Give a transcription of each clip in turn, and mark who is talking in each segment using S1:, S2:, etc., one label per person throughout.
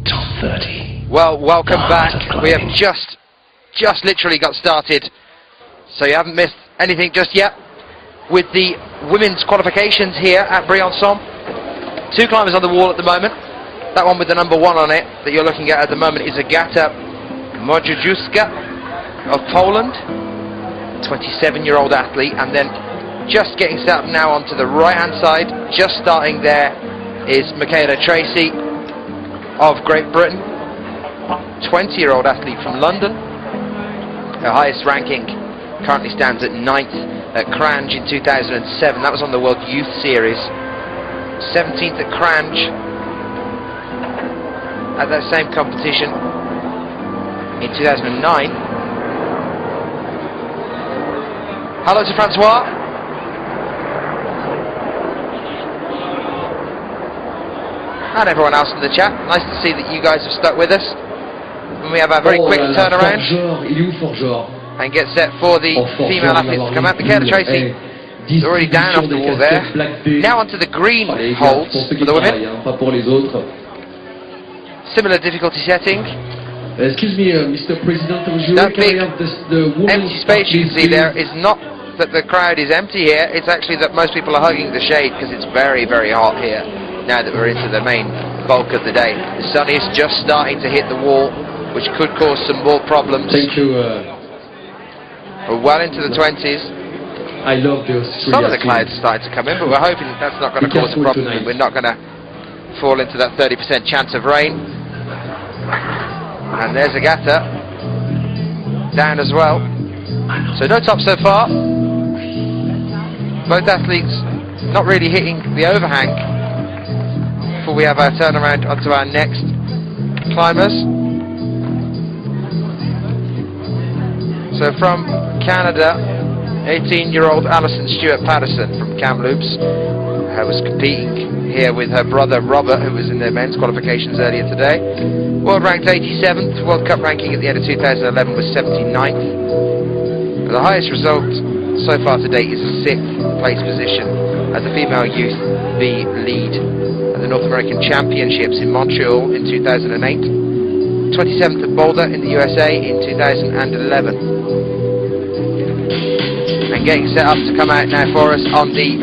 S1: top 30.
S2: Well, welcome back. We have just literally got started, so you haven't missed anything just yet with the women's qualifications here at Briançon. 2 climbers on the wall at the moment. That one with the number 1 on it that you're looking at the moment is Agata Modziuszka of Poland, 27-year-old athlete, and then just getting set up now onto the right-hand side, just starting there, is Michaela Tracy of Great Britain, 20-year-old athlete from London. Her highest ranking currently stands at 9th at Cranj in 2007. That was on the World Youth Series. 17th at Cranj at that same competition in 2009. Hello to Francois. And everyone else in the chat. Nice to see that you guys have stuck with us. And we have a very quick turnaround and get set for the female athletes to come out. Michaela Tracy is already down off the wall there. Now onto the green holds for the women. Similar difficulty setting.
S3: Excuse me, Mr. President, would you
S2: that big
S3: the
S2: empty space you can see there is not that the crowd is empty here, it's actually that most people are hugging the shade because it's very, very hot here now that we're into the main bulk of the day. The sun is just starting to hit the wall, which could cause some more problems.
S3: Thank you.
S2: We're well into the 20s.
S3: I love those.
S2: Some of the clouds starting to come in, but we're hoping that's not going to cause a problem and we're not going to fall into that 30% chance of rain. And there's Agata down as well. So no top so far. Both athletes not really hitting the overhang before we have our turnaround onto our next climbers. So from Canada, 18-year-old Alison Stewart-Patterson from Kamloops, who was competing here with her brother Robert, who was in their men's qualifications earlier today. World ranked 87th, World Cup ranking at the end of 2011 was 79th. The highest result so far to date is a 6th place position as a female youth B lead at the North American Championships in Montreal in 2008. 27th at Boulder in the USA in 2011. And getting set up to come out now for us on the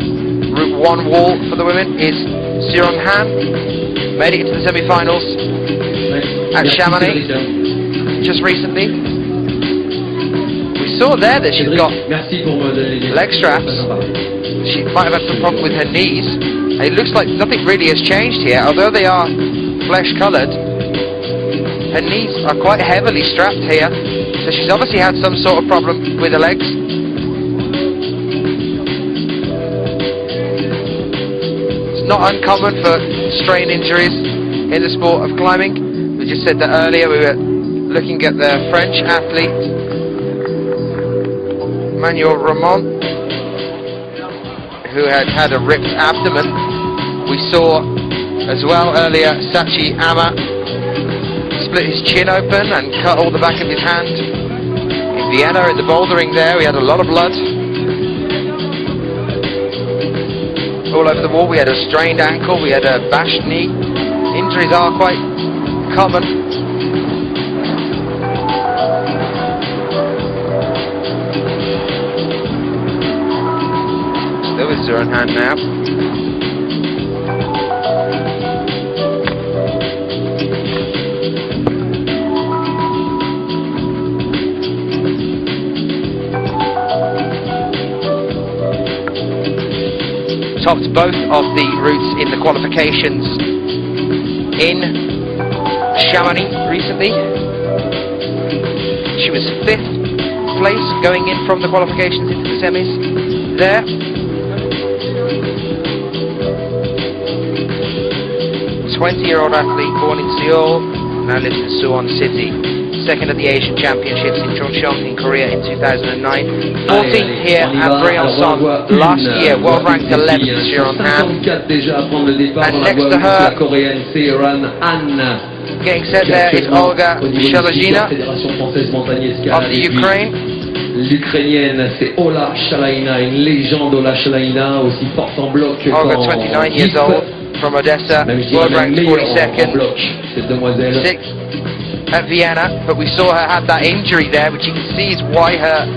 S2: Route 1 wall for the women is Siron Han. Made it into the semi-finals at Chamonix just recently. We saw there that she's got leg straps. She might have had some problem with her knees. And it looks like nothing really has changed here, although they are flesh coloured. Her knees are quite heavily strapped here, so she's obviously had some sort of problem with her legs. It's not uncommon for strain injuries in the sport of climbing. We just said that earlier. We were looking at the French athlete Manuel Ramon, who had had a ripped abdomen. We saw as well earlier Sachi Ama split his chin open and cut all the back of his hand. In Vienna, in the bouldering there, we had a lot of blood all over the wall. We had a strained ankle, we had a bashed knee. Injuries are quite common. Still with Siron Han now. Topped both of the routes in the qualifications in Chamonix recently. She was 5th place going in from the qualifications into the semis there. A 20-year-old athlete born in Seoul, now lives in Suwon City. 2nd at the Asian Championships in Chungcheong in Korea in 2009. 14th here at Briançon last year, world ranked 11th, Siron Han. And next to her, getting set there is Olga Shalagina of the Ukraine.
S3: L'Ukrainienne, c'est Ola Shalaina, une légende Ola Shalaina, aussi forte en bloc.
S2: Olga, 29 years old. from Odessa,
S3: Même je dirais
S2: world
S3: même
S2: ranked
S3: meilleure en
S2: 42nd,
S3: bloc, cette demoiselle.
S2: 6th at Vienna, but we saw her have that injury there, which you can see is why her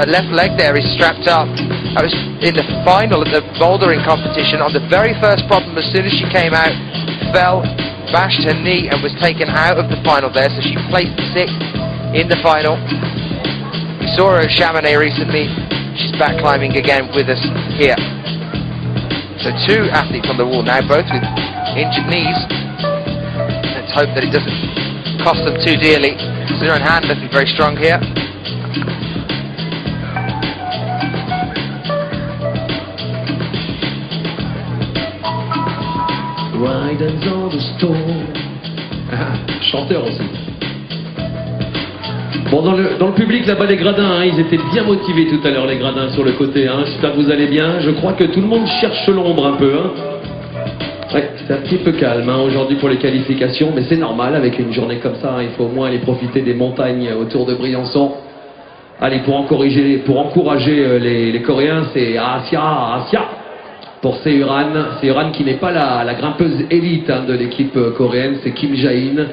S2: left leg there is strapped up. That was in the final of the bouldering competition. On the very first problem, as soon as she came out, fell, bashed her knee and was taken out of the final there, so she placed 6th in the final. We saw her at Chamonix recently. She's back climbing again with us here. So 2 athletes on the wall now, both with injured knees. Let's hope that it doesn't cost them too dearly. Zero in hand looking very strong here.
S3: Riders on the storm. Chanteur aussi. Bon, dans le public là-bas, les gradins, hein, ils étaient bien motivés tout à l'heure, les gradins sur le côté. Hein. J'espère que vous allez bien. Je crois que tout le monde cherche l'ombre un peu. Hein. Ouais, c'est un petit peu calme hein, aujourd'hui pour les qualifications, mais c'est normal avec une journée comme ça. Hein, il faut au moins aller profiter des montagnes autour de Briançon. Allez, pour encourager les Coréens, c'est Asia. Pour Seuran qui n'est pas la grimpeuse élite hein, de l'équipe coréenne, c'est Kim Jae-in,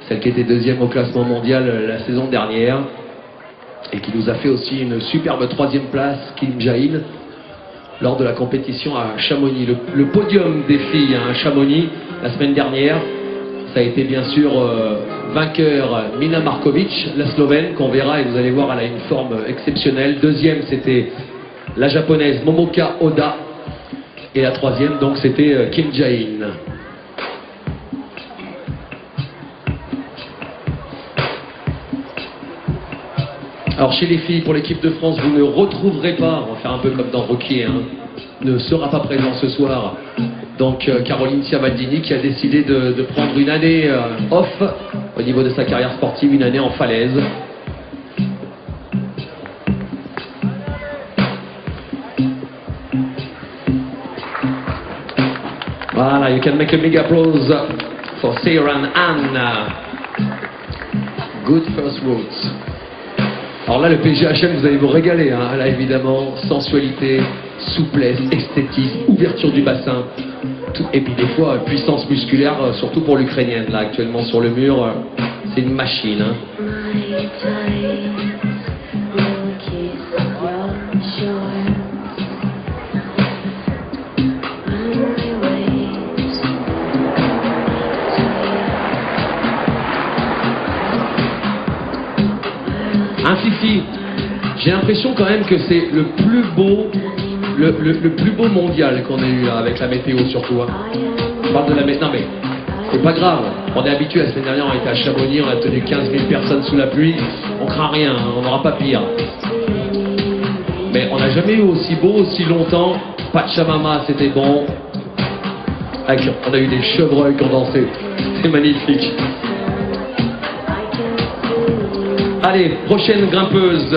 S3: celle qui était 2e au classement mondial la saison dernière et qui nous a fait aussi une superbe 3e place, Kim Jae-in, lors de la compétition à Chamonix. Le podium des filles hein, à Chamonix la semaine dernière, ça a été bien sûr vainqueur Mina Markovic, la Slovène, qu'on verra et vous allez voir, elle a une forme exceptionnelle. 2e, c'était la japonaise Momoka Oda. Et la 3e, donc, c'était Kim Jae-in. Alors, chez les filles, pour l'équipe de France, vous ne retrouverez pas, on va faire un peu comme dans Rocky, hein, ne sera pas présent ce soir. Donc, Caroline Ciavaldini qui a décidé de prendre une année off au niveau de sa carrière sportive, une année en falaise. Voilà, you can make a big applause for Seuran Anne. Good first route. Alors là, le PGHM, vous allez vous régaler. Hein. Là, évidemment, sensualité, souplesse, esthétisme, ouverture du bassin. Tout. Et puis des fois, puissance musculaire, surtout pour l'Ukrainienne. Là, actuellement sur le mur, c'est une machine. Hein. Un Fifi, j'ai l'impression quand même que c'est le plus beau, le plus beau mondial qu'on ait eu là, avec la météo surtout. Hein. Je parle de la météo, non mais c'est pas grave, on est habitué. La semaine dernière on était à Chamonix, on a tenu 15 000 personnes sous la pluie, on craint rien, hein, on n'aura pas pire. Mais on n'a jamais eu aussi beau, aussi longtemps. Pachamama c'était bon, on a eu des chevreuils qui ont dansé, c'est magnifique. Allez, prochaine grimpeuse,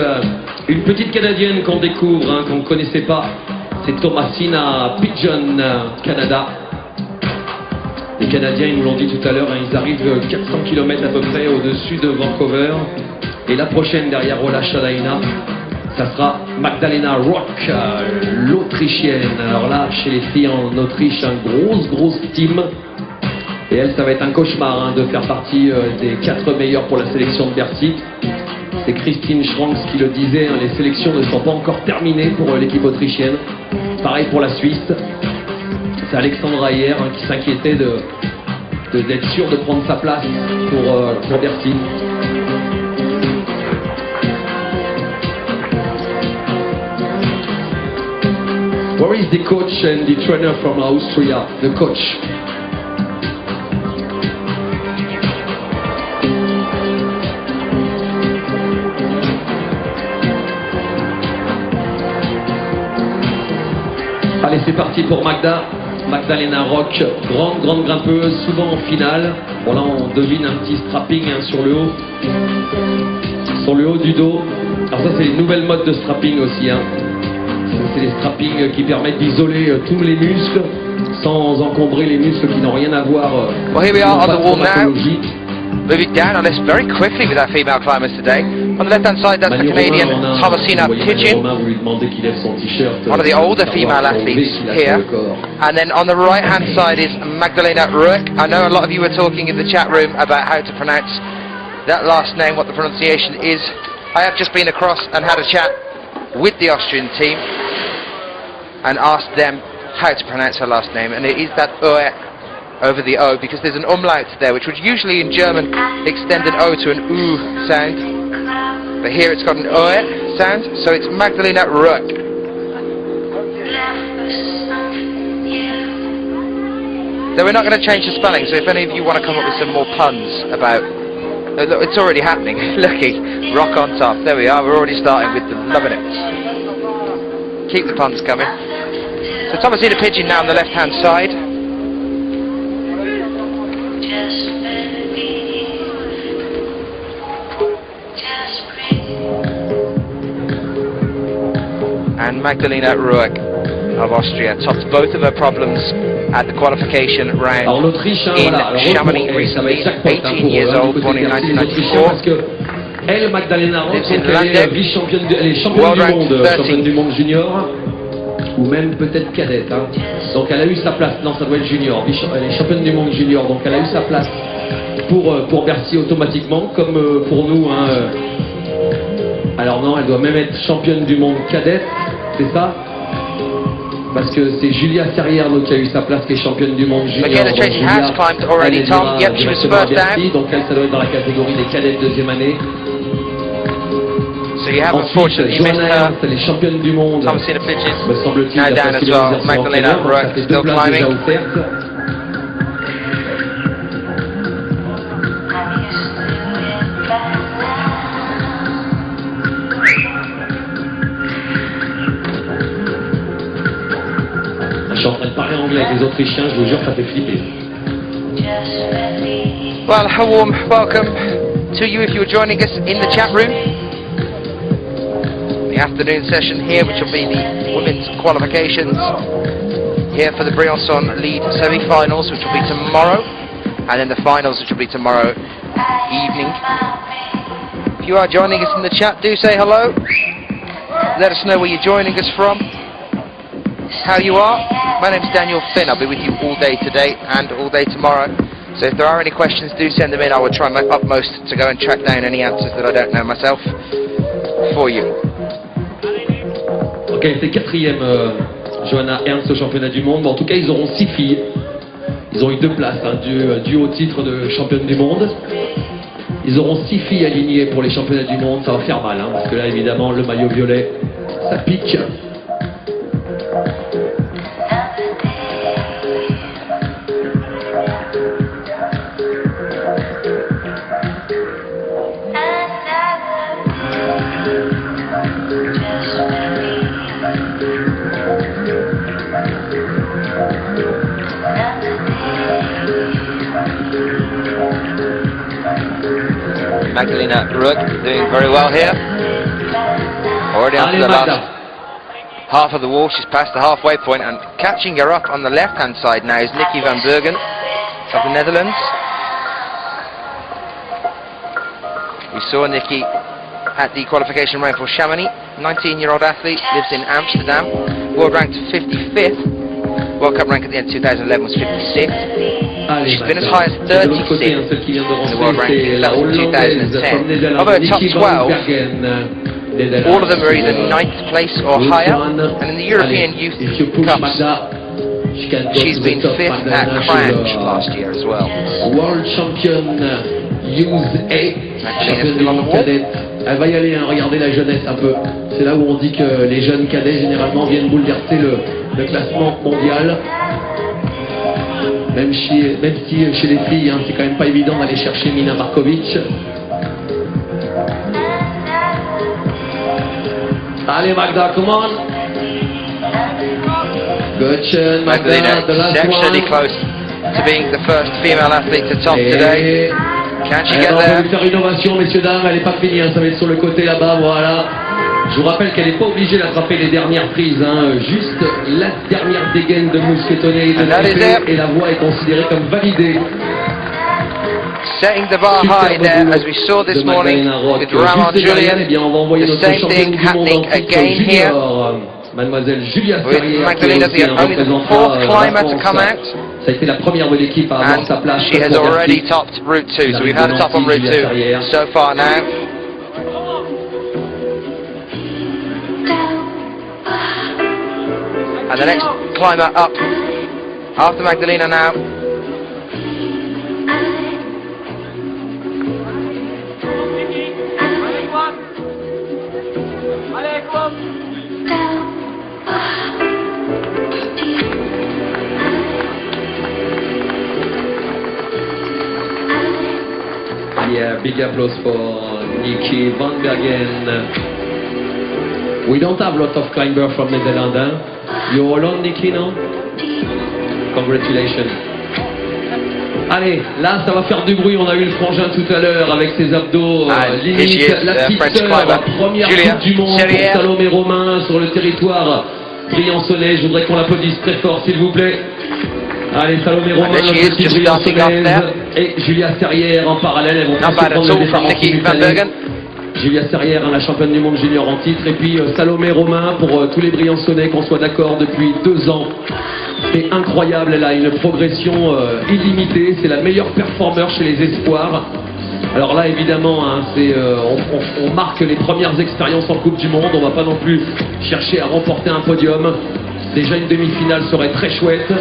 S3: une petite Canadienne qu'on découvre, hein, qu'on ne connaissait pas, c'est Thomasina Pigeon, Canada. Les Canadiens, ils nous l'ont dit tout à l'heure, hein, ils arrivent 400 km à peu près au-dessus de Vancouver. Et la prochaine derrière Ola Shalaina, ça sera Magdalena Rock, l'Autrichienne. Alors là, chez les filles en Autriche, une grosse team. Et elle, ça va être un cauchemar hein, de faire partie des 4 meilleurs pour la sélection de Bercy. C'est Christine Schranks qui le disait, hein, les sélections ne sont pas encore terminées pour l'équipe autrichienne. Pareil pour la Suisse. C'est Alexandra hier hein, qui s'inquiétait d'être sûr de prendre sa place pour Bercy. Where is the coach and the trainer from Austria? The coach. Allez, c'est parti pour Magdalena Rock, grande grimpeuse, souvent en finale. Bon là on devine un petit strapping hein, sur le haut du dos. Alors ça c'est les nouvelles modes de strapping aussi. Hein. C'est les strappings qui permettent d'isoler tous les muscles sans encombrer les muscles qui n'ont rien à voir
S2: Well, here we are on the wall now. Moving down our list very quickly with our female climbers today. On the left-hand side, that's the Canadian Thomasina Pigeon, one of the older female athletes here. And then on the right-hand side is Magdalena Rueck. I know a lot of you were talking in the chat room about how to pronounce that last name, what the pronunciation is. I have just been across and had a chat with the Austrian team and asked them how to pronounce her last name, and it is that Oe over the O, because there's an umlaut there, which would usually in German extend an O to an U sound, but here it's got an Oe sound, so it's Magdalena Rueck. So we're not going to change the spelling, so if any of you want to come up with some more puns about... look, it's already happening. Lucky, rock on top. There we are, we're already starting with them, loving it. Keep the puns coming. So Thomasina Pigeon now on the left-hand side. And Magdalena Rueck of Austria topped both of her problems at the qualification round in Chamonix recently. 18 years old, born in 1994.
S3: Elle, Magdalena Rueck,
S2: elle
S3: est vice-championne du monde junior, ou même peut-être cadette. Hein. Donc elle a eu sa place, non ça doit être junior, elle est championne du monde junior, donc elle a eu sa place pour Bercy automatiquement, comme pour nous. Hein. Alors non, elle doit même être championne du monde cadette, c'est ça? Parce que c'est Julia Serrière qui a eu sa place, qui est championne du monde junior.
S2: Again, the chasing has climbed already, Tom. Yep, she was first down.
S3: Donc elle, ça doit être dans la catégorie des cadettes deuxième année.
S2: So you have unfortunately missed her.
S3: Les championnes du monde.
S2: Thomasina Pigeon
S3: Me semble-t-il,
S2: now down as well. Magdalena Rueck still climbing.
S3: Je suis en train de parler anglais avec les Autrichiens, je vous jure, ça fait flipper.
S2: Well, a warm welcome to you if you're joining us in the chat room. The afternoon session here, which will be the women's qualifications here for the Briançon lead semi-finals, which will be tomorrow, and then the finals, which will be tomorrow evening. If you are joining us in the chat, do say hello. Let us know where you're joining us from, how you are. My name's Daniel Finn. I'll be with you all day today and all day tomorrow. So if there are any questions, do send them in. I will try my utmost to go and track down any answers that I don't know myself for you.
S3: Ok, c'est quatrième Johanna Ernst au championnat du monde. En tout cas, ils auront 6 filles. Ils ont eu 2 places, hein, dû au titre de championne du monde. Ils auront 6 filles alignées pour les championnats du monde. Ça va faire mal, hein, parce que là, évidemment, le maillot violet, ça pique.
S2: Magdalena Rueck doing very well here. Already onto the last half of the wall. She's past the halfway point, and catching her up on the left-hand side now is Nikki van Bergen of the Netherlands. We saw Nikki at the qualification round for Chamonix. 19-year-old athlete, lives in Amsterdam. World ranked 55th. World Cup rank at the end of 2011 was 56th. She's been as high as 36th in the world ranking levels in 2010. Of her top 12, all of them are either 9th place or higher, and in the European Youth Cups, she's been 5th at Cranch last year as well.
S3: World Champion Youth A, championne cadette. Elle va y aller, hein, regardez la jeunesse un peu. C'est là où on dit que les jeunes cadets généralement viennent bouleverser le classement mondial. Même si chez les filles, hein, c'est quand même pas évident d'aller chercher Mina Markovic. Allez Magda, come on. Good shot, Magda, the last
S2: exceptionally
S3: one.
S2: Close to being the first female athlete to top today. Can she get
S3: there? On
S2: there?
S3: va lui faire une ovation, messieurs, dames, elle n'est pas finie, hein, ça va être sur le côté là-bas, voilà. Je vous rappelle qu'elle n'est pas obligée d'attraper les dernières prises, hein, juste la dernière dégaine de mousquetonnet et de tripé, et la voie est considérée comme validée.
S2: setting the bar high there, as we saw this morning with Ramon Julian. The same thing happening again here
S3: Mademoiselle Julia
S2: with Magdalena, only the fourth climber to come out.
S3: Ça a été la première de l'équipe à avoir sa place.
S2: And she has already topped Route 2, so we've had a top on Route 2 so far now. And the next climber up after Magdalena now.
S3: Yeah, big applause for Nikki van Bergen. We don't have a lot of climbers from Netherlands, hein? You're alone, Nikki, no? Congratulations. Allez, là, ça va faire du bruit. On a eu le frangin tout à l'heure avec ses abdos limite. La petite sœur, première Coupe du Monde pour Salomé Romain sur le territoire briançonnais. Je voudrais qu'on l'applaudisse très fort, s'il vous plaît. Allez, Salomé Romain, notre petite briançonnaise, et Julia Serrière en parallèle. Elles vont prendre le départ en simultané. Julia Serrière, la championne du monde junior en titre, et puis Salomé Romain pour tous les Briançonnais, qu'on soit d'accord, depuis 2 ans. C'est incroyable, elle a une progression illimitée, c'est la meilleure performeur chez les espoirs. Alors là, évidemment, hein, on marque les premières expériences en Coupe du Monde, on va pas non plus chercher à remporter un podium. Déjà une demi-finale serait très chouette.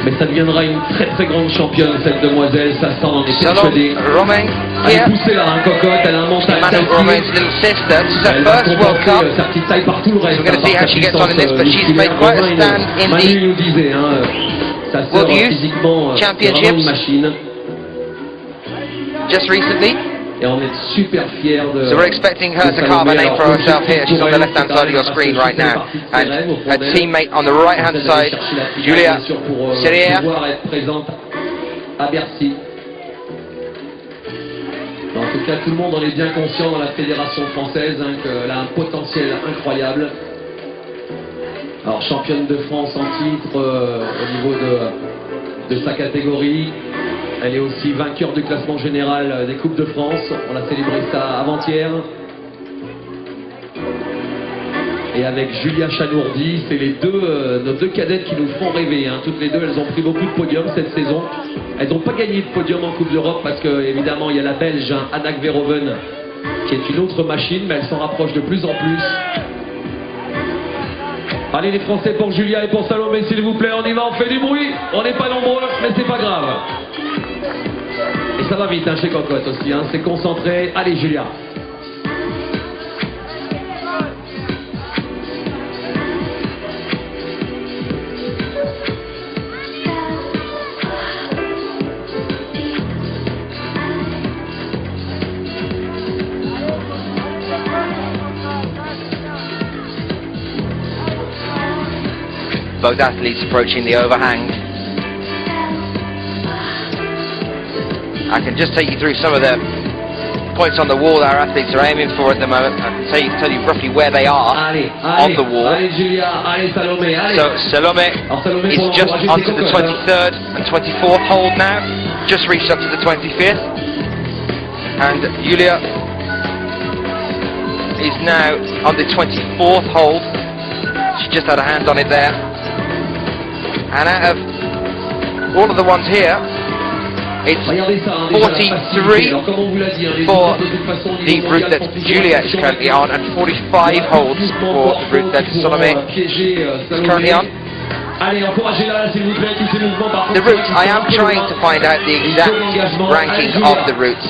S3: Mais ça deviendra une très très grande championne, cette demoiselle, ça sent, on est persuadé. Elle est poussée là, hein, cocotte, elle a un mental calcique. Elle va compenser sa petite taille par tout le reste. Manu nous disait, hein, sa sœur physiquement, c'est vraiment une machine.
S2: Just recently.
S3: Et on est super fiers de...
S2: So we're expecting her to carve a name for herself here. She's on the left-hand side of your screen right now. And her teammate on the right-hand side, Julia Serrière.
S3: Pouvoir être présente à Bercy. En tout cas, tout le monde en est bien conscient dans la fédération française, hein, qu'elle a un potentiel incroyable. Alors, championne de France en titre au niveau de sa catégorie. Elle est aussi vainqueur du classement général des Coupes de France. On a célébré ça avant-hier. Et avec Julia Chanourdi, c'est nos deux cadettes qui nous font rêver. Hein. Toutes les deux, elles ont pris beaucoup de podiums cette saison. Elles n'ont pas gagné de podium en Coupe d'Europe parce que, évidemment, il y a la Belge, hein, Anna Verhoeven, qui est une autre machine, mais elle s'en rapproche de plus en plus. Allez, les Français pour Julia et pour Salomé, s'il vous plaît, on y va, on fait du bruit. On n'est pas nombreux, mais c'est pas grave. Et ça va vite, hein, chez Cocotte aussi, hein, c'est concentré. Allez, Julia.
S2: Both athletes approaching the overhang. I can just take you through some of the points on the wall that our athletes are aiming for at the moment. I can tell you roughly where they are on the wall. So Salomé is just onto the 23rd and 24th hold now, just reached up to the 25th. And Julia is now on the 24th hold. She just had a hand on it there. And out of all of the ones here, it's 43 for the route that Julia is currently on, and 45 holds for the route that Salomé is currently on. The routes, I am trying to find out the exact ranking of the routes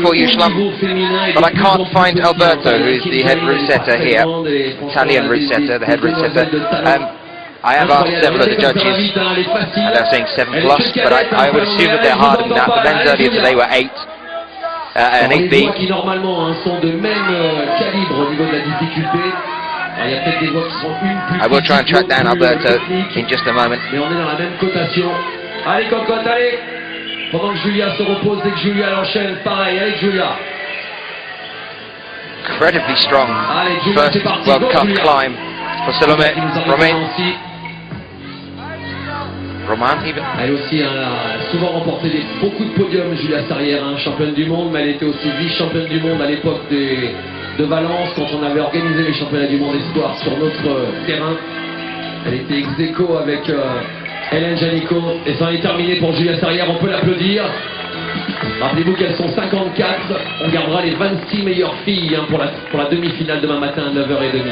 S2: for you, Schlumm, but I can't find Alberto, who is the head route setter here, Italian route setter, the head route setter. I have asked several of the judges, and they're saying 7+, but I would assume that they're harder than that. The men's earlier today were 8, and 8B.
S3: Qui normalement sont de même calibre au niveau de la difficulté. Il y a peut-être des voies qui sont une plus.
S2: I will try and track down Alberto in just a moment.
S3: Mais on est dans la même cotation. Allez, cocotte, allez! Pendant que Julia se repose, dès que Julia l'enchaîne, pareil, avec Julia.
S2: Incredibly strong.
S3: Allez, Julia,
S2: first World Cup climb for Salomé. Romain even.
S3: Elle aussi hein, a souvent remporté beaucoup de podiums, Julia Sarrière, hein, championne du monde, mais elle était aussi vice-championne du monde à l'époque de Valence, quand on avait organisé les championnats du monde espoir sur notre terrain. Elle était ex-aequo avec Hélène Janico, et ça en est terminé pour Julia Sarrière, on peut l'applaudir. Rappelez-vous qu'elles sont 54, on gardera les 26 meilleures filles hein, pour la demi-finale demain matin à 9h30.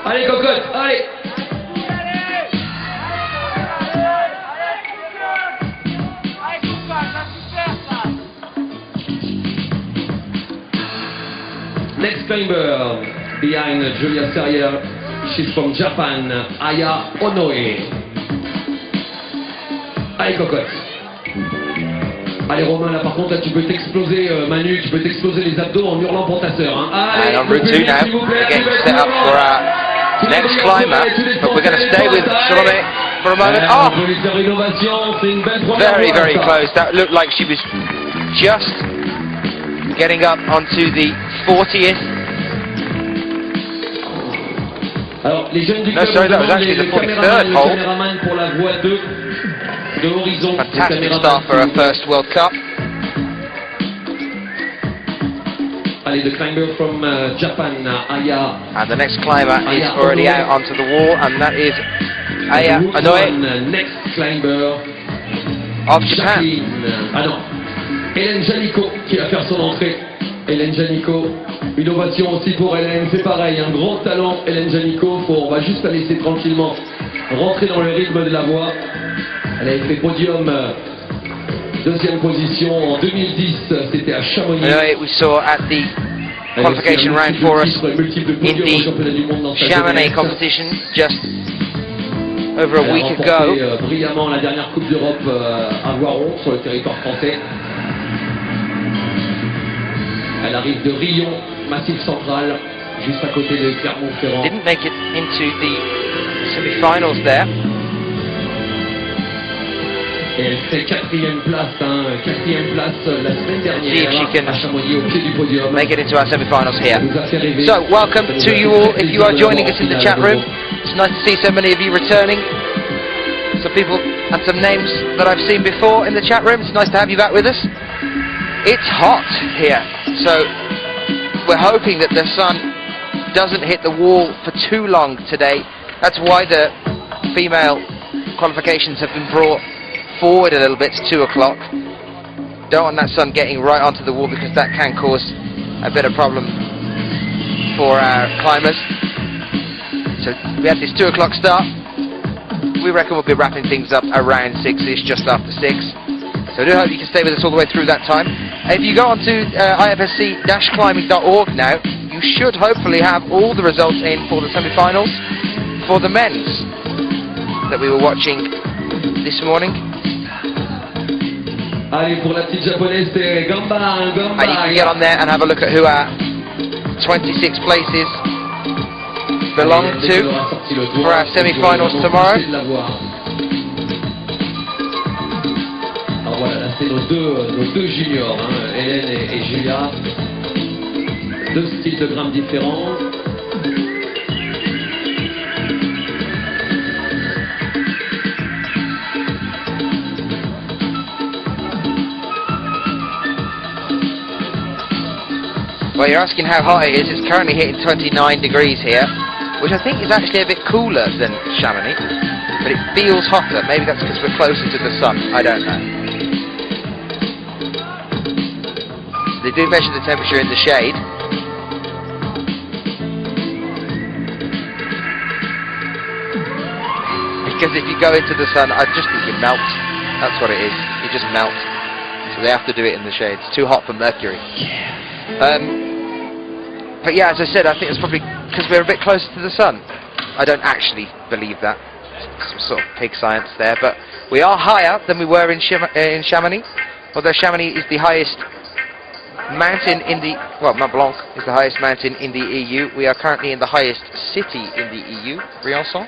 S3: Allez cocotte, allez! Next climber behind Julia Sarrière, she's from Japan, Aya Onoe. Allez cocotte. Allez Romain, là par contre, là tu peux t'exploser Manu, tu peux t'exploser les abdos en hurlant pour ta sœur. Hein. Allez,
S2: and on route 2 now, again set up for our next climber, but we're going to stay with Salome for a moment. Oh, very, very close. That looked like she was just getting up onto the 40th.
S3: Alors, les jeunes du
S2: No, sorry, that was actually the 43rd hole.
S3: Pour la voie 2 de Horizon.
S2: Fantastic start for her first World Cup.
S3: Allez, the climber from Japan, Aya.
S2: And the next climber is already out onto the wall, and that is Aya Onoe
S3: Next climber
S2: of Japan.
S3: Ah non, Hélène Janico qui va faire son entrée. Hélène Janico, une ovation aussi pour Hélène, c'est pareil, un grand talent Hélène Janico, on va juste la laisser tranquillement rentrer dans le rythme de la voie. Elle avait fait podium, deuxième position en 2010, c'était à Chamonix.
S2: We saw at the qualification round for us in the Chamonix competition just over a week ago.
S3: Elle a remporté brillamment la dernière Coupe d'Europe à Voiron sur le territoire français. Elle arrive de Rion, Massif Central, juste à côté de Clermont-Ferrand.
S2: Didn't make it into the semi-finals there.
S3: Et elle fait quatrième place la semaine dernière à Chamonix au pied du podium.
S2: Make it into our semi-finals here. So welcome to you all if you are joining us in the chat room. It's nice to see so many of you returning. Some people and some names that I've seen before in the chat room. It's nice to have you back with us. It's hot here, so we're hoping that the sun doesn't hit the wall for too long today. That's why the female qualifications have been brought forward a little bit to 2 o'clock. Don't want that sun getting right onto the wall because that can cause a bit of problem for our climbers. So we had this 2 o'clock start. We reckon we'll be wrapping things up around 6ish, just after 6. So I do hope you can stay with us all the way through that time. If you go onto ifsc-climbing.org now, you should hopefully have all the results in for the semi-finals for the men's that we were watching this morning.
S3: Allez, pour la petite japonaise, c'est Gamba.
S2: And you can get on there and have a look at who our 26 places belong to for our semi-finals tomorrow.
S3: Alors voilà, là c'est nos deux juniors, hein, Hélène et Julia. Deux styles de grimpe différents.
S2: Well, you're asking how hot it is. It's currently hitting 29 degrees here, which I think is actually a bit cooler than Chamonix, but it feels hotter. Maybe that's because we're closer to the sun. I don't know. So they do measure the temperature in the shade. Because if you go into the sun, I just think you melt. That's what it is. You just melt. So they have to do it in the shade. It's too hot for mercury. But yeah, as I said, I think it's probably because we're a bit closer to the sun. I don't actually believe that. Some sort of pig science there. But we are higher than we were in Chamonix. Although Chamonix is the highest mountain in the... Well, Mont Blanc is the highest mountain in the EU. We are currently in the highest city in the EU, Briançon.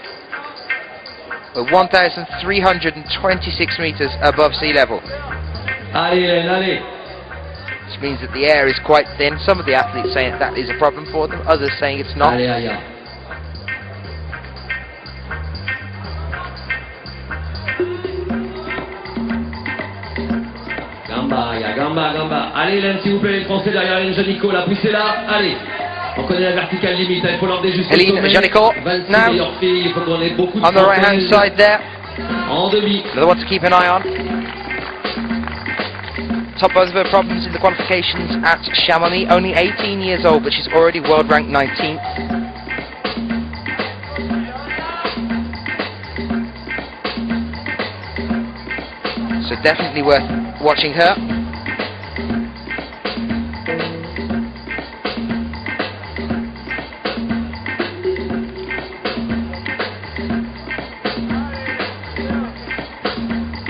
S2: We're 1,326 meters above sea level.
S3: Allez, allez.
S2: Which means that the air is quite thin. Some of the athletes saying that is a problem for them, others saying it's not.
S3: Allez, allez. Gamba, Gamba. Allez, Hélène, s'il vous plaît, les Français derrière Hélène Janico, là, poussez-là, allez. On connaît la verticale limite, il faut l'emmener jusqu'au sommet.
S2: Hélène Janico,
S3: 26
S2: now,
S3: meilleures filles, il faut qu'on ait beaucoup de
S2: on the right hand side there.
S3: En demi.
S2: Another one to keep an eye on. Top buzzer problems in the qualifications at Chamonix. Only 18 years old, but she's already world ranked 19th. So definitely worth watching her.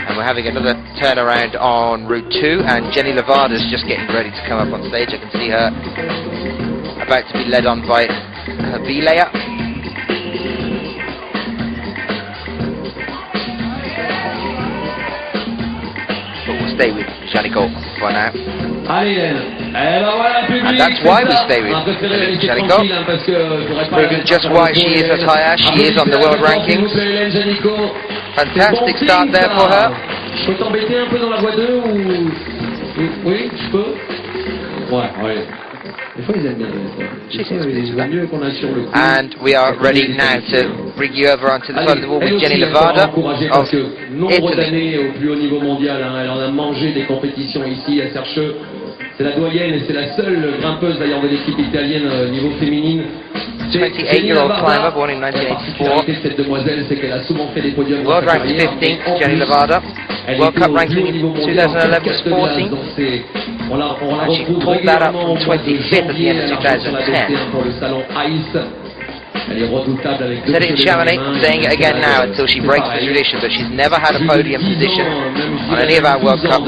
S2: And we're having another turnaround on Route 2, and Jenny Levada's just getting ready to come up on stage. I can see her about to be led on by her B-layer. Stay with Janico for now. And that's why we stay with Janico. Proving just why she is as high as she is on the world rankings. Fantastic start there for her.
S3: Je peux t'embêter un peu dans la voie 2 ou... Oui, je peux. Ouais, ouais. Des fois ils aiment bien mieux qu'on assure le coup.
S2: And we are ready now to bring you over onto the side of the wall with Jenny Levada of
S3: nombre
S2: Italy.
S3: d'années au plus haut niveau mondial, hein. Elle en a mangé des compétitions ici à Sercheux. C'est la doyenne et c'est la seule grimpeuse d'ailleurs de l'équipe italienne niveau féminine.
S2: 28-year-old climber born in 1984.
S3: Cette demoiselle, c'est qu'elle a souvent fait des podiums.
S2: World ranked 15th, Jenny Levada. World Cup ranking in 2011 was 14th. And she pulled that up from 25th at the end of 2010. Said it in Chamonix, saying it again now until she breaks the tradition, but she's never had a podium position on any of our World Cup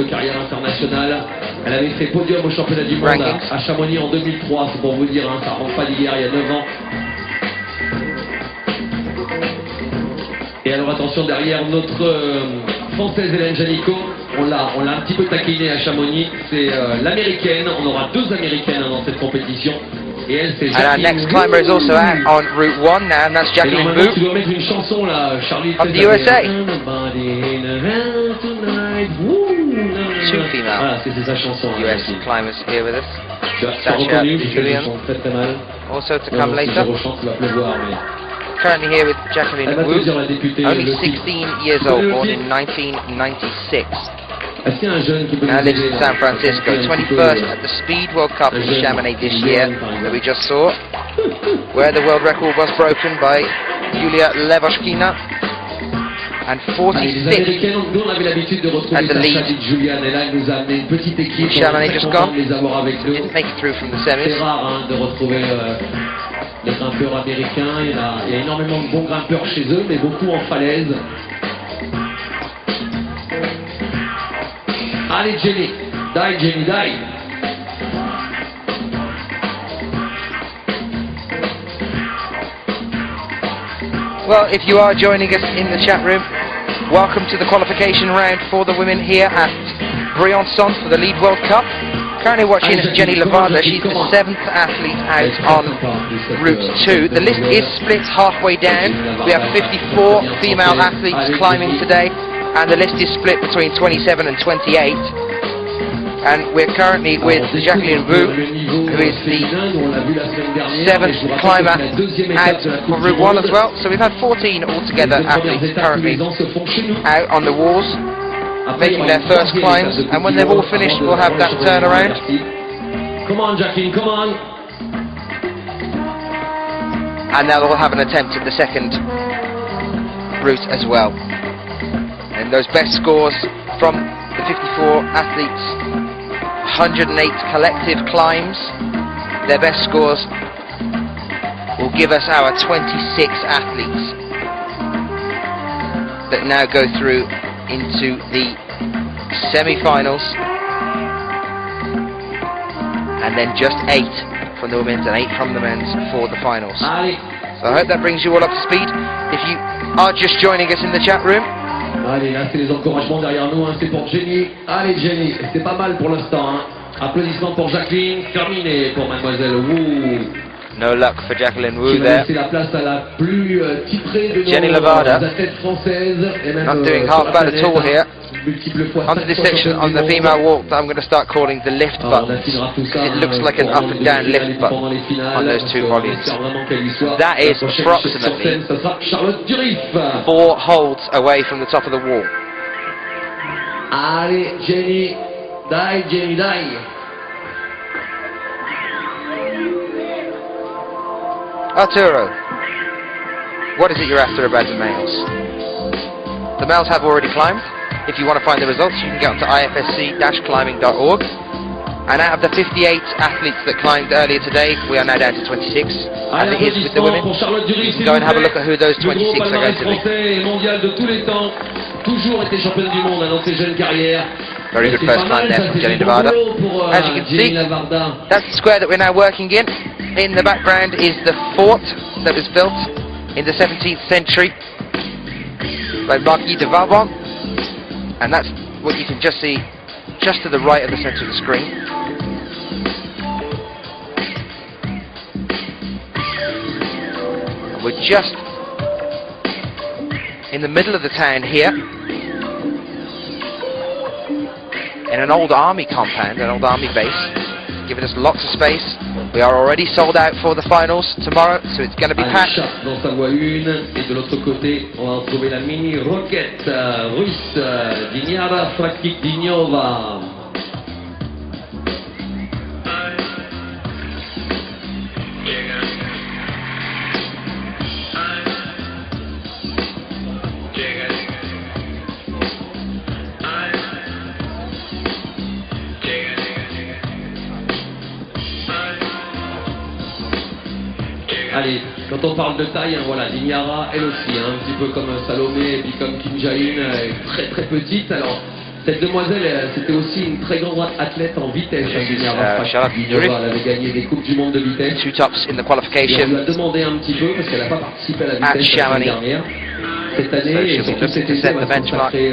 S3: Elle avait fait podium au championnat du monde à Chamonix en 2003, c'est pour vous dire, hein, ça remonte pas d'hier, il y a 9 ans. Et alors attention, derrière notre française Hélène Janico, on l'a un petit peu taquinée à Chamonix, c'est l'américaine, on aura 2 américaines dans cette compétition. Et elle, c'est
S2: and our next climber is also out on Route 1 now, and that's Jacqueline Boo
S3: tu dois mettre une chanson là, Charlie.
S2: of the USA. 2 female
S3: voilà, c'est sa chanson,
S2: US climbers here with us.
S3: Sasha,
S2: Julian, also to come later. Currently here with Jacqueline Wu, only 16 years old, born in 1996. Now lives in San Francisco, 21st at the Speed World Cup in Chamonix this year that we just saw, where the world record was broken by Yulia Levoshkina, and 46th at the lead. Chamonix just gone, didn't make it through from the semis.
S3: Les grimpeurs américains, il y a énormément de bons grimpeurs chez eux, mais beaucoup en falaise. Allez Jenny, die Jenny, die.
S2: Well, if you are joining us in the chat room, welcome to the qualification round for the women here at Briançon for the Lead World Cup. Currently watching Jenny Levada, she's the 7th athlete out on Route 2. The list is split halfway down. We have 54 female athletes climbing today, and the list is split between 27 and 28. And we're currently with Jacqueline Wu, who is the 7th climber out for Route 1 as well. So we've had 14 altogether athletes currently out on the walls, making their first climbs, and when they've all finished we'll have that turnaround.
S3: Come on Jacqueline, come on.
S2: And now they'll have an attempt at the second route as well. And those best scores from the 54 athletes, 108 collective climbs, their best scores will give us our 26 athletes that now go through into the semi-finals, and then just 8 from the women's and 8 from the men's for the finals. So I hope that brings you all up to speed. If you are just joining us in the chat room,
S3: allez, là c'est les encouragements derrière nous, hein. C'est pour Jenny. Allez Jenny, c'est pas mal pour l'instant, hein. Applaudissements pour Jacqueline, terminé pour mademoiselle Wu.
S2: No luck for Jacqueline
S3: Qui
S2: Wu
S3: va
S2: there.
S3: laisser la place à la plus titrée de
S2: Jenny
S3: nos
S2: Levada.
S3: athlètes françaises. Et même,
S2: Not doing
S3: sur
S2: half
S3: la
S2: bad at
S3: planète,
S2: all here.
S3: multiples fois
S2: Onto this section on the female walk that I'm going to start calling the lift
S3: on
S2: button.
S3: affinera tout ça.
S2: It looks like an up and down lift button on those two volumes. That is approximately 4 holds away from the top of the wall.
S3: Allez, Jenny, dai, Jenny, dai.
S2: Arturo, what is it you're after about the males? The males have already climbed. If you want to find the results, you can get onto ifsc-climbing.org. And out of the 58 athletes that climbed earlier today, we are now down to 26, as it is with the women. You can go and have a look at who those 26 are going to be. Very good first climb there from Jenny Nevada. As you can see, that's the square that we're now working in. In the background is the fort that was built in the 17th century by Marquis de Vauban. And that's what you can just see just to the right of the centre of the screen. And we're just in the middle of the town here, in an old army compound, an old army base, giving us lots of space. We are already sold out for the finals tomorrow, so it's going to be packed.
S3: Dans sa voie 1, et de l'autre côté, on va retrouver la mini roquette russe Diniara Frakikdinova. Allez, quand on parle de taille, hein, voilà, Diniara, elle aussi, hein, un petit peu comme Salomé et puis comme Kim Jae-in, très très petite. Alors, cette demoiselle, c'était aussi une très grande athlète en vitesse. Diniara, elle avait gagné des coupes du monde de vitesse.
S2: 2 tops in the qualification.
S3: On lui a demandé un petit peu parce qu'elle n'a pas participé à la vitesse l'année dernière. Cette année, et surtout cet été, elle va se consacrer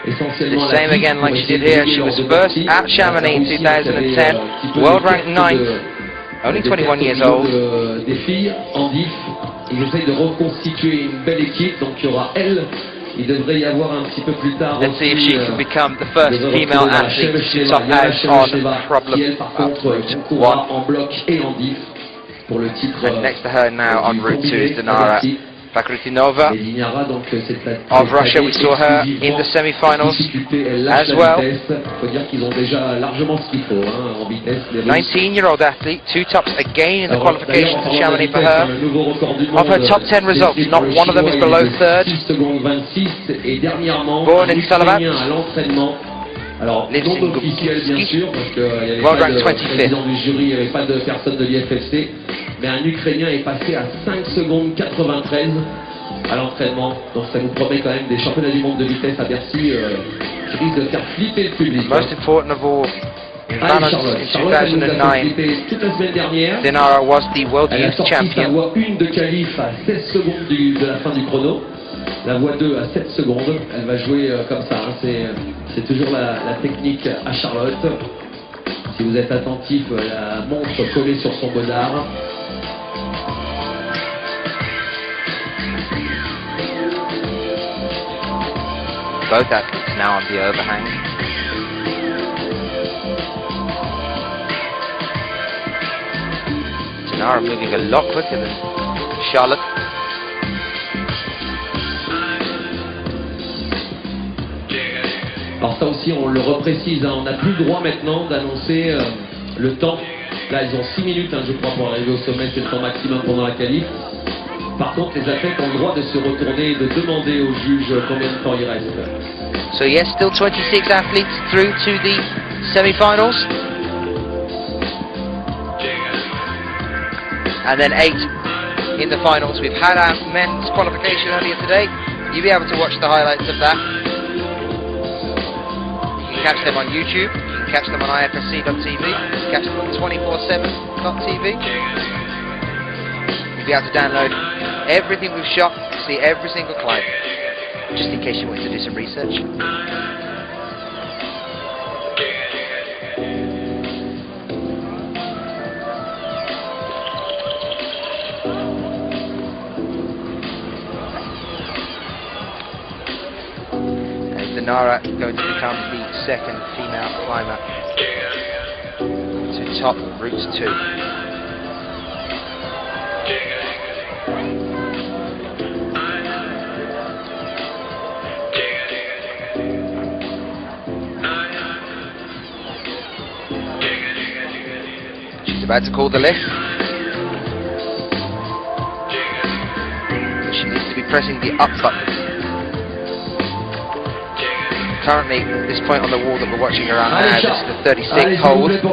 S3: essentiellement
S2: The same again like she did here. She was first at Chamonix in 2010, world ranked 9th. Only 21 years old.
S3: Des filles en diff, ils essayent de reconstituer une belle équipe, donc il y aura elle, il devrait y avoir un petit peu plus tard.
S2: Let's see if she can become the first female athlete to top out on problem route 1.
S3: En bloc et en diff pour le titre.
S2: And next to her now on route 2 is Dinara Bakrutinova of Russia. We saw her in the semi-finals as well. 19-year-old athlete, 2 tops again in the qualifications to Chamonix for her. Of her top 10 results, not one of them is below 3rd. Born in Salavat.
S3: Alors, non officiel bien sûr, parce qu'il n'y avait pas de président du jury, il n'y avait pas de personne de l'IFFC, mais un Ukrainien est passé à 5 secondes 93 à l'entraînement, donc ça nous promet quand même des championnats du monde de vitesse à Bercy qui risquent de faire flipper le public.
S2: Most important of all, in balance in 2009,
S3: toute la semaine dernière,
S2: Dinara was the World
S3: elle a
S2: Youth
S3: sorti sa
S2: Champion.
S3: voie 1 de qualif à 16 secondes de la fin du chrono. La voie 2 à 7 secondes, elle va jouer comme ça, hein. C'est toujours la technique à Charlotte. Si vous êtes attentif, la montre collée sur son bonard.
S2: Both athletes now on the overhang. Dinara moving a lot quicker than Charlotte.
S3: Alors ça aussi on le reprécise, hein, on n'a plus le droit maintenant d'annoncer le temps. Là ils ont 6 minutes je crois pour arriver au sommet, c'est le temps maximum pendant la qualif. Par contre les athlètes ont le droit de se retourner et de demander au juge combien de temps il reste.
S2: So yes, still 26 athletes through to the semi-finals. And then 8 in the finals. We've had our men's qualification earlier today. You'll be able to watch the highlights of that. You can catch them on YouTube, you can catch them on ifsc.tv, you can catch them on 247.tv. You'll be able to download everything we've shot, see every single climb, just in case you wanted to do some research. Dinara going to become the second female climber to top Route 2. She's about to call the lift. She needs to be pressing the up button. Currently, at this point on the wall that we're watching her on now, this is the 36th hold of 42.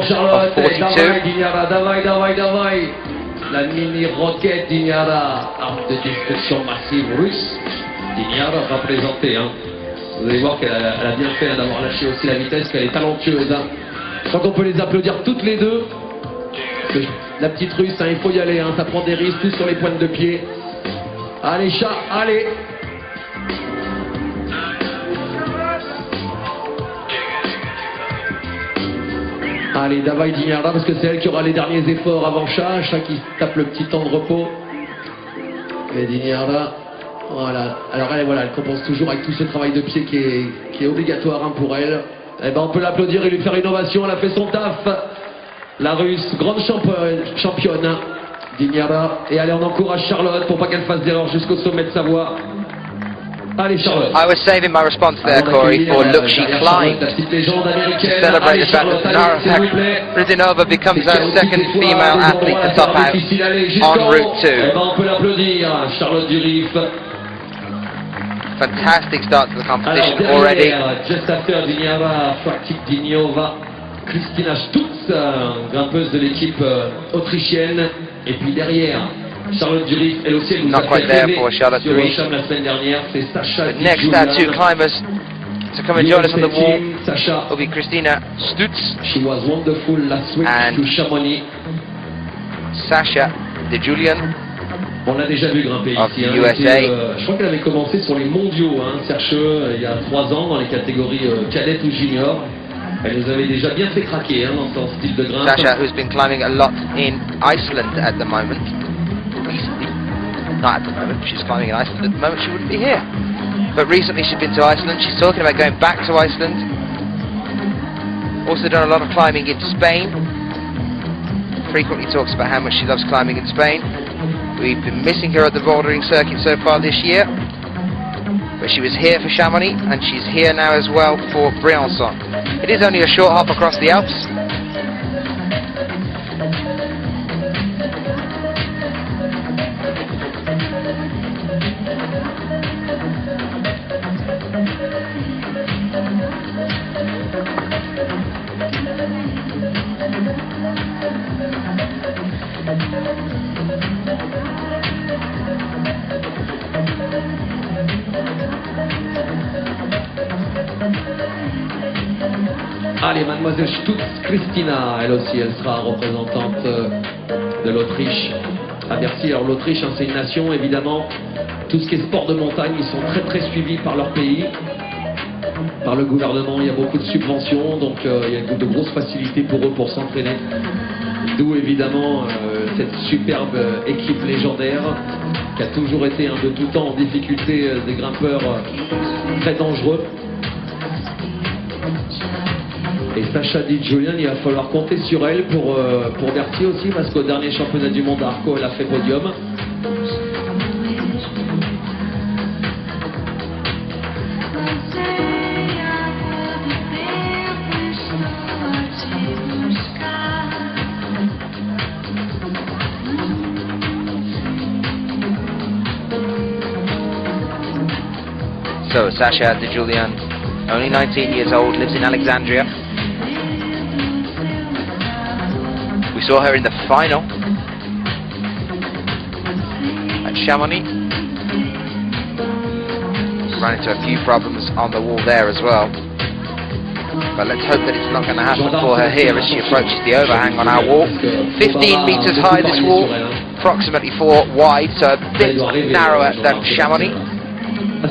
S3: La mini roquette d'Ignara, arme de destruction massive russe. Ignara représentée. Vous allez voir qu'elle a bien fait d'avoir lâché aussi la vitesse, qu'elle est talentueuse. Je crois qu'on peut les applaudir toutes les deux. La petite russe, il faut y aller, ça prend des risques, tout sur les pointes de pied. Allez chat, allez. Allez, Davaï Dignara, parce que c'est elle qui aura les derniers efforts avant chat qui tape le petit temps de repos. Et Dignara, voilà. Alors elle, voilà, elle compense toujours avec tout ce travail de pied qui est obligatoire pour elle. Eh ben, on peut l'applaudir et lui faire une ovation, elle a fait son taf. La Russe, grande championne, Dignara. Et allez, on encourage Charlotte pour pas qu'elle fasse d'erreur jusqu'au sommet de sa voie. Allez, Charlotte.
S2: I was saving my response there, Corey, for look, she climbed to celebrate the fact that Dinara Rizanova becomes our second female athlete to top out on Route 2.
S3: Eh ben, on peut l'applaudir, Charlotte Durif.
S2: Fantastic start to the competition already.
S3: Just after Dignara, Fri Jul, Christina Stutz, grimpeuse de l'équipe autrichienne. Et puis derrière, Charlotte Durif, elle aussi, elle nous a fait rêver sur Rocham la semaine dernière. C'est Sacha.
S2: The next two climbers to come and join us on the wall will be Christina Stutz.
S3: She was wonderful last week to Chamonix.
S2: Sasha de Julian.
S3: On l'a déjà vu grimper ici. Je crois qu'elle avait commencé sur les mondiaux, chercheux, il y a 3 ans, dans les catégories cadettes ou juniors. Elle nous avait déjà bien fait craquer dans son style de grimpe.
S2: Sasha, who's been climbing a lot in Iceland at the moment. Recently. Not at the moment. She's climbing in Iceland at the moment. She wouldn't be here. But recently she's been to Iceland. She's talking about going back to Iceland. Also done a lot of climbing in Spain. Frequently talks about how much she loves climbing in Spain. We've been missing her at the bouldering circuit so far this year. But she was here for Chamonix, and she's here now as well for Briançon. It is only a short hop across the Alps.
S3: Allez, mademoiselle Stutz, Christina, elle aussi, elle sera représentante de l'Autriche à Bercy. Alors l'Autriche, c'est une nation, évidemment, tout ce qui est sport de montagne, ils sont très très suivis par leur pays, par le gouvernement. Il y a beaucoup de subventions, donc il y a de grosses facilités pour eux pour s'entraîner. D'où évidemment cette superbe équipe légendaire qui a toujours été de tout temps en difficulté, des grimpeurs très dangereux. Et Sacha dit Julian, il va falloir compter sur elle pour Bercy aussi, parce qu'au dernier championnat du monde à Arco, elle a fait podium.
S2: So Sasha de Julian, only 19 years old, lives in Alexandria. We saw her in the final at Chamonix. Ran into a few problems on the wall there as well. But let's hope that it's not going to happen for her here as she approaches the overhang on our wall. 15 meters high this wall, approximately 4 wide, so a bit narrower than Chamonix. Don't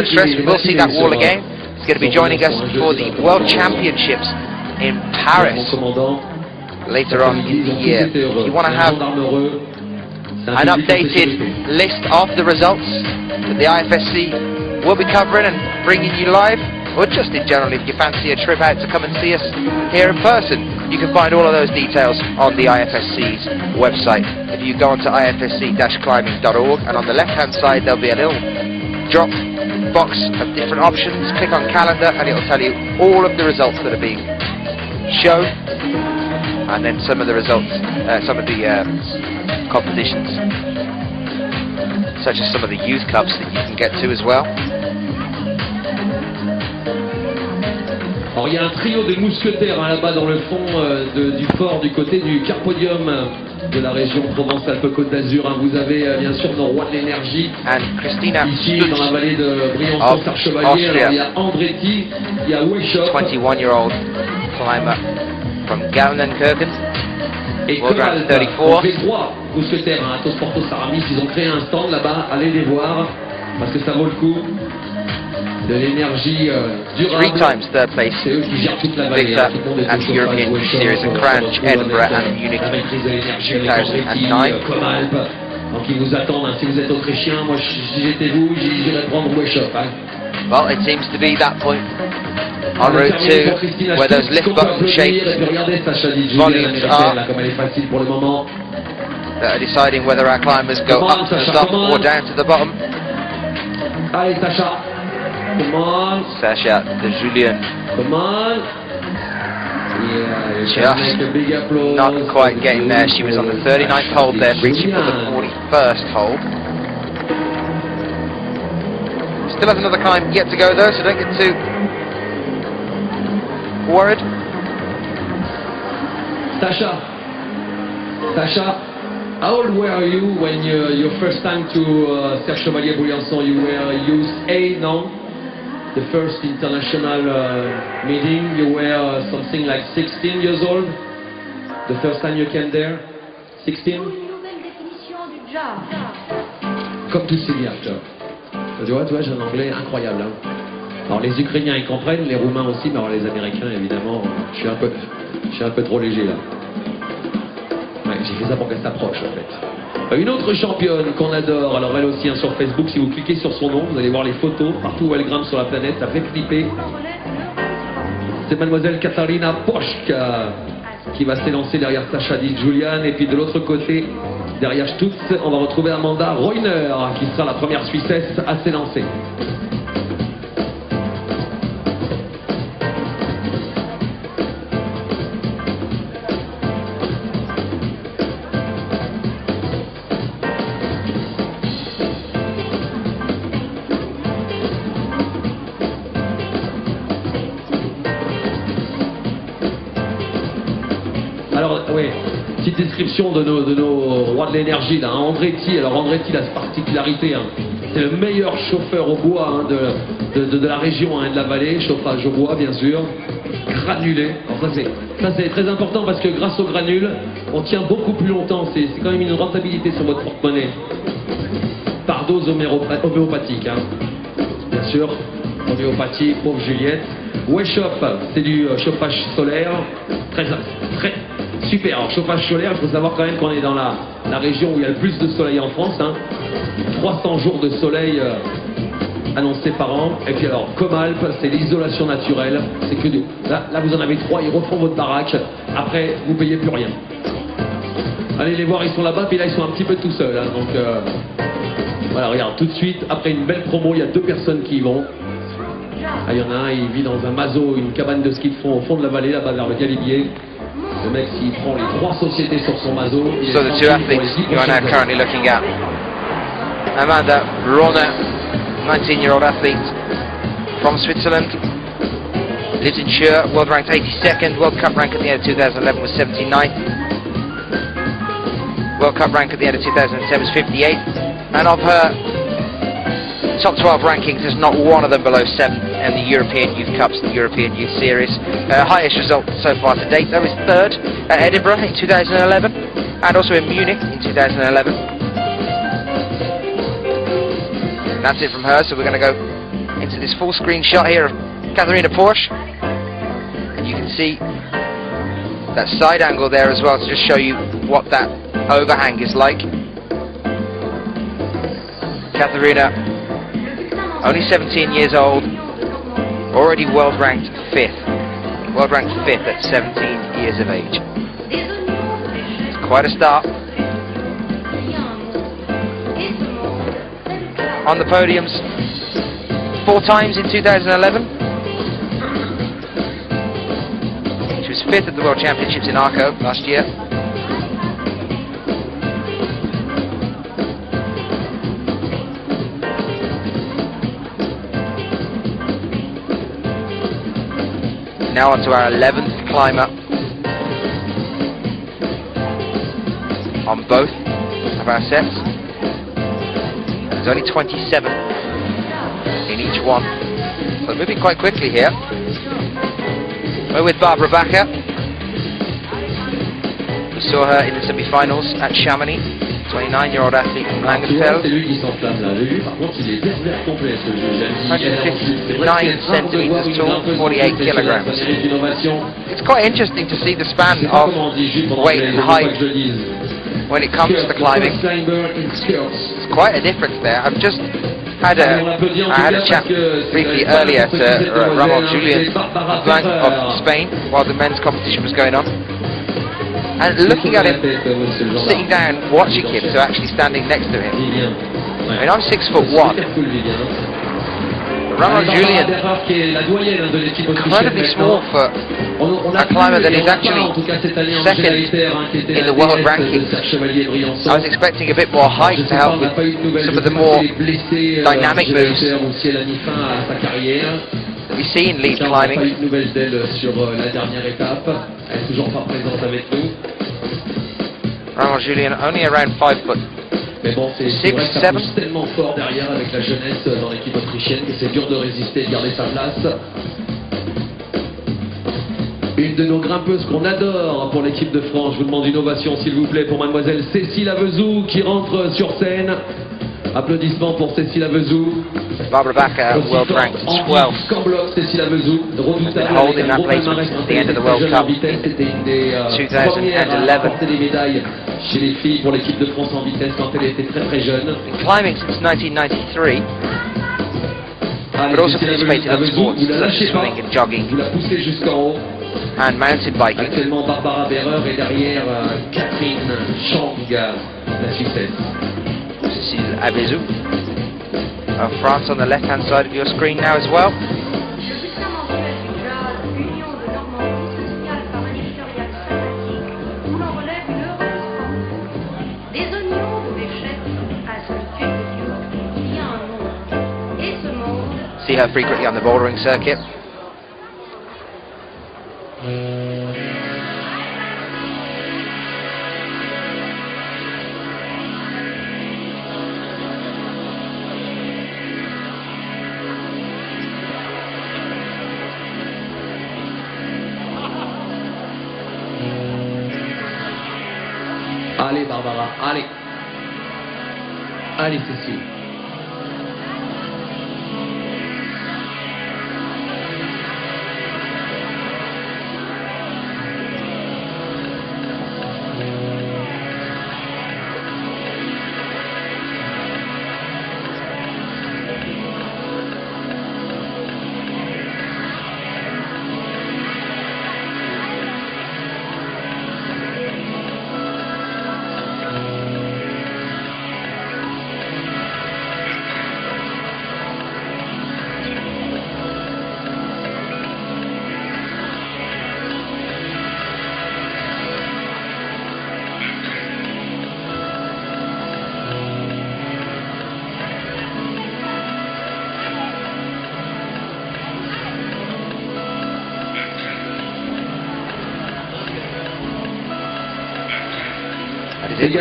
S2: stress, we'll see that wall again. It's going to be joining us for the World Championships in Paris later on in the year. If you want to have an updated list of the results that the IFSC we'll be covering and bringing you live, or just in general if you fancy a trip out to come and see us here in person. You can find all of those details on the IFSC's website. If you go onto ifsc-climbing.org, and on the left hand side there'll be a little drop box of different options. Click on calendar and it'll tell you all of the results that are being shown, and then some of the results, some of the competitions, such as some of the youth cups that you can get to as well.
S3: Alors il y a un trio de mousquetaires là-bas dans le fond du fort, du côté du Carpodium de la région Provence-Alpes-Côte d'Azur. Vous avez bien sûr nos rois de l'énergie ici dans la vallée de Briançon, Sarchevalier. Alors il y a Andretti, il y a Weshop,
S2: 21-year-old climber from Gallenkirchen,
S3: et
S2: World Rank
S3: Comal.
S2: 34.
S3: Les trois mousquetaires, Atos Portos Aramis, ils ont créé un stand là-bas. Allez les voir parce que ça vaut le coup. De l'énergie durable.
S2: 3 times third place,
S3: C'est eux qui gèrent toute la vallée.
S2: Victor at the European Youth Series in Cranch, Edinburgh and Munich 2009.
S3: Comal. Donc ils vous attendent. Si vous êtes autrichien, moi si j'étais vous, j'irais prendre Weshop.
S2: Well, it seems to be that point en route to where those lift button shaped volumes are,
S3: comme elle est facile pour le moment.
S2: that are deciding whether our climbers go up to the top or down to the bottom.
S3: Allez Sacha. Come on.
S2: Sasha de Julien
S3: Come on. Yeah,
S2: just
S3: make a big applause.
S2: not quite getting there. She was on the 39th hold there, reaching for the 41st hold. Still has another climb yet to go though, so don't get too worried.
S3: Sasha, how old were you when your first time to Serge Chevalier Briançon? You were youth A, no? The first international meeting, you were something like 16 years old? The first time you came there? 16?
S1: Une nouvelle définition du job.
S3: Comme tous ces gars, tu vois, j'ai un anglais incroyable. Hein. Alors les Ukrainiens ils comprennent, les Roumains aussi, mais alors les Américains évidemment, je suis un peu trop léger là. Ouais, j'ai fait ça pour qu'elle s'approche en fait. Une autre championne qu'on adore, alors elle aussi hein, sur Facebook, si vous cliquez sur son nom, vous allez voir les photos, partout où elle grimpe sur la planète, ça fait flipper. C'est mademoiselle Katarina Poschk qui va s'élancer derrière Sacha Di Julian, et puis de l'autre côté, derrière Stutz, on va retrouver Amanda Reuner qui sera la première Suissesse à s'élancer. Alors, oui, petite description de nos rois de l'énergie, là. Andretti, alors Andretti, la particularité, hein, c'est le meilleur chauffeur au bois hein, de la région hein, de la vallée, chauffage au bois, bien sûr, granulé. Alors ça c'est très important parce que grâce aux granules, on tient beaucoup plus longtemps, c'est quand même une rentabilité sur votre porte-monnaie. Par dose homéopathique, hein. Bien sûr, homéopathie, pauvre Juliette. Weshop, c'est du chauffage solaire, très super. Alors chauffage solaire, il faut savoir quand même qu'on est dans la région où il y a le plus de soleil en France, hein. 300 jours de soleil annoncés par an. Et puis alors, Comalp, c'est l'isolation naturelle, c'est que là vous en avez 3, ils refont votre baraque, après vous payez plus rien. Allez les voir, ils sont là-bas, puis là ils sont un petit peu tout seuls, hein, donc voilà, regarde, tout de suite, après une belle promo, il y a 2 personnes qui y vont. Ah, il y en a un, il vit dans un mazo, une cabane de ski de fond au fond de la vallée, là-bas vers le Galibier. Le mec, s'il prend les 3 sociétés sur son mazo...
S2: So the 2 athletes you are now currently looking at. Amanda Rona, 19-year-old athlete from Switzerland. Lives in Schur, world ranked 82nd, World Cup rank at the end of 2011 was 79th. World Cup rank at the end of 2010 was 58th. And of her top 12 rankings, there's not one of them below 7th in the European Youth Cups, the European Youth Series. Highest result so far to date, though, is 3rd at Edinburgh in 2011 and also in Munich in 2011. That's it from her, so we're going to go into this full screen shot here of Katharina Porsche. And you can see that side angle there as well to just show you what that overhang is like. Katharina Only 17 years old, already world ranked 5th. World ranked 5th at 17 years of age. It's quite a start. On the podiums 4 times in 2011. She was 5th at the World Championships in Arco last year. Now on to our 11th climber on both of our sets. There's only 27 in each one. So moving quite quickly here. We're with Barbara Bacher. We saw her in the semi-finals at Chamonix. 29-year-old athlete from Langenfeld. 159 centimeters tall, 48 kilograms. It's quite interesting to see the span of weight and height when it comes to climbing. It's quite a difference there. I had a chat briefly earlier to Ramon Julian of Spain while the men's competition was going on. And looking at him, sitting down, watching him, so actually standing next to him. I mean, I'm 6'1". Ramon Julian, incredibly small for a climber that is actually second in the world rankings. I was expecting a bit more height to help with some of the more dynamic moves that we see in lead climbing. Ramon Julian only around 5 foot.
S3: Mais bon, c'est
S2: 6, 7.
S3: tellement fort derrière avec la jeunesse dans l'équipe autrichienne que c'est dur de résister et de garder sa place. Une de nos grimpeuses qu'on adore pour l'équipe de France. Je vous demande une ovation s'il vous plaît pour mademoiselle Cécile Avezou qui rentre sur scène. Applaudissements pour Cécile Avezou.
S2: Barbara Bacher, world ranked 12th.
S3: Cécile Avezou, redoutable,
S2: holding that placement at the end of the World Cup 2011.
S3: Des médailles chez les filles pour l'équipe de France en vitesse quand elle était très très jeune.
S2: Climbing since 1993, but also participated in sports such as swimming and jogging
S3: vous la poussez jusqu'en haut.
S2: and mountain biking.
S3: Actuellement Barbara Berrer est derrière Catherine Chang, la Suissesse.
S2: Cécile Avezou of France on the left hand side of your screen now as well. See her frequently on the bouldering circuit.
S3: Allez Barbara, allez. Allez Cécile.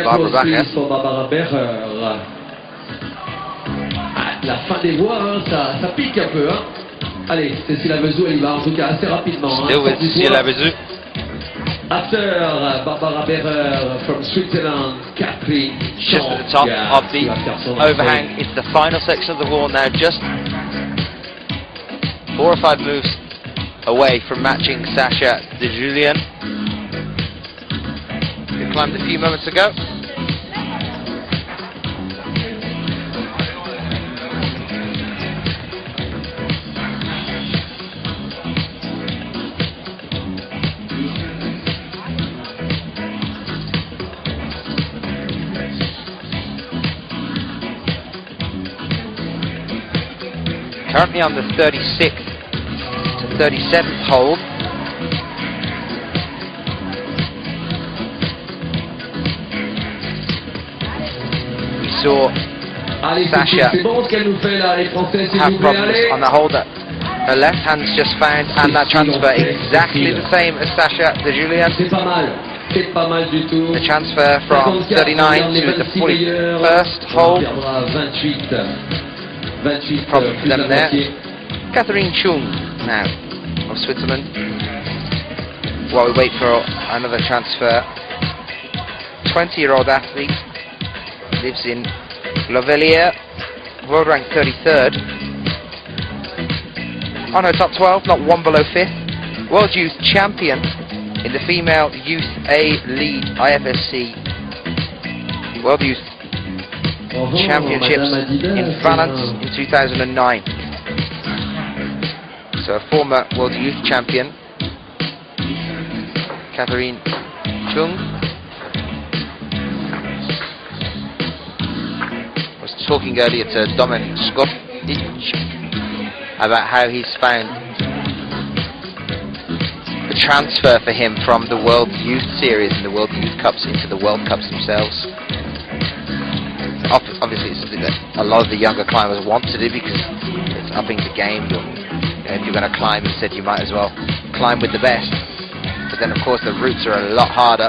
S2: Barbara Bacher.
S3: Pour Barbara Berrer. La fin des voies, hein, ça pique un peu. Hein. Allez, Cécile Avezou, elle y va en tout cas assez rapidement.
S2: Still with Cécile Avezou.
S3: After Barbara Berrer from Switzerland, Catherine
S2: Just at the top of the overhang. It's the final section of the wall now, just 4 or 5 moves away from matching Sasha de Julien, who climbed a few moments ago. currently on the 36th to 37th hold. We saw Sasha
S3: c'est bon ce qu'elle nous fait là, les Français, s'il
S2: have
S3: vous plaît,
S2: problems
S3: allez.
S2: on the hold that her left hand's just found, and that transfer exactly the same as Sasha the Julian.
S3: C'est pas mal du tout.
S2: The transfer from 39 to the 41st hold.
S3: On perdra 28
S2: Problem for
S3: plus
S2: them
S3: la
S2: there.
S3: moitié.
S2: Catherine Chung now of Switzerland. While we wait for another transfer. 20-year-old athlete, lives in Lovelier, world ranked 33rd. On her top 12, not one below 5th. World Youth Champion in the Female Youth A Lead IFSC World Youth Championships in Valence in 2009. So a former World Youth Champion, Catherine Chung. I was talking earlier to Dominic Scott about how he's found the transfer for him from the World Youth Series and the World Youth Cups into the World Cups themselves. Obviously it's something that a lot of the younger climbers want to do because it's upping the game. If you're going to climb, he said you might as well climb with the best. But then of course the routes are a lot harder.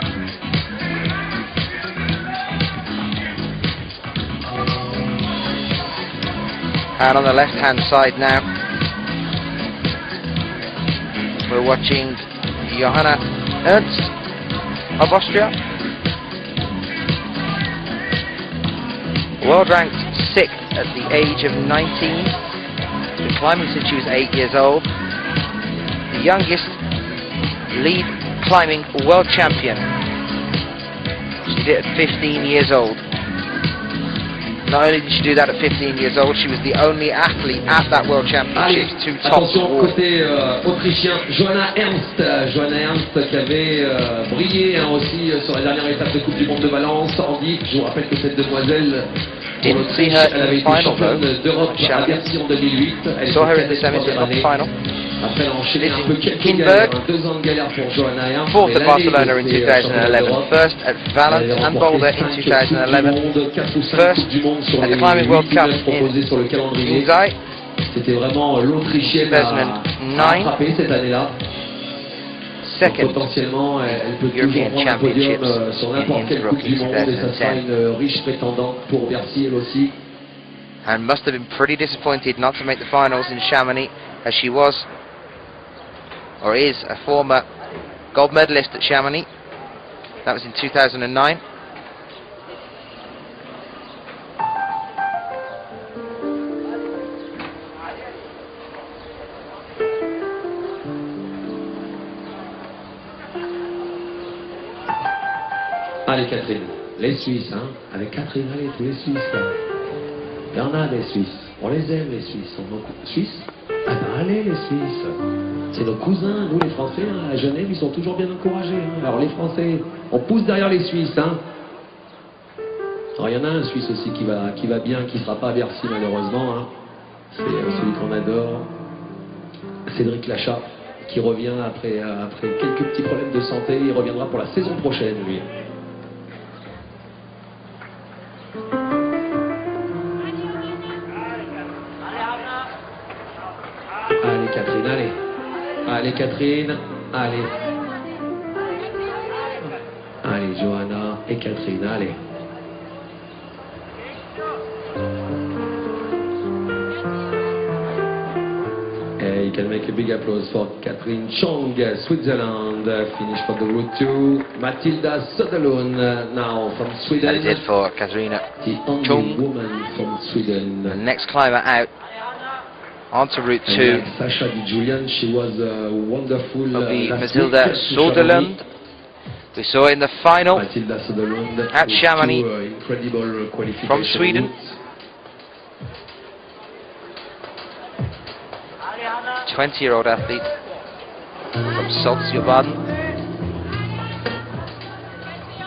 S2: And on the left hand side now, we're watching Johanna Ernst of Austria. World ranked 6th at the age of 19. She's been climbing since she was 8 years old. The youngest lead climbing world champion. She did it at 15 years old. Not only did she do that at 15 years old, she was the only athlete at that World Championships to top the
S3: Attention, côté autrichien, Johanna Ernst qui avait brillé aussi sur la dernière étape de Coupe du Monde de Valence. Andy, je vous rappelle que cette demoiselle, pour l'Autriche, elle avait été championne d'Europe à Bercy en 2008. Elle
S2: saw her in the
S3: était
S2: semis, not the final.
S3: Après, elle a enchaîné un peu quelques
S2: Kinberg,
S3: galères, 2 ans de galère pour Johanna Ernst.
S2: fourth at Barcelona in 2011, first at Valence and Boulder in 2011, first at the Climbing World Cup in Uzai,
S3: C'était vraiment l'Autrichienne à frapper cette année-là.
S2: second
S3: Potentiellement, elle peut toujours
S2: European
S3: prendre un podium
S2: Championships
S3: sur
S2: in
S3: n'importe quelle Coupe
S2: Innsbruck
S3: du
S2: in
S3: Monde et ça sera
S2: 2010.
S3: une riche prétendante pour Bercy elle aussi.
S2: and must have been pretty disappointed not to make the finals in Chamonix, as she was, or is, a former gold medalist at Chamonix. That was in 2009.
S3: Allez Catherine, les Suisses, hein, avec Catherine, allez tous les Suisses là. Il y en a des Suisses, on les aime les Suisses, on beaucoup Suisses. Ah ben allez les Suisses, c'est nos cousins, nous les Français, hein, à Genève ils sont toujours bien encouragés. Hein. Alors les Français, on pousse derrière les Suisses. Hein. Alors il y en a un Suisse aussi qui va bien, qui ne sera pas à Bercy malheureusement. Hein. C'est celui qu'on adore, Cédric Lachat, qui revient après quelques petits problèmes de santé. Il reviendra pour la saison prochaine lui. Allez Catherine, allez. Allez Catherine, allez. Allez Johanna et Catherine, allez. Hey, you can make a big applause for Catherine Chong, Switzerland, finish for the route 2. Matilda Söderlund, now from Sweden.
S2: That is it for Katarina
S3: The only
S2: Chung,
S3: woman from Sweden.
S2: the next climber out onto Route 2
S3: And like Sasha Di Julian, she was wonderful.
S2: will be
S3: last
S2: Matilda
S3: week.
S2: Söderlund. We saw in the final
S3: Matilda Söderlund
S2: at
S3: with
S2: Chamonix
S3: two, incredible qualification
S2: from Sweden.
S3: routes.
S2: 20-year-old athlete from Salzgibaden.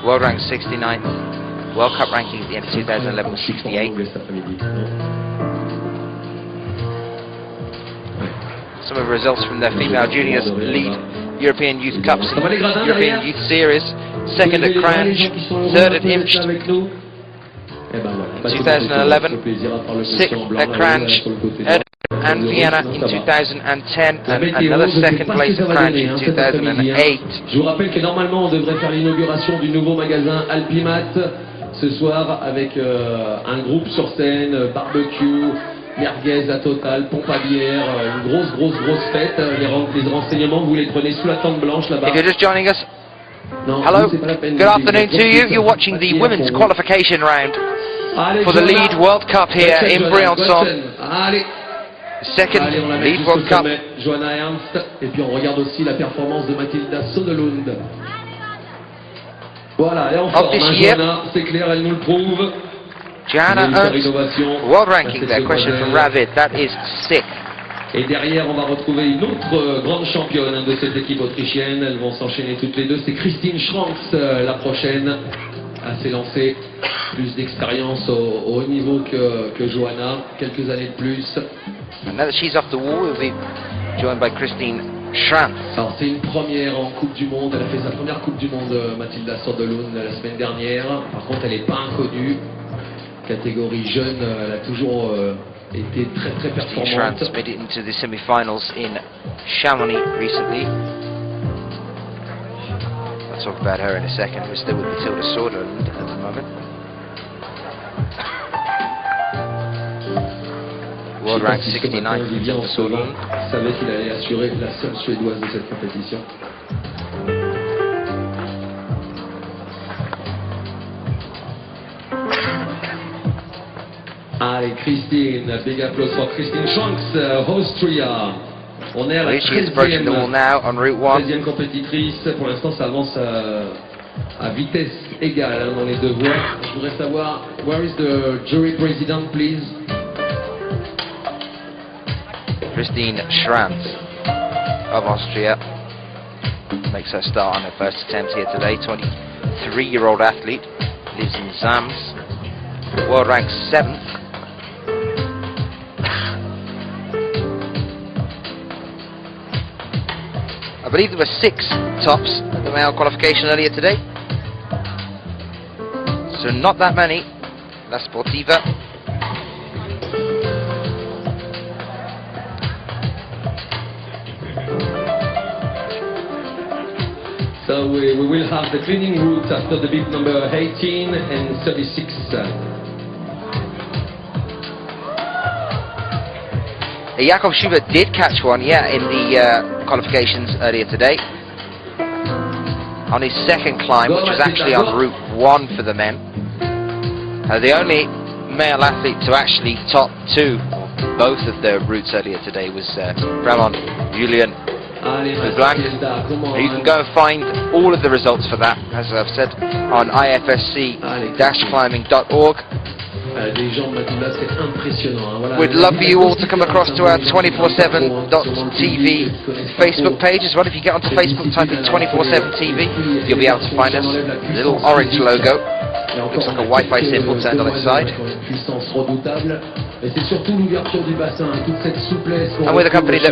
S2: World rank 69th. World Cup ranking at the end of 2011 was 68. some of the results from their female juniors lead European Youth Cups and European Youth Series. Second at Cranch, third at Imst in 2011, sixth at Cranch and Vienna in 2010, and another second place at Cranch in 2008.
S3: Je vous rappelle que normalement on devrait faire l'inauguration du nouveau magasin Alpimat ce soir avec un groupe sur scène, barbecue, merguez à total, pompe à bière, une grosse fête. Les renseignements, vous les prenez sous la tente blanche là-bas.
S2: If you're just joining us, hello, good afternoon to you. You're watching the women's qualification round for the Lead World Cup here in Briançon. Second Lead World Cup.
S3: Johanna Ernst, et puis on regarde aussi la performance de Mathilda Sodelund. Voilà, elle est en forme, Johanna, c'est clair, elle nous le prouve.
S2: Johanna Ernst, world ranking there, question from Ravid, that is sick.
S3: Et derrière, on va retrouver une autre grande championne de cette équipe autrichienne. Elles vont s'enchaîner toutes les deux. C'est Christine Schranks, la prochaine, à s'élancer. Plus d'expérience au haut niveau que Johanna, quelques années de plus.
S2: And now that she's off the wall, we'll be joined by Christine Schranz.
S3: Alors c'est une première en Coupe du Monde. Elle a fait sa première Coupe du Monde, Mathilda Sodelund, la semaine dernière. Par contre, elle n'est pas inconnue. Catégorie jeune, elle a toujours été très performante.
S2: Schranz made it into the semi-finals in Chamonix recently. I'll talk about her in a second. We're still with Mathilda Soderlund at the moment. World rank 69.
S3: Vivian Solon savait qu'il allait assurer la seule suédoise de cette compétition. Allez, Christine, big applause for Christine Schranks, Austria. On est à la 13e compétitrice. Pour l'instant, ça avance à vitesse égale dans les deux voies. Je voudrais savoir, where is the jury president, please?
S2: Christine Schranz of Austria makes her start on her first attempt here today. 23-year-old athlete, lives in Zams, world rank 7th. I believe there were 6 tops at the male qualification earlier today, so not that many. La Sportiva.
S3: So we will have the cleaning route after the bib number 18 and 36.
S2: Jakob Schubert did catch one, in the qualifications earlier today. On his second climb, which was actually on Route 1 for the men. The only male athlete to actually top 2 both of the routes earlier today was Ramon Julian Blanc. You can go and find all of the results for that, as I've said, on ifsc-climbing.org. We'd love for you all to come across to our 247.tv Facebook page as well. If you get onto Facebook, type in 247TV, you'll be able to find us. A little orange logo, looks like a Wi-Fi symbol turned on its side. And we're the company that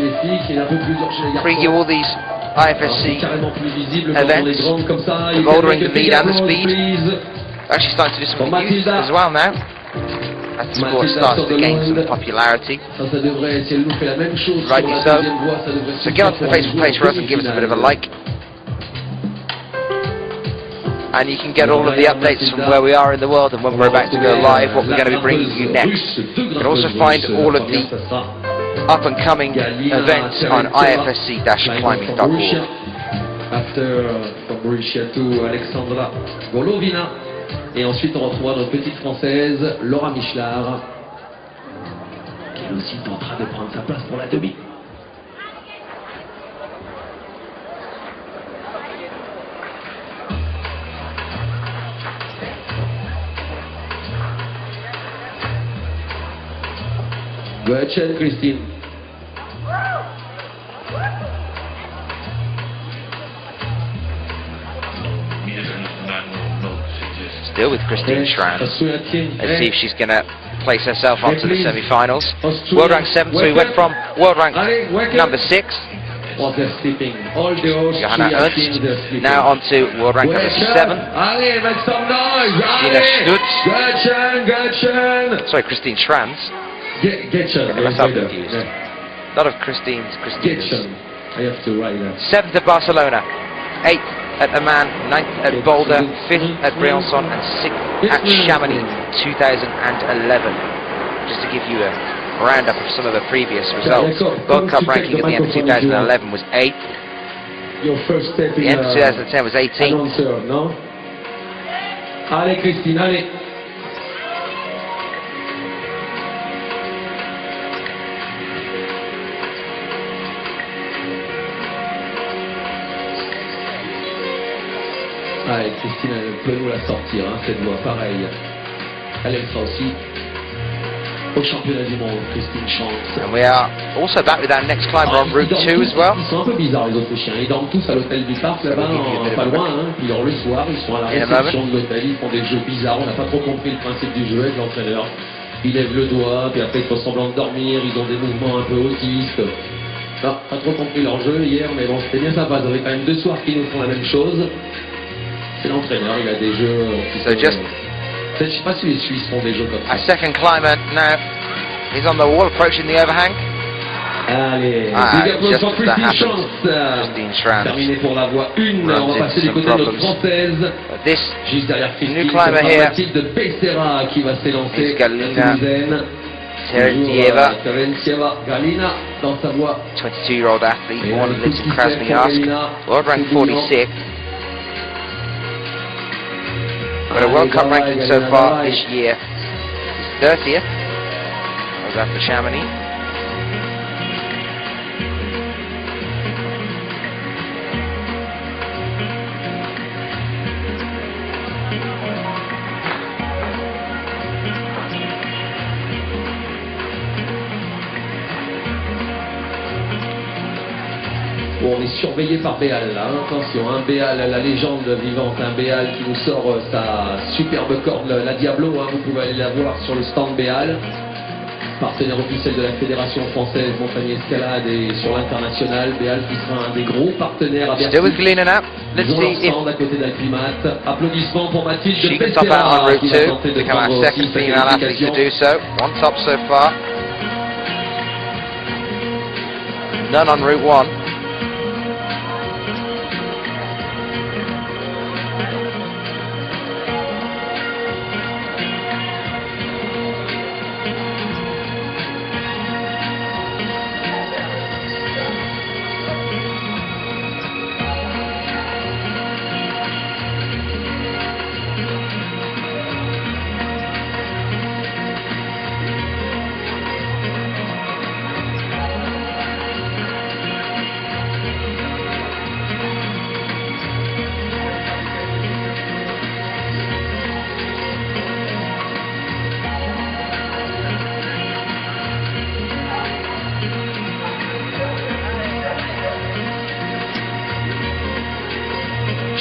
S2: bring you all these IFSC events, the bouldering, the lead and the speed. Actually starting to do some youth as well now. As the sport starts to gain some popularity. Rightly so. So get onto the Facebook page for us and give us a bit of a like. And you can get all of the updates from where we are in the world and when we're about to go live, what we're going to be bringing you next. You can also find all of the up-and-coming events on ifsc-climbing.org.
S3: After from Mauritia to Alexandra Golovina. Et ensuite on retrouvera notre petite française Laura Michelard, qui est aussi en train de prendre sa place pour la demi. Go ahead, Christine.
S2: Still with Christine Schranz. Let's see if she's going to place herself onto the semi-finals. World rank 7th, so we went from world rank number 6,
S3: Oh, they're sleeping. All the
S2: Johanna
S3: Austria
S2: Ernst,
S3: teams are sleeping.
S2: now on to world rank number 7.
S3: Allez, make some noise.
S2: Christina Stutz.
S3: Götzen.
S2: Sorry, Christine Schranz.
S3: Götzen.
S2: Getting myself confused. A lot of Christines.
S3: Götzen. I have to write that.
S2: 7th at Barcelona, 8th at Amman, 9th at Boulder, 5th at Briançon, and 6th at Chamonix 2011. Just to give you a roundup of some of the previous results. World Cup ranking at the end of 2011 was 8th.
S3: Your first step
S2: The end of 2010 was 18th.
S3: Annonceur, no? Allez, Christine, allez. Allez, Christine, elle peut nous la sortir, hein, cette voix, pareil. Elle sera aussi au championnat du monde, Christine chante.
S2: And we are also back with our next climber on Route 2 as well.
S3: Ils sont un peu bizarres, les Autrichiens. Ils dorment tous à l'hôtel du parc, là-bas, pas loin. Hein. Puis alors, le soir, ils sont à la réception de l'hôtel, ils font des jeux bizarres. On n'a pas trop compris le principe du jeu avec l'entraîneur. Ils lèvent le doigt, puis après ils font semblant de dormir, ils ont des mouvements un peu autistes. Non, pas trop compris leur jeu hier, mais bon, c'était bien sympa. Ils avaient quand même 2 soirs qui nous font la même chose. C'est l'entraîneur, il a des jeux... Je sais pas si les Suisses font des jeux comme ça.
S2: Our second climber now is on the wall approaching the overhang.
S3: Allez,
S2: just
S3: pour
S2: as that happens,
S3: Christine
S2: Schranz
S3: terminé pour la voie 1, on va passer du côté de notre française.
S2: This
S3: Juste derrière Christine,
S2: new climber here
S3: Mathilde de Becerra qui va s'élancer.
S2: is Galina
S3: Terentieva, Galina dans sa voie.
S2: 22-year-old athlete, born and lives in Krasnoyarsk, world rank 46. Got a World Cup ranking so far this year. 30th. Was after Chamonix.
S3: Bon, on est surveillé par Béal là, hein. Attention, un Béal, la légende vivante, un Béal qui nous sort sa superbe corde, la Diablo, hein. Vous pouvez aller la voir sur le stand Béal, partenaire officiel de la Fédération Française Montagne Escalade et sur l'international. Béal qui sera un des gros partenaires à Bercy.
S2: Still with Galina now. Let's
S3: Ils ont leur
S2: see if
S3: stand à côté d'Alpimat. Applaudissements pour Mathilde
S2: she
S3: de
S2: can top out on
S3: Becerra
S2: Route
S3: qui
S2: 2,
S3: va tenter de
S2: become our
S3: prendre aussi
S2: second
S3: sa
S2: female athlete to
S3: qualification.
S2: do so. One top so far. None on Route 1.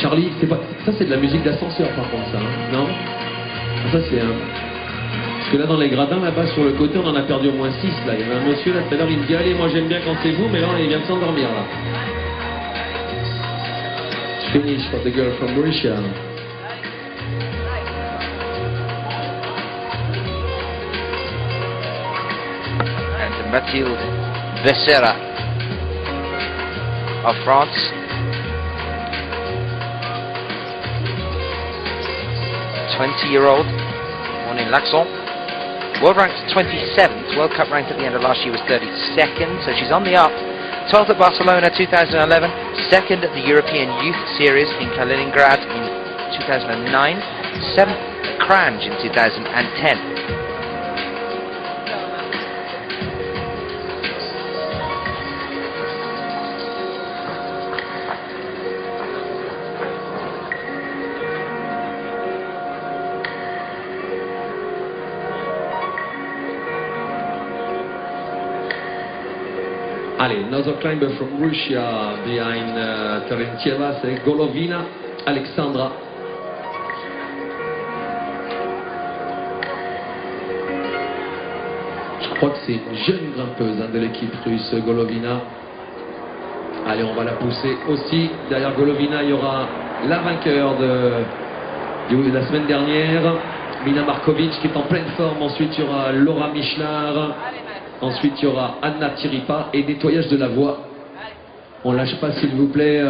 S3: Charlie, c'est pas... ça c'est de la musique d'ascenseur par contre ça, hein, non? Ça c'est un... Parce que là dans les gradins là-bas sur le côté on en a perdu au moins 6 là. Il y avait un monsieur là tout à l'heure il me dit allez moi j'aime bien quand c'est vous mais là il vient de s'endormir là. Finish for the girl from Russia.
S2: And Mathilde Becerra of France. 20-year-old, born in Laxon. World ranked 27th, World Cup ranked at the end of last year was 32nd, so she's on the up. 12th at Barcelona 2011, 2nd at the European Youth Series in Kaliningrad in 2009, 7th at Cranj in 2010.
S3: Allez, another climber from Russia behind Terentieva, c'est Golovina, Alexandra. crois que c'est une jeune grimpeuse de l'équipe russe, Golovina. Allez, on va la pousser aussi. Derrière Golovina, il y aura la vainqueur de la semaine dernière, Mina Markovic, qui est en pleine forme. Ensuite, il y aura Laura Michlar. Ensuite, il y aura Anna Tiripa et nettoyage de la voie. On lâche pas, s'il vous plaît,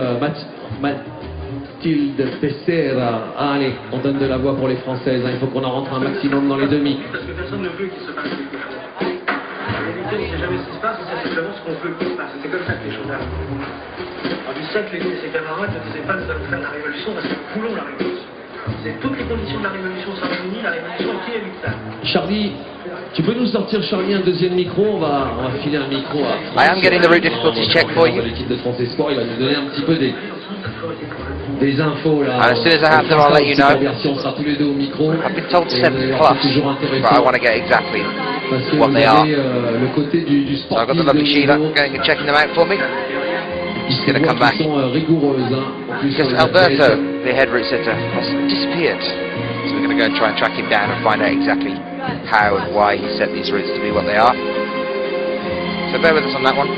S3: Mathilde Becerra. Allez, on donne de la voix pour les Françaises. Il faut qu'on en rentre un maximum dans les demi.
S4: Parce que personne ne veut qu'il se passe quelque chose. En réalité, on ne sait jamais ce qui se passe, on sait simplement ce qu'on veut qu'il se passe. C'est comme ça que les choses arrivent. Alors, du simple, lui et ses camarades ne disaient pas que nous allons faire la révolution parce que nous voulons la révolution. C'est toutes les conditions de la révolution sont réunies, la révolution qui évite ça.
S3: Charlie, tu peux nous sortir, Charlie, un deuxième micro? On va filer un micro à France.
S2: I am getting the route difficulties check for you.
S3: L'équipe de France Espoir, il va nous donner un petit peu des infos là.
S2: And as soon as I have them, I'll let you know.
S3: On sera tous les deux au micro.
S2: I've been told 7
S3: C'est
S2: plus,
S3: toujours
S2: but I
S3: intéressant.
S2: want to get exactly
S3: Parce que
S2: what
S3: vous
S2: they are.
S3: avez le côté du
S2: So I've got
S3: sportif
S2: the lovely
S3: de
S2: Sheila
S3: niveau.
S2: going and checking them out for me. She's going to come back.
S3: Qui sont rigoureuses. En plus,
S2: Because
S3: sur les
S2: Alberto,
S3: athlètes.
S2: the head route sitter, has disappeared. So we're going to go and try and track him down and find out exactly how and why he set these routes to be what they are. So bear with us on that one.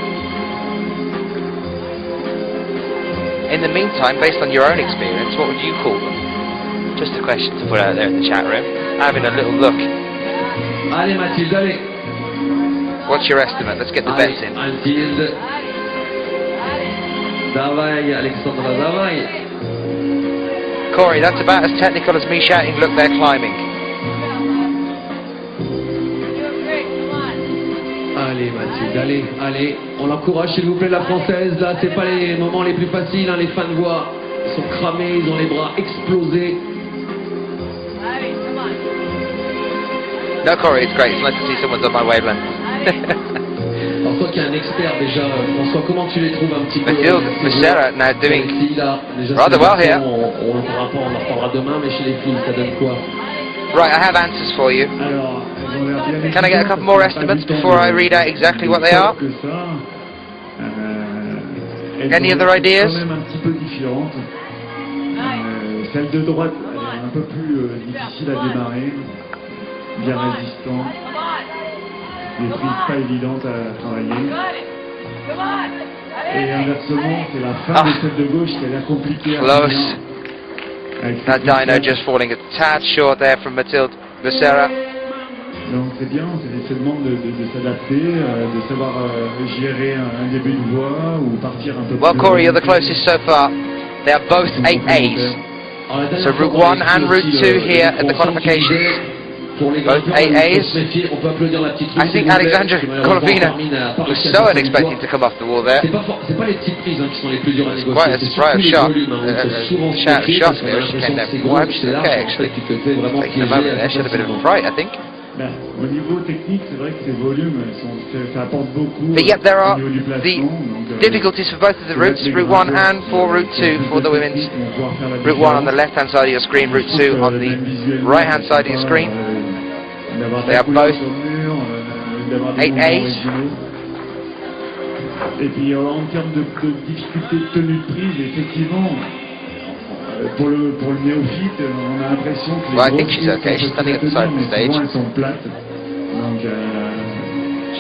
S2: In the meantime, based on your own experience, what would you call them? Just a question to put out there in the chat room. Having a little look.
S3: Allez Mathilde, allez.
S2: What's your estimate? Let's get the
S3: Allez,
S2: bets in.
S3: Mathilde. Davai, Alexandra, davai.
S2: Corey, that's about as technical as me shouting, look, they're climbing.
S3: Allez Mathilde, allez, allez. On l'encourage s'il vous plaît, la Française. Là, c'est pas les moments les plus faciles, hein. Les fins de voie sont cramés, ils ont les bras explosés.
S2: No, Corey, it's great. It's nice to see someone's on my wavelength.
S3: Alors toi qui es un expert déjà, François, comment tu les trouves un petit peu?
S2: Mathilde Becerra now doing
S3: Ici, là, déjà,
S2: rather
S3: chez les
S2: well here.
S3: garçons, on en reparlera demain, mais chez les filles, ça donne quoi?
S2: Right, I have answers for you.
S5: Alors, elles ont l'air bien
S2: Can I get a couple more estimates before I read out exactly what they are?
S5: que ça. Elles
S2: Any
S5: ont
S2: other
S5: l'air
S2: ideas?
S5: quand même un petit peu différentes. Celle de droite, elle est un peu plus difficile à démarrer, bien résistante. Des prises pas évidentes à travailler. Et inversement, c'est la fin de celle de gauche qui a l'air compliquée à
S2: Close.
S5: finir. Avec
S2: That
S5: ses
S2: dyno
S5: prises.
S2: just falling a tad short there from Mathilde Becerra.
S5: Donc c'est bien, c'est le demande de s'adapter, de savoir gérer un début de voie ou partir un peu
S2: Well,
S5: plus
S2: Corey, you're the
S5: loin.
S2: closest so far. They are both 8As.
S3: Alors, la dernière
S2: So
S3: fois
S2: route
S3: qu'on a
S2: 1 and
S3: écrit
S2: route
S3: aussi
S2: 2
S3: le
S2: here at the
S3: Briançon qui
S2: qualifications.
S3: disait, pour les
S2: Both
S3: grimpeurs,
S2: AAs.
S3: il faut se méfier, on peut applaudir la petite
S2: I think Alexandra Golovina was so unexpected to come off the wall there.
S3: C'est pas les petites prises qui sont les plus dures à négocier,
S2: Quite a
S3: c'est
S2: surprise
S3: surtout les
S2: shot.
S3: volumes. On peut souvent se
S2: Shout
S3: méfier
S2: shot
S3: parce qu'on a
S2: there. She
S3: l'impression
S2: came
S3: que c'est
S2: down.
S3: gros,
S2: Well,
S3: que
S2: she's
S3: c'est large,
S2: okay
S3: en
S2: actually.
S3: fait, tu te fais vraiment
S2: Taking a
S3: piéger
S2: moment there.
S3: assez
S2: She had a bit of a
S3: facilement.
S2: fright, I think.
S5: Ben, au niveau technique, c'est vrai que ces volumes, ça apporte beaucoup
S2: But yet there
S5: au
S2: are
S5: niveau du
S2: the
S5: placement. Donc,
S2: difficulties for both of the routes, route 1 and for route 2 for the women's. Route 1 on the left hand side of your screen, route 2 on the right hand side of your screen. They are both 8As.
S5: Et puis en termes de difficulté de tenue de prise, effectivement, pour le néophyte, on a l'impression que les
S2: Well, I
S5: grosses
S2: think she's
S5: prises
S2: okay.
S5: sont
S2: She's standing at the
S5: faciles
S2: side of the
S5: mais
S2: stage.
S5: souvent elles sont plates. Donc,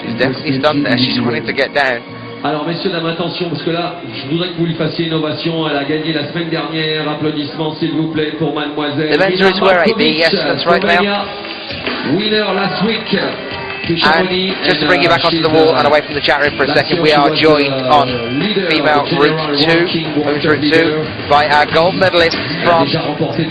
S2: She's definitely stunned there. She's wanting to get down.
S3: Alors messieurs, dames, attention, parce que là, je voudrais que vous lui fassiez une ovation. Elle a gagné la semaine dernière. Applaudissements s'il vous plaît pour mademoiselle.
S2: The men's
S3: Mina
S2: routes were 8B,
S3: Markovic,
S2: yes, that's right now.
S3: Slovenia, winner last week. To
S2: And
S3: Chamonix,
S2: just to bring you back onto the wall and away from the chat room for a second, we are joined on female route 2, women's route 2, by our gold medalist from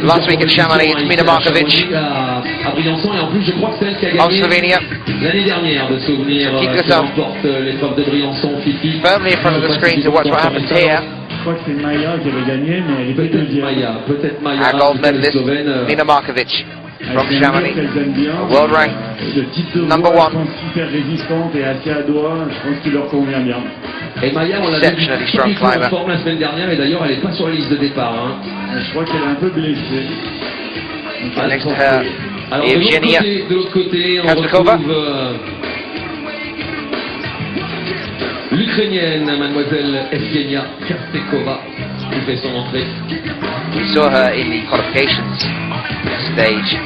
S2: last week at Chamonix, it's Mina Markovic
S3: à Briançon, et en plus je crois que c'est elle qui a
S2: of
S3: gagné
S2: Slovenia,
S3: l'année dernière de souvenir
S2: Keep
S3: qui
S2: this up.
S3: remporte l'épreuve de Briançon, Fifi.
S2: firmly in front of the screen to watch what happens here.
S5: je crois que c'est Maya qui avait gagné, mais elle était deuxième.
S3: Peut-être Maya,
S2: Our gold
S3: peut-être
S2: medalist,
S3: Slovène.
S2: Mina Markovic from
S5: Elles aiment
S2: Chamonix.
S5: bien, elles aiment bien.
S2: World rank
S5: Le type de
S2: number
S5: voie,
S2: one.
S5: je pense, hyper résistante et assez à doigt, je pense qu'il leur convient bien.
S3: Et Maya, on l'a vu
S2: Exceptionally strong
S3: en
S2: climber.
S3: forme la semaine dernière, et d'ailleurs elle n'est pas sur la liste de départ. Hein.
S5: Je crois qu'elle est un peu blessée.
S2: And next to her,
S3: Alors
S2: Evgenia
S3: de l'autre côté, on
S2: Kazakova.
S3: retrouve l'Ukrainienne, mademoiselle Evgenia Kastekova, qui fait son entrée.
S2: We saw her in the qualifications stage.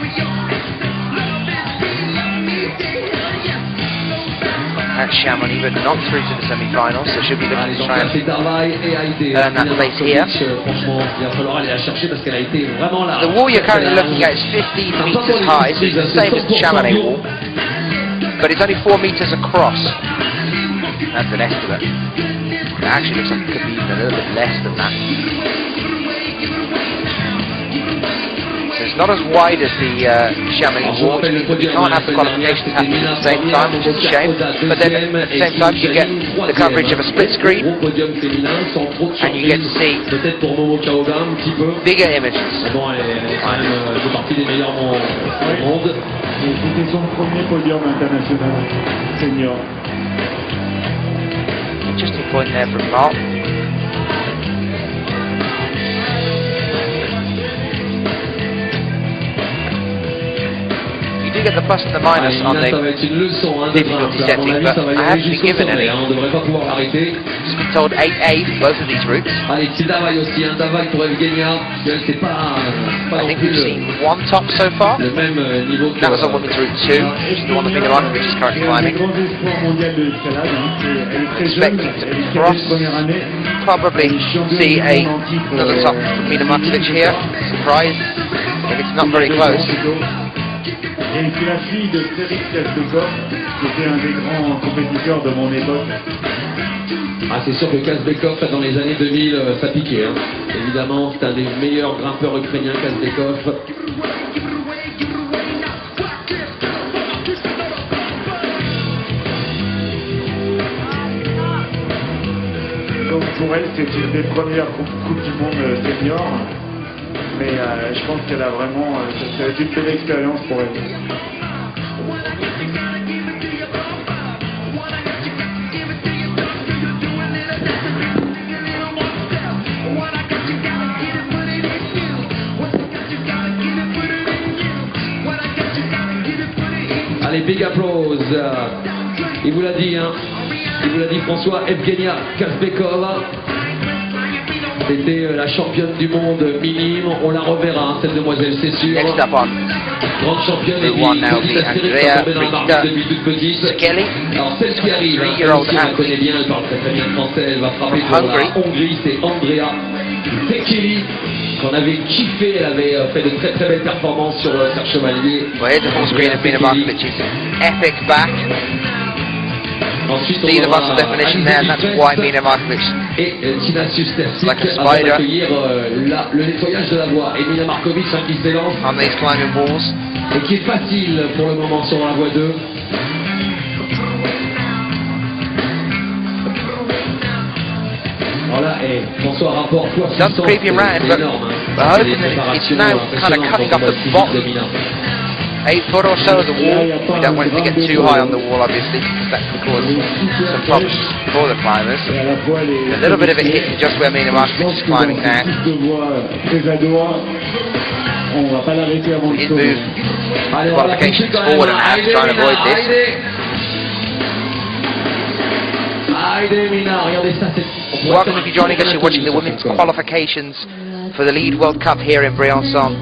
S2: at Chamonix, but not through to the semi-finals, so she'll be looking to try and
S3: earn
S2: that place here.
S3: Franchement, il va falloir aller la chercher parce qu'elle a été vraiment là.
S2: The wall you're currently looking at is 15 metres high, so it's the same as the Chamonix wall, but it's only 4 metres across. That's an estimate. It actually looks like it could be even a little bit less than that. So it's not as wide as the Chamonix wall, which means that we can't have the qualifications happening at the same time, which is a shame. But then at the same time, you get the coverage of a split screen, and you get to see bigger images.
S5: C'était son premier podium international senior.
S2: Interesting point there from Mark. You do get the plus and the minus on the difficulty setting, but I haven't been given any. Just been told 8A for both of these routes. I think we've seen one top so far. That was on women's route 2, which is the one that Mina Markovic is currently climbing. Expecting to cross, probably see another top from Mina Markovic here. Surprise if it's not very close.
S5: Et c'est la fille de Fri Jul, qui était un des grands compétiteurs de mon époque.
S3: Ah, c'est sûr que Kazbekov, dans les années 2000, ça piquait. Hein. Évidemment, c'est un des meilleurs grimpeurs ukrainiens, Kazbekov.
S5: Donc pour elle, c'est une des premières Coupes du Monde senior. Mais je pense qu'elle a vraiment... ça a été une belle expérience pour elle.
S3: Allez, big applause. Il vous l'a dit, hein. Il vous l'a dit, François. Evgenia Kazbekova. C'était la championne du monde minime, on la reverra, cette demoiselle, c'est sûr.
S2: Next up on
S3: grande championne et puis petite astérix, on tombait dans la marque depuis toute petite. Alors celle qui arrive, celle-ci on la connaît bien, elle parle très bien français, elle va frapper pour la Hongrie, c'est Andrea Tekeli, qu'on avait kiffé, elle avait fait de très très belles performances sur Serge Chevalier.
S2: Well, here's the full screen of Mina Markovic's epic back.
S3: Ensuite,
S2: see the muscle definition there, and that's why Mina Markovic.
S3: Et Tina Sustersic
S2: like a
S3: avant
S2: spider.
S3: d'accueillir le nettoyage de la voie. Et Mina Markovic qui s'élance.
S2: On these climbing walls.
S3: Et qui est facile pour le moment sur la voie 2. Voilà, et François rapporte toi
S2: Doesn't creep him round, but hoping that it's now kind of cutting off the bottom 8 foot or so of the wall. We don't want it to get too high on the wall, obviously, because that can cause some problems for the climbers. A little bit of it hitting just where Mina Markovic is climbing now. He's moved qualifications forward and out to try and avoid this. Welcome if you're joining us, you're watching the women's qualifications for the Lead World Cup here in Briançon.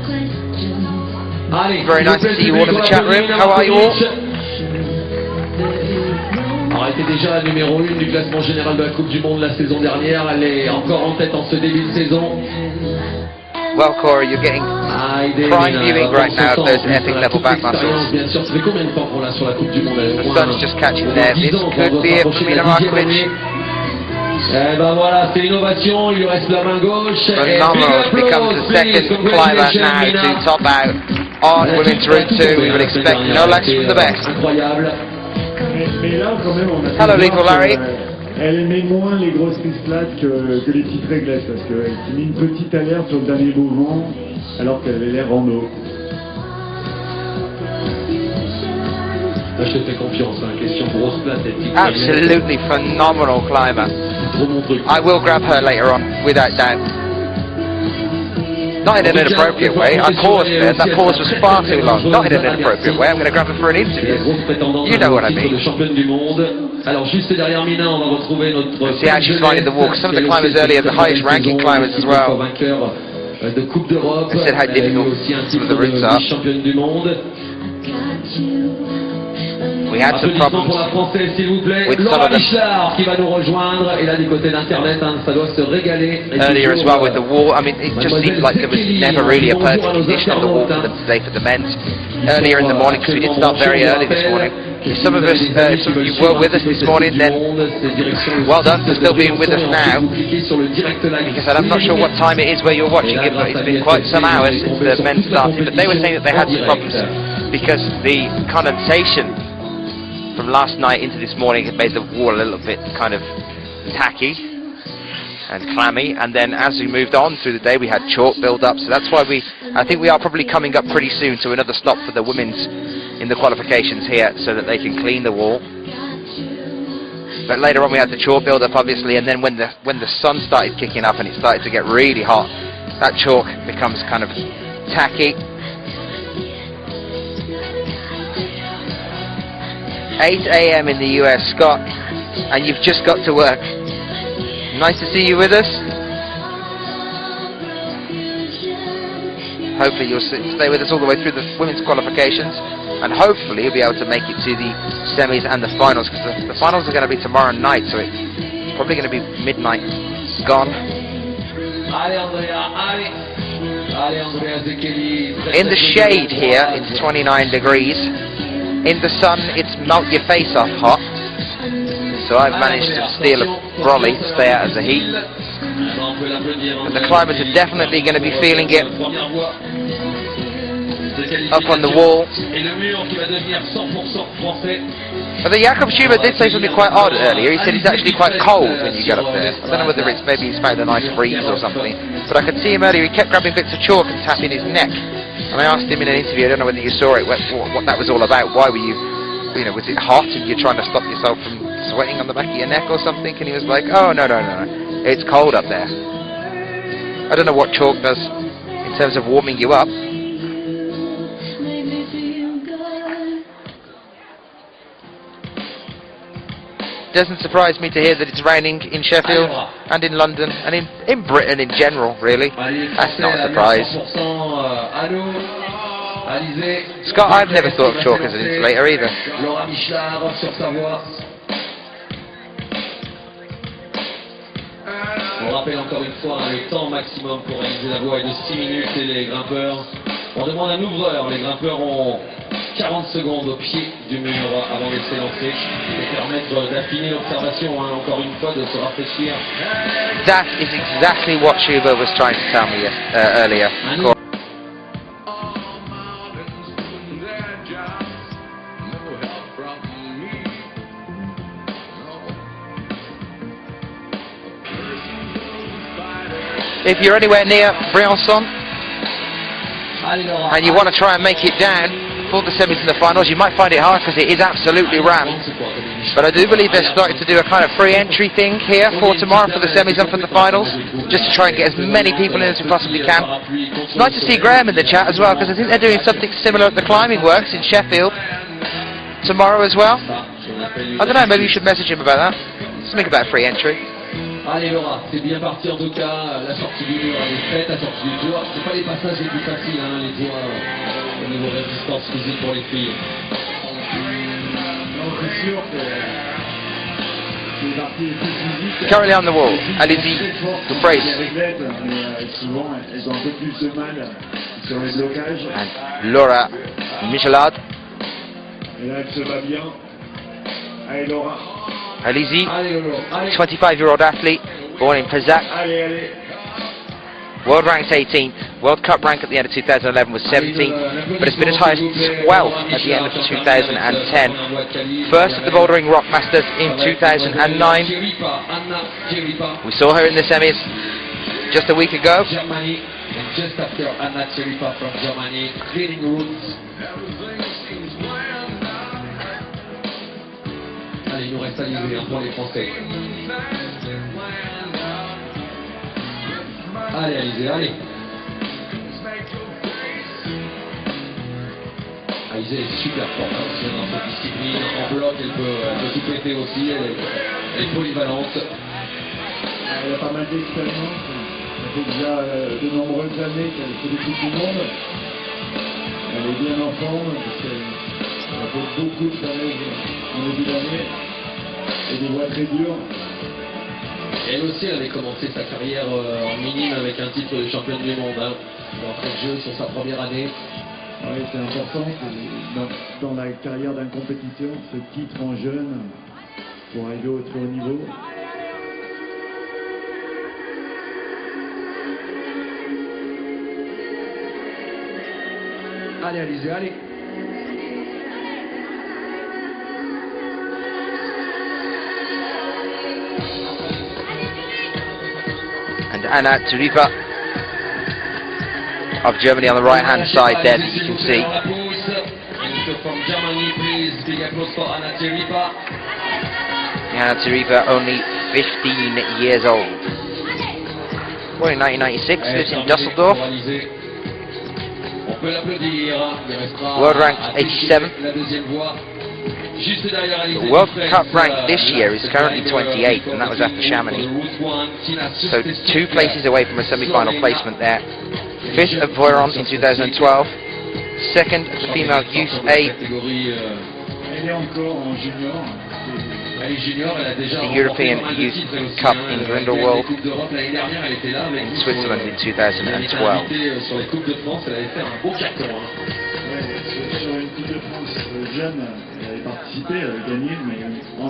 S2: Very nice to see you all in the chat room. How are you all?
S3: Alors, elle était déjà numéro 1 du classement général de la Coupe du Monde la saison dernière. Elle est encore en tête en ce début de saison.
S2: Well, Corey, you're getting prime viewing right now of those epic level back muscles.
S3: Bien sûr, ça fait combien de temps qu'on l'a sur la Coupe du Monde?
S2: The sun's just catching there. This could be it for Mina Markovic.
S3: Eh ben voilà, c'est l'innovation, il lui reste la main gauche.
S2: Phenomenal, it becomes the second climber now to top out on women's route 2. We would expect no less from the best.
S3: Incroyable.
S5: Mais là, quand même, on a
S2: Hello, Lethal Larry.
S5: Elle aimait moins les grosses pistes plates que les petites réglettes, parce qu'elle s'est mis une petite alerte sur le dernier mouvement, alors qu'elle avait l'air en eau.
S3: Là, je te fais confiance, hein. Question grosse plate.
S2: Absolutely phenomenal climber. I will grab her later on, without doubt. Not in an inappropriate way. I paused there. That pause was far too long. Not in an inappropriate way. I'm going to grab her for an interview. You know what I mean.
S3: Alors juste derrière Mina, on va retrouver notre.
S2: See how she's finding the walk. Some of the climbers earlier, the highest ranking climbers as well.
S3: De Coupe d'Europe.
S2: I said how difficult some of the routes are.
S3: Championne du monde.
S2: We had some
S3: Applaudissements
S2: problems
S3: pour la Française, s'il vous plaît.
S2: with some
S3: Laura
S2: of them
S3: Bichard qui va nous rejoindre. Et là, du côté d'Internet, hein, ça doit se régaler. Et
S2: earlier as
S3: toujours,
S2: well with the wall. I mean, it just seemed like there was never really a perfect condition on the wall for them today for the men's. Earlier in the morning, because we did start very early this morning. If some of us, some of you were with us this morning, then well done for still being with us now. Because I'm not sure what time it is where you're watching it, but it's been quite some hours since the men started. But they were saying that they had some problems because the condensation from last night into this morning had made the wall a little bit kind of tacky and clammy, and then as we moved on through the day we had chalk build up, so that's why I think we are probably coming up pretty soon to another stop for the women's in the qualifications here so that they can clean the wall. But later on we had the chalk build up obviously, and then when the sun started kicking up and it started to get really hot, that chalk becomes kind of tacky. 8 AM in the US, Scott, and you've just got to work. Nice to see you with us. Hopefully you'll stay with us all the way through the women's qualifications, and hopefully you'll be able to make it to the semis and the finals, because the finals are going to be tomorrow night, so it's probably going to be midnight gone. In the shade here, it's 29 degrees. In the sun, it's melt your face off hot. So I've managed to steal a brolly to stay out of the heat. But the climbers are definitely going to be feeling it up on the wall. But the Jakob Schumer did say something quite odd earlier. He said it's actually quite cold when you get up there. I don't know whether it's maybe he's found a nice breeze or something. But I could see him earlier, he kept grabbing bits of chalk and tapping his neck. And I asked him in an interview, I don't know whether you saw it, what that was all about. Why were you know, was it hot and you're trying to stop yourself from sweating on the back of your neck or something? And he was like, oh, no, it's cold up there. I don't know what chalk does in terms of warming you up. Doesn't surprise me to hear that it's raining in Sheffield and in London and in Britain in general, really. That's not a surprise. Scott, I've never thought of chalk as an insulator either.
S3: On rappelle encore une fois le temps maximum pour réaliser la voie est de 6 minutes et les grimpeurs, on demande un ouvreur, les grimpeurs ont 40 secondes au pied du mur avant de s'élancer et permettre d'affiner l'observation, encore une fois, de se rafraîchir.
S2: That is exactly what Schubert was trying to tell me earlier. If you're anywhere near Briançon and you want to try and make it down for the semis and the finals, you might find it hard because it is absolutely rammed. But I do believe they're starting to do a kind of free entry thing here for tomorrow for the semis and for the finals, just to try and get as many people in as we possibly can. It's nice to see Graham in the chat as well, because I think they're doing something similar at the Climbing Works in Sheffield tomorrow as well. I don't know, maybe you should message him about that. Something about free entry.
S3: Allez Laura, c'est bien parti en tout cas, la sortie du mur elle est faite, la sortie du toit, c'est pas les passages les plus faciles, les toits au niveau résistance physique pour les filles.
S5: C'est sûr que les parties les plus physiques...
S2: Currently on the wall, allez-y, the brace.
S5: Souvent elles ont un peu plus de mal sur les blocages.
S2: And Laura Michelade.
S5: Et là elle se bat bien. Allez Laura.
S2: Allez-y, 25-year-old athlete, born in Pazak. World ranked 18th. World Cup rank at the end of 2011 was 17th, but it's been as high as 12th at the end of 2010. First at the Bouldering Rock Masters in 2009. We saw her in the semis just a week ago.
S3: Just after Anna Cheripa from Germany, cleaning roots. Allez, il nous reste à livrer pour les Français. Allez, Alizé, allez. Alizé est super forte dans cette discipline. En bloc, elle peut tout péter aussi. Elle est polyvalente.
S5: Elle a pas mal d'expérience. Ça fait déjà de nombreuses années qu'elle fait des coups du monde. Elle est bien en forme. Elle a fait beaucoup de falaises en début d'année et des voies très dures.
S3: Elle aussi avait commencé sa carrière en minime avec un titre de championne du monde. Hein. D'entrée de jeu sur sa première année.
S5: Oui, c'est important dans la carrière d'un compétiteur, ce titre en jeune pour arriver au très haut niveau.
S3: Allez, Alizé, allez.
S2: And Anna Turifa of Germany on the right hand side there, that you can see.
S3: From Germany, please, big applause for Anna Turifa.
S2: Anna Turifa, only 15 years old. Born in 1996, lives in Dusseldorf. World ranked 87. The World Cup rank this year is currently 28th, and that was after Chamonix. So 2 places away from a semi-final placement there. 5th at Voiron in 2012. 2nd at the female Youth A.
S5: Elle est encore en junior.
S2: The European Youth Cup in Grindelwald in Switzerland in 2012.
S5: Sur une Coupe de France jeune, elle avait participé, elle avait gagné, mais en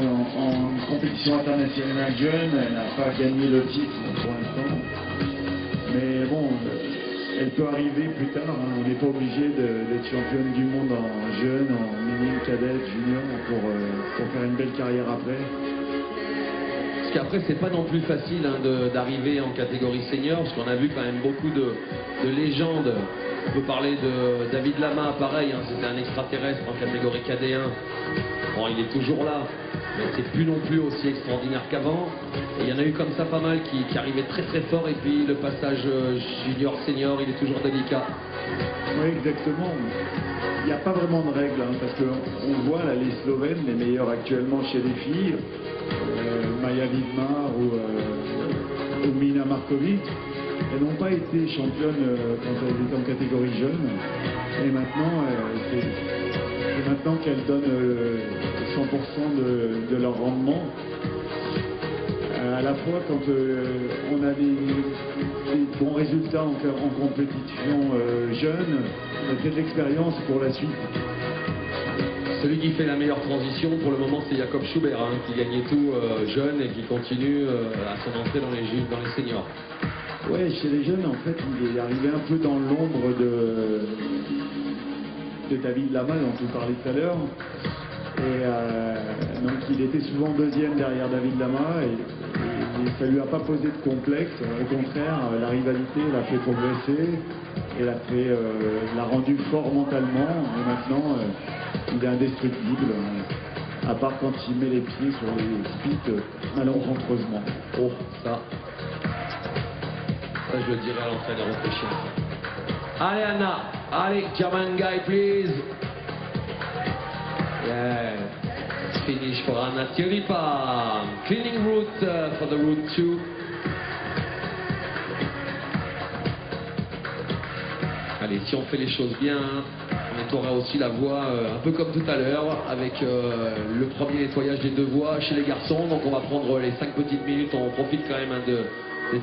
S5: compétition internationale jeune, elle n'a pas gagné le titre pour l'instant. Mais bon, elle peut arriver plus tard, hein. On n'est pas obligé d'être championne du monde en jeune, en minime, cadette, junior, pour faire une belle carrière après.
S3: Parce qu'après, c'est pas non plus facile hein, d'arriver en catégorie senior, parce qu'on a vu quand même beaucoup de légendes. On peut parler de David Lama, pareil, hein, c'était un extraterrestre en catégorie KD1. Bon, il est toujours là, mais c'est plus non plus aussi extraordinaire qu'avant. Et il y en a eu comme ça pas mal qui arrivaient très très fort, et puis le passage junior-senior, il est toujours délicat.
S5: Oui, exactement. Il n'y a pas vraiment de règles, hein, parce qu'on voit là, les Slovènes, les meilleurs actuellement chez les filles, Maja Vidmar ou Mina Markovic. Elles n'ont pas été championnes quand elles étaient en catégorie jeune. Et maintenant, c'est maintenant qu'elles donnent 100% de leur rendement. À la fois quand on a des bons résultats en compétition jeune, c'est de l'expérience pour la suite.
S3: Celui qui fait la meilleure transition pour le moment, c'est Jakob Schubert, hein, qui gagnait tout jeune et qui continue à son entrée dans les seniors.
S5: Ouais, chez les jeunes, en fait, il est arrivé un peu dans l'ombre de David Lama, dont on parlait tout à l'heure. Et donc, il était souvent deuxième derrière David Lama, et ça lui a pas posé de complexe. Au contraire, la rivalité l'a fait progresser, et l'a rendu fort mentalement. Et maintenant, il est indestructible, à part quand il met les pieds sur les spits malencontreusement.
S3: Oh, ça, je le dirais à l'entraîneur autrichien. Allez Anna, allez, German guy please. Yeah, finish for Anna Turifa. Cleaning route for the route 2. Allez, si on fait les choses bien, on nettoiera aussi la voie un peu comme tout à l'heure, avec le premier nettoyage des 2 voies chez les garçons. Donc on va prendre les 5 petites minutes, on profite quand même de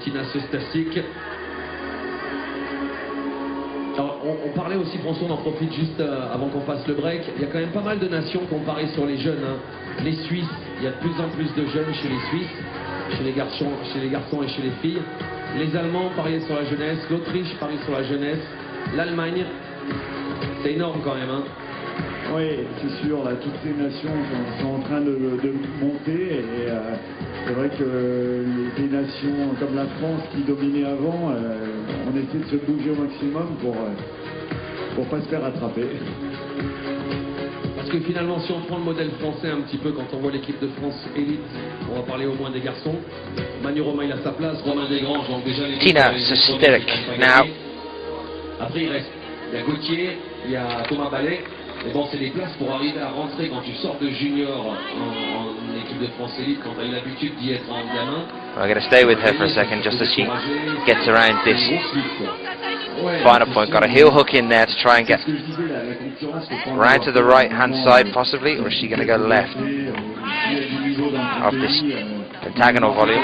S3: Tina Sestasik. Alors, on parlait aussi, François, on en profite juste avant qu'on fasse le break. Il y a quand même pas mal de nations comparées sur les jeunes. Hein. Les Suisses, il y a de plus en plus de jeunes chez les Suisses, chez les garçons et chez les filles. Les Allemands pariaient sur la jeunesse, l'Autriche parie sur la jeunesse, l'Allemagne, c'est énorme quand même. Hein.
S5: Oui, c'est sûr, là, toutes ces nations sont en train de monter, et c'est vrai que des nations comme la France qui dominait avant, on essaie de se bouger au maximum pour pas se faire attraper.
S3: Parce que finalement, si on prend le modèle français un petit peu, quand on voit l'équipe de France élite, on va parler au moins des garçons. Manu Romain, il a sa place, Romain Desgranges, donc déjà les
S2: Tina Sestasik now.
S3: Après, il y a Gauthier, il y a Thomas Ballet. Et bon, c'est des places pour arriver à rentrer quand tu sors de junior en équipe de France élite, quand tu as eu l'habitude d'y être en gamin.
S2: I'm going to stay with her for a second just as she gets around this final point. Got a heel hook in there to try and get Round to the right hand side possibly, or is she going to go left of this pentagonal volume?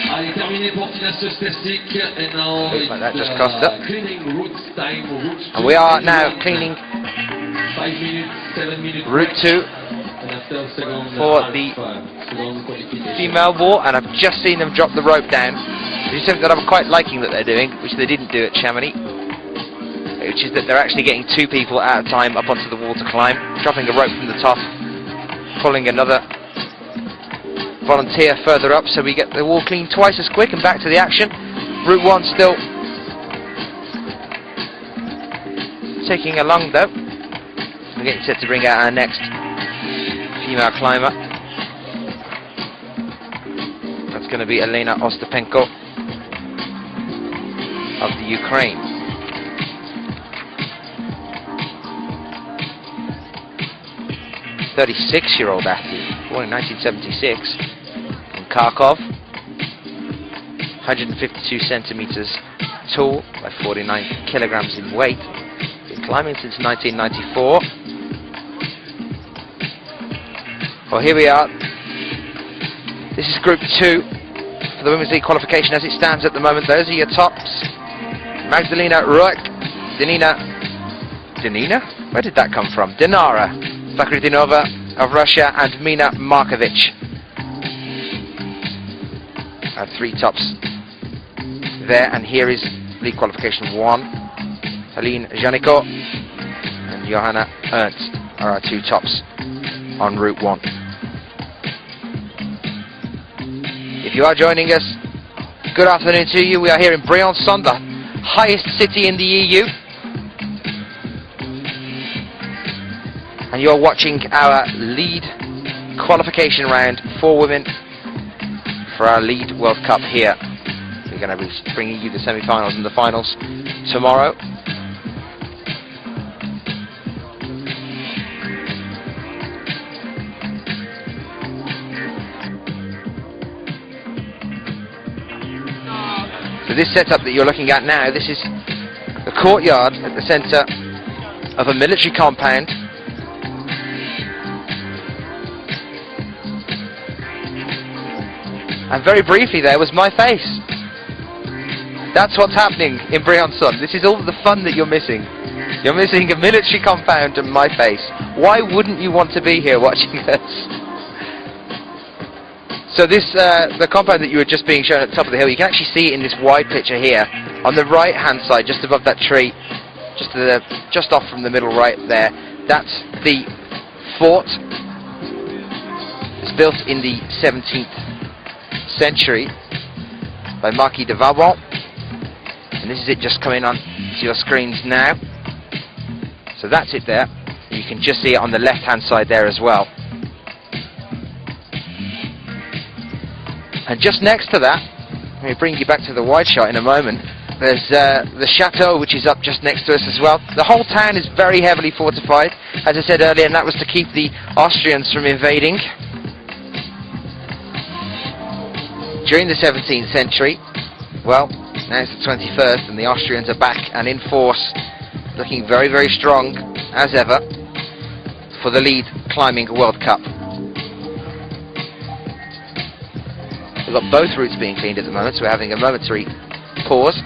S3: Allez, terminé pour Tina Sostastic, and now
S2: Looks like that just crossed up.
S3: cleaning routes time, route
S2: And we are now cleaning
S3: 5 minutes, 7 minutes.
S2: route 2
S3: And after second,
S2: for the
S3: second qualification.
S2: female wall, and I've just seen them drop the rope down. This is something that I'm quite liking that they're doing, which they didn't do at Chamonix, which is that they're actually getting 2 people at a time up onto the wall to climb, dropping a rope from the top, pulling another volunteer further up, so we get the wall cleaned twice as quick and back to the action. Route 1 still ticking along though. We're getting set to bring out our next female climber. That's going to be Elena Ostapenko of the Ukraine. A 36-year-old athlete, born in 1976. Kharkov, 152 centimeters tall by 49 kilograms in weight. Been climbing since 1994. Well, here we are. This is Group 2 for the Women's League qualification as it stands at the moment. Those are your tops. Magdalena Ruik, Dinina? Where did that come from? Dinara Fakhridinova of Russia and Mina Markovic. Our 3 tops there, and here is league qualification 1. Helene Janiko and Johanna Ernst are our 2 tops on Route 1. If you are joining us, good afternoon to you. We are here in Briançon, the highest city in the EU, and you're watching our lead qualification round for women for our lead World Cup here. We're going to be bringing you the semi-finals and the finals tomorrow. So this setup that you're looking at now, this is the courtyard at the centre of a military compound. And very briefly there was my face. That's what's happening in Briançon. This is all the fun that you're missing. You're missing a military compound and my face. Why wouldn't you want to be here watching this? So this, the compound that you were just being shown at the top of the hill, you can actually see it in this wide picture here. On the right hand side, just above that tree, just off from the middle right there, that's the fort. It's built in the 17th century by Marquis de Vauban, and this is it just coming on to your screens now. So that's it there. You can just see it on the left hand side there as well. And just next to that, let me bring you back to the wide shot in a moment, there's the chateau, which is up just next to us as well. The whole town is very heavily fortified, as I said earlier, and that was to keep the Austrians from invading. During the 17th century, well, now it's the 21st and the Austrians are back and in force, looking very, very strong, as ever, for the lead climbing World Cup. We've got both routes being cleaned at the moment, so we're having a momentary pause.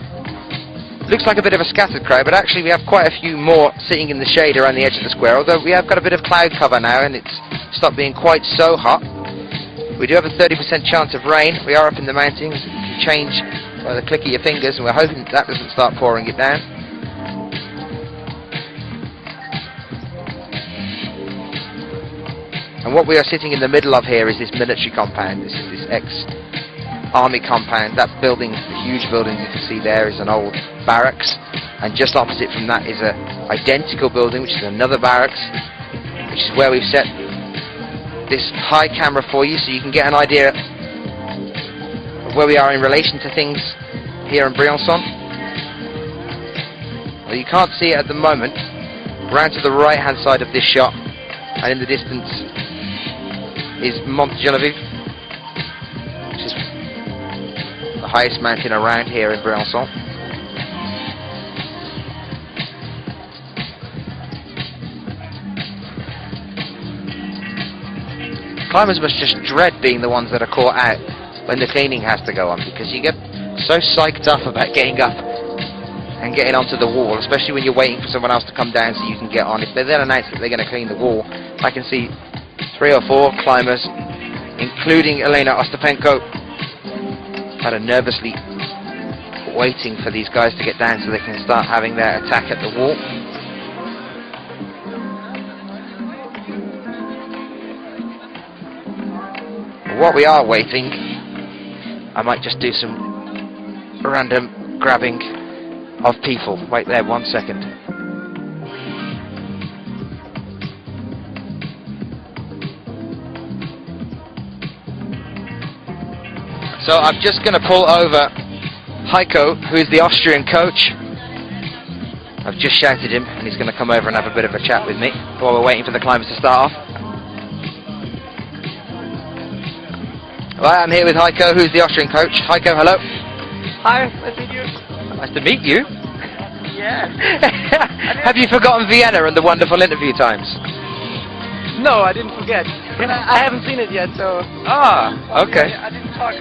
S2: Looks like a bit of a scattered crowd, but actually we have quite a few more sitting in the shade around the edge of the square, although we have got a bit of cloud cover now and it's stopped being quite so hot. We do have a 30% chance of rain. We are up in the mountains. You can change by the click of your fingers, and we're hoping that doesn't start pouring it down. And what we are sitting in the middle of here is this military compound. This is this ex-army compound. That building, the huge building you can see there, is an old barracks. And just opposite from that is an identical building, which is another barracks, which is where we've set this high camera for you so you can get an idea of where we are in relation to things here in Briançon. Well, you can't see it at the moment. Round to the right hand side of this shot, and in the distance is Mont Genevieve, which is the highest mountain around here in Briançon. Climbers must just dread being the ones that are caught out when the cleaning has to go on, because you get so psyched up about getting up and getting onto the wall, especially when you're waiting for someone else to come down so you can get on. If they then announce that they're going to clean the wall, I can see 3 or 4 climbers, including Elena Ostapenko, kind of nervously waiting for these guys to get down so they can start having their attack at the wall. While we are waiting, I might just do some random grabbing of people. Wait there 1 second. So I'm just going to pull over Heiko, who is the Austrian coach. I've just shouted him and he's going to come over and have a bit of a chat with me while we're waiting for the climbers to start off. Right, I'm here with Heiko, who's the Austrian coach. Heiko, hello.
S6: Hi, nice to meet you.
S2: Nice to meet you.
S6: Yeah.
S2: Have you forgotten Vienna and the wonderful interview times?
S6: No, I didn't forget. I haven't seen it yet, so...
S2: Ah, okay.
S6: I didn't talk. I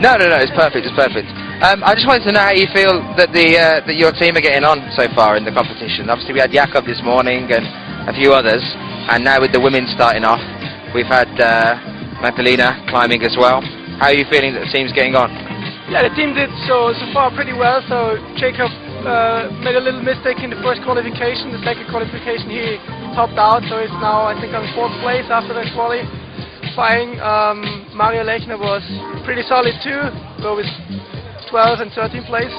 S6: don't know.
S2: No, it's perfect, it's perfect. I just wanted to know how you feel that that your team are getting on so far in the competition. Obviously we had Jakob this morning and a few others, and now with the women starting off, we've had Magdalena climbing as well. How are you feeling that the team's getting on?
S6: Yeah, the team did so far pretty well. So Jacob made a little mistake in the first qualification. The second qualification he topped out, so he's now I think on 4th place after the qualifying. Maria Lechner was pretty solid too, go with 12th and 13th place.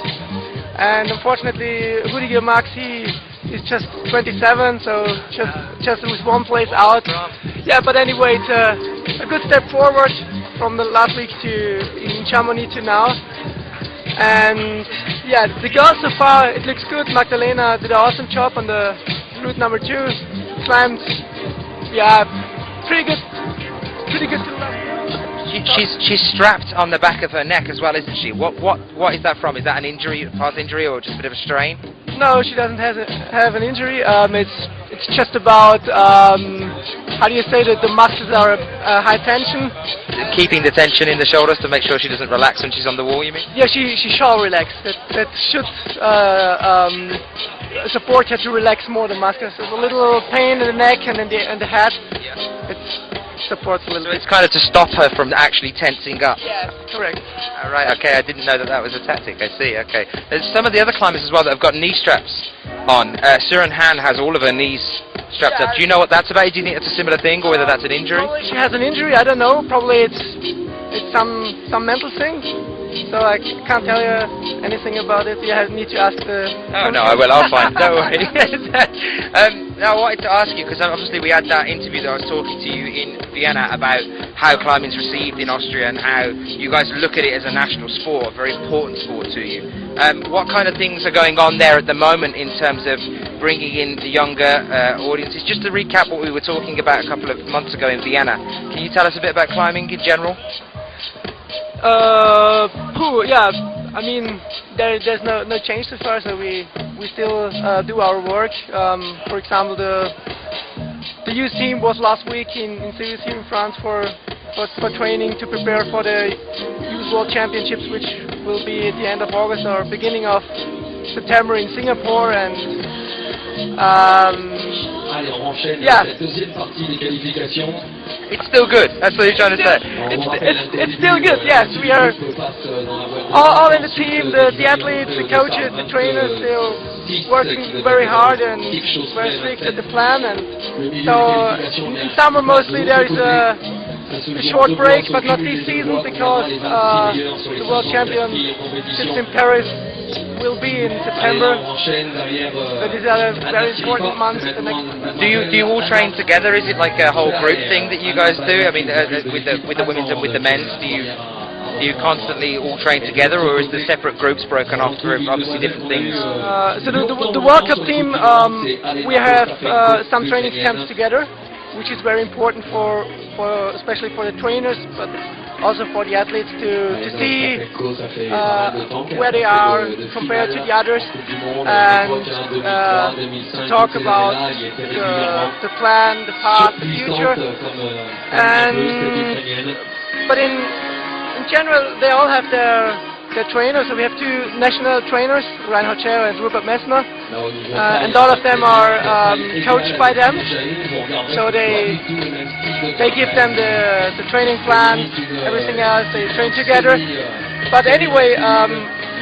S6: And unfortunately, Rudiger Max, he is just 27, so just with 1 place out. Yeah, but anyway, it's a good step forward from the last week in Chamonix to now. And yeah, the girls so far, it looks good. Magdalena did an awesome job on the route number 2. Climbed, yeah, pretty good to the left.
S2: She's strapped on the back of her neck as well, isn't she? What is that from? Is that an injury, a past injury, or just a bit of a strain?
S6: No, she doesn't have an injury. It's just about how do you say that the muscles are high tension.
S2: Keeping the tension in the shoulders to make sure she doesn't relax when she's on the wall, you mean?
S6: Yeah, she shall relax. That should support her to relax more the muscles. There's a little pain in the neck and in the head. Yeah. It supports a little bit.
S2: So it's kind of to stop her from actually tensing up.
S6: Yeah, correct.
S2: All right, okay, I didn't know that was a tactic. I see, okay. There's some of the other climbers as well that have got knee straps on. Suren Han has all of her knees strapped up. Do you know what that's about? Do you think it's a similar thing, or whether that's an injury?
S6: Probably she has an injury, I don't know. Probably it's some mental thing. So I can't tell you anything about it. You need to ask the...
S2: Oh, no, I will. I'll find. Don't worry. Now, I wanted to ask you, because obviously we had that interview that I was talking to you in Vienna about how climbing's received in Austria and how you guys look at it as a national sport, a very important sport to you. What kind of things are going on there at the moment in terms of bringing in the younger audiences? Just to recap what we were talking about a couple of months ago in Vienna, can you tell us a bit about climbing in general?
S6: Yeah, I mean, there's no change so far, so we still do our work. For example, the youth team was last week in Seville here in France for training to prepare for the Youth World Championships, which will be at the end of August or beginning of September in Singapore. And yeah.
S2: It's still good, that's what you're trying to say.
S6: It's still good, yes. We are all in the team, the athletes, the coaches, the trainers, they're working very hard and very strict at the plan. And so in summer mostly there is a short break, but not this season because the World Championships in Paris will be in September. But these are very important months.
S2: Do you all train together? Is it like a whole group thing that you guys do? I mean, with the women's and with the men's, do you constantly all train together, or is the separate groups broken off for obviously different things?
S6: So the World Cup team, we have some training camps together. which is very important for especially for the trainers, but also for the athletes to see where they are compared to the others, and to talk about the plan, the path, the future. But in general, they all have their trainers. So we have two national trainers, Reinhard Scher and Rupert Messner, and all of them are coached by them. So they give them the training plan, everything else. They train together. But anyway,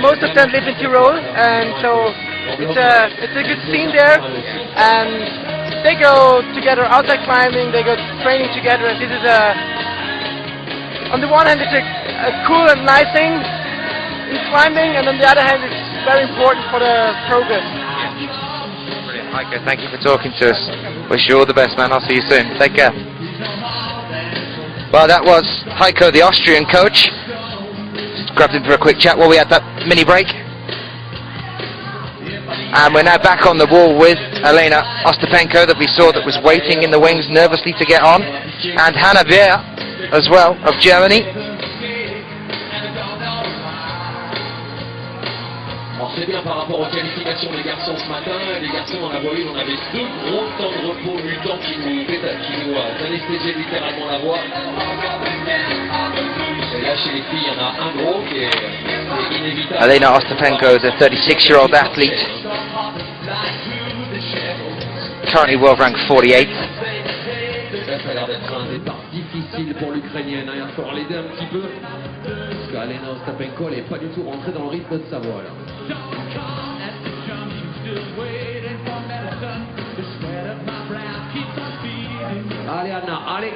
S6: most of them live in Tyrol, and so it's a good scene there. And they go together outside climbing. They go training together, and this is on the one hand, it's a cool and nice thing in climbing, and on the other hand, it's very important for the progress.
S2: Brilliant, Heiko, thank you for talking to us. Wish you all the best, man. I'll see you soon. Take care. Well, that was Heiko, the Austrian coach. Just grabbed him for a quick chat while we had that mini break. And we're now back on the wall with Elena Ostapenko, that we saw that was waiting in the wings nervously to get on, and Hannah Beer as well, of Germany.
S3: Alors c'est bien par rapport aux qualifications des garçons ce matin. Les garçons, on a vu, on avait 2 gros temps de repos, du temps qui nous anesthésiait littéralement la voix. Et là chez les filles, il y en a un gros qui est inévitable.
S2: Elena Ostapenko is a 36-year-old athlete, currently world rank 48.
S3: Ça a l'air d'être un départ difficile pour l'Ukrainienne. Il va falloir l'aider un petit peu. Parce qu'Elena Ostapenko, elle n'est pas du tout rentrée dans le rythme de sa voix là. Allez Anna, allez.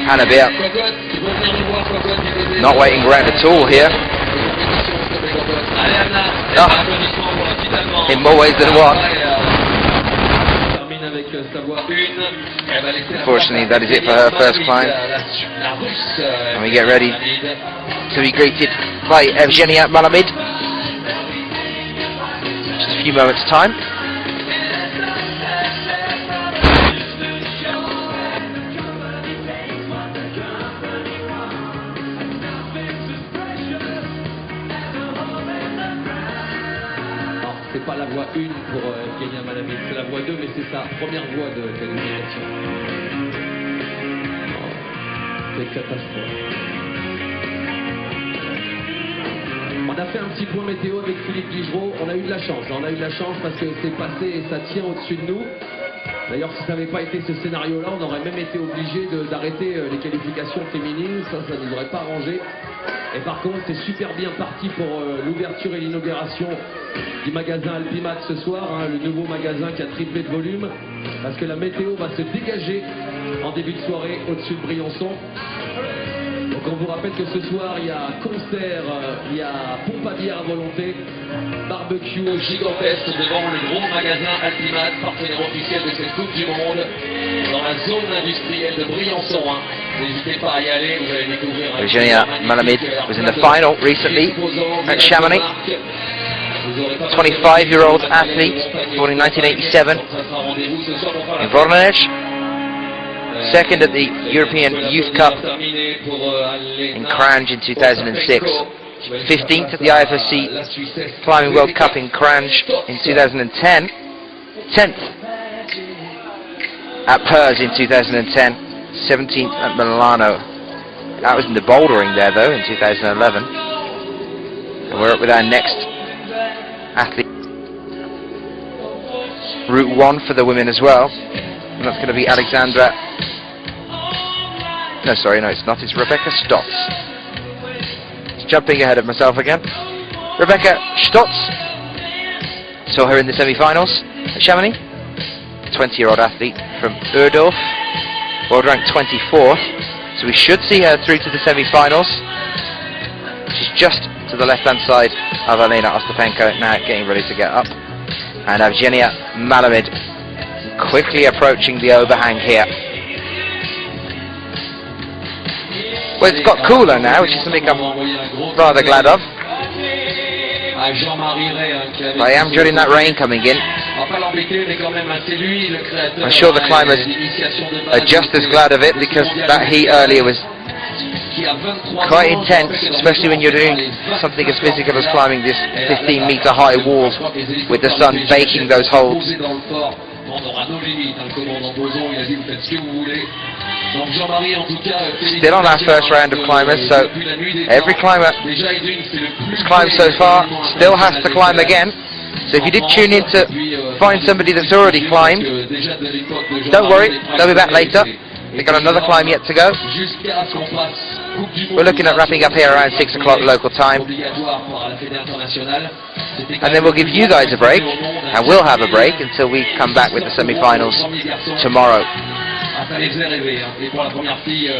S2: Hannah Beer not waiting around at all here. Oh, in more ways than one. Unfortunately, that is it for her first climb. And we get ready to be greeted by Evgenia Malamid. Just a few moments' time.
S3: C'est pas la voie 1 pour Evgenia Malamid, c'est la voie 2, mais c'est sa première voie de qualification. Oh, quelle catastrophe. On a fait un petit point météo avec Philippe Guigerot. On a eu de la chance, on a eu de la chance parce que c'est passé et ça tient au-dessus de nous. D'ailleurs, si ça n'avait pas été ce scénario-là, on aurait même été obligé d'arrêter les qualifications féminines. Ça nous aurait pas arrangé. Et par contre, c'est super bien parti pour l'ouverture et l'inauguration du magasin Alpimat ce soir, hein, le nouveau magasin qui a triplé de volume, parce que la météo va se dégager en début de soirée au-dessus de Briançon. Donc on vous rappelle que ce soir, il y a concert, il y a pompe à bière à volonté, barbecue gigantesque devant le gros magasin Alpimat, partenaire officiel de cette Coupe du Monde, dans la zone industrielle de Briançon. Hein. N'hésitez pas à y aller, vous allez découvrir...
S2: Evgenia Malamid was in the final recently at Chamonix. 25-year-old athlete, born in 1987 in Voronezh. Second at the European Youth Cup in Cranj in 2006. 15th at the IFSC Climbing World Cup in Cranj in 2010. 10th at Purs in 2010. 17th at Milano. That was in the bouldering there though in 2011. And we're up with our next athlete. Route 1 for the women as well. And that's going to be Alexandra... No, sorry, no, it's not. It's Rebecca Stotz. Just jumping ahead of myself again. Rebecca Stotz. Saw her in the semi-finals at Chamonix. 20-year-old athlete from Urdorf. World ranked 24th. So we should see her through to the semi-finals. She's just to the left-hand side of Elena Ostapenko, now getting ready to get up. And Evgenia Malamid quickly approaching the overhang here. Well, it's got cooler now, which is something I'm rather glad of. I am dreading that rain coming in. I'm sure the climbers are just as glad of it, because that heat earlier was quite intense, especially when you're doing something as physical as climbing this 15-meter high wall with the sun baking those holds. Still on our first round of climbers, so every climber who's climbed so far still has to climb again. So if you did tune in to find somebody that's already climbed, don't worry, they'll be back later. They've got another climb yet to go. We're looking at wrapping up here around 6 o'clock local time. And then we'll give you guys a break, and we'll have a break until we come back with the semi-finals tomorrow.
S3: Et pour la première fille,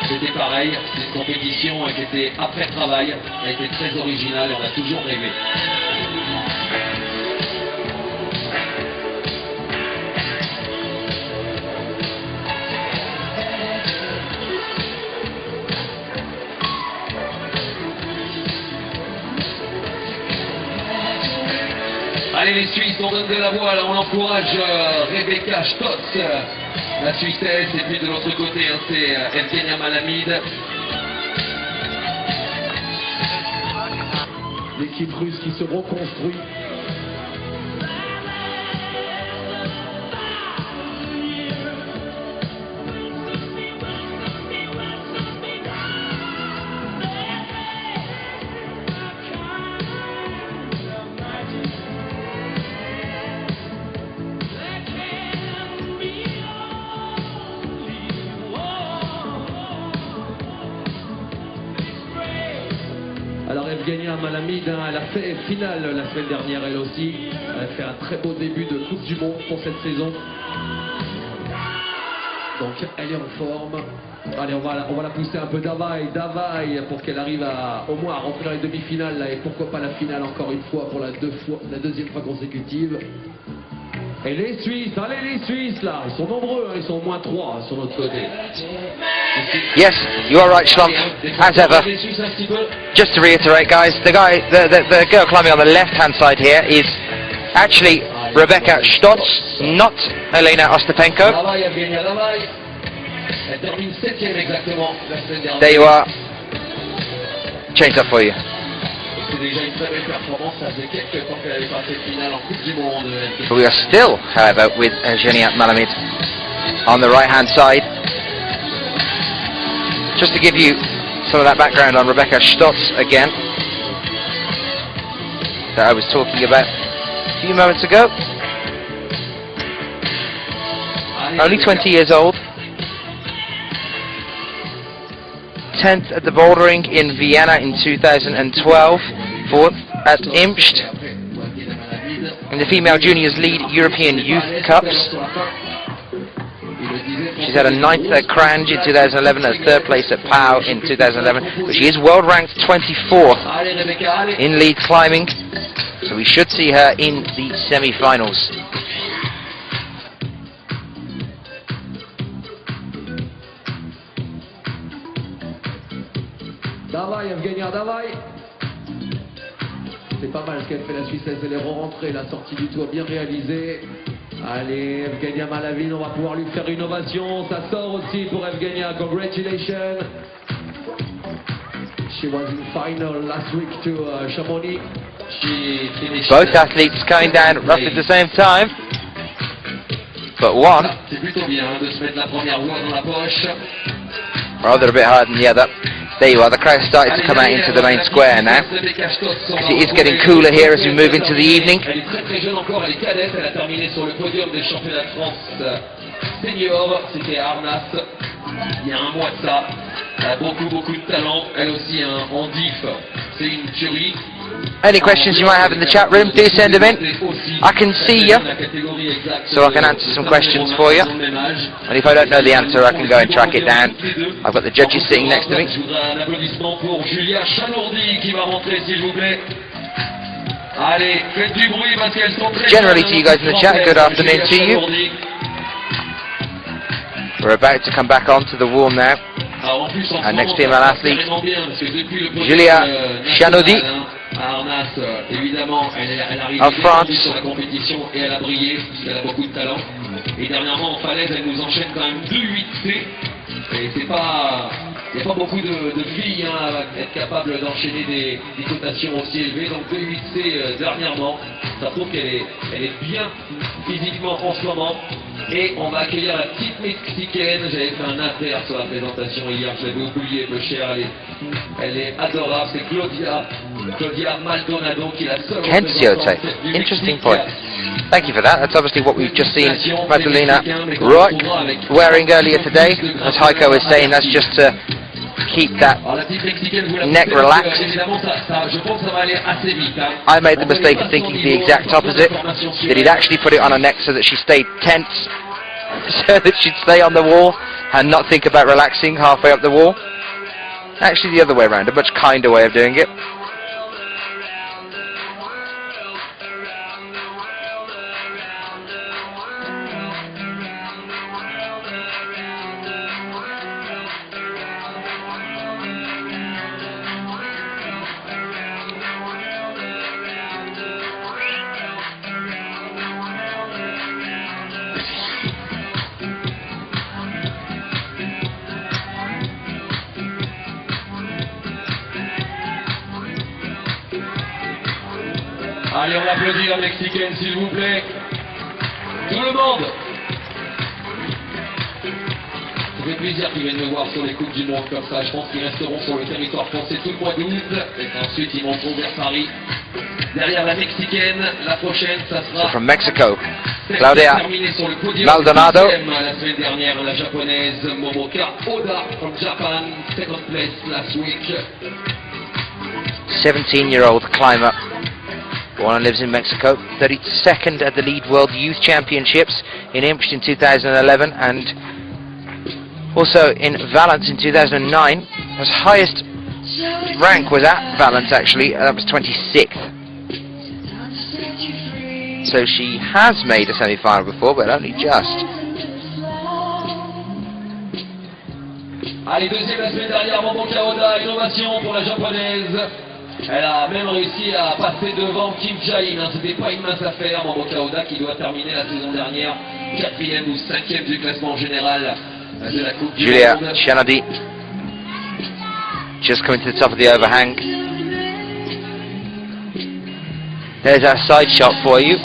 S3: c'était pareil, c'est une compétition qui était après travail, elle était très originale et on a toujours rêvé. Allez les Suisses, on donne de la voile, on encourage Rebecca Stotz, la Suissesse, et puis de l'autre côté c'est Evgenia Malamid.
S5: L'équipe russe qui se reconstruit.
S3: Alors Evgenia Malamid, elle a fait finale la semaine dernière elle aussi. Elle a fait un très beau début de Coupe du Monde pour cette saison. Donc elle est en forme. Allez, on va la pousser un peu Davai pour qu'elle arrive au moins à rentrer dans les demi-finales là, et pourquoi pas la finale encore une fois pour la deuxième fois consécutive. Et les Suisses, allez les Suisses là, ils sont nombreux, hein, ils sont au moins 3 sur notre côté.
S2: Yes, you are right, Schlump, as ever. Just to reiterate, guys, the girl climbing on the left-hand side here is actually Rebecca Stotz, not Elena Ostapenko. There you are. Change that for you. But we are still, however, with Evgenia Malamid on the right-hand side. Just to give you some of that background on Rebecca Stotz again, that I was talking about a few moments ago. Only 20 years old. 10th at the bouldering in Vienna in 2012. 4th at Imst in the Female Juniors Lead European Youth Cups. She's had a 9th at Cranj in 2011 and a 3rd place at Pau in 2011. But she is world ranked 24th in lead climbing, so we should see her in the semi-finals.
S3: Davai, Evgenia, Davai. C'est pas mal ce qu'elle fait la Suissesse, elle est rentrée, la sortie du tour bien réalisée. Allez, Evgenia Malamid, on va pouvoir lui faire une ovation. Ça sort aussi pour Evgenia, congratulations. She was in final last week to Chamonix.
S2: Both athletes coming down roughly at the same time, but one rather a bit higher than the other. There you are, the crowd started to come out into the main square now, because it is getting cooler here as we move into the evening.
S3: Elle est très très jeune encore, elle est cadette, elle a terminé sur le podium des championnats de France senior, c'était à Arnas, il y a un mois de ça. Elle a beaucoup de talent, elle aussi en diff, c'est une tuerie.
S2: Any questions you might have in the chat room, do send them in. I can see you, so I can answer some questions for you. And if I don't know the answer, I can go and track it down. I've got the judges sitting next to me. Generally to you guys in the chat, good afternoon to you. We're about to come back onto the wall now. Our next female athlete, Julia Chanaudy of France.
S3: Sur la compétition et elle a brillé parce qu'elle a beaucoup de talent. Et dernièrement en falaise, elle nous enchaîne quand même 2-8C. Et c'est pas, il n'y a pas beaucoup de filles à être capables d'enchaîner des cotations aussi élevées. Donc 2-8C dernièrement, ça prouve qu'elle est bien physiquement en ce moment. Et on va accueillir la petite mexicaine. J'avais fait un inter sur la présentation hier, je l'avais oublié, peu cher. Elle est adorable, c'est Claudia Maldonado qui est la seule.
S2: Kensiote, interesting point. Thank you for that. That's obviously what we've just seen Magdalena Roy wearing earlier today. As Heiko was saying, that's just to keep that neck relaxed. I made the mistake of thinking the exact opposite, that he'd actually put it on her neck so that she stayed tense, so that she'd stay on the wall and not think about relaxing halfway up the wall. Actually the other way around, a much kinder way of doing it.
S3: Allez, on applaudit la mexicaine, s'il vous plaît. Tout le monde. Ça fait plaisir qu'ils viennent me voir sur les Coupes du Monde comme ça. Je pense qu'ils resteront sur le territoire français tout le mois d'août. Et ensuite, ils monteront vers Paris. Derrière la mexicaine, la prochaine, ça sera...
S2: So from Mexico, Claudia Maldonado.
S3: La semaine dernière, la japonaise Momoka Oda from Japan, second place last week.
S2: 17-year-old climber. Born and lives in Mexico. 32nd at the Lead World Youth Championships in Imst in 2011 and also in Valence in 2009. His highest rank was at Valence actually, that was 26th. So she has made a semi-final before, but only just.
S3: Allez, deuxième la semaine dernière, Momoka Oda, innovation pour la japonaise. Elle a même réussi à passer devant Kim Jae-in, c'était pas une mince affaire. Momoka Oda qui doit terminer la saison dernière 4e ou 5e du classement général de la Coupe du Monde.
S2: Julia Chanaudy just coming to the top of the overhang. There's our side shot for you.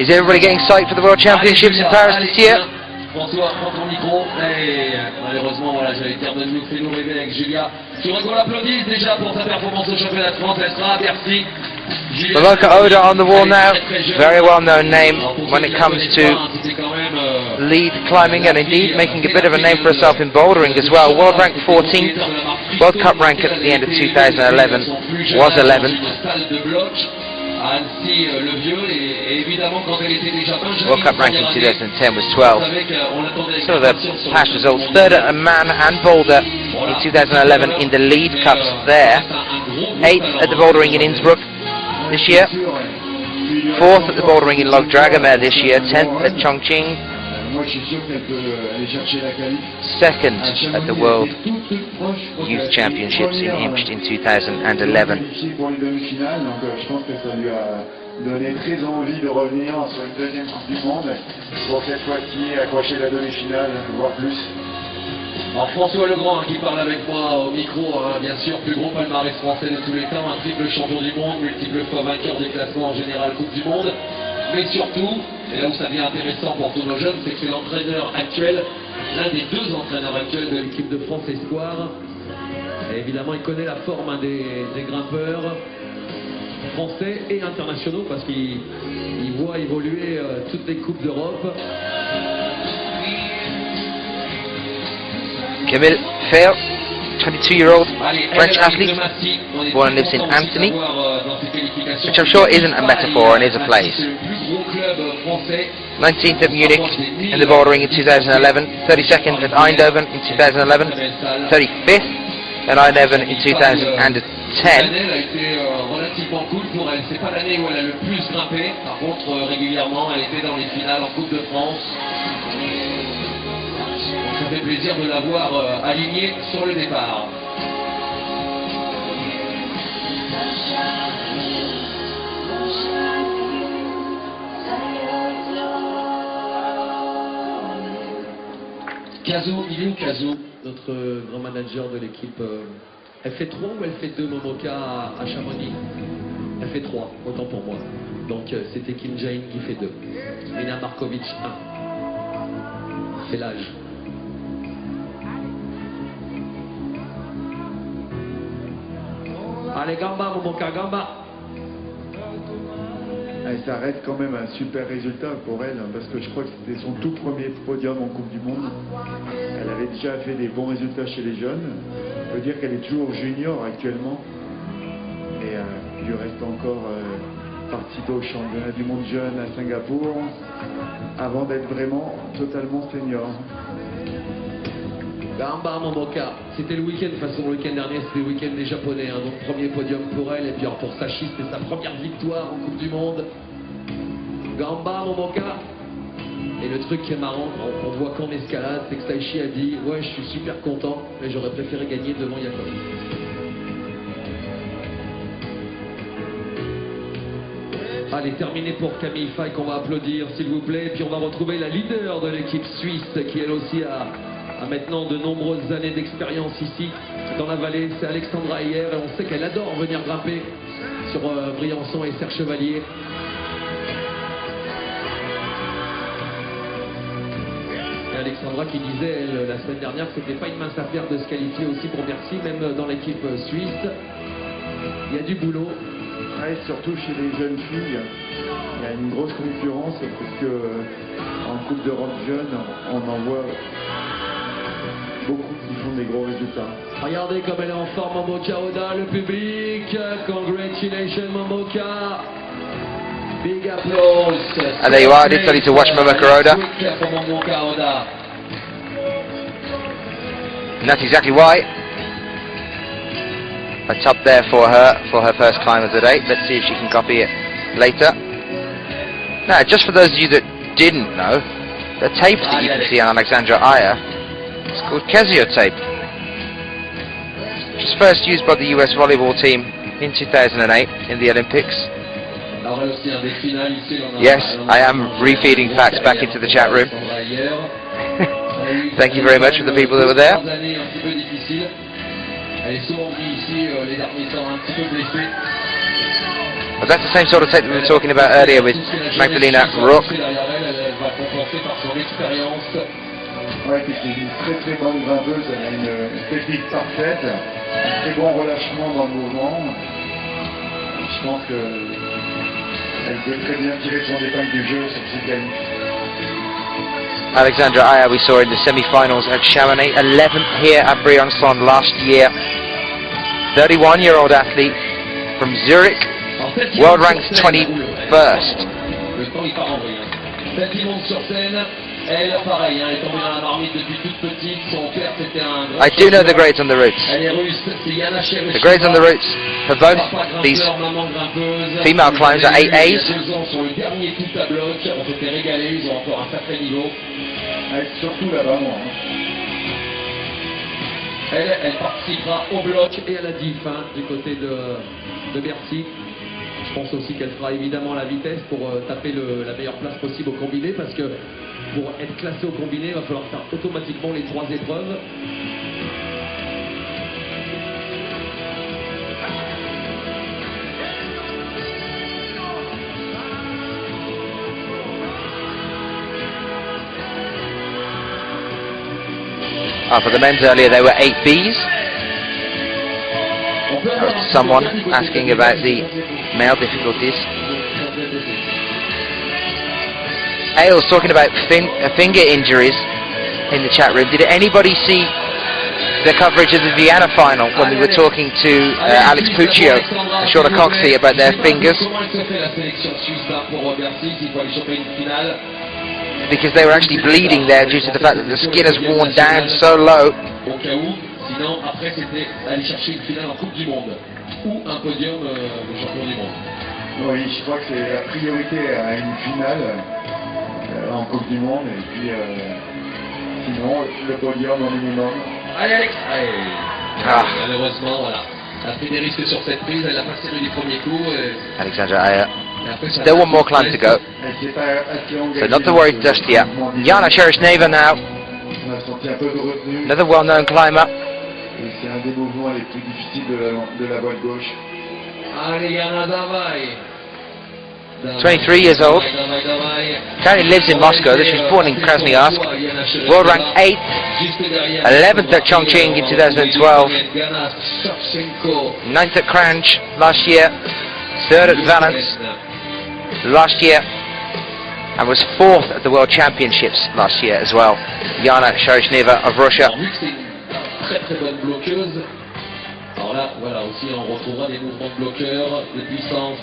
S2: Is everybody getting psyched for the World Championships in Paris this year?
S3: François, prends ton micro. Et malheureusement, voilà, j'allais dire de nous fais-nous rêver avec Julia. Tu veux qu'on l'applaudisse déjà pour sa performance au championnat de France. Elle sera à Bercy.
S2: Momoka Oda on the wall now. Very well known name when it comes to lead climbing and indeed making a bit of a name for herself in bouldering as well. World rank 14th. World Cup rank at the end of 2011 was 11th.
S3: Annecy le vieux et évidemment quand elle était déjà
S2: World Cup rank in 2010 was 12. Some of the past results: third at a man and boulder in 2011 in the lead cups there, 8th at the bouldering in Innsbruck this year, 4th at the bouldering in Logdragomer this year, 10th at Chongqing, second at the World Youth Championships in Imst in 2011.
S5: Donné très envie de revenir sur une deuxième Coupe du Monde pour cette fois-ci accrocher la demi-finale, voire plus.
S3: Alors François Legrand qui parle avec moi au micro, bien sûr, plus gros palmarès français de tous les temps, un triple champion du monde, multiple fois vainqueur des classements en général Coupe du Monde, mais surtout, et là où ça devient intéressant pour tous nos jeunes, c'est que c'est l'entraîneur actuel l'un des deux entraîneurs actuels de l'équipe de France Espoir. Et évidemment, il connaît la forme des grimpeurs français et internationaux parce qu'il voit évoluer toutes les coupes d'Europe.
S2: Camille Fair, 22-year-old French athlete, born and lives in Antony, which I'm sure isn't a metaphor and is a place. 19th at Munich in the bouldering in 2011, 32nd at Eindhoven in 2011, 35th at Eindhoven in 2010.
S3: Elle a été relativement cool pour elle. C'est pas l'année où elle a le plus grimpé. Par contre, régulièrement, elle était dans les finales en Coupe de France. Donc, ça fait plaisir de la voir alignée sur le départ. Kazo, il est où Kazo, notre grand manager de l'équipe? Elle fait 3 ou elle fait 2 Momoka à Chamonix? Elle fait 3, autant pour moi. Donc c'était Kim Jae-in qui fait 2. Nina Markovic 1. C'est l'âge. Allez, Gamba, Momoka, Gamba.
S5: Ça reste quand même un super résultat pour elle, parce que je crois que c'était son tout premier podium en Coupe du Monde. Elle avait déjà fait des bons résultats chez les jeunes. On peut dire qu'elle est toujours junior actuellement. Et il lui reste encore participer au championnat du monde jeune à Singapour, avant d'être vraiment totalement senior.
S3: Gamba Momoka, c'était le week-end, de toute façon le week-end dernier c'était le week-end des Japonais, hein, donc premier podium pour elle, et puis alors, pour Sachi c'était sa première victoire en Coupe du Monde. Gamba Momoka. Et le truc qui est marrant, on voit qu'en escalade, c'est que Taichi a dit « Ouais, je suis super content, mais j'aurais préféré gagner devant Jacob. » Allez, terminé pour Camille Faye qu'on va applaudir s'il vous plaît, et puis on va retrouver la leader de l'équipe suisse qui elle aussi a maintenant de nombreuses années d'expérience ici dans la vallée, c'est Alexandra Ayer, et on sait qu'elle adore venir grimper sur Briançon et Serre Chevalier. Et Alexandra qui disait elle, la semaine dernière que c'était pas une mince affaire de se qualifier aussi pour Bercy, même dans l'équipe suisse. Il y a du boulot.
S5: Ouais, surtout chez les jeunes filles, il y a une grosse concurrence parce que en Coupe d'Europe jeune, on en voit beaucoup qui font des gros résultats.
S3: Regardez comme elle est en forme, Momoka Oda, le public. Congratulations Momoka. Big applause.
S2: And there you are, I did tell you to watch Momoka Oda. And that's exactly why a top there for her first climb of the day. Let's see if she can copy it later. Now, just for those of you that didn't know, the tape that you can see on Alexandra Ayer is called Kezio tape, which was first used by the US volleyball team in 2008 in the Olympics. Yes, I am refeeding facts back into the chat room. Thank you very much for the people that were there. But that's the same sort of tape that we were talking about earlier with Magdalena Rook.
S5: Ouais, c'est une très bonne grimpeuse, elle a une technique parfaite, un très bon relâchement dans le mouvement. Je pense qu'elle peut très bien tirer son épingle du jeu sur ses qualifs.
S2: Alexandra Ayer we saw in the semi-finals at Chamonix, 11th here at Briançon last year. 31-year-old athlete from Zurich, world ranked 21st. I do know the grades on the routes. The grades on the routes for both these female climbs are 8As.
S5: Surtout là-bas, moi.
S3: Elle participera au bloc et à la diff du côté de Bercy. Je pense aussi qu'elle fera évidemment la vitesse pour taper la meilleure place possible au combiné, parce que pour être classé au combiné, il va falloir faire automatiquement les 3 épreuves.
S2: For the men's earlier, they were 8Bs. Someone asking about the male difficulties. Ailes talking about finger injuries in the chat room. Did anybody see the coverage of the Vienna final when we were talking to Alex Puccio and Shauna Coxey about their fingers? Because they were actually bleeding there due to the fact that the skin has worn down so low.
S5: Oui, je crois que c'est la priorité à une finale en Coupe du Monde et puis sinon le podium au minimum.
S3: Allez Alex, allez. Malheureusement, voilà. Elle a pris des risques sur cette prise, elle a passé du premier coup.
S2: Alexandra Ayer. Still one more climb to go. So not to worry just yet. Jana Shereshneva now. Another well-known climber.
S5: C'est un des mouvements les plus difficiles de la voile gauche.
S3: Allez Jana, davai.
S2: 23 years old. Currently lives in Moscow. She was born in Krasnoyarsk. World rank 8th, 11th at Chongqing in 2012, 9th at Cranch last year, 3rd at Valence last year, and was 4th at the World Championships last year as well. Jana Shereshneva of Russia.
S3: Alors là, voilà, aussi on retrouvera des mouvements de bloqueurs, de puissance.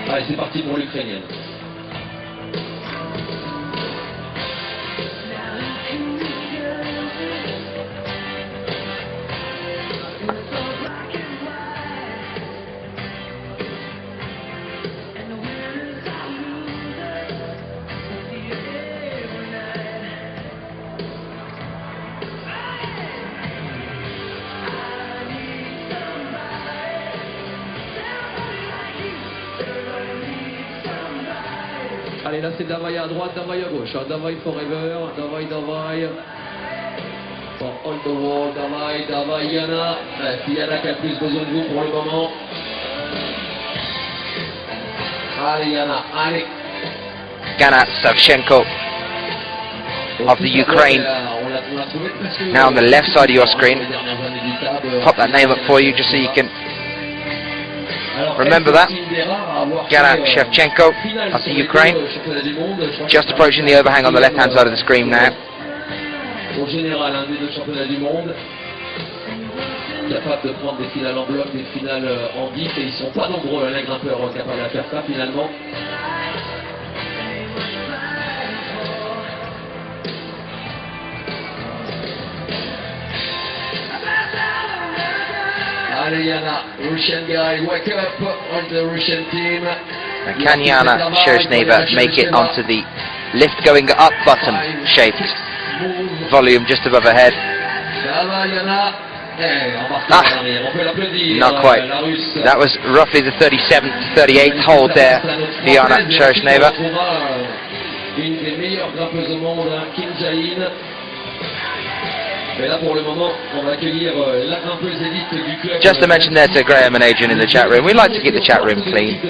S3: Allez, c'est parti pour l'Ukrainienne. Allez, là c'est Davai à droite, Davai à gauche. Davai forever, Davai. For all the world, Davai, Jana. C'est Jana qui a plus besoin de vous pour le moment. Allez, Jana, allez.
S2: Gana Savchenko of the Ukraine. Now on the left side of your screen. Pop that name up for you just so you can remember that. Gana Shevchenko of the Ukraine. Just approaching the overhang on the left hand side of the screen now.
S3: Au général, un des deux championnats du monde, capable de prendre des finales en bloc, des finales en bif, et ils sont pas nombreux, les grimpeurs capables de faire ça finalement. Allez Jana, Russian guy, wake up on the Russian team.
S2: And can Jana Shereshneva make it onto the lift going up button shaped volume just above her head? Not quite. That was roughly the 37th to 38th hold there for Jana Shereshneva. Just to mention there to Graham and Adrian in the chat room, we like to keep the chat room clean.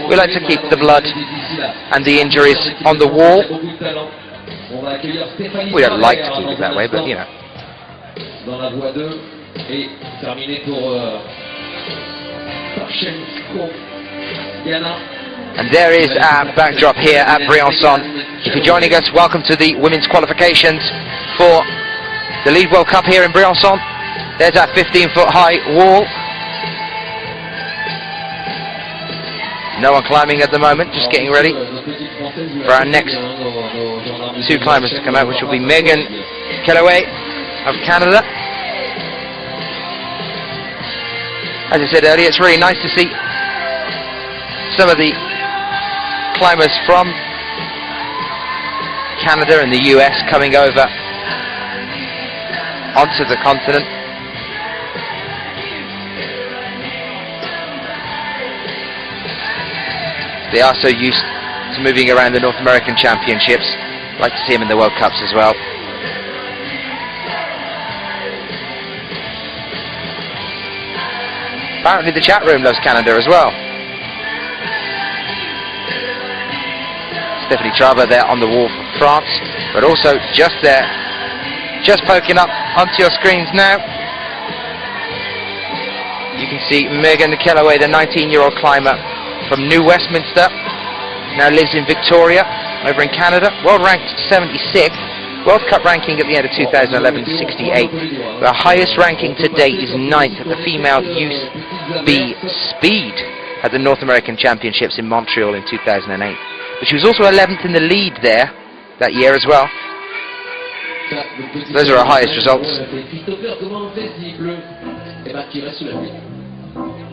S2: We like to keep the blood and the injuries on the wall. We don't like to keep it that way, but you know. And there is our backdrop here at Briançon. If you're joining us, welcome to the women's qualifications for the Lead World Cup here in Briançon. There's our 15-foot high wall. No one climbing at the moment, just getting ready for our next two climbers to come out, which will be Megan Kellaway of Canada. As I said earlier, it's really nice to see some of the climbers from Canada and the US coming over onto the continent. They are so used to moving around the North American Championships. I'd like to see them in the World Cups as well. Apparently the chat room loves Canada as well. Stephanie Trava there on the wall for France, but also just there, just poking up onto your screens now. You can see Megan Kellaway, the 19-year-old climber from New Westminster, now lives in Victoria over in Canada, world ranked 76th, World Cup ranking at the end of 2011, 68. The highest ranking to date is 9th at the female Youth B Speed at the North American Championships in Montreal in 2008. But she was also 11th in the lead there that year as well. Those are our highest results.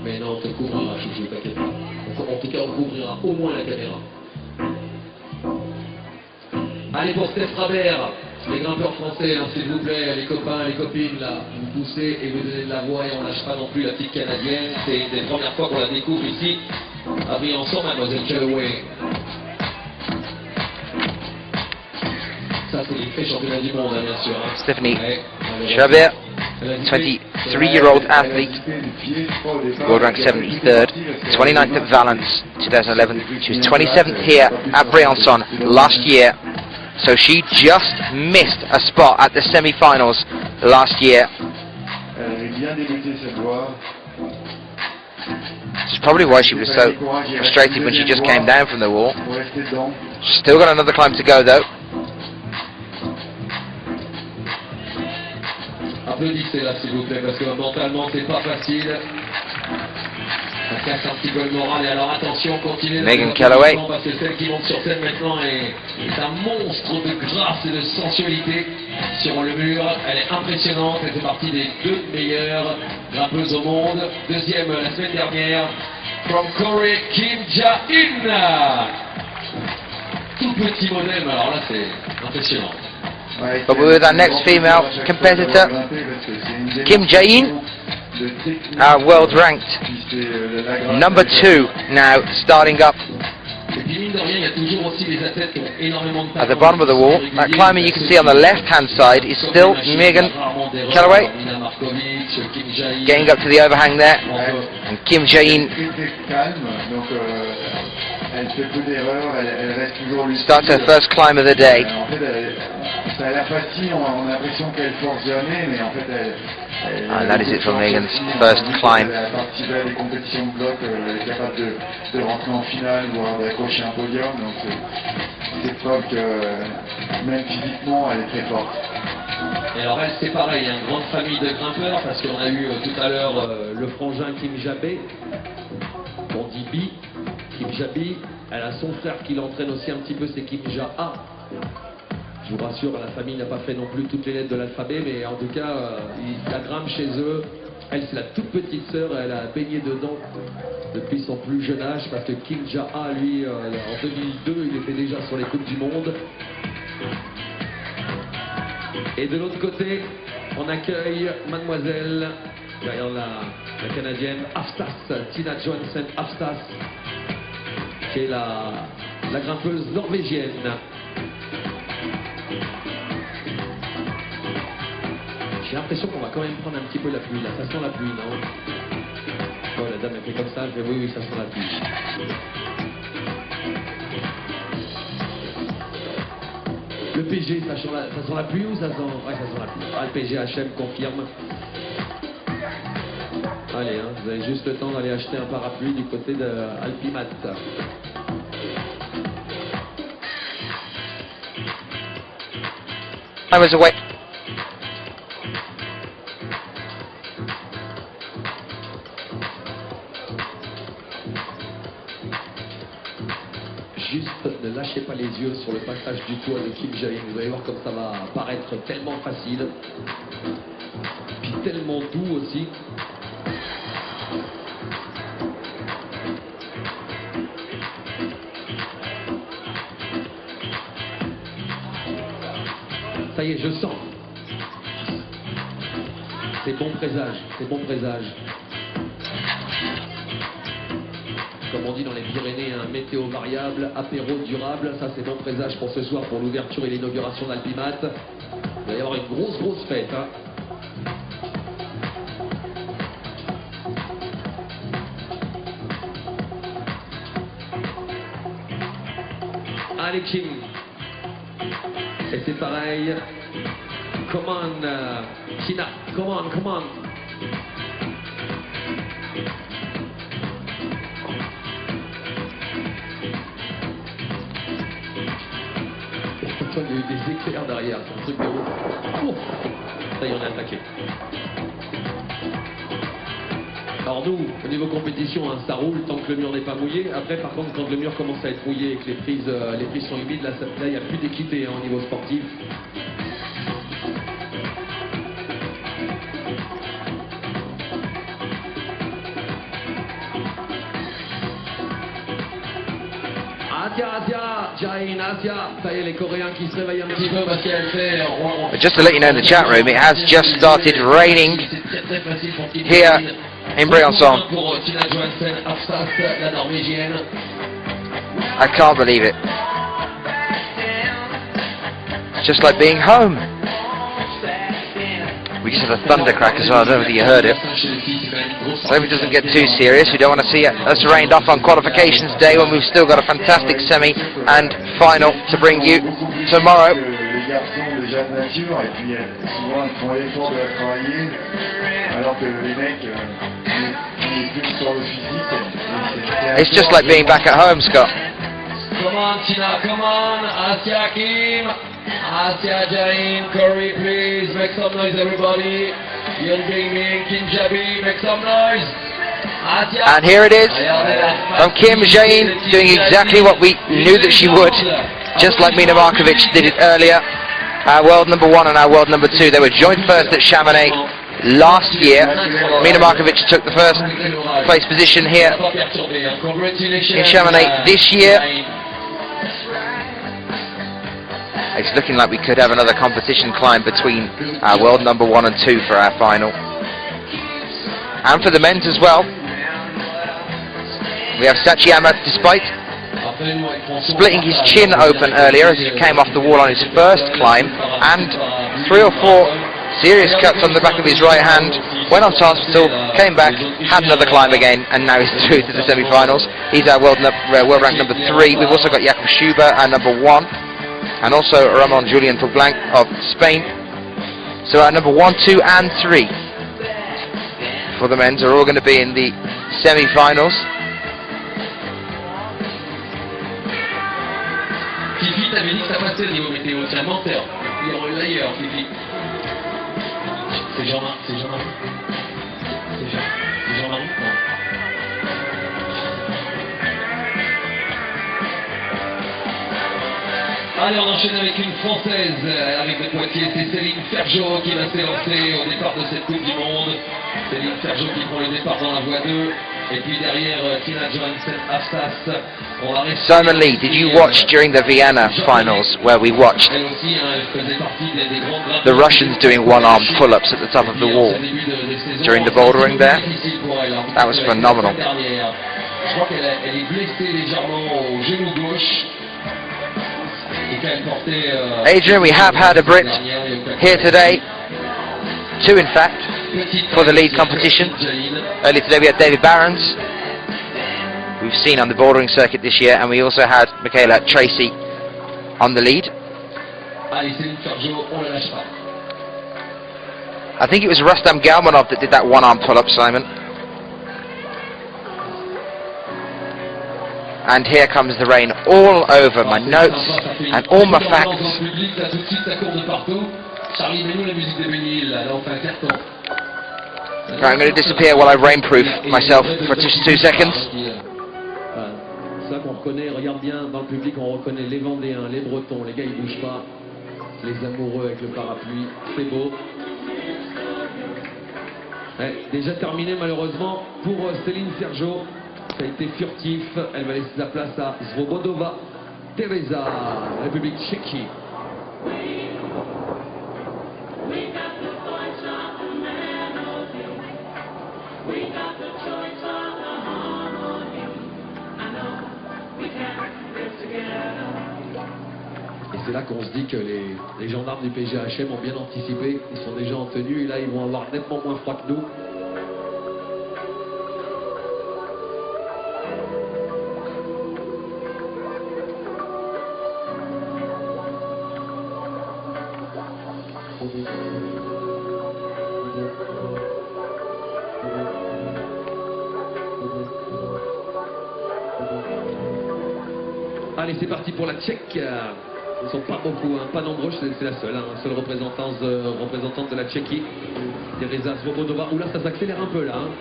S3: Mais non, on te couvrira, Chouchou, t'inquiète pas. En tout cas, on couvrira au moins la caméra. Allez pour Steph Rabert, les grimpeurs français, hein, s'il vous plaît, les copains, les copines, là, vous poussez et vous donnez de la voix et on lâche pas non plus la petite canadienne. C'est une des premières fois qu'on la découvre ici, à Briançon, mademoiselle Kellaway. Ça, c'est l'effet championnat du monde, hein, bien sûr. Hein.
S2: Stephanie Trava, 23-year-old athlete, world ranked 73rd, 29th at Valence 2011. She was 27th here at Briançon last year, so she just missed a spot at the semi-finals last year. Which is probably why she was so frustrated when she just came down from the wall. She's still got another climb to go though.
S3: Applaudissez là s'il vous plaît parce que mentalement c'est pas facile. Ça casse un petit peu le moral et alors attention, continuez.
S2: Megan Kellaway.
S3: Parce que celle qui monte sur scène maintenant est un monstre de grâce et de sensualité sur le mur. Elle est impressionnante, elle fait partie des 2 meilleures grimpeuses au monde. Deuxième la semaine dernière, from Corée, Kim Ja-in. Tout petit modèle, alors là c'est impressionnant.
S2: But with our next female competitor, Kim Ja-in, our world ranked number 2 now, starting up at the bottom of the wall. That climber you can see on the left hand side is still Megan Kellaway, getting up to the overhang there, and Kim Ja-in starts her first climb of the day.
S5: Ça la fascine, on a l'impression qu'elle force jamais, mais en fait
S2: and that is it for Megan's first climb.
S5: Elle a participé à des compétitions de bloc, elle est capable de rentrer en finale, voire d'accrocher un podium, donc c'est preuve que même physiquement elle est très forte.
S3: Et alors elle c'est pareil, il y a une grande famille de grimpeurs parce qu'on a eu tout à l'heure le frangin Kim Ja-be, on dit Bi, Kim Ja-bi, elle a son frère qui l'entraîne aussi un petit peu, c'est Kim Ja-a. Je vous rassure, la famille n'a pas fait non plus toutes les lettres de l'alphabet, mais en tout cas, ils la grimpent chez eux. Elle, c'est la toute petite sœur, elle a baigné dedans depuis son plus jeune âge, parce que Kim Ja-a, lui, en 2002, il était déjà sur les Coupes du Monde. Et de l'autre côté, on accueille mademoiselle, derrière la canadienne, Afstas, Tina Johansen Afstas, qui est la grimpeuse norvégienne. J'ai l'impression qu'on va quand même prendre un petit peu la pluie là, ça sent la pluie, non? Oh, la dame elle fait comme ça, je vais oui, ça sent la pluie. Le PG, ça sent la pluie ou ça sent... Ouais, ça sent la pluie. Ah, le PGHM confirme. Allez, hein, vous avez juste le temps d'aller acheter un parapluie du côté de Alpimat.
S2: I was away.
S3: Juste ne lâchez pas les yeux sur le passage du toit de Kim Ja-in. Vous allez voir comme ça va paraître tellement facile. Puis tellement doux aussi. Ça y est, je sens. C'est bon présage, c'est bon présage. Comme on dit dans les Pyrénées, un météo variable, apéro durable, ça c'est bon présage pour ce soir, pour l'ouverture et l'inauguration d'Alpimat. Il va y avoir une grosse fête. Hein. Allez. et Kim. Et c'est pareil. Come on, Tina. Come on, come on. Il y a eu des éclairs derrière, c'est un truc de ouf. Ouf. Ça y est, on est attaqué. Alors nous, au niveau compétition, hein, ça roule tant que le mur n'est pas mouillé. Après, par contre, quand le mur commence à être mouillé et que les prises sont humides, là, il n'y a plus d'équité hein, au niveau sportif. Asia, ça y est, les Coréens qui se réveillent un petit peu parce qu'elle fait...
S2: Just to let you know in the chat room, it has just started raining here in Briançon. I can't believe it. It's just like being home. We just had a thunder crack as well, I don't know if you heard it. So if it doesn't get too serious, we don't want to see us rained off on qualifications day when we've still got a fantastic semi and final to bring you tomorrow.
S5: Les garçons déjà de nature et puis souvent ils font l'effort de la travailler alors que les mecs on est plus sur le physique.
S2: It's just like being back at home, Scott.
S3: Come on, Tina, come on, Asia, Kim, Asia, Jain, Corey, please, make some noise, everybody. Young Gaming, Kim Jabi, make some noise. Asia.
S2: And here it is, from Kim Jain, doing exactly what we knew that she would, just like Mina Markovic did it earlier. Our world number 1 and our world number 2, they were joint first at Chamonix last year. Mina Markovic took the first place position here in Chamonix this year. It's looking like we could have another competition climb between our world number 1 and 2 for our final. And for the men's as well. We have Sachiyama, despite splitting his chin open earlier as he came off the wall on his first climb, and 3 or 4 serious cuts on the back of his right hand, went on to hospital, came back, had another climb again, and now he's through to the semi-finals. He's our world rank number 3. We've also got Jakub Schuber, our number 1. And also Ramon Julian Poblanc of Spain. So our number 1, 2 and 3 for the men's are all going to be in the semi-finals.
S3: Fifi, t'avais dit que ça passait au niveau météo, c'est un menteur. Il est revenu ailleurs, Fifi. C'est Jean-Marie. C'est Jean-Marie. C'est Jean-Marie. Allez, on enchaîne avec une Française, avec le Poitiers, c'est Céline Ferjot qui va s'élancer au départ de cette Coupe du Monde. Céline Ferjot qui prend le départ dans la voie 2. Et puis derrière, Tina Johansen Afsas. On va rester...
S2: Simon Lee, did you watch during the Vienna finals where we watched the Russians doing one-arm pull-ups at the top of the wall during the bouldering there? That was phenomenal.
S3: Je crois qu'elle est blessée légèrement au genou gauche.
S2: Adrian, we have had a Brit here today, 2 in fact, for the lead competition. Earlier today we had David Barons, we've seen on the bouldering circuit this year, and we also had Michaela Tracy on the lead. I think it was Rustam Galmanov that did that one-arm pull-up, Simon. And here comes the rain all over my notes and all my facts. Right, I'm going to disappear while I rainproof myself for just 2 seconds.
S3: Ça qu'on reconnaît, regarde bien dans le public, on reconnaît les Vendéens, les Bretons, les gars ils bougent pas, les amoureux avec le parapluie, c'est beau. Ouais, déjà terminé malheureusement pour Céline Ferjot. Ça a été furtif, elle va laisser sa place à Svobodova Teresa, République tchèque. Et c'est là qu'on se dit que les gendarmes du PGHM ont bien anticipé, ils sont déjà en tenue et là ils vont avoir nettement moins froid que nous. Allez, c'est parti pour la Tchèque. Ils sont pas beaucoup, hein, pas nombreux, c'est la seule représentante de la Tchéquie. Teresa Svobodova. Oula, ça s'accélère un peu là. Hein.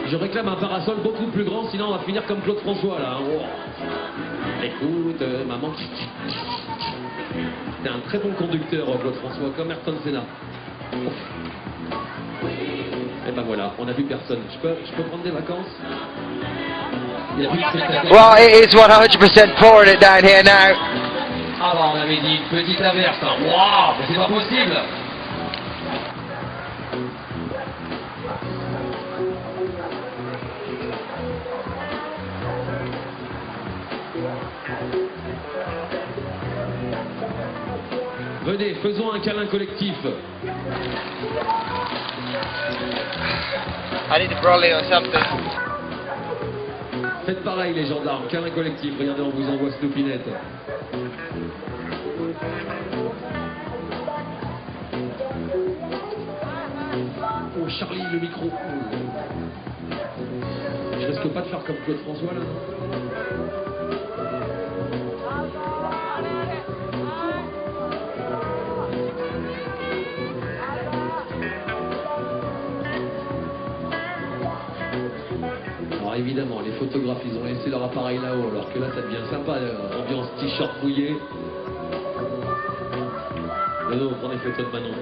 S3: Je réclame un parasol beaucoup plus grand, sinon on va finir comme Claude François là. Hein. Oh. Écoute, maman. C'était un très bon conducteur, Claude François, comme Ayrton Senna. Et ben voilà, on a vu personne. Je peux prendre des vacances? Il y a plus de spectateurs.
S2: Well, it is 100% pouring it down here now.
S3: Ah bah on avait dit une petite averse. Hein. Waouh, mais c'est pas possible. Venez, faisons un câlin collectif.
S2: I need to brolly or something.
S3: Faites pareil les gendarmes, câlin collectif. Regardez, on vous envoie Snoopinette. Oh Charlie, le micro. Je risque pas de faire comme Claude François là. Alors évidemment, les photographes, ils ont laissé leur appareil là-haut, alors que là, ça devient sympa, ambiance t-shirt mouillé. Non, on prend des photos de Manon.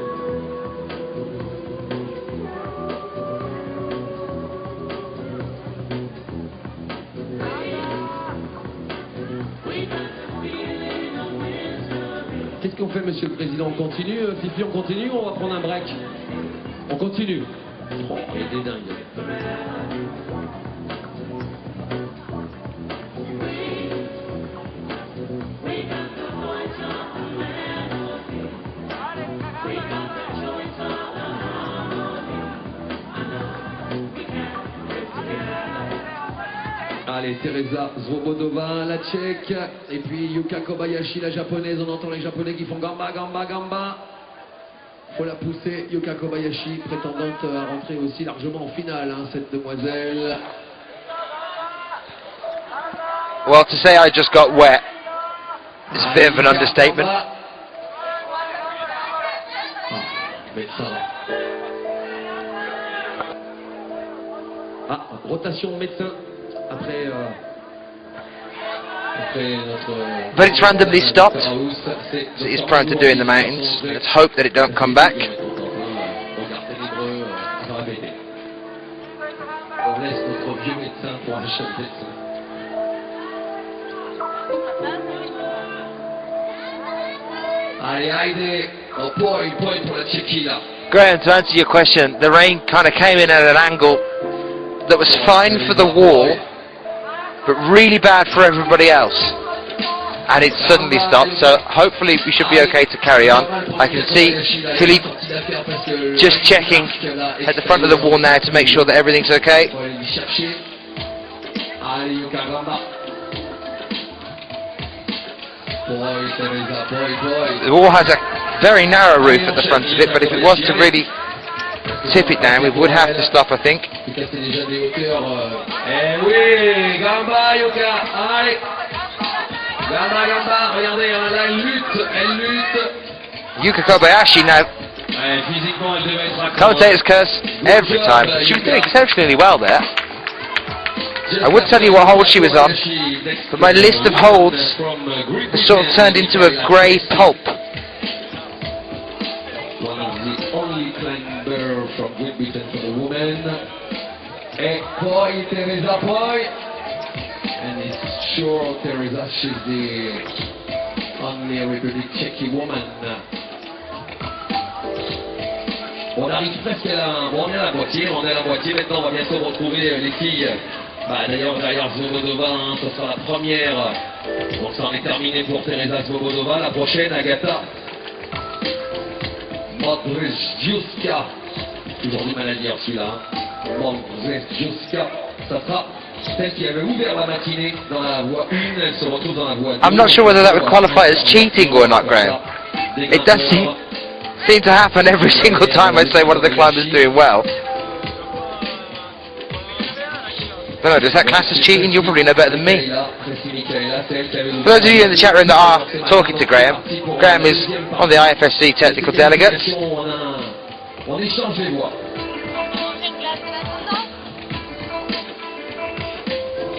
S3: Qu'est-ce qu'on fait, Monsieur le Président? On continue, Fifi, on continue ou on va prendre un break? On continue. Oh, il est dingue. Allez, Teresa Svobodova, la Tchèque, et puis Yuka Kobayashi, la Japonaise. On entend les Japonais qui font gamba, gamba, gamba. Faut la pousser. Yuka Kobayashi, prétendante à rentrer aussi largement en finale, hein, cette demoiselle.
S2: Well, to say I just got wet is a bit of an understatement.
S3: Ah, rotation de médecin. Après notre...
S2: But it's randomly stopped. So it's prone to doing the mountains. Let's hope that it don't come back.
S3: On laisse notre vieux médecin pour un chef médecin. Allez, point pour la Tchéquie là.
S2: Graham, to answer your question, the rain kind of came in at an angle that was fine for the wall, but really bad for everybody else. And it suddenly stopped, so hopefully we should be okay to carry on. I can see Philippe just checking at the front of the wall now to make sure that everything's okay. The wall has a very narrow roof at the front of it, but if it was to really tip it down, we would have to stop, I think.
S3: Eh oui, Gamba, Yuka, allez. Gamba, regardez, là, elle lutte.
S2: Yuka Kobayashi now,
S3: Physiquement, elle devait être
S2: commentator's curse every time. She was doing exceptionally well there. I would tell you what hold she was on, but my list of holds has sort of turned into a grey pulp.
S3: One of the only climber from Great Britain for the women. E poi Teresa poi. And it's sure Teresa, she's the only Republic Czech woman. On arrive presque à la... Bon, on est à la moitié, maintenant on va bientôt retrouver les filles. Bah, d'ailleurs, derrière Svobodova, hein, ce sera la première. Donc ça en est terminé pour Teresa Svobodova. La prochaine, Agatha Modrzejewska. Toujours du mal à dire celui-là. Modrzejewska. Ça sera celle qui avait ouvert la matinée dans la voie 1. Elle se retrouve dans la voie 2.
S2: I'm not sure whether that would qualify as cheating or not, Graham. It does seem to happen every single time I say one of the climbers doing well. I don't know, does that class as cheating? You'll probably know better than me. For those of you in the chat room that are talking to Graham, Graham is one of the IFSC technical delegates.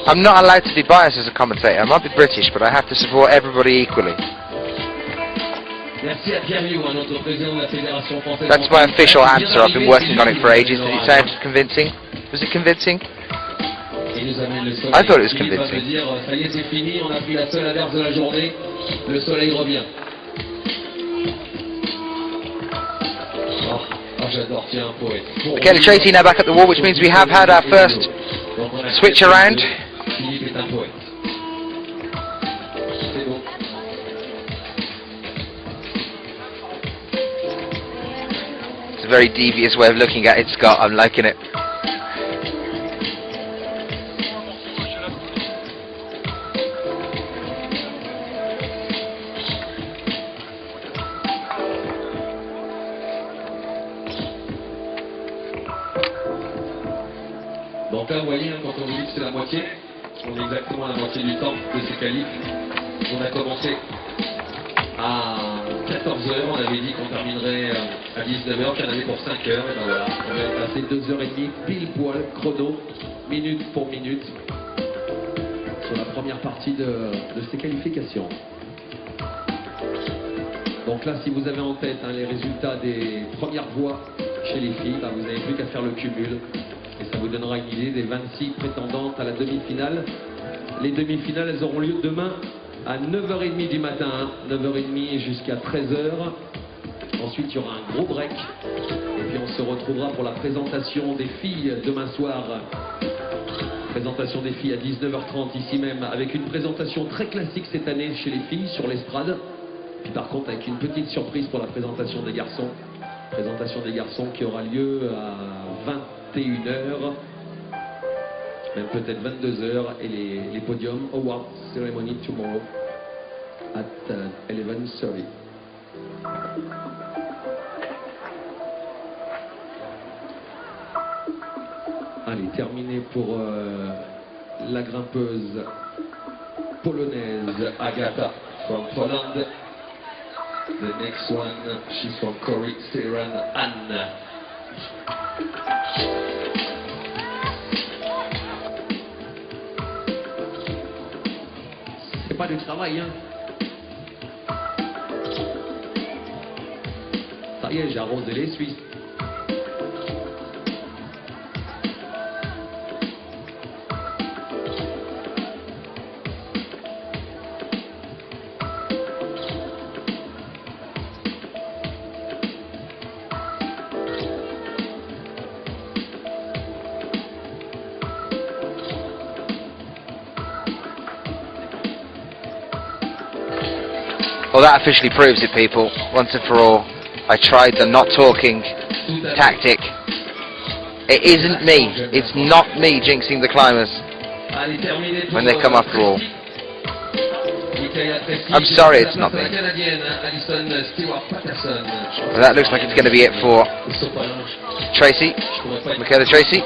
S2: I'm not allowed to be biased as a commentator. I might be British, but I have to support everybody equally. That's my official answer. I've been working on it for ages. Did it sound convincing? Was it convincing? I thought it was convincing. Okay, Tracy now back at the wall, which means we have had our first switch around. It's a very devious way of looking at it, Scott. I'm liking it.
S3: Donc là, vous voyez, quand on vous dit que c'est la moitié, on est exactement à la moitié du temps de ces qualifs. On a commencé à 14h, on avait dit qu'on terminerait à 19h, qu'il y en avait pour 5h, et ben voilà, on va passer 2h30 pile poil, chrono, minute pour minute, sur la première partie de ces qualifications. Donc là, si vous avez en tête les résultats des premières voies chez les filles, ben, vous n'avez plus qu'à faire le cumul. Et ça vous donnera une idée des 26 prétendantes à la demi-finale. Les demi-finales, elles auront lieu demain à 9h30 du matin, 9h30 jusqu'à 13h. Ensuite, il y aura un gros break. Et puis on se retrouvera pour la présentation des filles demain soir. Présentation des filles à 19h30 ici même, avec une présentation très classique cette année chez les filles sur l'estrade. Puis par contre, avec une petite surprise pour la présentation des garçons. Présentation des garçons qui aura lieu à 21h, même peut-être 22h, et les podiums award ceremony tomorrow at 11:30. Allez, terminé pour la grimpeuse polonaise Agata from Poland. The next one, she's from Korea, Seran Anna. C'est pas du travail, hein. Ça y est, j'ai arrosé les Suisses.
S2: Well, that officially proves it, people. Once and for all, I tried the not talking tactic. It isn't me. It's not me jinxing the climbers when they come after all. I'm sorry, it's not me. Well, that looks like it's going to be it for Tracy, Michaela Tracy.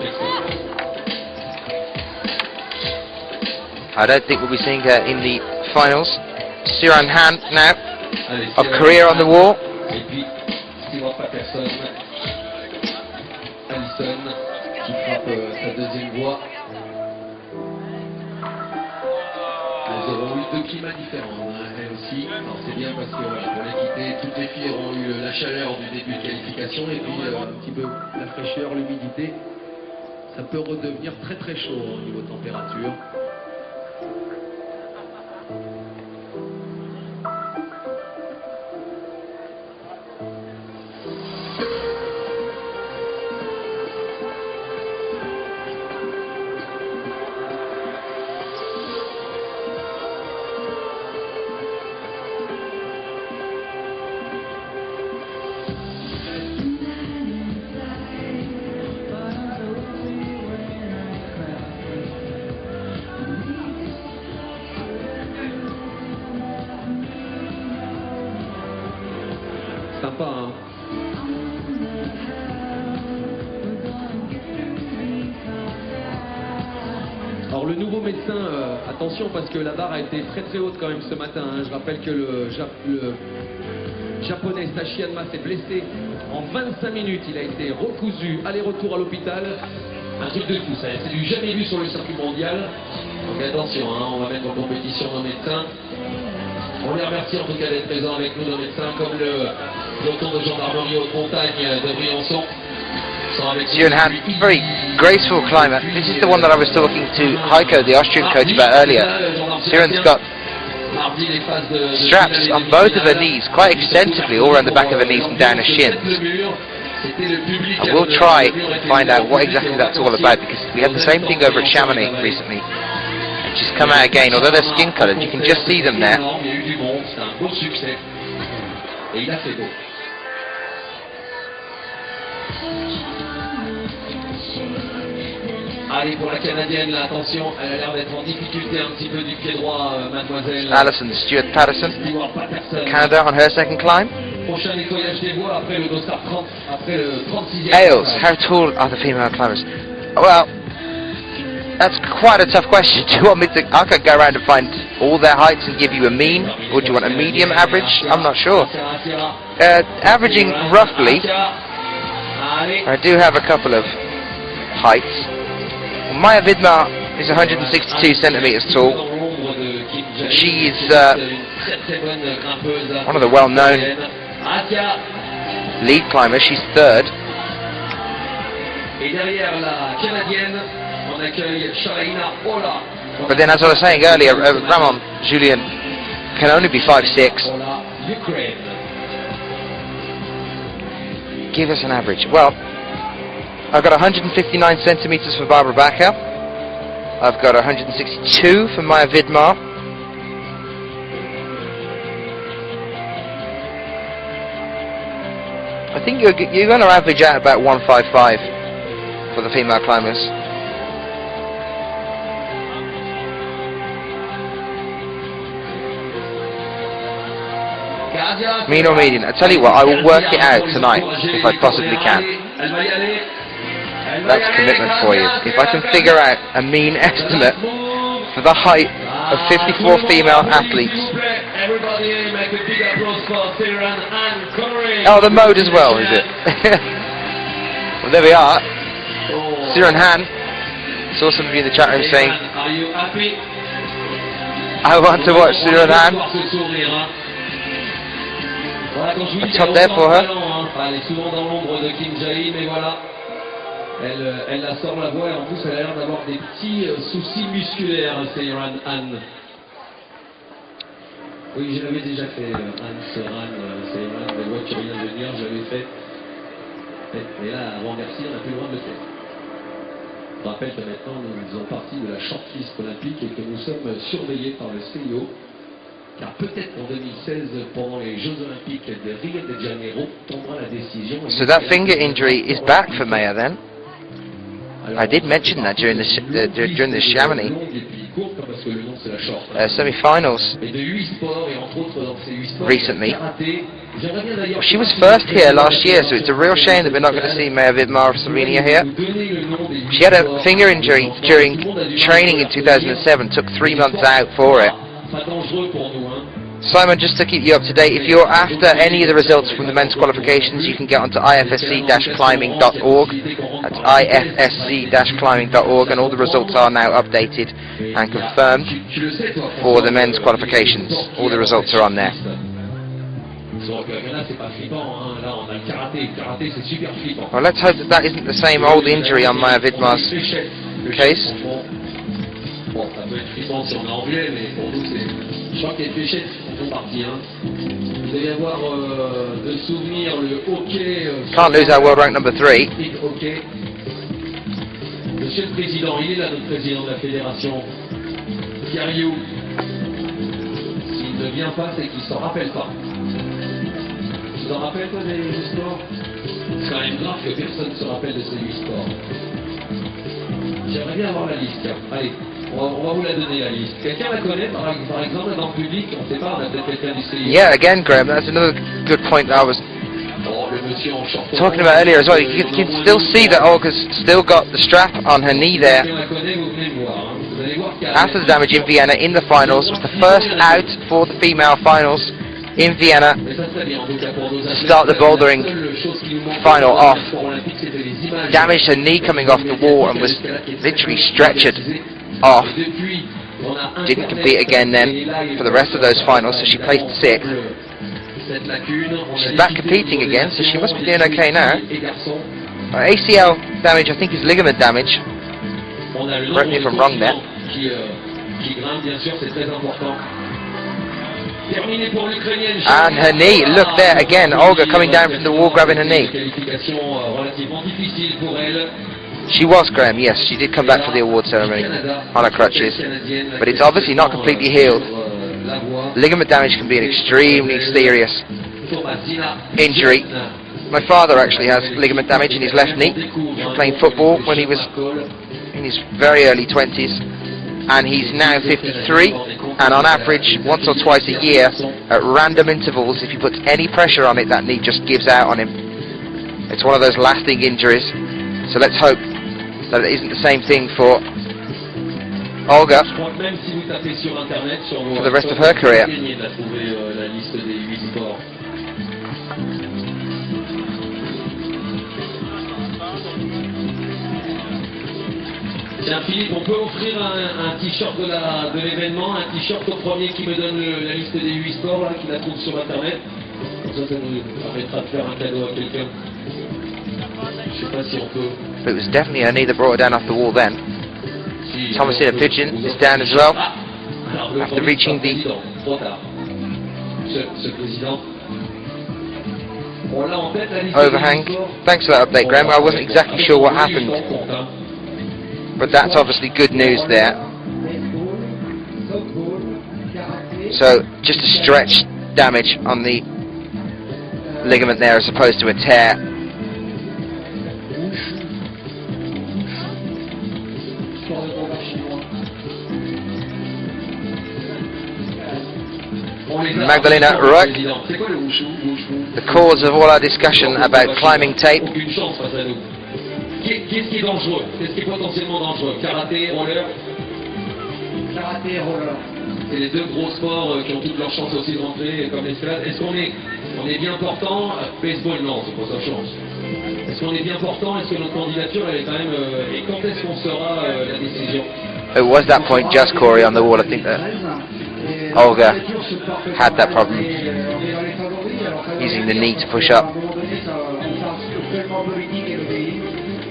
S2: I don't think we'll be seeing her in the finals. Siran Han now, of Korea on the wall.
S3: Et puis, Stewart Patterson, Allison, qui frappe sa deuxième voie. Elles auront eu deux climats différents, hein, elles aussi. Alors c'est bien parce que voilà, pour l'équité, toutes les filles auront eu la chaleur du début de qualification et puis un petit peu la fraîcheur, l'humidité. Ça peut redevenir très très chaud au niveau température. Sympa, hein. Alors le nouveau médecin, attention parce que la barre a été très très haute quand même ce matin. Hein. Je rappelle que le japonais Sashiyanma s'est blessé en 25 minutes. Il a été recousu, aller-retour à l'hôpital. Un truc de fou, ça. C'est du jamais vu sur le circuit mondial. Donc attention, hein, on va mettre en compétition nos médecins. On les remercie en tout cas d'être présents avec nous, nos médecins, comme le peloton de gendarmerie haute montagne de Briançon.
S2: Jun Han, very graceful climber. This is the one that I was talking to Heiko, the Austrian coach, about earlier. Siren's got straps on both of her knees, quite extensively, all around the back of her knees and down her shins. And we'll try and find out what exactly that's all about, because we had the same thing over at Chamonix recently. And she's come out again, although they're skin coloured, you can just see them there.
S3: Allez, pour la Canadienne, là, attention, elle a l'air d'être en difficulté un petit peu du pied droit, mademoiselle.
S2: Alison Stewart Patterson, Canada on her second climb.
S3: Prochain nettoyage des voies après le dossard 30, après le 36e.
S2: Ailes, how tall are the female climbers? Well, that's quite a tough question. Do you want me to? I could go around and find all their heights and give you a mean, or do you want a medium average? I'm not sure. Averaging roughly, I do have a couple of heights. Maya Vidmar is 162 centimeters tall. She is one of the well-known lead climbers. She's third. But then, as I was saying earlier, Ramon Julien can only be 5'6". Give us an average. Well, I've got 159 centimeters for Barbara Bacher. I've got 162 for Maya Vidmar. I think you're going to average out about 155 for the female climbers. Mean or median? I tell you what, I will work it out tonight if I possibly can. That's commitment for you. If I can figure out a mean estimate for the height of 54 female athletes. Oh, the mode as well, is it? Well, there we are. Siren Han. Saw some of you in the chat room saying, I want to watch Siren Han. A top there for her.
S3: Elle la sort la voie et en plus elle a l'air d'avoir des petits soucis musculaires, Siren Han. Oui, je l'avais déjà fait, Siren, des voies qui viennent de venir, je l'avais fait. Et là, avant merci, on n'a plus le droit de le faire. Je rappelle que maintenant nous faisons partie de la shortlist olympique et que nous sommes surveillés par le CIO. Car peut-être en 2016, pendant les Jeux Olympiques de Rio de Janeiro, tombera la décision.
S2: So that finger injury is back for Maya then. I did mention that during the Chamonix semi-finals recently. Well, she was first here last year, so it's a real shame that we're not going to see Maya Vidmar of Slovenia here. She had a finger injury during training in 2007, took 3 months out for it. Simon, just to keep you up to date, if you're after any of the results from the men's qualifications, you can get onto ifsc-climbing.org. That's ifsc-climbing.org, and all the results are now updated and confirmed for the men's qualifications. All the results are on there. Well, let's hope that isn't the same old injury on Maya Vidmar's case.
S3: Je crois que les fléchettes sont parties. Hein. Vous allez avoir de souvenir le hockey.
S2: Can't lose our world rank number 3.
S3: Hockey. Monsieur le Président, il est là, notre président de la fédération. Thierry, s'il ne vient pas, c'est qu'il ne s'en rappelle pas. Tu t'en rappelles, toi, des sports? C'est quand même grave que personne ne se rappelle de ces 8 sports. J'aimerais bien avoir la liste. Tiens. Allez. On va vous la donner, la liste. Quelqu'un la connaît, par exemple, dans le public? On ne sait pas, on a peut-être quelqu'un du CIO.
S2: Yeah, again, Graham, that's another good point that I was talking about earlier as well, you can still see that Olga's still got the strap on her knee there. After the damage in Vienna in the finals, was the first out for the female finals in Vienna to start the bouldering final off. Damaged her knee coming off the wall and was literally stretchered off. Didn't compete again then for the rest of those finals, so she placed 6th. She's back competing again, so she must be doing okay now. ACL damage, I think, is ligament damage. Correct me if I'm wrong there. And her knee, look there again, Olga coming down from the wall grabbing her knee. She was, Graham, yes, she did come back for the award ceremony on her crutches, but it's obviously not completely healed. Ligament damage can be an extremely serious injury. My father actually has ligament damage in his left knee from playing football when he was in his very early 20s, and he's now 53, and on average once or twice a year at random intervals, if he puts any pressure on it, that knee just gives out on him. It's one of those lasting injuries, so let's hope that it isn't the same thing for Olga for the rest of her career.
S3: Tiens Philippe, on peut offrir un t-shirt de l'événement, un t-shirt au premier qui me donne la liste des 8 sports là, qui la trouve sur internet. Comme ça nous permettra de faire un cadeau à quelqu'un. Je sais pas si on peut.
S2: But it was definitely her knee that brought her down off the wall then. Thomasina Pigeon is down as well after reaching the overhang. Thanks for that update, Graham. I wasn't exactly sure what happened, but that's obviously good news there. So just a stretch damage on the ligament there as opposed to a tear. Magdalena Ruck, the cause of all our discussion about climbing tape.
S3: Qu'est-ce qui est dangereux? Qu'est-ce qui est potentiellement dangereux? Karaté, roller? Karaté et roller. C'est les deux gros sports qui ont toutes leurs chances aussi de rentrer comme l'escalade. Est-ce qu'on est bien portant? Baseball, non, c'est pas sa chance. Est-ce qu'on est bien portant? Est-ce que notre candidature, elle est quand même... et quand est-ce qu'on saura la décision?
S2: It was that point just, Corey, on the wall. I think that Olga had that problem using the knee to push up.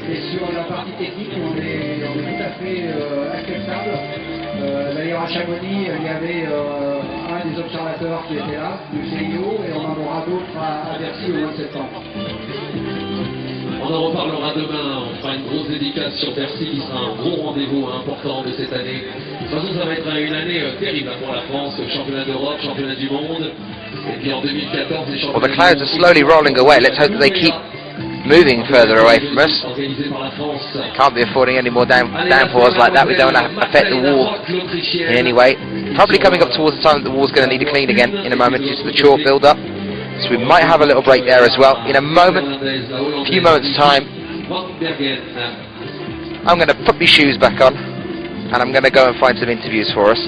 S7: Et sur la partie technique, on est tout à fait acceptable. D'ailleurs, à Chamonix, il y avait un des observateurs qui était là, du CIO, et on en aura d'autres à Bercy au mois de septembre.
S3: On en reparlera demain, on fera une grosse dédicace sur Bercy qui sera un gros rendez-vous important de cette année. De toute façon, ça va être une année terrible pour la France, championnat d'Europe, championnat du monde, et puis en 2014, les championnats.
S2: Well, the clouds are slowly rolling away. Let's hope that they keep moving further away from us. Can't be affording any more downpours like that. We don't want to affect the wall in any way. Probably coming up towards the time that the wall's going to need to clean again in a moment due to the chalk build-up. So we might have a little break there as well. In a moment, a few moments time, I'm going to put my shoes back on and I'm going to go and find some interviews for us.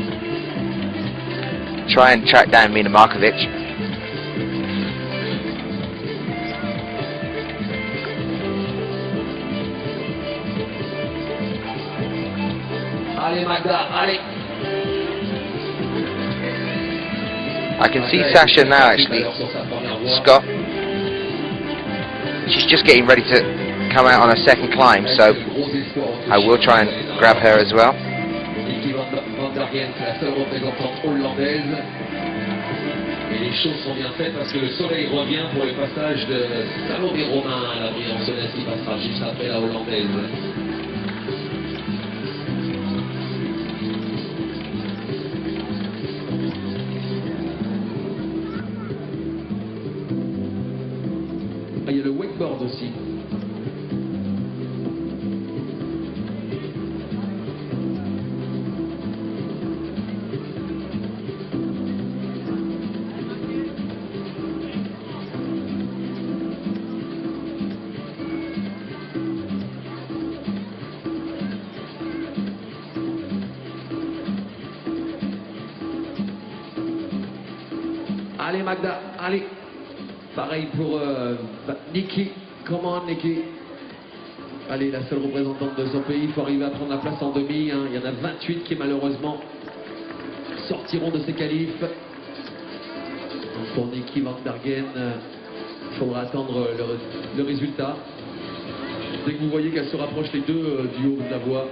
S2: Try and track down Mina Markovic.
S3: Allez Magda, allez.
S2: I can see Sasha now actually, Scott. She's just getting ready to come out on her second climb, so I will try and grab her as well.
S3: Et les choses sont bien faites parce que le soleil revient pour le passage de Salomé Romain à la Briançon qui passera juste après la hollandaise. Il y a le wakeboard aussi. Allez Magda, allez. Pareil pour Nikki. Comment Nikki? Allez, la seule représentante de son pays, il faut arriver à prendre la place en demi. Hein. Il y en a 28 qui malheureusement sortiront de ces qualifs. Donc pour Nikki Van Bergen, il faudra attendre le résultat. Dès que vous voyez qu'elle se rapproche les deux du haut de la voie,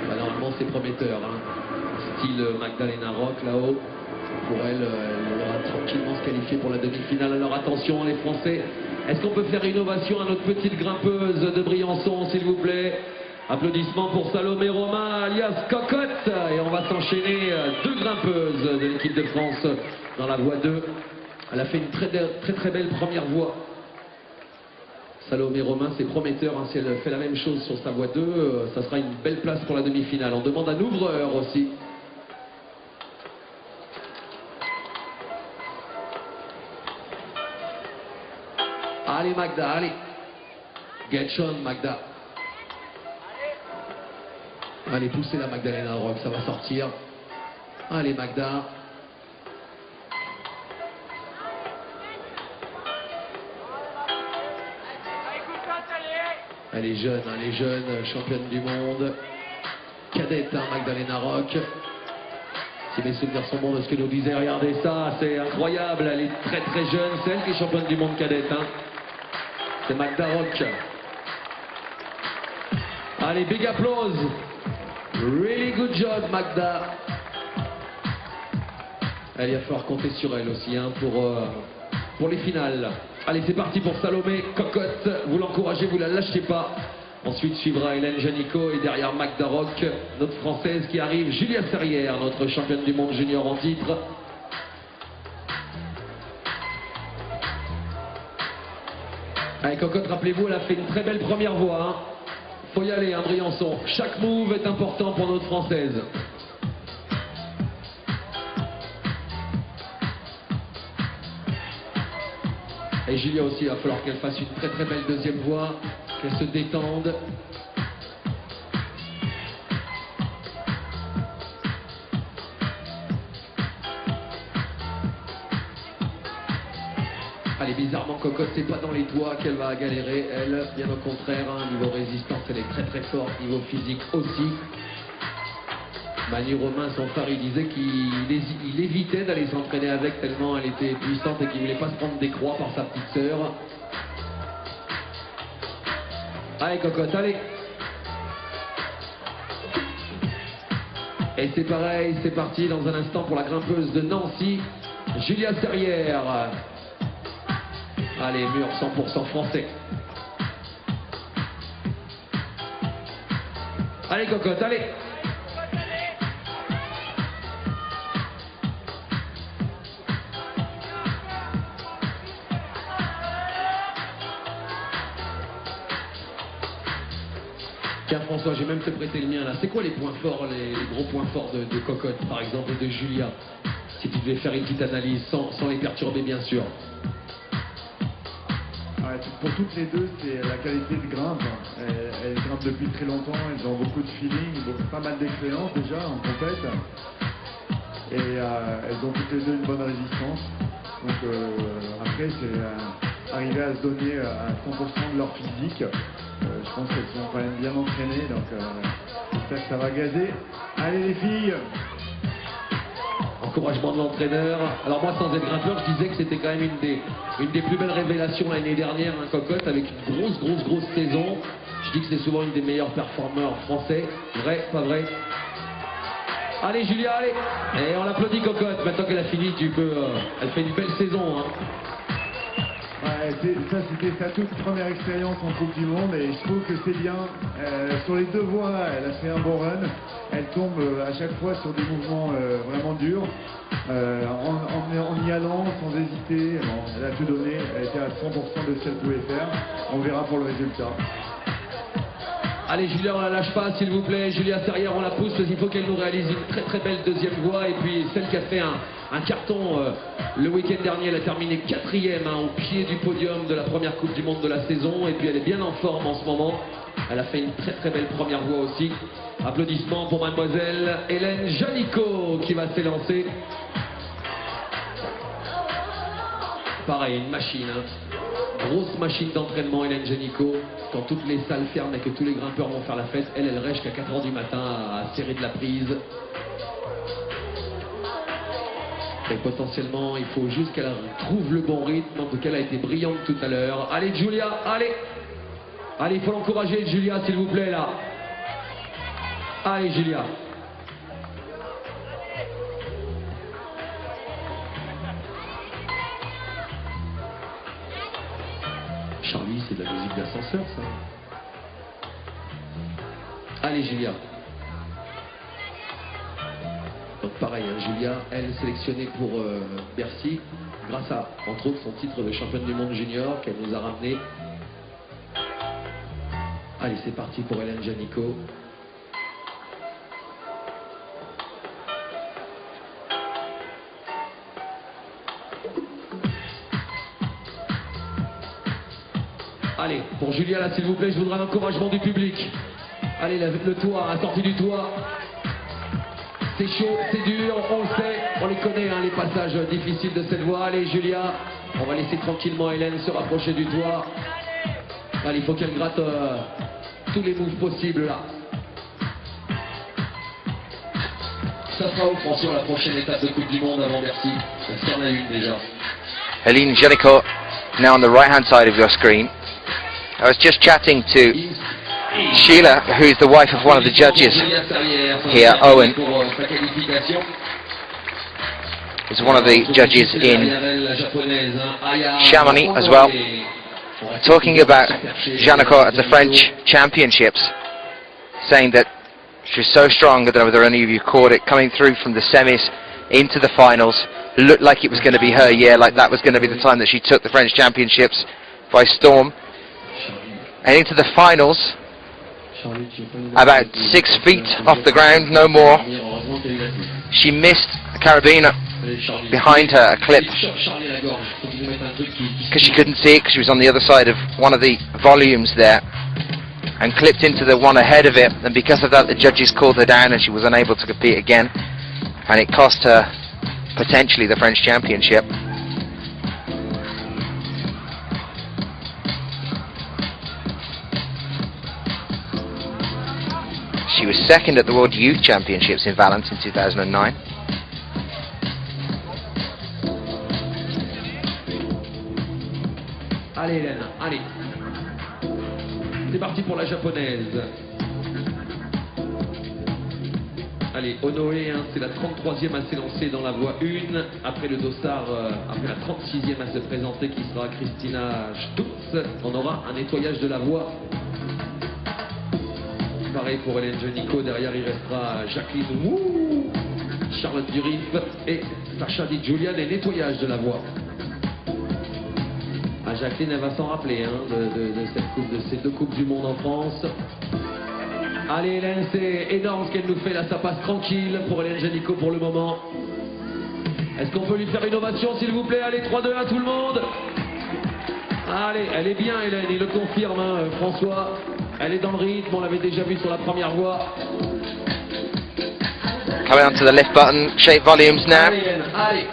S3: bah, normalement c'est prometteur. Hein. Style Magdalena Rock là-haut. Pour elle, elle aura tranquillement se qualifier pour la demi-finale. Alors attention les Français, est-ce qu'on peut faire une ovation à notre petite grimpeuse de Briançon s'il vous plaît? Applaudissements pour Salomé Romain alias Cocotte. Et on va s'enchaîner deux grimpeuses de l'équipe de France dans la voie 2. Elle a fait une très belle première voie. Salomé Romain, c'est prometteur. Hein. Si elle fait la même chose sur sa voie 2, ça sera une belle place pour la demi-finale. On demande un ouvreur aussi. Allez Magda, allez. Get on Magda. Allez, poussez la Magdalena Rock, ça va sortir. Allez Magda. Elle est jeune, championne du monde. Cadette, hein, Magdalena Rock. Si mes souvenirs sont bons de ce que nous disait, regardez ça, c'est incroyable. Elle est très jeune, c'est elle qui est championne du monde cadette. Hein. C'est Magda Rock. Allez, big applause. Really good job, Magda. Allez, il va falloir compter sur elle aussi hein, pour les finales. Allez, c'est parti pour Salomé Cocotte. Vous l'encouragez, vous la lâchez pas. Ensuite suivra Hélène Janico et derrière Magda Rock, notre française qui arrive, Julia Serrière, notre championne du monde junior en titre. Allez, Cocotte, rappelez-vous, elle a fait une très belle première voie. Hein. Faut y aller, hein, Briançon. Chaque move est important pour notre française. Et Julia aussi, il va falloir qu'elle fasse une très belle deuxième voie, qu'elle se détende. Allez, bizarrement, Cocotte, c'est pas dans les toits qu'elle va galérer, elle, bien au contraire, hein, niveau résistance, elle est très forte, niveau physique aussi. Manu Romain, son phare, il disait qu'il évitait d'aller s'entraîner avec tellement elle était puissante et qu'il voulait pas se prendre des croix par sa petite sœur. Allez Cocotte, allez. Et c'est pareil, c'est parti dans un instant pour la grimpeuse de Nancy, Julia Serrière. Allez, mur 100% français. Allez Cocotte, allez. Tiens François, j'ai même te prêté le mien là. C'est quoi les points forts, les gros points forts de Cocotte par exemple et de Julia? Si tu devais faire une petite analyse sans les perturber bien sûr.
S5: Ouais, pour toutes les deux, c'est la qualité de grimpe. Elles grimpent depuis très longtemps, elles ont beaucoup de feeling, pas mal d'expérience déjà en compète. Et elles ont toutes les deux une bonne résistance. Donc après, c'est arriver à se donner à 100% de leur physique. Je pense qu'elles sont quand même bien entraînées, donc j'espère que ça va gazer. Allez les filles!
S3: Encouragement de l'entraîneur. Alors moi, sans être grimpeur, je disais que c'était quand même une des plus belles révélations l'année dernière, hein, Cocotte, avec une grosse saison. Je dis que c'est souvent une des meilleurs performeurs français. Vrai, pas vrai? Allez Julia, allez! Et on l'applaudit Cocotte. Maintenant qu'elle a fini, tu peux... elle fait une belle saison. Hein.
S5: Ouais, ça c'était sa toute première expérience en Coupe du Monde et je trouve que c'est bien. Sur les deux voies, elle a fait un bon run. Elle tombe à chaque fois sur des mouvements vraiment durs. En y allant, sans hésiter, bon, elle a tout donné. Elle était à 100% de ce qu'elle pouvait faire. On verra pour le résultat.
S3: Allez Julia, on la lâche pas s'il vous plaît. Julia Serrière, on la pousse parce qu'il faut qu'elle nous réalise une très très belle deuxième voie. Et puis celle qui a fait un carton le week-end dernier, elle a terminé 4e au pied du podium de la première Coupe du Monde de la saison. Et puis elle est bien en forme en ce moment. Elle a fait une très très belle première voie aussi. Applaudissements pour mademoiselle Hélène Janico qui va s'élancer. Pareil, une machine, grosse machine d'entraînement, Hélène Janico. Quand toutes les salles ferment et que tous les grimpeurs vont faire la fête, elle reste jusqu'à 4h du matin à serrer de la prise. Et potentiellement, il faut juste qu'elle trouve le bon rythme. En tout cas, elle a été brillante tout à l'heure. Allez Julia, allez! Allez, il faut l'encourager Julia, s'il vous plaît, là. Allez Julia. Charlie, c'est de la musique d'ascenseur, ça. Allez, Julia. Donc pareil, hein, Julia, elle sélectionnée pour Bercy, grâce à, entre autres, son titre de championne du monde junior qu'elle nous a ramené. Allez, c'est parti pour Hélène Janico. Allez, pour Julia, là, s'il vous plaît, je voudrais un encouragement du public. Allez, le toit, la sortie du toit. C'est chaud, c'est dur, on le sait, on les connaît, hein, les passages difficiles de cette voie. Allez, Julia, on va laisser tranquillement Hélène se rapprocher du toit. Allez, il faut qu'elle gratte tous les moves possibles, là. Ça sera où, François, la prochaine étape de Coupe du Monde avant Bercy? On s'en a une déjà.
S2: Hélène Janico, now on the right-hand side of your screen. I was just chatting to Sheila, who's the wife of one of the judges here, Owen. Is one of the judges in Chamonix as well. Talking about Janico at the French Championships, saying that she's so strong. I don't know whether any of you caught it, coming through from the semis into the finals. Looked like it was going to be her year, like that was going to be the time that she took the French Championships by storm. And into the finals, about 6 feet off the ground, no more. She missed a carabiner behind her, a clip, because she couldn't see it because she was on the other side of one of the volumes there, and clipped into the one ahead of it, and because of that the judges called her down and she was unable to compete again, and it cost her potentially the French Championship. She was second at the World Youth Championships in Valence in 2009.
S3: Allez Hélène, allez. C'est parti pour la japonaise. Allez, Onoé, hein, c'est la 33e à s'élancer dans la voie 1. Après le dossard, après la 36e à se présenter, qui sera Christina Stutz, on aura un nettoyage de la voie. Pareil pour Hélène Janico, derrière il restera Jacqueline Wu, Charlotte Durif et Sacha Di Giulia, les nettoyages de la voie. Ah, Jacqueline, elle va s'en rappeler hein, de ces 2 Coupes du Monde en France. Allez Hélène, c'est énorme ce qu'elle nous fait là, ça passe tranquille pour Hélène Janico pour le moment. Est-ce qu'on peut lui faire une ovation s'il vous plaît? Allez, 3, 2, 1 tout le monde. Allez, elle est bien Hélène, il le confirme hein, François. Elle est dans le rythme, on l'avait déjà vu sur la première voie.
S2: Coming onto the lift button, shape volumes now.
S3: Allez Hélène, allez.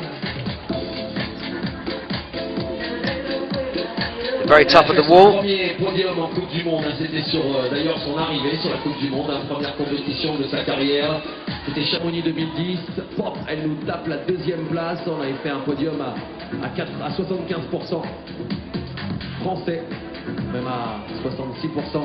S2: Very top of the wall.
S3: Premier podium en Coupe du Monde, c'était sur d'ailleurs son arrivée sur la Coupe du Monde, la première compétition de sa carrière. C'était Chamonix 2010. Pop, elle nous tape la 2e place. On avait fait un podium à 75% français, même à 66%.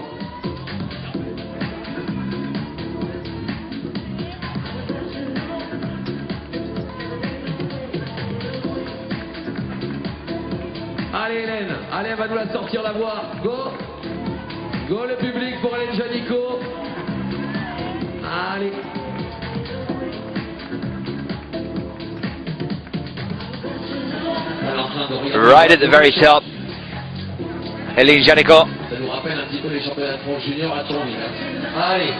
S3: Allez Hélène, allez, elle va nous la sortir la voie. Go. Go le public pour Hélène Janico. Allez.
S2: Right at the very top, Hélène Janico.
S3: nous rappelle un petit peu les championnats de France junior à Tourville. Allez,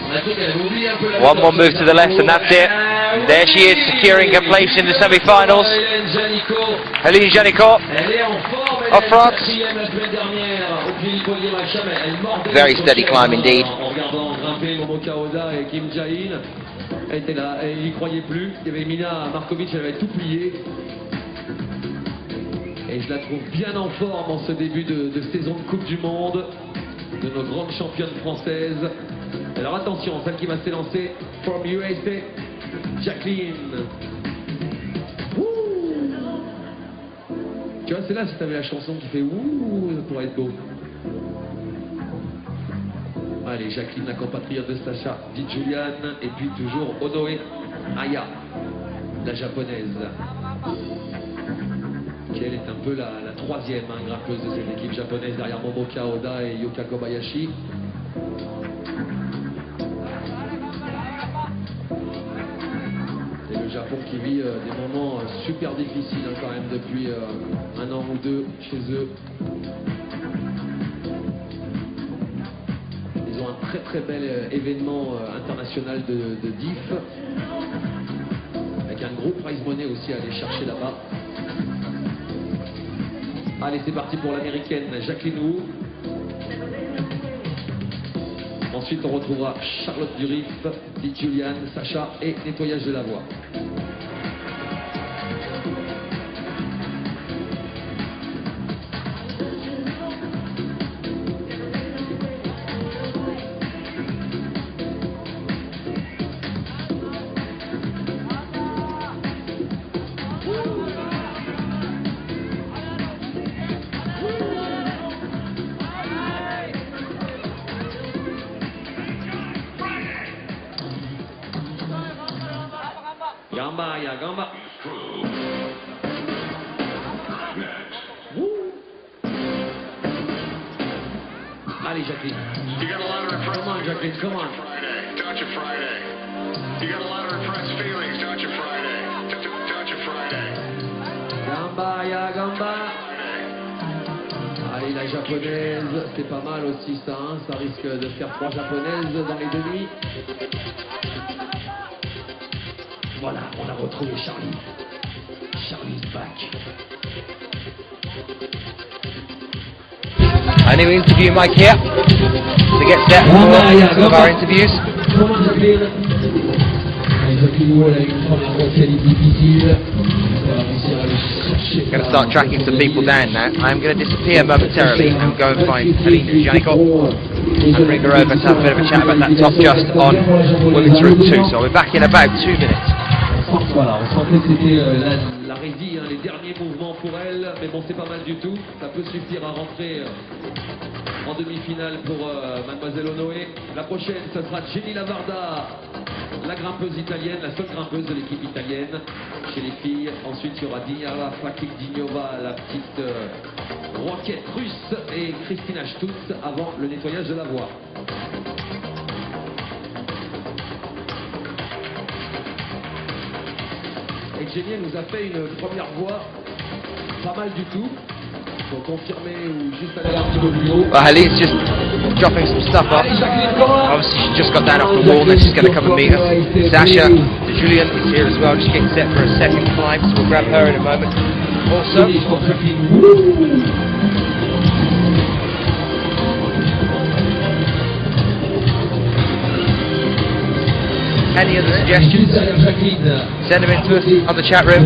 S3: on a cru qu'elle avait oublié un peu la...
S2: One more move to the left and that's it. There she is, securing her place in the semi-finals. Hélène Janicourt of France. Very steady climb indeed.
S3: En regardant grimper Momoka Oda et Kim Jae-in, elle était là, elle n'y croyait plus. Il y avait Mina Markovic, elle avait tout plié. Et je la trouve bien en forme en ce début de saison de Coupe du Monde, de nos grandes championnes françaises. Alors attention, celle qui va s'élancer, from USA, Jacqueline. Ouh. Tu vois, c'est là si tu avais la chanson qui fait ouh, ça pourrait être beau. Allez, Jacqueline, la compatriote de Sacha, dit Julian, et puis toujours Onoe Aya, la japonaise, qui elle est un peu la troisième grimpeuse de cette équipe japonaise derrière Momoka Oda et Yuka Kobayashi. Et le Japon qui vit des moments super difficiles quand même depuis un an ou deux chez eux. Ils ont un très très bel événement international de DIF avec un gros prize money aussi à aller chercher là-bas. Allez, c'est parti pour l'américaine Jacqueline Wu. Ensuite, on retrouvera Charlotte Durif, dit Julian, Sacha et nettoyage de la voie. Gamba, ya gamba. Allez, Jacqueline.
S8: You got a lot of repressed
S3: Come on, Jacqueline, come on.
S8: Friday, don't you, Friday? You got a lot of repressed feelings, don't you, Friday? Don't you, Friday?
S3: Gamba, ya gamba. Allez, la japonaise, c'est pas mal aussi ça, hein. Ça risque de faire 3 japonaises dans les demi. Voilà, on a retrouvé Charlie. Charlie's back.
S2: A new interview mic here to get set for some of our interviews. Going to start tracking some people down now. I'm going to disappear momentarily and go and find Hélène Janicourt and bring her over to have a bit of a chat about that top just on women's route 2. So I'll be back in about 2 minutes.
S3: Voilà, on sentait que c'était la rédie, hein, les derniers mouvements pour elle, mais bon, c'est pas mal du tout. Ça peut suffire à rentrer en demi-finale pour Mademoiselle Onoe. La prochaine, ce sera Jenny Lavarda, la grimpeuse italienne, la seule grimpeuse de l'équipe italienne chez les filles. Ensuite, il y aura Dinyara Fakik-Dignova, la petite roquette russe, et Christina Stutz avant le nettoyage de la voie. Et Jenny nous a fait une première voie pas mal du tout. Faut confirmer ou juste aller un petit peu plus haut.
S2: Well, Helene's just dropping some stuff off. Obviously, she just got down off the wall, then she's going to come and meet us. Sasha, Julian is here as well, just getting set for a second climb, so we'll grab her in a moment. Also, any other suggestions, send them in to us on the chat room.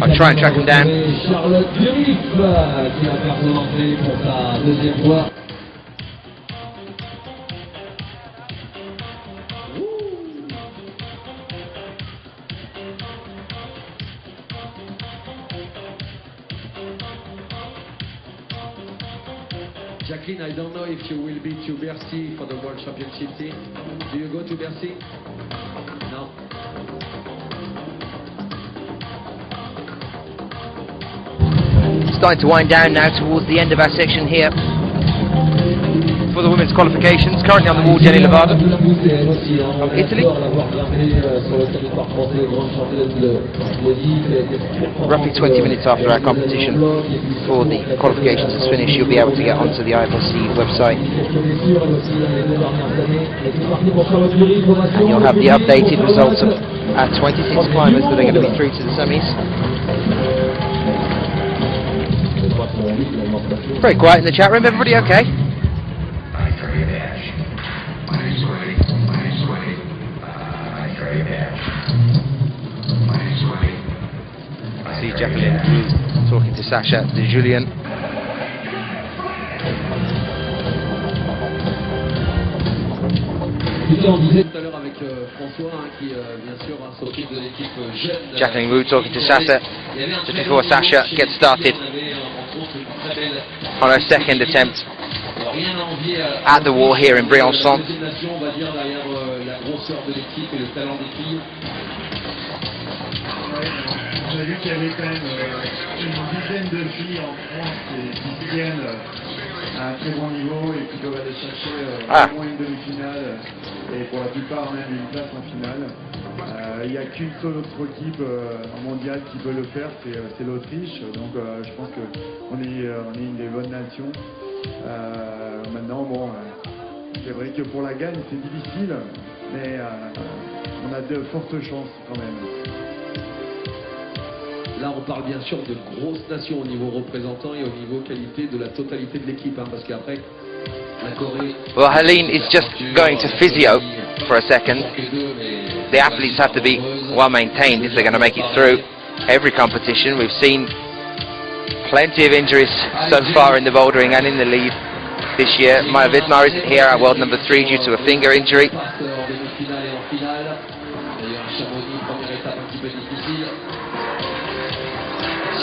S2: I'll try and track them down.
S3: Charlotte Durif qui va faire son entrée pour sa deuxième fois. Jacqueline, I don't know if you will be to Bercy for the World Championship team. Do you go to Bercy? No.
S2: Starting to wind down now towards the end of our section here. for the women's qualifications. Currently on the wall, Jenny Levada from Italy. Roughly 20 minutes after our competition, before the qualifications is finished, you'll be able to get onto the IFSC website. And you'll have the updated results of our 26 climbers that are going to be through to the semis. Very quiet in the chat room. Everybody okay? I see Jacqueline talking to Sacha de Julien. Jacqueline Wu talking to Sacha just before Sacha gets started on her second attempt at the wall here in Briançon.
S5: On a vu qu'il y avait quand même une dizaine de filles en France qui tiennent à un très bon niveau et qui doivent aller chercher au moins une demi-finale et pour la plupart même une place en finale. Il n'y a qu'une seule autre équipe mondiale qui peut le faire, c'est l'Autriche. Donc je pense qu'on est une des bonnes nations. Maintenant, bon, c'est vrai que pour la gagne c'est difficile, mais on a de fortes chances quand même.
S3: Là, on parle bien sûr de grosses nations au niveau représentant et au niveau qualité de la totalité de l'équipe, hein, parce qu'après, la Corée...
S2: Well, Helene is just going to physio for a second. The athletes have to be well maintained if they're going to make it through every competition. We've seen plenty of injuries so far in the bouldering and in the lead this year. Maya Vidmar isn't here, our world number 3, due to a finger injury.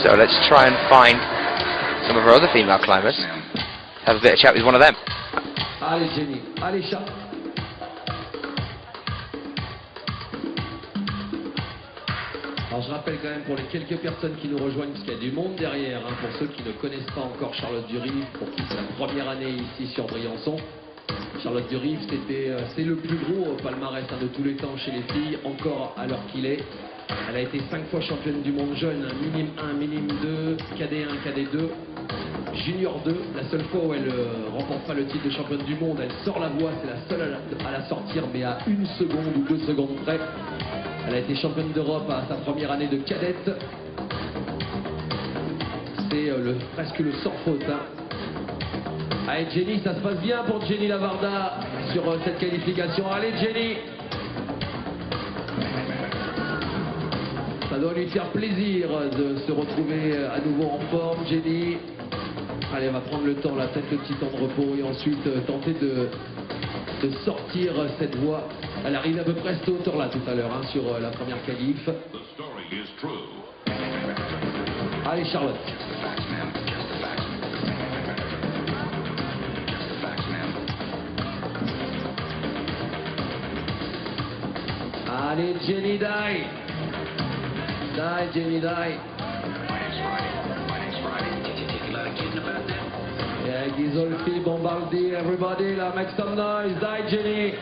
S2: So let's try and find some of our other female climbers. Have a bit of chat with one of them.
S3: Allez Jenny, allez chat. Alors je rappelle quand même pour les quelques personnes qui nous rejoignent, parce qu'il y a du monde derrière, hein, pour ceux qui ne connaissent pas encore Charlotte Durive, pour qui c'est la première année ici sur Briançon. Charlotte Durive, c'est le plus gros palmarès de tous les temps chez les filles, encore à l'heure qu'il est. Elle a été 5 fois championne du monde jeune, minime 1, minime 2, KD1, KD2, junior 2. La seule fois où elle remporte pas le titre de championne du monde, elle sort la voie, c'est la seule à la sortir, mais à 1 seconde ou 2 secondes près. Elle a été championne d'Europe à sa première année de cadette. C'est presque le sans faute. Hein. Allez Jenny, ça se passe bien pour Jenny Lavarda sur cette qualification. Allez Jenny! Ça doit lui faire plaisir de se retrouver à nouveau en forme, Jenny. Allez, elle va prendre le temps, là, peut-être le petit temps de repos et ensuite tenter de sortir cette voie. Elle arrive à peu près à cette hauteur-là tout à l'heure, hein, sur la première qualif. Allez, Charlotte. Allez, Jenny, die. Die, Jenny, die. Yeah, Ghisolfi, Bombardier, everybody, là, make some noise. Die, Jenny.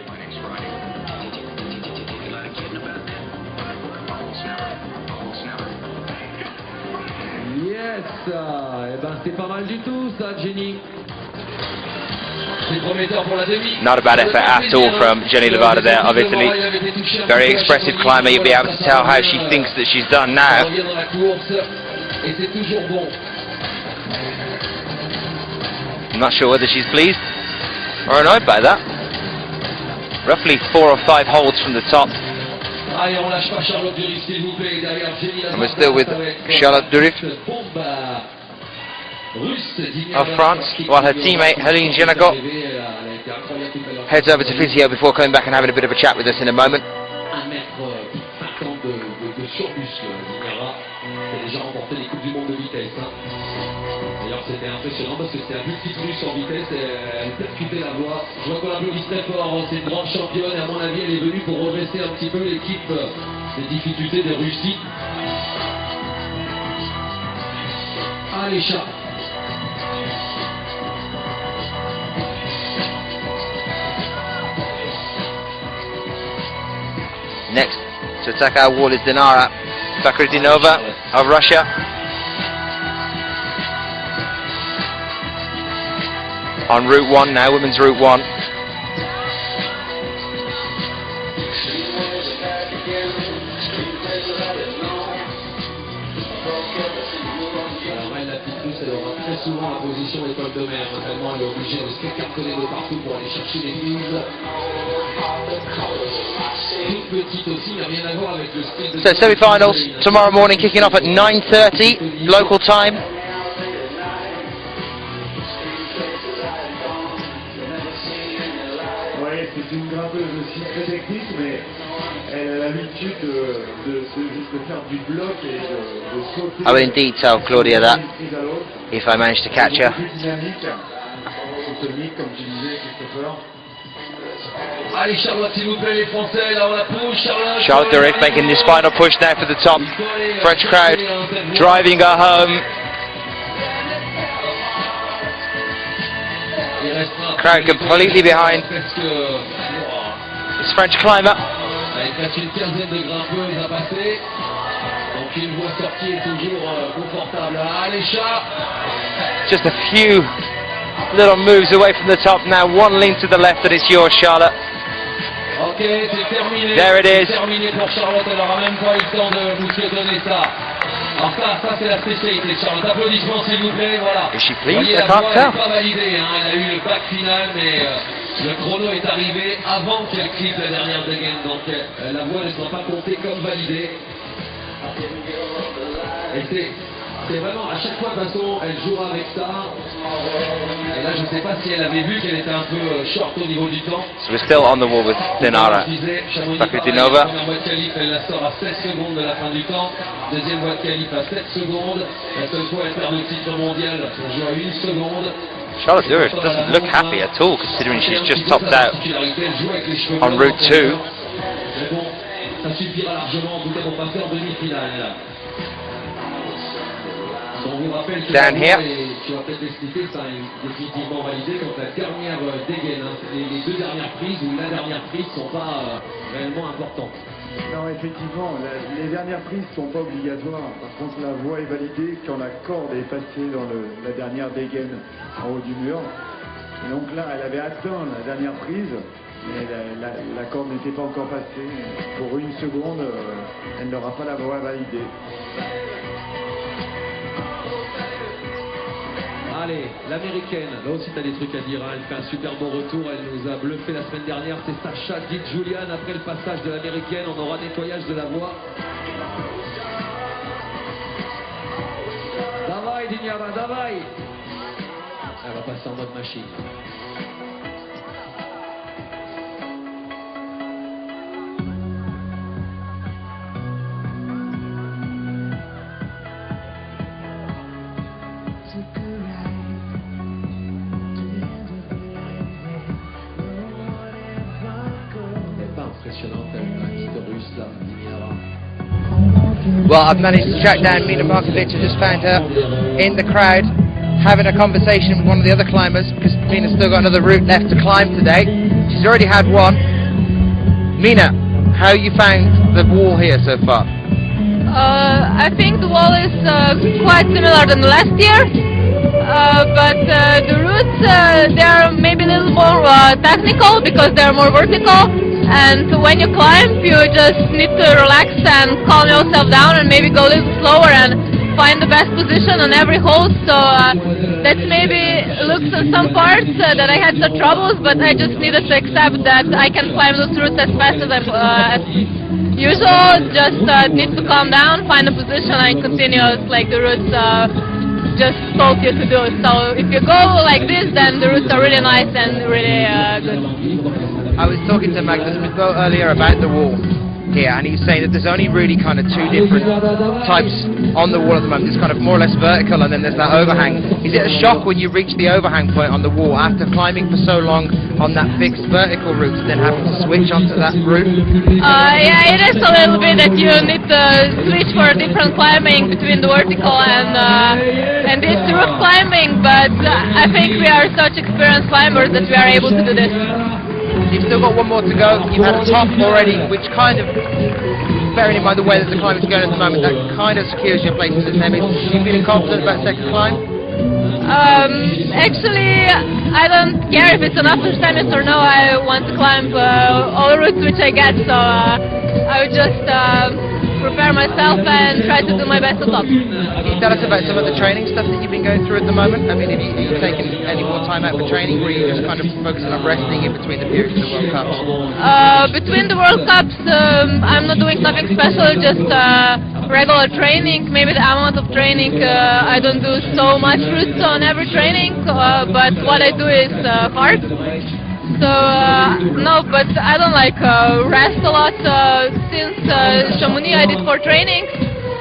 S3: Yes, eh ben c'est pas mal du tout, ça, Jenny.
S2: Not a bad effort at all from Jenny Levada there of Italy. Very expressive climber, you'll be able to tell how she thinks that she's done now. I'm not sure whether she's pleased or annoyed by that. Roughly 4 or 5 holds from the top. And we're still with Charlotte Durive of France, while her teammate Helene Genagot heads over to physio before coming back and having a bit of a chat with us in a moment.
S3: D'ailleurs c'était impressionnant parce que c'était un petit plus en vitesse, elle percutait la voie. Je vois qu'on l'applaudit très fort, c'est une grande championne et à mon avis elle est venue pour redresser un petit peu l'équipe des difficultés de Russie. Allez chat.
S2: Next to attack our wall is Dinara Fakhridinova of Russia. On route 1 now, women's route 1.
S3: Souvent la position école de mer, tellement elle est obligée de se cartonner de partout pour aller chercher les mises. Toute petite aussi, mais rien à voir avec le style de...
S2: So semi-finals tomorrow morning, kicking off at 9:30 local time.
S5: Oui, c'est une grimpeuse aussi très technique, mais elle a l'habitude de faire du bloc et de sauter.
S2: I will indeed tell Claudia that if I manage to catch her.
S3: Allez Charlotte, s'il vous plaît les Français, là on la pousse, Charlotte.
S2: Charlotte Durif making this final push now for the top. French crowd driving her home. Crowd completely behind this French climber.
S3: Il reste une quinzaine de grimpeuses à passer. Donc une voie sortie est toujours confortable. Allez chat.
S2: Just a few little moves away from the top now. One lean to the left and it's yours, Charlotte.
S3: Ok, c'est terminé.
S2: There it is.
S3: C'est terminé pour Charlotte. Elle n'aura même pas eu le temps de vous donner ça. Alors ça c'est la spécialité de Charlotte. Applaudissements s'il vous plaît. Voilà.
S2: Is she pleased?
S3: Voyez,
S2: I
S3: la
S2: can't
S3: voie
S2: tell.
S3: n'est pas validée. Hein. Elle a eu le bac final, mais le chrono est arrivé avant qu'elle quitte la dernière dégaine. Donc la voie ne sera pas comptée comme validée. Et c'est vraiment, à chaque fois de toute façon, elle jouera avec ça. Et là, je ne sais pas si elle avait vu qu'elle était un peu short au niveau du temps.
S2: So we're still on the wall with Dinara Fakhridinova.
S3: Première voie de qualif, elle la sort à 16 secondes de la fin du temps. Deuxième voie de qualif à 7 secondes. La seule fois elle perd le titre mondial, on joue à 1 seconde.
S2: Charlotte Durif doesn't look happy at all, considering she's just topped out on route 2.
S3: Mais bon, ça suffira largement en tout cas pour passer en demi-finale. On vous rappelle que
S2: Down here.
S3: tu vas peut-être expliquer ça est définitivement validé quand la dernière dégaine, hein, les deux dernières prises ou la dernière prise ne sont pas réellement importantes.
S5: Non, effectivement, les dernières prises ne sont pas obligatoires. Par contre, la voie est validée quand la corde est passée dans la dernière dégaine en haut du mur. Et donc là, elle avait atteint la dernière prise, mais la corde n'était pas encore passée. Pour 1 seconde, elle n'aura pas la voie validée.
S3: Allez, l'américaine, là aussi tu as des trucs à dire, hein. Elle fait un super bon retour, elle nous a bluffé la semaine dernière, c'est Sacha Julian. Après le passage de l'américaine, on aura nettoyage de la voie. Davai Dinara, davai. Elle va passer en mode machine.
S2: Well, I've managed to track down Mina Markovic. I just found her in the crowd having a conversation with one of the other climbers because Mina's still got another route left to climb today. She's already had one. Mina, how you found the wall here so far?
S1: I think the wall is quite similar than last year, but the routes they're maybe a little more technical because they're more vertical. And when you climb, you just need to relax and calm yourself down and maybe go a little slower and find the best position on every hole. So that maybe looks at some parts that I had some troubles, but I just needed to accept that I can climb those routes as fast as usual. Just need to calm down, find a position and continue like the routes just told you to do. So if you go like this, then the routes are really nice and really good.
S2: I was talking to Magnus Midbo earlier about the wall here, and he was saying that there's only really kind of 2 different types on the wall at the moment. There's kind of more or less vertical, and then there's that overhang. Is it a shock when you reach the overhang point on the wall after climbing for so long on that fixed vertical route, and then having to switch onto that route?
S1: Yeah, it is a little bit that you need to switch for different climbing between the vertical and this roof climbing, but I think we are such experienced climbers that we are able to do this.
S2: You've still got one more to go. You've had a top already, which kind of, bearing in mind the way that the climb is going at the moment, that kind of secures your place in the semis. Are you feeling confident about second climb?
S1: Actually, I don't care if it's enough for semis or no. I want to climb all routes which I get, so I would just prepare myself and try to do my best at top.
S2: Can you tell us about some of the training stuff that you've been going through at the moment? I mean, have you taken any more time out for training, or are you just kind of focusing on resting in between the periods of the World Cups?
S1: Between the World Cups, I'm not doing nothing special, just regular training. Maybe the amount of training, I don't do so much routes on every training, but what I do is hard. So, no, but I don't like rest a lot. Since Chamonix I did 4 trainings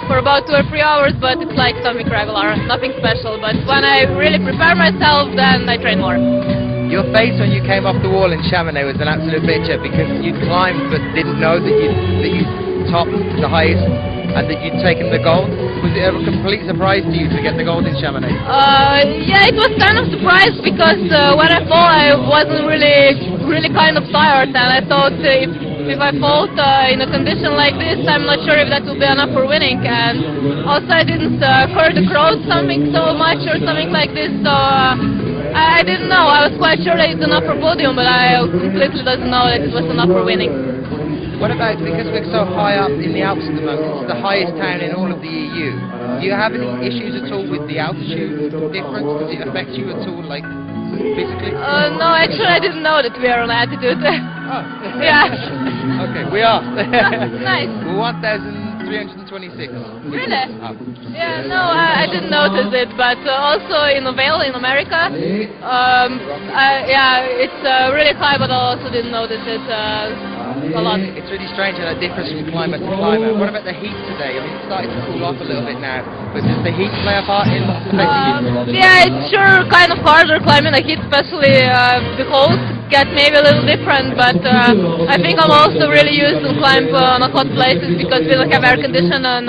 S1: for about 2 or 3 hours, but it's like something regular, nothing special. But when I really prepare myself, then I train more.
S2: Your face when you came off the wall in Chamonix was an absolute picture, because you climbed but didn't know that you topped the highest and that you'd taken the gold. Was it a complete surprise to you to get the gold in Chamonix?
S1: Yeah, it was kind of surprised, because when I fall I wasn't really kind of tired, and I thought if I fall in a condition like this, I'm not sure if that will be enough for winning. And also I didn't hear the crowd something so much or something like this, so I didn't know. I was quite sure that it's enough for podium, but I completely didn't know that it was enough for winning.
S2: What about, because we're so high up in the Alps at the moment, it's the highest town in all of the EU. Do you have any issues at all with the altitude difference? Does it affect you at all, like, physically?
S1: No, actually I didn't know that we are on altitude.
S2: Oh.
S1: Yeah.
S2: Okay, we are.
S1: Nice.
S2: We're 1,326.
S1: Really?
S2: Oh.
S1: Yeah, no, I didn't notice it, but also in Vail, in America, yeah, it's really high, but I also didn't notice it a lot.
S2: It's really strange how that differs from climate to climate. What about the heat today? I mean, it's starting to cool off a little bit now, but does the heat play a part in affecting you?
S1: Yeah, it's sure kind of harder climbing the heat, especially the holes get maybe a little different, but I think I'm also really used to climb on hot places, because we don't have air condition on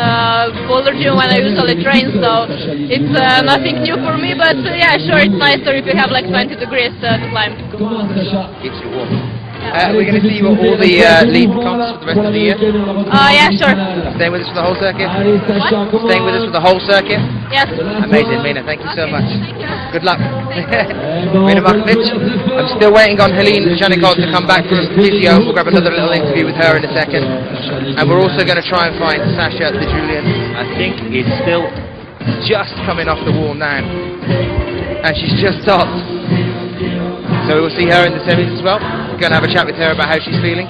S1: Boulder Gym when I usually train, so it's nothing new for me, but yeah, sure, it's nicer if you have like 20 degrees to climb.
S2: Keeps you warm. We're going to see you at all the lead comps for the rest of the year?
S1: Yeah, sure.
S2: Staying with us for the whole circuit?
S1: What?
S2: Staying with us for the whole circuit?
S1: Yes.
S2: Amazing, Mina, thank you so much.
S1: Thank you.
S2: Good luck.
S1: Thank
S2: Mina Markovic. I'm still waiting on Helene Janikov to come back from physio. We'll grab another little interview with her in a second. And we're also going to try and find Sasha de Julien. I think is still just coming off the wall now. And she's just stopped. So we'll see her in the semis as well. We're going to have a chat with her about how she's feeling.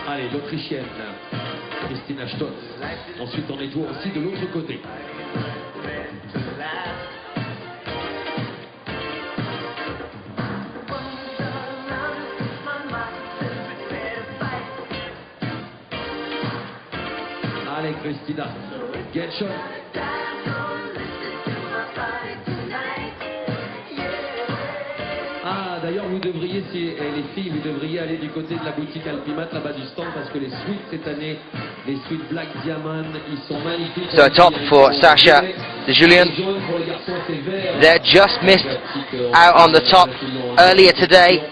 S3: Allez, l'Autrichienne, Christina Stott. Ensuite, on nettoie aussi de l'autre côté. Allez, Christina. Get shot. Ah, d'ailleurs, vous devriez, si les filles, vous devriez aller du côté de la boutique Alpimat, là-bas du stand, parce que les suites cette année, les suites Black Diamond, ils sont magnifiques.
S2: So top for Sasha de Julien. They're just missed out on the top earlier today,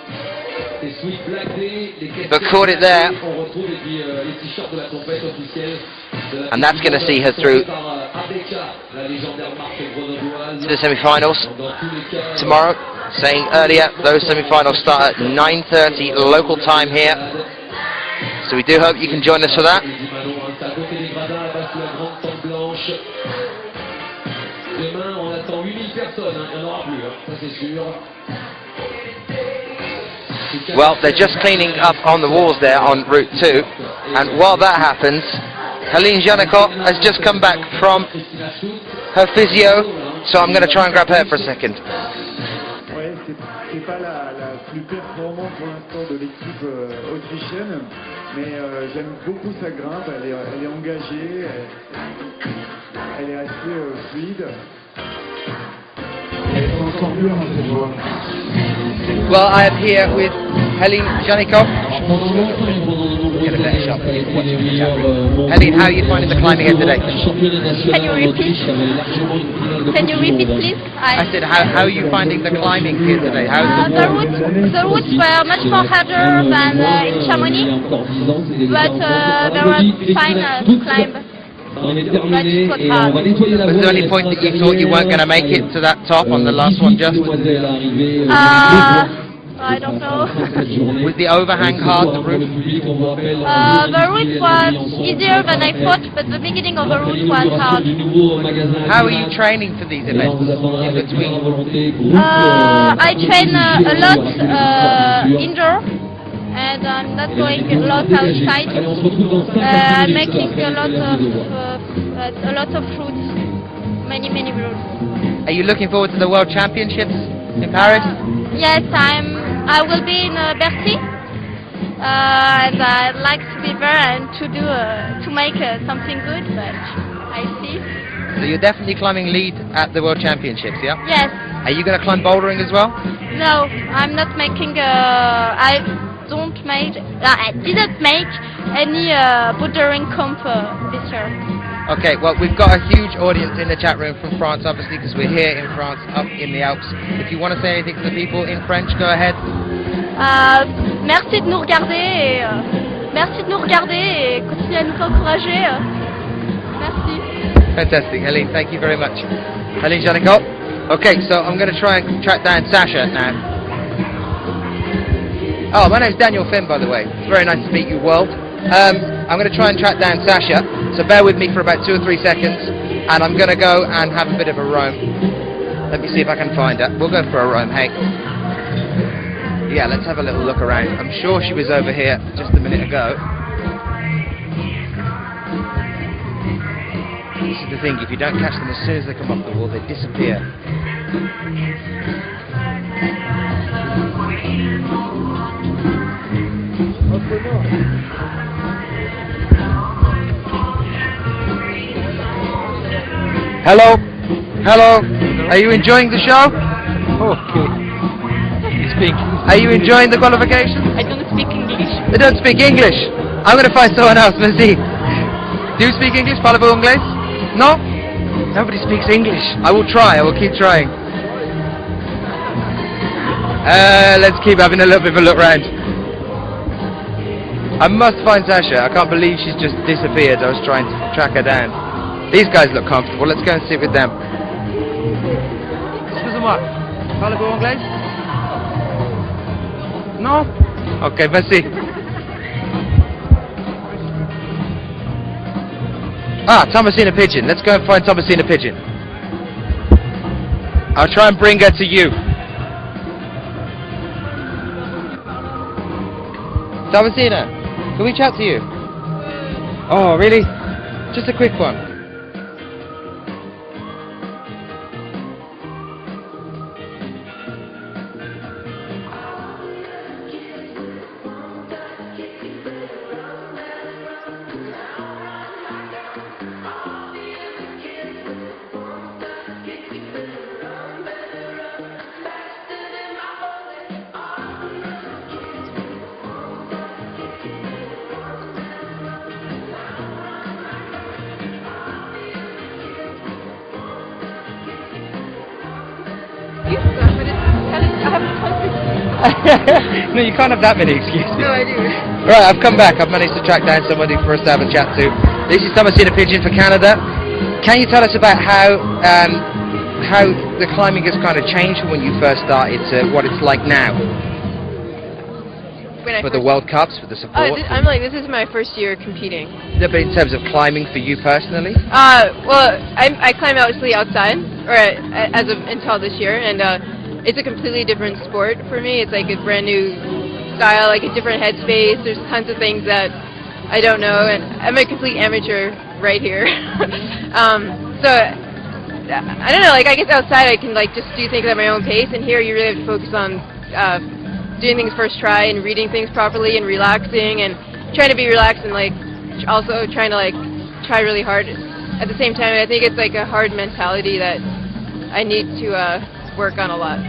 S2: but caught it there. And that's going to see her through to the semi-finals tomorrow. Saying earlier, those semi-finals start at 9:30 local time here. So we do hope you can join us for that. Well, they're just cleaning up on the walls there on Route 2. And while that happens, Helene Janikov has just come back from her physio, so I'm going to try and grab her for a second.
S5: Ouais, c'est pas la plus performante pour l'instant de l'équipe autrichienne, mais j'aime beaucoup sa grimpe, elle est engagée, elle est assez fluide. Elle est encore mieux dans cette voie.
S2: Well, I am here with Helene Janikov. Get a better shot for people watching the chat room. Helene, how are you finding the climbing here today?
S1: Can you repeat? Can you repeat, please?
S2: I said, how are you finding the climbing here today? How's
S1: the routes were much more harder than in Chamonix, but they were fine to climb. But it was hard.
S2: Was there any point that you thought you weren't going to make it to that top on the last one just?
S1: I don't know.
S2: Was the overhang hard, the route?
S1: The route was easier than I thought, but the beginning of the route was hard.
S2: How are you training for these events in between?
S1: I train a lot indoor, and I'm not going a lot outside. I'm making a lot of routes, many routes.
S2: Are you looking forward to the World Championships in Paris?
S1: Yes, I will be in Bercy, and I'd like to be there and to make something good, but I see.
S2: So you're definitely climbing lead at the World Championships, yeah?
S1: Yes.
S2: Are you going to climb bouldering as well?
S1: No, I'm not making. I didn't make any bouldering comp this year.
S2: Okay, well, we've got a huge audience in the chat room from France, obviously, because we're here in France, up in the Alps. If you want to say anything to the people in French, go ahead.
S1: Merci de nous regarder. Merci de nous regarder et continuez à nous encourager. Merci.
S2: Fantastic, Helene. Thank you very much. Helene Janikov. Okay, so I'm going to try and track down Sasha now. Oh, my name's Daniel Finn, by the way. It's very nice to meet you, world. I'm going to try and track down Sasha, so bear with me for about 2 or 3 seconds, and I'm going to go and have a bit of a roam. Let me see if I can find her. We'll go for a roam, hey. Yeah, let's have a little look around. I'm sure she was over here just a minute ago. This is the thing, if you don't catch them as soon as they come off the wall, they disappear. Hello? Hello? Are you enjoying the show?
S9: Okay. You speak?
S2: Are you enjoying the qualifications?
S1: I don't speak English.
S2: They don't speak English. I'm going to find someone else, merci. Do you speak English? Parlez-vous anglais? No? Nobody speaks English. I will try. I will keep trying. Let's keep having a little bit of a look round. I must find Sasha. I can't believe she's just disappeared. I was trying to track her down. These guys look comfortable. Let's go and sit with them. Excusez-moi. Parlez-vous anglais? No? Okay, merci. Ah, Thomasina Pigeon. Let's go and find Thomasina Pigeon. I'll try and bring her to you. Thomasina, can we chat to you? Oh, really? Just a quick one. No, you can't have that many excuses.
S1: No, I do.
S2: Right, I've come back. I've managed to track down somebody for us to have a chat to. This is Thomasina Pigeon for Canada. Can you tell us about how the climbing has kind of changed from when you first started to what it's like now? For the World Cups, for the support?
S10: This is my first year competing.
S2: Yeah, but in terms of climbing for you personally?
S10: Well, I climb obviously outside, or until this year, and it's a completely different sport for me. It's like a brand new style, like a different headspace. There's tons of things that I don't know, and I'm a complete amateur right here. So I don't know. Like I guess outside I can like just do things at my own pace, and here you really have to focus on doing things first try and reading things properly and relaxing and trying to be relaxed and like also trying to like try really hard at the same time. I think it's like a hard mentality that I need to work on a lot.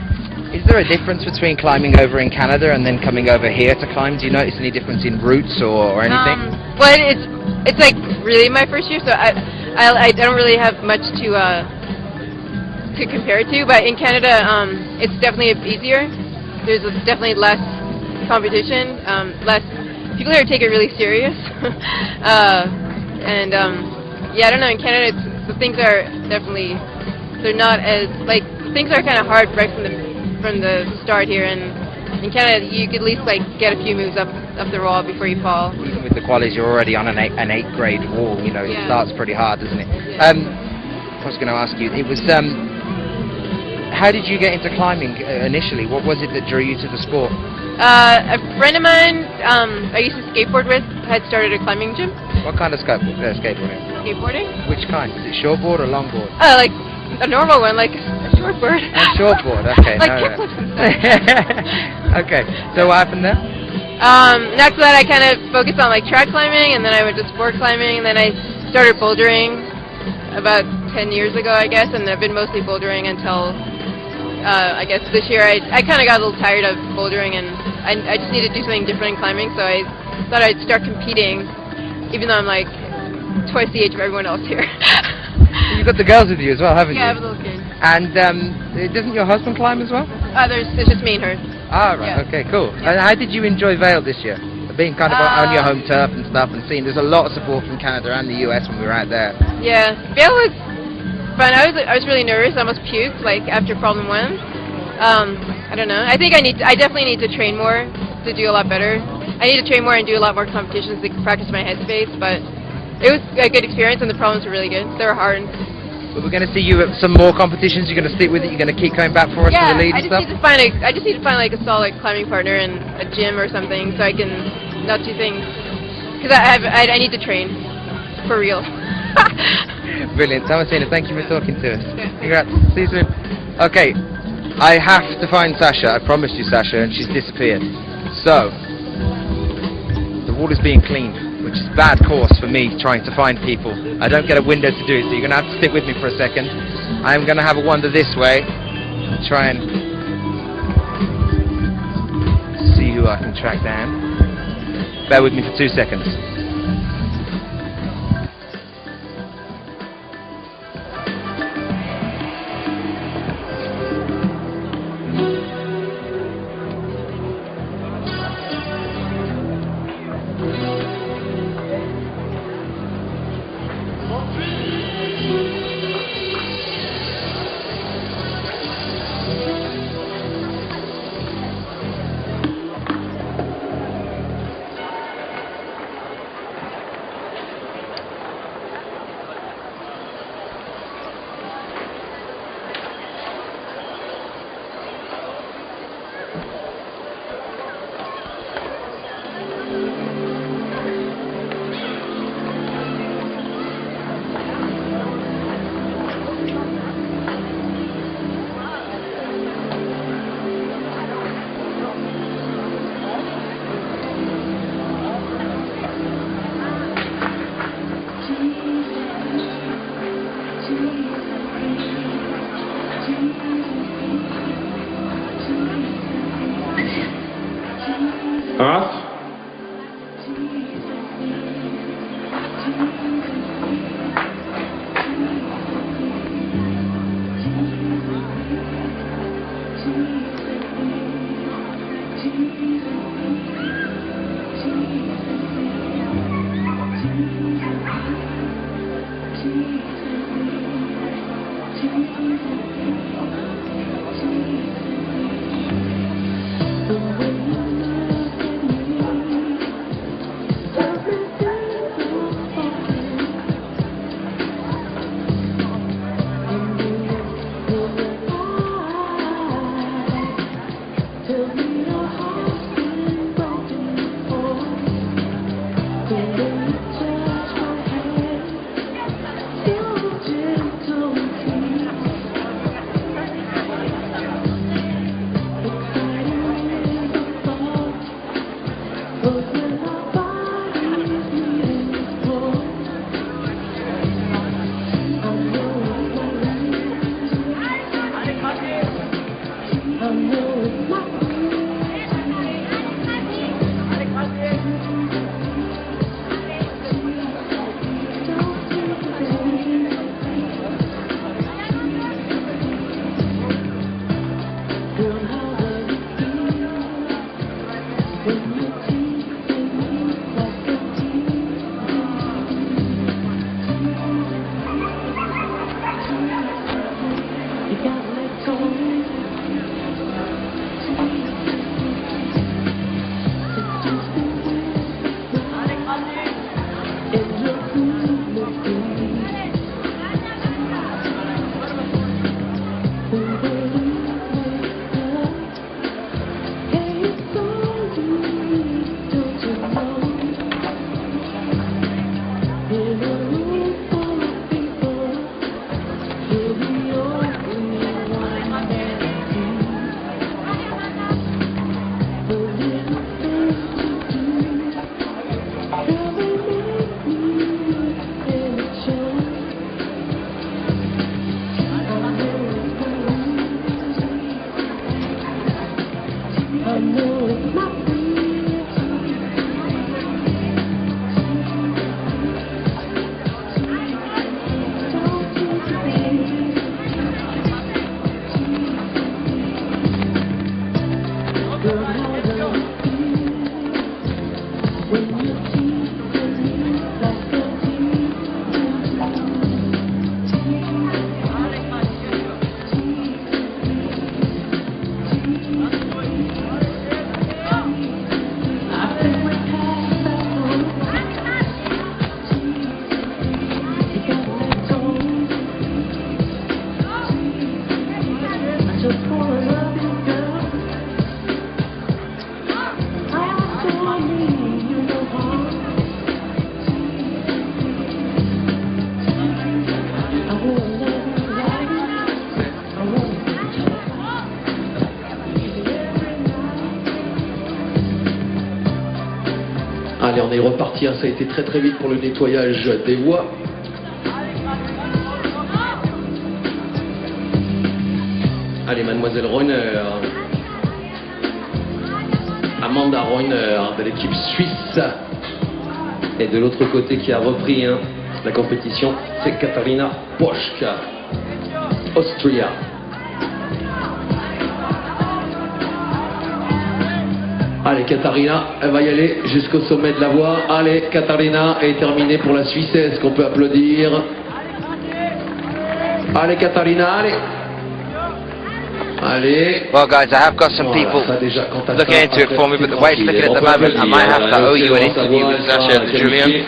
S2: Is there a difference between climbing over in Canada and then coming over here to climb? Do you notice any difference in routes or anything?
S10: Well, it's like really my first year, so I don't really have much to compare it to. But in Canada, it's definitely easier. There's definitely less competition, less people here take it really serious, and yeah, I don't know. In Canada, the things are definitely they're not as like things are kind of hard right from the start here, and in Canada you could at least like get a few moves up the wall before you fall.
S2: Even with the qualies, you're already on an 8th grade wall. You know, it starts pretty hard, doesn't it?
S10: Yeah.
S2: I was going to ask you. It was. How did you get into climbing initially? What was it that drew you to the sport?
S10: A friend of mine I used to skateboard with had started a climbing gym.
S2: What kind of skateboarding?
S10: Skateboarding?
S2: Which kind? Is it shortboard or longboard?
S10: Like a normal one, like a shortboard.
S2: A shortboard, okay.
S10: Like kickflips and stuff.
S2: Okay, so what happened there?
S10: After that I kind of focused on like track climbing, and then I went to sport climbing, and then I started bouldering about 10 years ago, I guess, and I've been mostly bouldering until I guess this year I kind of got a little tired of bouldering, and I just needed to do something different in climbing, so I thought I'd start competing, even though I'm like twice the age of everyone else here.
S2: You've got the girls with you as well, haven't you?
S10: Yeah, I have a little kid.
S2: And doesn't your husband climb as well?
S10: It's just me and her.
S2: Ah, right, okay, cool.
S10: Yeah.
S2: And how did you enjoy Vail this year? Being kind of on your home turf and stuff, and seeing there's a lot of support from Canada and the US when we were out there.
S10: Yeah, Vail was fun. I was really nervous. I almost puked like after problem 1. I don't know. I think I definitely need to train more to do a lot better. I need to train more and do a lot more competitions to practice my headspace. But it was a good experience, and the problems were really good. They were hard.
S2: But we're going to see you at some more competitions. You're going to stick with it. You're going to keep coming back for us for the lead and stuff.
S10: I just need to find like a solid climbing partner and a gym or something, so I can not do things. Because I need to train for real.
S2: Brilliant, Thomasina. Thank you for talking to us. Congrats. See you soon. Okay, I have to find Sasha. I promised you, Sasha, and she's disappeared. So the wall is being cleaned, which is bad course for me trying to find people. I don't get a window to do it, so you're going to have to stick with me for a second. I'm going to have a wander this way and try and see who I can track down. Bear with me for 2 seconds.
S3: Off. Allez, on est reparti, hein. Ça a été très très vite pour le nettoyage des voies. Allez, mademoiselle Reuner, Amanda Reuner de l'équipe suisse. Et de l'autre côté qui a repris la compétition, c'est Katharina Poschk, Austria. Allez, Katharina, elle va y aller jusqu'au sommet de la voie. Allez, Katharina est terminée pour la Suissesse qu'on peut applaudir. Allez, Katharina, allez. Allez.
S2: Well, guys, I have got some people looking into it for me, but the way it's looking at the moment, I might have to owe you an interview with Sasha and Julian.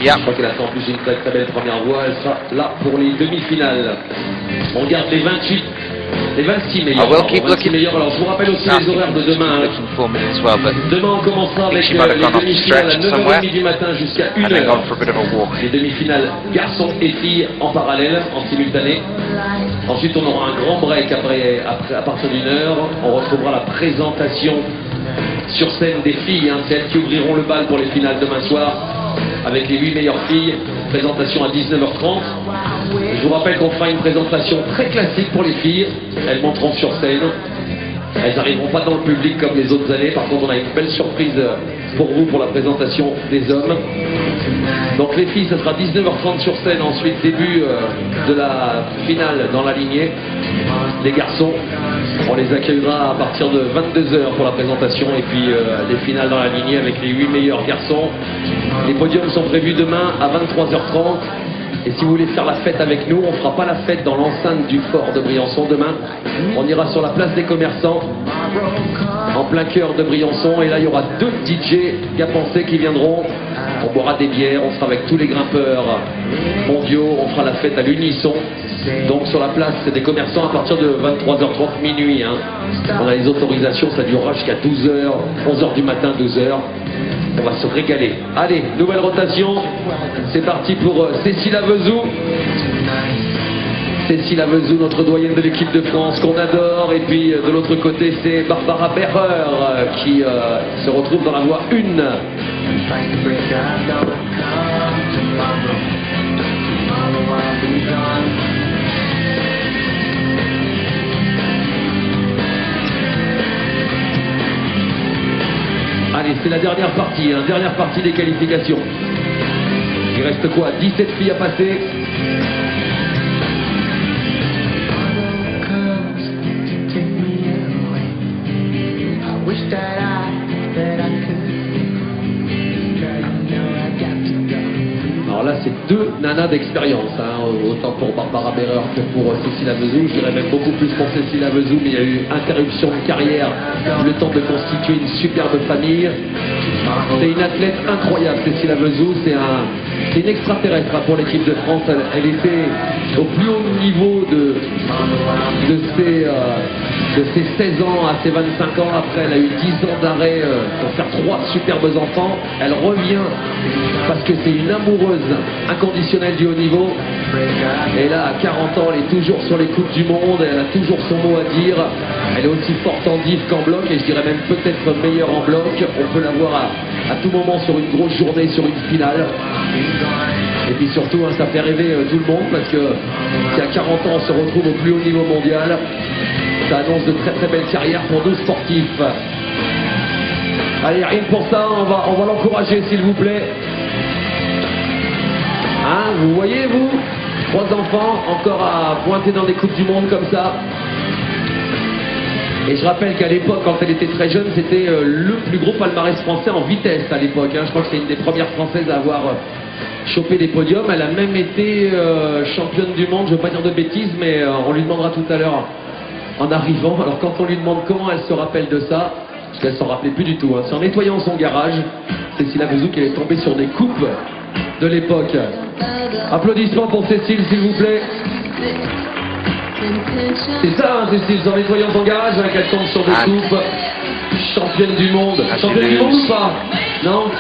S3: Je crois qu'elle a en plus une très très belle première voie. Elle sera là pour les demi-finales. On regarde les 28. Les 26 meilleurs.
S2: I will keep looking.
S3: Alors je vous rappelle aussi les horaires de demain. Demain on commencera avec les demi-finales à 9h30 du matin jusqu'à 1h. Les demi-finales garçons et filles en parallèle, en simultané. Ensuite on aura un grand break après à partir d'une heure. On retrouvera la présentation sur scène des filles. C'est elles qui ouvriront le bal pour les finales demain soir. Avec les 8 meilleures filles, présentation à 19h30. Je vous rappelle qu'on fera une présentation très classique pour les filles. Elles monteront sur scène. Elles n'arriveront pas dans le public comme les autres années. Par contre, on a une belle surprise pour vous pour la présentation des hommes. Donc les filles, ce sera 19h30 sur scène. Ensuite, début de la finale dans la lignée. Les garçons, on les accueillera à partir de 22h pour la présentation. Et puis les finales dans la lignée avec les 8 meilleurs garçons. Les podiums sont prévus demain à 23h30. Et si vous voulez faire la fête avec nous, on ne fera pas la fête dans l'enceinte du fort de Briançon demain. On ira sur la place des commerçants, en plein cœur de Briançon. Et là, il y aura 2 DJ gapençais qui viendront. On boira des bières, on sera avec tous les grimpeurs mondiaux. On fera la fête à l'unisson. Donc sur la place des commerçants à partir de 23h30 minuit. On a les autorisations, ça durera jusqu'à 12h, 11h du matin, 12h. On va se régaler. Allez, nouvelle rotation. C'est parti pour Cécile Avezou. Cécile Avezou, notre doyenne de l'équipe de France qu'on adore. Et puis de l'autre côté, c'est Barbara Berrer qui se retrouve dans la voie 1. Allez, c'est la dernière partie des qualifications. Il reste quoi? 17 filles à passer. Alors là, c'est 2 nana d'expérience, hein, autant pour Barbara Berrer que pour Cécile Avezou. Je dirais même beaucoup plus pour Cécile Avezou, mais il y a eu interruption de carrière, le temps de constituer une superbe famille. C'est une athlète incroyable, Cécile Avezou, c'est une extraterrestre pour l'équipe de France. Elle était au plus haut niveau de ses 16 ans à ses 25 ans. Après, elle a eu 10 ans d'arrêt pour faire 3 superbes enfants. Elle revient parce que c'est une amoureuse inconditionnelle du haut niveau. Et là, à 40 ans, elle est toujours sur les coupes du monde. Elle a toujours son mot à dire. Elle est aussi forte en div qu'en bloc, et je dirais même peut-être meilleure en bloc. On peut la voir à tout moment sur une grosse journée, sur une finale. Et puis surtout, hein, ça fait rêver tout le monde, parce que si à 40 ans on se retrouve au plus haut niveau mondial, ça annonce de très très belles carrières pour nos sportifs. Allez, rien que pour ça, on va l'encourager, s'il vous plaît. Hein, vous voyez, vous, 3 enfants encore à pointer dans des coupes du monde comme ça. Et je rappelle qu'à l'époque, quand elle était très jeune, c'était le plus gros palmarès français en vitesse à l'époque. Hein. Je crois que c'est une des premières françaises à avoir chopé des podiums. Elle a même été championne du monde, je ne veux pas dire de bêtises, mais on lui demandera tout à l'heure en arrivant. Alors quand on lui demande comment elle se rappelle de ça, parce qu'elle s'en rappelait plus du tout. Hein. C'est en nettoyant son garage, Cécile Avezou, qu'elle est tombée sur des coupes de l'époque. Applaudissements pour Cécile, s'il vous plaît. C'est ça, hein, Cécile, en nettoyant son garage, hein, qu'elle tombe sur des coupes. Championne du monde. Championne du monde ou pas? Non?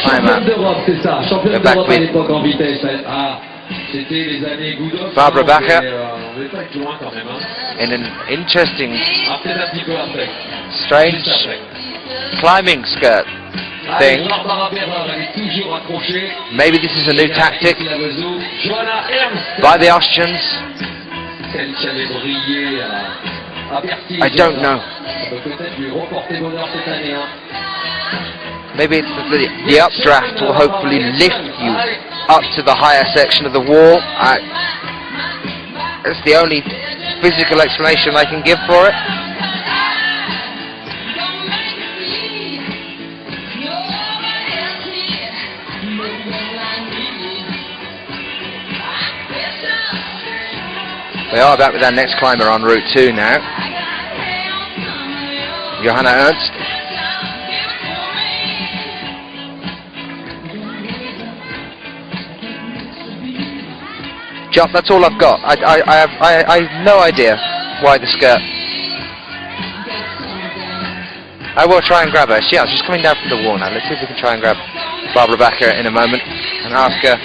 S3: Championne d'Europe, c'est ça. Championne d'Europe à l'époque en vitesse. Ah, c'était les années Goudoff.
S2: Barbara Bacher.
S3: On n'est pas être loin quand même. Hein.
S2: In an interesting,
S3: Après un petit peu après.
S2: strange climbing skirt thing.
S3: Barbara Berrer, elle est toujours accrochée.
S2: Maybe this is a new tactic
S3: Johanna Ernst.
S2: by the Austrians.
S3: Celle qui avait brillé à Bercy.
S2: I don't know.
S3: Ça peut peut-être lui reporter bonheur cette année. Hein.
S2: Maybe it's the updraft will hopefully lift you up to the higher section of the wall. That's the only physical explanation I can give for it. They are back with their next climber on route 2 now. Johanna Ernst. Jeff, that's all I've got. I have no idea why the skirt. I will try and grab her. Yeah, she's coming down from the wall now. Let's see if we can try and grab Barbara Bacher in a moment and ask her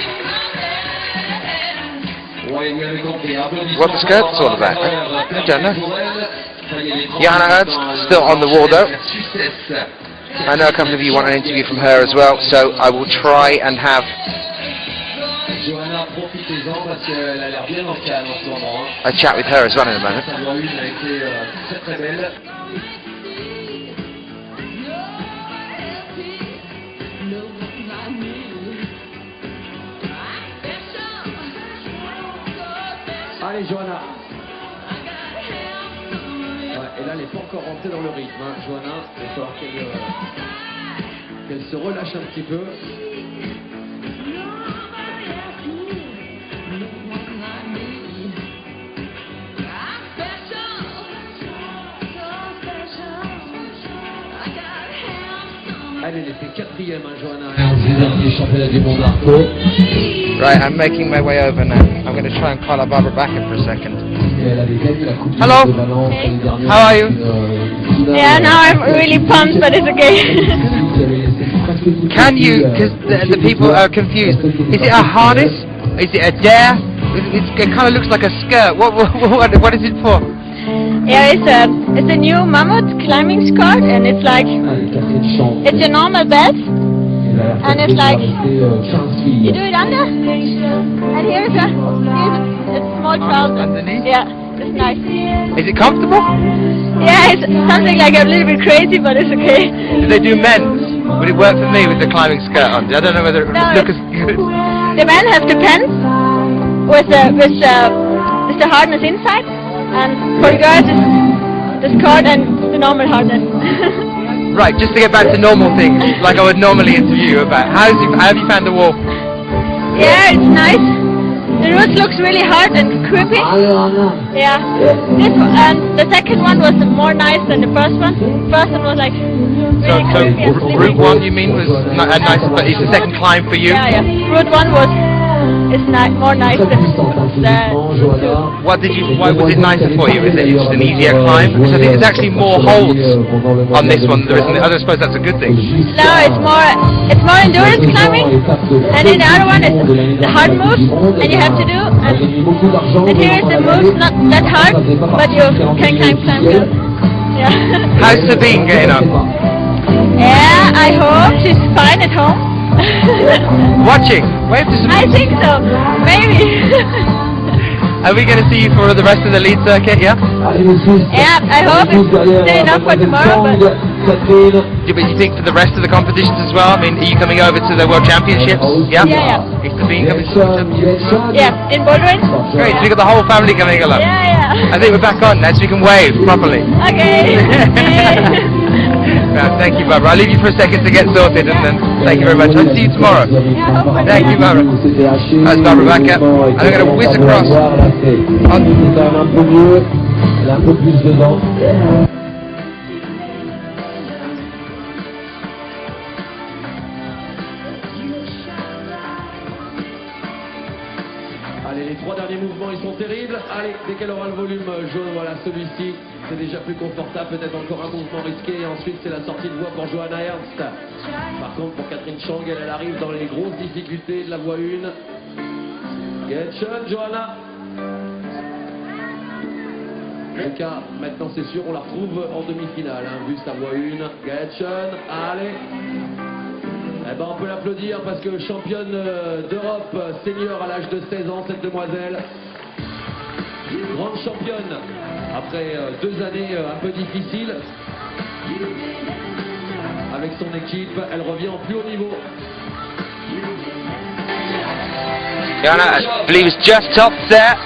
S2: what the skirt's all about. I don't know. Johanna Ernst, still on the wall though. I know a couple of you want an interview from her as well, so I will try and have a chat with her as well in a moment.
S3: Allez, Johanna. Ouais, et là, elle n'est pas encore rentrée dans le rythme, hein, Johanna. Il va falloir qu'elle se relâche un petit peu. Elle était 4e, hein, Johanna. C'est le dernier championnat du monde arco.
S2: Right, I'm making my way over now. I'm going to try and call up Barbara Bacher for a second. Hello.
S1: Hey.
S2: How are you?
S1: Yeah, now I'm really pumped, but it's okay.
S2: Can you, because the people are confused, is it a harness? Is it a dare? It kind of looks like a skirt. What is it for?
S1: Yeah, it's a new mammoth climbing skirt, and it's like it's a normal bed, and it's like you do it under, and here's a small trouser.
S2: Underneath?
S1: Yeah, it's nice.
S2: Is it comfortable?
S1: Yeah, it's something like a little bit crazy, but it's okay.
S2: Do they do men's? Would it work for me with the climbing skirt on? I don't know whether it would look as good.
S1: The men have the pants with the harness inside. And for girls, it's the skirt and the normal harness.
S2: Right, just to get back to normal things, like I would normally interview you about. How have you found the wall?
S1: Yeah, it's nice. The route looks really hard and creepy. Yeah. And the second one was more nice than the first one. The first one was like really creepy and slippery.
S2: Route 1 you mean was nice, but it's the second climb for you?
S1: Yeah. Route 1 is more nice than the
S2: Why was it nicer for you? Is it just an easier climb? Because I think there's actually more holds on this one. There isn't. I don't suppose that's a good thing.
S1: No, it's more endurance climbing, and in the other one it's the hard moves, and you have to do. And here is the moves not that hard, but you can climb good. Yeah.
S2: How's Sabine getting up?
S1: Yeah, I hope she's fine at home.
S2: Watching. Wave to Sabine.
S1: I think so. Maybe.
S2: Are we going to see you for the rest of the lead circuit? Yeah.
S1: Yeah, I hope it's still enough for tomorrow. But
S2: you think for the rest of the competitions as well? I mean, are you coming over to the World Championships? Yeah.
S1: Yeah.
S2: Is Sabine coming to the Championships?
S1: Yeah, in bouldering.
S2: Great. So we got the whole family coming along.
S1: Yeah.
S2: I think we're back on now, so we can wave properly.
S1: Okay.
S2: Thank you, Barbara. I'll leave you for a second to get sorted, and then thank you very much. I'll see you tomorrow. Thank you, Barbara. That's Barbara back up. And I'm going to whiz across.
S3: Allez, les 3 derniers mouvements, ils sont terribles. Allez, dès qu'elle aura le volume jaune, voilà, celui-ci, c'est déjà plus confortable. Peut-être encore un mouvement risqué. Et ensuite, c'est la sortie de voie pour Johanna Ernst. Par contre, pour Catherine Chang, elle arrive dans les grosses difficultés de la voie 1. Get shown, Johanna. En tout cas, maintenant, c'est sûr, on la retrouve en demi-finale. Hein, vu sa voie 1. Get shown. Allez. Eh ben, on peut l'applaudir parce que championne d'Europe senior à l'âge de 16 ans, cette demoiselle. Grande championne après 2 années un peu difficiles. Avec son équipe, elle revient en plus haut niveau.
S2: Johanna, I believe, is just top there.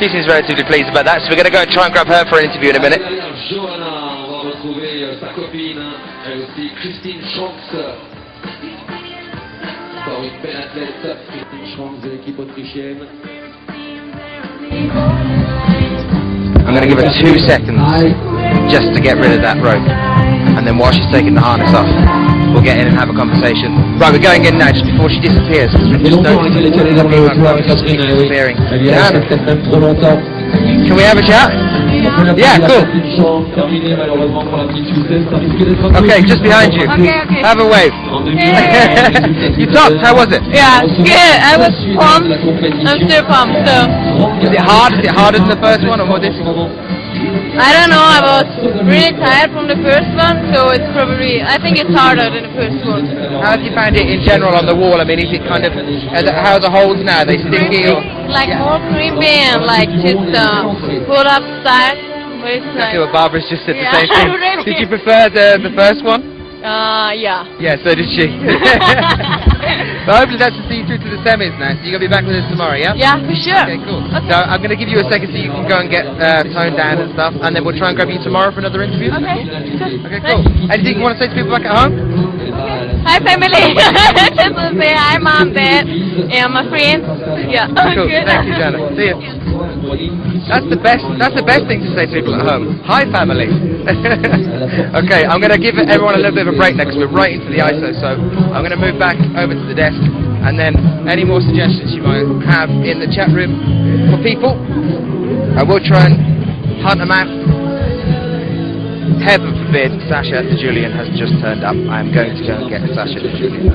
S2: She seems relatively pleased about that, so we're going to go and try and grab her for an interview in a minute.
S3: Johanna, on va retrouver sa copine, elle aussi, Christine Schantz. Encore une belle athlète, Christine Schantz de l'équipe autrichienne.
S2: I'm going to give her 2 seconds just to get rid of that rope, and then while she's taking the harness off, we'll get in and have a conversation. Right, we're going in now just before she disappears, because we've just noticed disappearing. Can we have a chat? Yeah, cool. Okay, just behind you.
S1: Okay.
S2: Have a wave. You topped, how was it?
S1: Yeah, good. I was pumped. I'm still pumped, so.
S2: Was it hard? Is it harder than the first one or more difficult?
S1: I don't know, I was really tired from the first one, so it's probably, I think it's harder than the first one.
S2: How have you found it in general on the wall? I mean, is it kind of, how are the holds now? Are they sticky or?
S1: Like more creepy and like just pull up style.
S2: Exactly what Barbara's just said, the same thing.
S1: Really?
S2: Did you prefer the first one?
S1: Yeah.
S2: Yeah, so did she. But hopefully that's to see you through to the semis now, so you're going to be back with us tomorrow, yeah?
S1: Yeah, for sure.
S2: Okay, cool. So I'm going to give you a second so you can go and get toned down and stuff, and then we'll try and grab you tomorrow for another interview.
S1: Okay.
S2: Okay, cool. Anything you want to say to people back at home?
S1: Hi family. Just to say hi mom, dad, and my friends. Yeah.
S2: Cool.
S1: Good.
S2: Thank you, Jana. See you. That's the best thing to say to people at home. Hi family. Okay, I'm going to give everyone a little bit of a break now because we're right into the ISO, so I'm going to move back over to the desk, and then any more suggestions you might have in the chat room for people, I will try and hunt them out. Heaven forbid Sasha de Julian has just turned up. I'm going to go and get Sasha de Julian.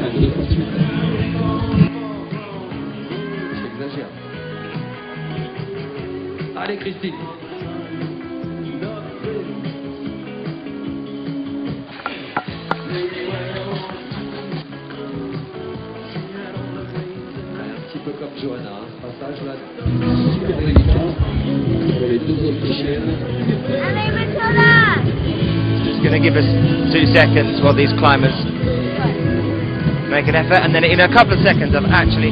S3: Allez Christine. Un petit peu comme Johanna, ce passage là. Super délicat. Les 2 autrichiennes.
S2: Just going to give us 2 seconds while these climbers make an effort, and then in a couple of seconds I've actually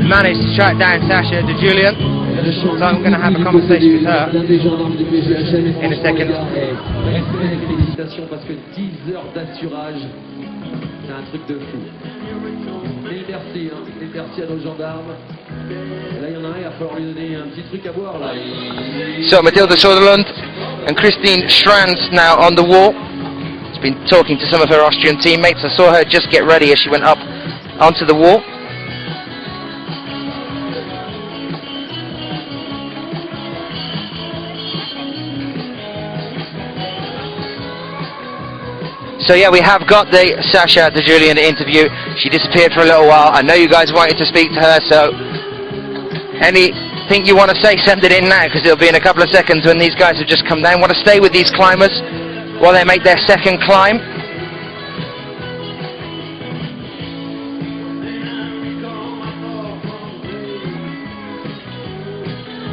S2: managed to track down Sasha de Julian. So I'm going to have a conversation with her in a second.
S3: félicitations parce que 10 heures d'assurage, c'est un truc de fou. Et merci, hein, et merci à nos gendarmes. Et là, il y en a un, il va falloir lui donner un petit truc à boire là.
S2: So Matilda Sutherland and Christine Strands now on the wall. She's been talking to some of her Austrian teammates. I saw her just get ready as she went up onto the wall. So yeah, we have got the Sasha de Julien interview. She disappeared for a little while. I know you guys wanted to speak to her, so anything you want to say, send it in now, because it'll be in a couple of seconds when these guys have just come down. Want to stay with these climbers while they make their second climb.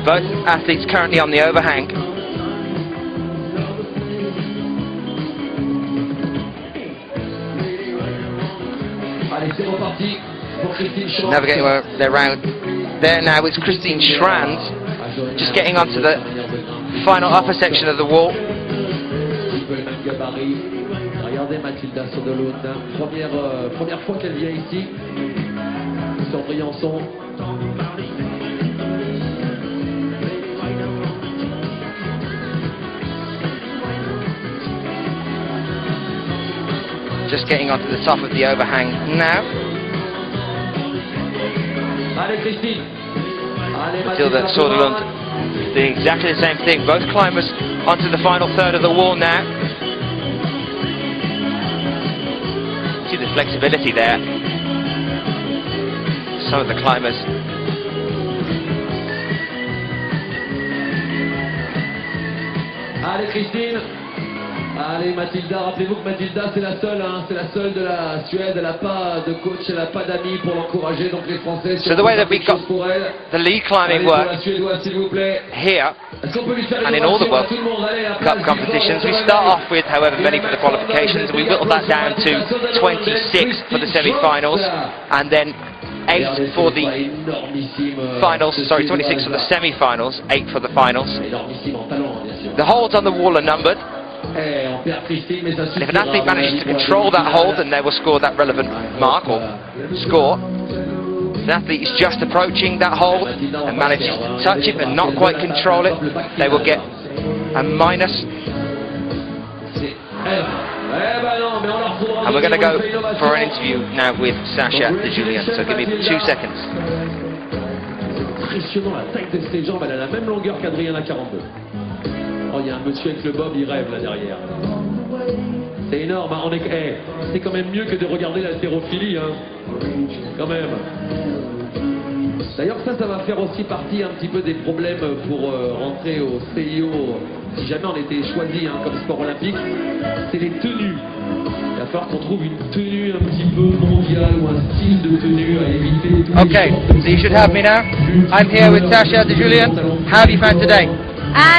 S2: Both athletes currently on the overhang. Navigating their round there now. It's Christine Strands just getting onto the final upper section of the wall.
S3: Regardez Mathilda sur de l'autre. Première fois qu'elle vient ici sur Briançon.
S2: Just getting onto the top of the overhang now. Matilda Sutherland doing exactly the same thing. Both climbers onto the final third of the wall now. See the flexibility there. Some of the climbers.
S3: Allez Christine. Allez Mathilda, rappelez-vous que Mathilda c'est la seule de la Suède, elle n'a pas de coach, elle n'a pas d'amis pour l'encourager, donc les Français
S2: so the way that we got the lead climbing work here and in all the World Cup competitions, we start off with however many for the qualifications, and we whittle that down to 26 for the semi-finals and then 8 for the finals, sorry 26 for the semi-finals, 8 for the finals. The holds on the wall are numbered. And if an athlete manages to control that hold, then they will score that relevant mark or score. If an athlete is just approaching that hold and manages to touch it but not quite control it, they will get a minus. And we're going to go for an interview now with Sasha de Julien, so give me 2 seconds.
S3: Impressionnant la taille de ses jambes, elle a la même longueur qu'Adriana 42. Oh, il y a un monsieur avec le bob, il rêve là derrière. C'est énorme, hein. C'est quand même mieux que de regarder l'haltérophilie, hein. Quand même. D'ailleurs, ça va faire aussi partie un petit peu des problèmes pour rentrer au CIO, si jamais on était choisi hein, comme sport olympique. C'est les tenues. Il va falloir qu'on trouve une tenue un petit peu mondiale ou un style de tenue à éviter.
S2: Okay, so you should have me now. I'm here with Sasha de Julien. How have you found today?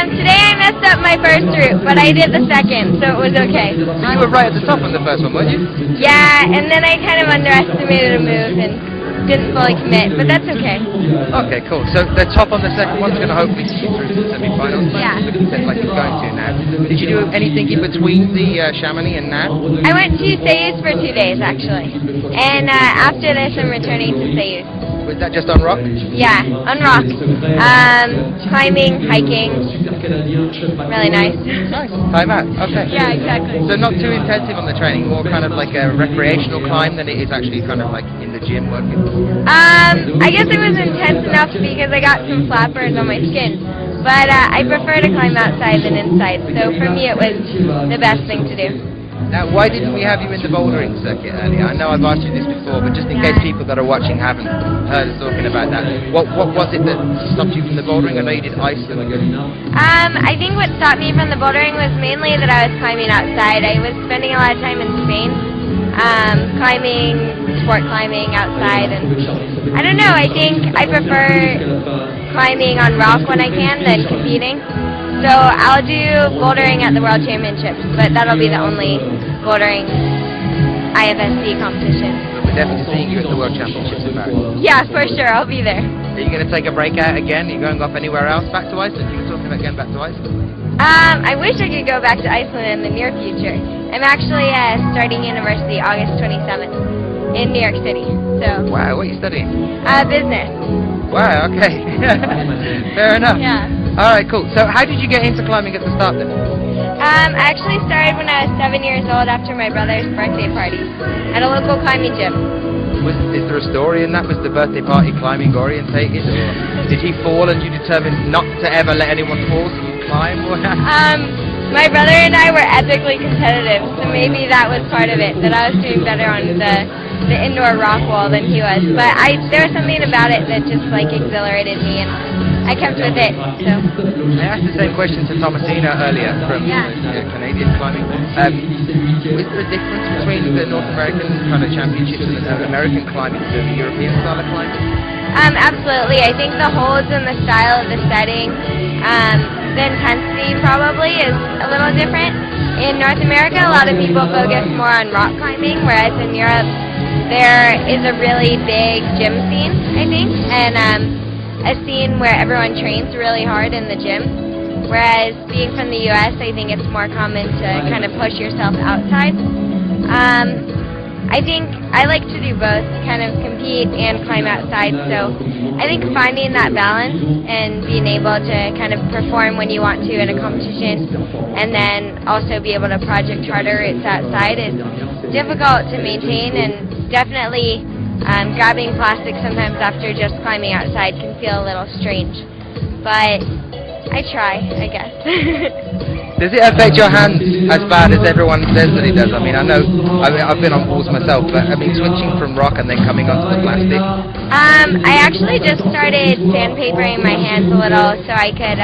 S10: Today I messed up my first route, but I did the second, so it was okay.
S2: You were right at the top on the first one, weren't you?
S10: Yeah, and then I kind of underestimated a move and didn't fully commit, but that's okay.
S2: Okay, cool. So the top on the second one's going to hopefully see you through to the semi-finals.
S10: Yeah.
S2: Looks like it's going to now. Did you do anything in between the Chamonix and now?
S10: I went to Seiyus for 2 days, actually. And after this, I'm returning to Seiyus.
S2: Was that just on rock?
S10: Yeah, on rock. Climbing, hiking. Really nice.
S2: Nice. Time out. Okay.
S10: Yeah, exactly.
S2: So not too intensive on the training, more kind of like a recreational climb than it is actually kind of like in the gym working?
S10: I guess it was intense enough because I got some flappers on my skin. But I prefer to climb outside than inside, so for me it was the best thing to do.
S2: Now, why didn't we have you in the bouldering circuit earlier? I know I've asked you this before, but just in case people that are watching haven't heard us talking about that, what was it that stopped you from the bouldering? I know you did Iceland.
S10: I think what stopped me from the bouldering was mainly that I was climbing outside. I was spending a lot of time in Spain, climbing, sport climbing outside, and I don't know, I think I prefer climbing on rock when I can than competing. So I'll do bouldering at the World Championships, but that'll be the only bouldering IFSC competition.
S2: We're definitely seeing you at the World Championships in Paris.
S10: Yeah, for sure, I'll be there.
S2: Are you going to take a break out again? Are you going off anywhere else back to Iceland? You can talk thinking about getting back to Iceland?
S11: I wish I could go back to Iceland in the near future. I'm actually starting university August 27th in New York City. So.
S2: Wow, what are you studying?
S11: Business.
S2: Wow, okay. Fair enough.
S11: Yeah.
S2: Alright, cool. So how did you get into climbing at the start then?
S11: I actually started when I was 7 years old after my brother's birthday party at a local climbing gym.
S2: Is there a story in that? Was the birthday party climbing orientated, or did he fall and you determined not to ever let anyone fall so you climb? Or
S11: my brother and I were epically competitive, so maybe that was part of it, that I was doing better on the indoor rock wall than he was. But there was something about it that just like exhilarated me, and I kept with it. So.
S2: I asked the same question to Thomasina earlier from Canadian climbing. Was there a difference between the North American kind of championships and the American climbing to the European style of climbing?
S11: Absolutely. I think the holds and the style of the setting, the intensity probably is a little different. In North America, a lot of people focus more on rock climbing, whereas in Europe, there is a really big gym scene, I think, and a scene where everyone trains really hard in the gym. Whereas being from the US, I think it's more common to kind of push yourself outside. I think I like to do both, kind of compete and climb outside, so I think finding that balance and being able to kind of perform when you want to in a competition and then also be able to project harder routes outside is difficult to maintain, and definitely grabbing plastic sometimes after just climbing outside can feel a little strange, but I try, I guess.
S2: Does it affect your hands as bad as everyone says that it does? I mean, I know I've been on walls myself, but I mean, switching from rock and then coming onto the plastic.
S11: I actually just started sandpapering my hands a little so I could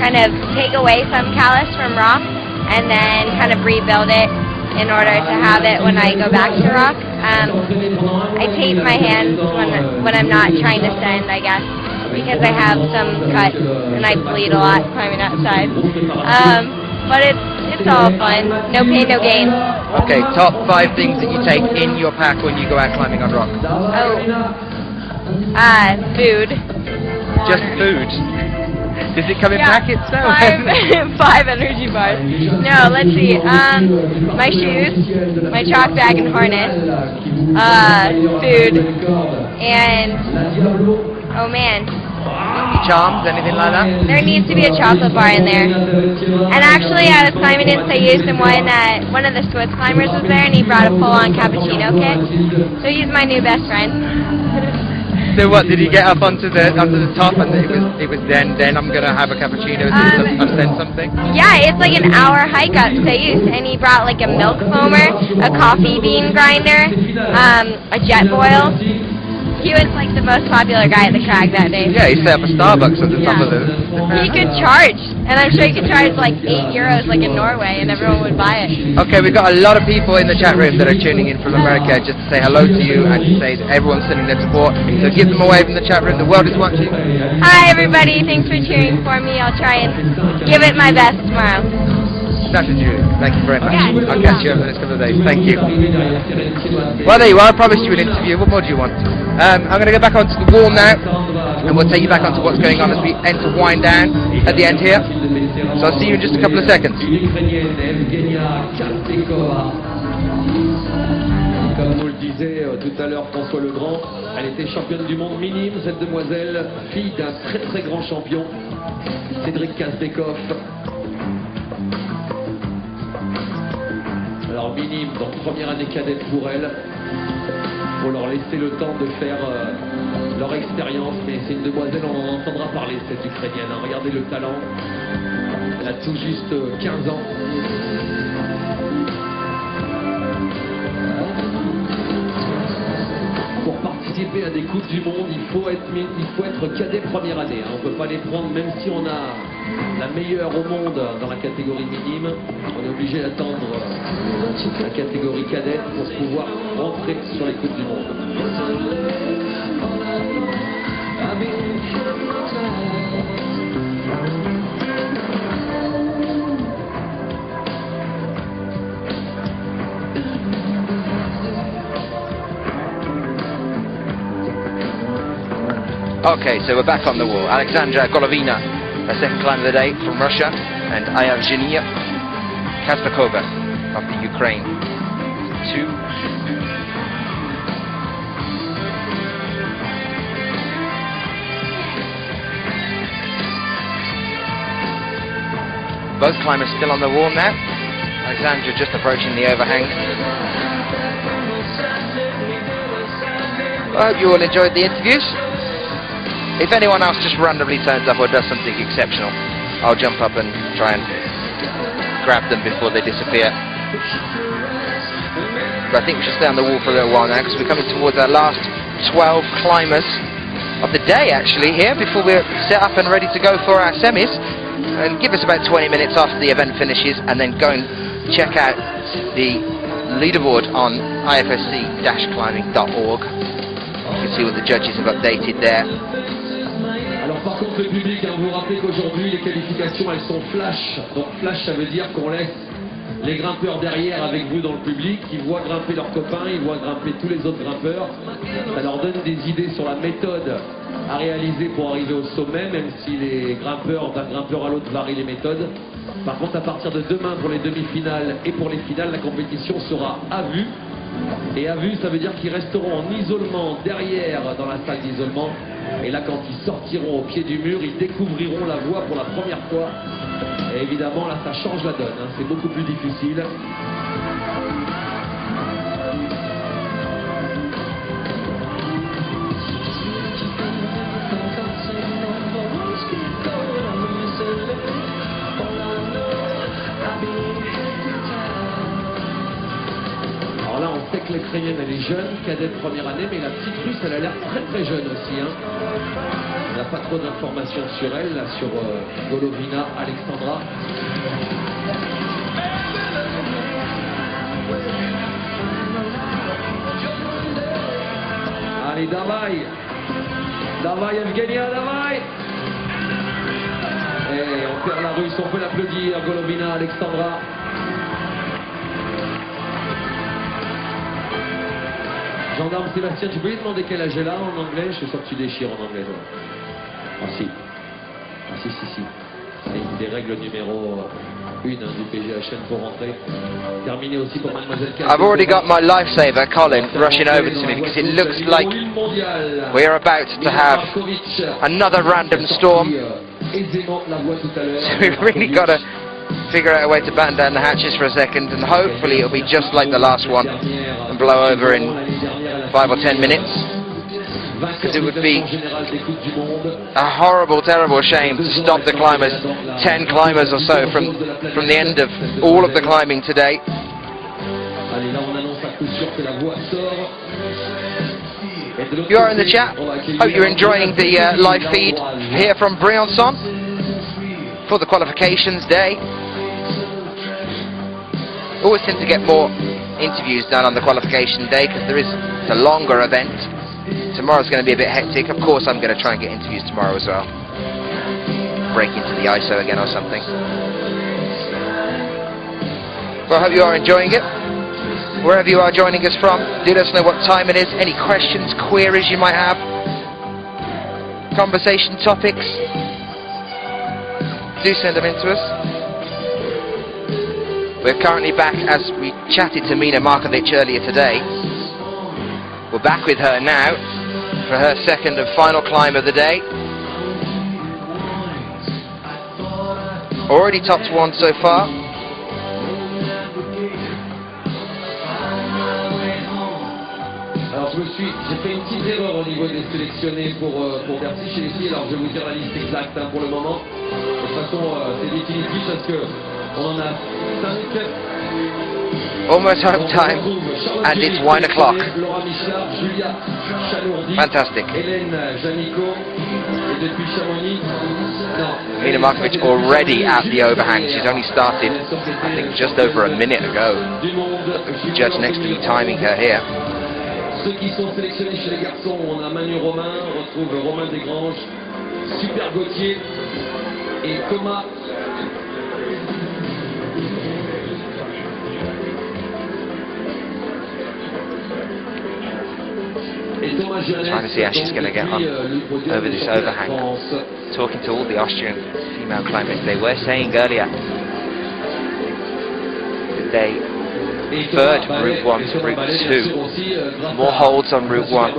S11: kind of take away some callus from rock and then kind of rebuild it in order to have it when I go back to rock. I tape my hands when I'm not trying to send, I guess, because I have some cuts and I bleed a lot climbing outside. But it's all fun. No pain, no gain.
S2: Okay, top 5 things that you take in your pack when you go out climbing on rock.
S11: Food.
S2: Just food? Does it come in packets? No.
S11: 5 energy bars. No, let's see. My shoes, my chalk bag and harness, food, and oh man.
S2: Charms, anything like that?
S11: There needs to be a chocolate bar in there. And actually, I was climbing in Sayus, and one of the Swiss climbers was there, and he brought a full-on cappuccino kit. So he's my new best friend.
S2: So what, did he get up onto the top and it was then I'm gonna have a cappuccino and send something?
S11: Yeah, it's like an hour hike up Sayus, and he brought like a milk foamer, a coffee bean grinder, a jet boil. He was like the most popular guy at the crag that day.
S2: Yeah, he set up a Starbucks at the top of the...
S11: He could charge, and I'm sure he could charge like €8 like in Norway, and everyone would buy it.
S2: Okay, we've got a lot of people in the chat room that are tuning in from America just to say hello to you and to say that everyone's sending their support. So give them a wave in the chat room. The world is watching.
S11: Hi everybody, thanks for cheering for me. I'll try and give it my best tomorrow.
S2: Dr. Julie, thank you very much.
S11: Yeah.
S2: I'll catch you over the next couple of days. Thank you. Well, there you are. I promised you an interview. What more do you want? I'm going to go back onto the wall now, and we'll take you back onto what's going on as we enter wind down at the end here. So I'll see you in just a couple of seconds.
S3: Comme nous le disait tout à l'heure François Legrand, elle était championne du monde minime, cette demoiselle, fille d'un très très grand champion, Cédric Kazbekov. Alors minime, donc première année cadette pour elle. Il faut leur laisser le temps de faire leur expérience, mais c'est une demoiselle, on en entendra parler, cette Ukrainienne. Hein. Regardez le talent, elle a tout juste 15 ans. Pour participer à des Coupes du Monde, il faut être cadet première année. Hein. On ne peut pas les prendre, même si on a la meilleure au monde dans la catégorie minime. On est obligé d'attendre la catégorie cadette pour pouvoir rentrer sur les Coupes du Monde.
S2: Okay, so we're back on the wall. Alexandra Golovina her second climb of the day from Russia, and Ayevgenia Kazbekova of the Ukraine. 2. Both climbers still on the wall now. Alexandra just approaching the overhang. I hope you all enjoyed the interviews. If anyone else just randomly turns up or does something exceptional, I'll jump up and try and grab them before they disappear. But I think we should stay on the wall for a little while now, because we're coming towards our last 12 climbers of the day actually here, before we're set up and ready to go for our semis. And give us about 20 minutes after the event finishes, and then go and check out the leaderboard on ifsc-climbing.org. You can see what the judges have updated there.
S3: Alors par contre le public, vous vous rappelez qu'aujourd'hui les qualifications elles sont flash. Donc flash ça veut dire qu'on laisse les grimpeurs derrière avec vous dans le public, ils voient grimper leurs copains, ils voient grimper tous les autres grimpeurs. Ça leur donne des idées sur la méthode à réaliser pour arriver au sommet, même si les grimpeurs d'un grimpeur à l'autre varient les méthodes. Par contre, à partir de demain pour les demi-finales et pour les finales, la compétition sera à vue. Et à vue, ça veut dire qu'ils resteront en isolement derrière dans la salle d'isolement. Et là, quand ils sortiront au pied du mur, ils découvriront la voie pour la première fois. Et évidemment, là, ça change la donne, hein. C'est beaucoup plus difficile. Alors là, on sait que l'Ukrainienne, elle est jeune, cadette de première année, mais la petite Russe, elle a l'air très très jeune aussi, hein. On n'a pas trop d'informations sur elle, là, sur Golovina, Alexandra. Allez, davai! Davai, Evgenia, davai! Et on perd la Russe, on peut l'applaudir, Golovina, Alexandra. Gendarme Sébastien, tu peux lui demander quel âge elle a en anglais? Je suis sûr que tu déchires en anglais. Toi. Ah si. Ah si. C'est une des règles numéro 1 du PGHN pour rentrer. Terminé aussi pour Mademoiselle Cal.
S2: I've already got my lifesaver, Colin, rushing over to me, because it looks like we're about to have another random storm. So we've really got to figure out a way to batten down the hatches for a second, and hopefully it'll be just like the last one and blow over in 5 or 10 minutes, because it would be a horrible, terrible shame to stop the climbers, 10 climbers or so from the end of all of the climbing today. If you are in the chat, hope you're enjoying the live feed here from Briançon for the qualifications day. Always tend to get more interviews done on the qualification day, because it's a longer event. Tomorrow's going to be a bit hectic. Of course I'm going to try and get interviews tomorrow as well. Break into the ISO again or something. Well, I hope you are enjoying it. Wherever you are joining us from, do let us know what time it is. Any questions, queries you might have, conversation topics, do send them in to us. We're currently back, as we chatted to Mina Markovic earlier today. We're back with her now for her second and final climb of the day. Already topped one so far.
S3: Alors j'ai fait une petite erreur au niveau des sélectionnés pour Bercy chez les filles. Alors je vais vous dire la liste exacte, hein, pour le moment. De toute façon c'est définitif parce que on en a 5.
S2: Almost home time, and it's 1 o'clock. Fantastic. Mina Markovic already at the overhang. She's only started, I think, just over a minute ago. The judge next to me timing her here.
S3: Ceux qui sont sélectionnés chez les garçons, on a Manu Romain, on retrouve Romain Desgranges, Super Gauthier et Thomas. Et Thomas
S2: Trying to see how she's going to get on over this overhang. Talking to all the Austrian female climbers, they were saying earlier that they preferred Route 1 to Route 2. More holds on Route 1.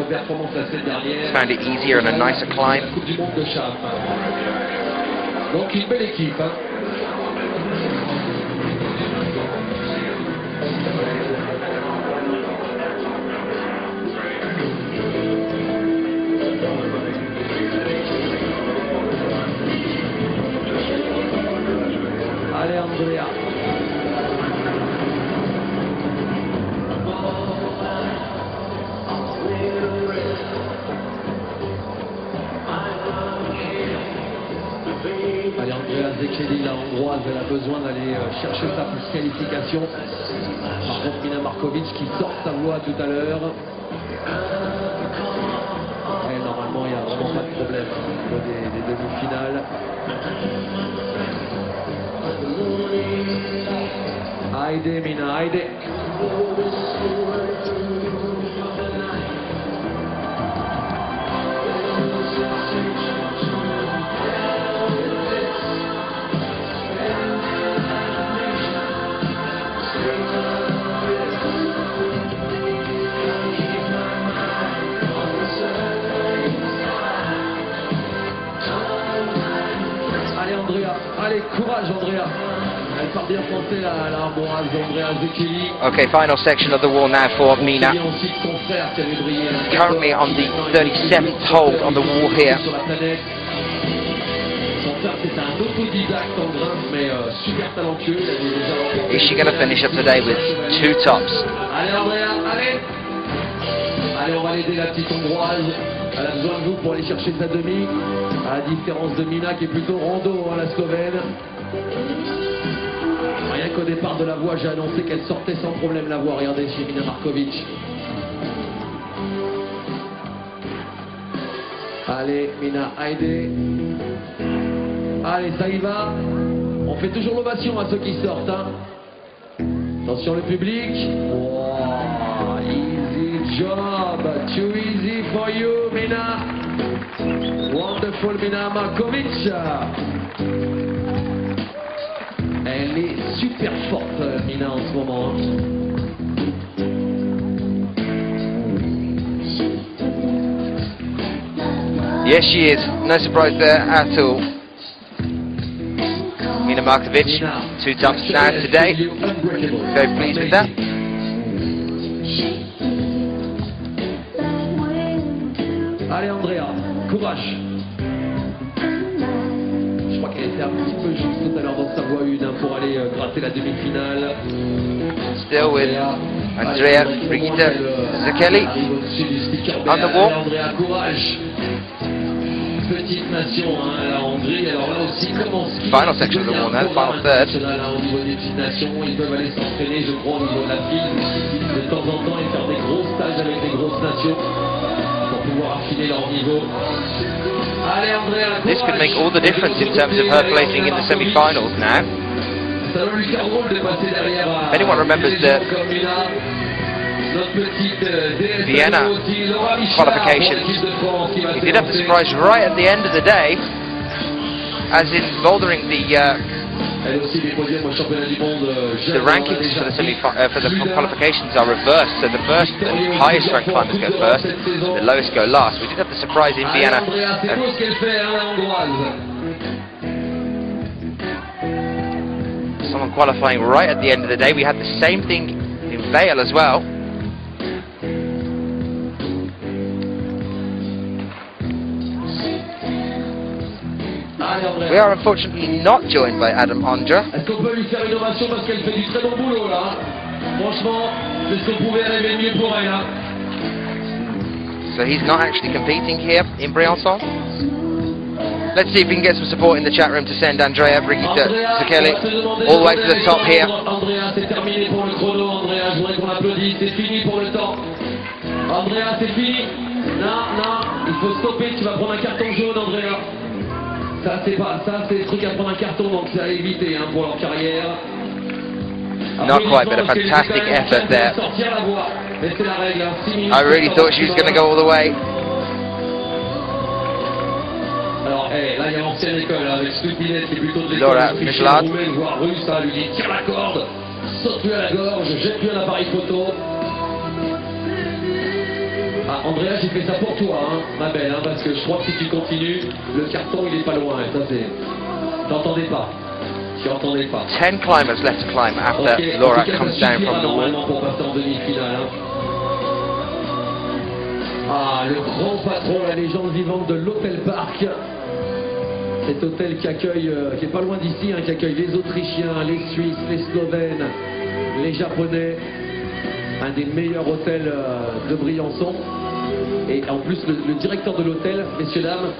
S2: Found it easier and a nicer climb.
S3: Donc une belle équipe. Allez Andrea. Allez, Andrea Zekeli, la hongroise, elle a besoin d'aller chercher sa qualification. Par contre, Mina Markovic qui sort sa voie tout à l'heure. Et normalement, il n'y a vraiment pas de problème au niveau des demi-finales. Haydi Mina, haydi. Allez Andrea, allez courage Andrea. Elle part bien foncer la hongroise Andrea Zekeli.
S2: Okay, final section of the wall now for Mina. Currently on the 37th hold on the wall here. Is she going to finish up today with 2 tops?
S3: Allez Andrea, allez. Allez, on va l'aider la petite hongroise. Elle a besoin de vous pour aller chercher sa demi. À la différence de Mina qui est plutôt rando, la Slovène. Rien qu'au départ de la voie, j'ai annoncé qu'elle sortait sans problème la voie. Regardez chez Mina Markovic. Allez, Mina, Heide. Allez, ça y va. On fait toujours l'ovation à ceux qui sortent. Hein. Attention le public. Oh, easy job. Too easy for you, Mina. Wonderful Mina Markovic. Elle est super forte, Mina, en ce moment.
S2: Yes, she is. No surprise there at all. Mina Markovic, 2 tops now today. Very pleased with that.
S3: Allez, Andrea, courage. Je crois qu'elle était un petit peu juste tout à l'heure dans sa voie 1 pour aller gratter la demi-finale.
S2: Still with Andrea Brigitte Zekeli on the wall.
S3: Andrea, courage. Petite nation, hein, la Hongrie. Alors là aussi, comment
S2: Final section of the wall now, the final third.
S3: Au niveau des petites nations, ils peuvent aller s'entraîner, je crois, au niveau de la file, de temps en temps, et faire des gros stages avec des grosses nations pour pouvoir affiner leur niveau. Allez, Andrea, courage.
S2: This could make all the difference in terms of her placing in the semi-finals now.
S3: Ça va lui faire drôle de passer derrière.
S2: Anyone remembers the Vienna qualifications? He did have the surprise right at the end of the day, as in bouldering the rankings for the qualifications are reversed, so the first and highest ranked climbers go first, the lowest go last. We did have the surprise in Vienna. Someone qualifying right at the end of the day. We had the same thing in Vale as well. We are unfortunately not joined by Adam Ondra.
S3: Est-ce qu'on peut lui faire une ovation parce qu'elle fait du très bon boulot là. Franchement, c'est ce qu'on pouvait rêver mieux pour elle. Hein.
S2: So he's not actually competing here in Briançon. Let's see if we can get some support in the chat room to send Andrea Brigitte Zekeli all the way to the top here.
S3: Andrea, c'est terminé pour le chrono. Andrea, je voudrais qu'on applaudisse. C'est fini pour le temps. Andrea, c'est fini. Non, il faut stopper. Tu vas prendre un carton jaune, Andrea. Ça, c'est des trucs à prendre un carton, donc c'est à éviter hein, pour leur carrière.
S2: Not quite, but a fantastic effort there. I really thought she was going to go all the way.
S3: l'ancienne école, hein, avec Stupinette qui est plutôt de
S2: Laura
S3: l'école
S2: Michelade.
S3: roumaine, voire russe, hein, lui dit tire la corde, saute-lui à la gorge, jette-lui un appareil photo. Ah, Andrea, j'ai fait ça pour toi, hein, ma belle, hein, parce que je crois que si tu continues, le carton il est pas loin, et ça c'est... T'entendais pas. Tu entendais pas.
S2: 10 climbers left to climb after
S3: Ok,
S2: Laura
S3: en tout cas,
S2: comes
S3: ça
S2: down
S3: suffira
S2: from the wall.
S3: normalement pour passer en demi-finale. Hein. Ah, le grand patron, la légende vivante de l'Hôtel Park. Cet hôtel qui accueille, qui est pas loin d'ici, hein, qui accueille les Autrichiens, les Suisses, les Slovènes, les Japonais. Un des meilleurs hôtels de Briançon. Et en plus, le directeur de l'hôtel, messieurs, dames,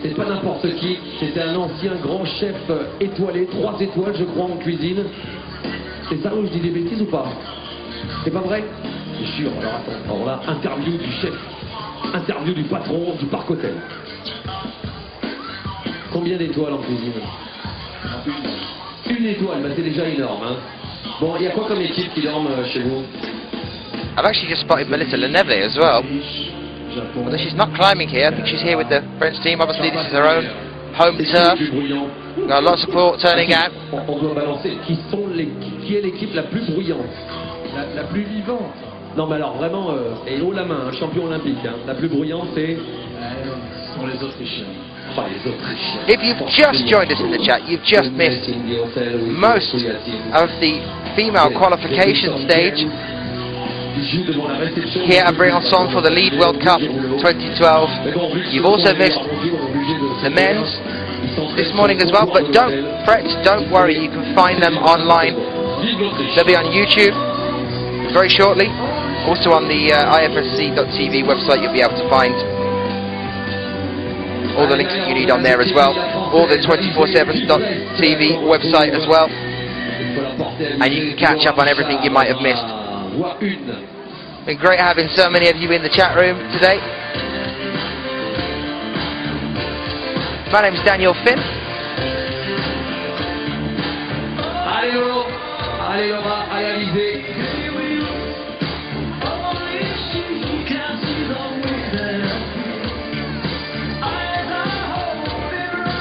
S3: c'est pas n'importe qui. C'était un ancien grand chef étoilé, 3 étoiles, je crois, en cuisine. C'est ça où je dis des bêtises ou pas? C'est pas vrai? Je jure. Alors attends, alors là, interview du chef, interview du patron du Parc Hôtel. Combien d'étoiles en cuisine? Une étoile, bah c'est déjà énorme. Hein. Bon, il y a quoi comme équipe qui dorme chez vous?
S2: I've actually just spotted Melissa Leneve as well. Although she's not climbing here, I think she's here with the French team. Obviously, this is her own home turf. Got a lot of support turning out.
S3: On doit balancer. Qui est l'équipe la plus bruyante?
S5: La plus vivante.
S3: Non, mais alors vraiment, et haut la main, un champion olympique. Hein. La plus bruyante, c'est.
S5: Ce sont les Autrichiens.
S3: Pas les Autrichiens.
S2: If you've just joined us in the chat, you've just missed most of the female qualification stage here at Briançon for the Lead World Cup 2012. You've also missed the men's this morning as well, but don't fret, don't worry, you can find them online. They'll be on YouTube very shortly. Also on the ifsc.tv website you'll be able to find all the links that you need on there as well, or the 247.tv website as well, and you can catch up on everything you might have missed. Been great having so many of you in the chat room today. My name's Daniel Finn.
S3: Allez Lolo, allez Laura, allez Alizé.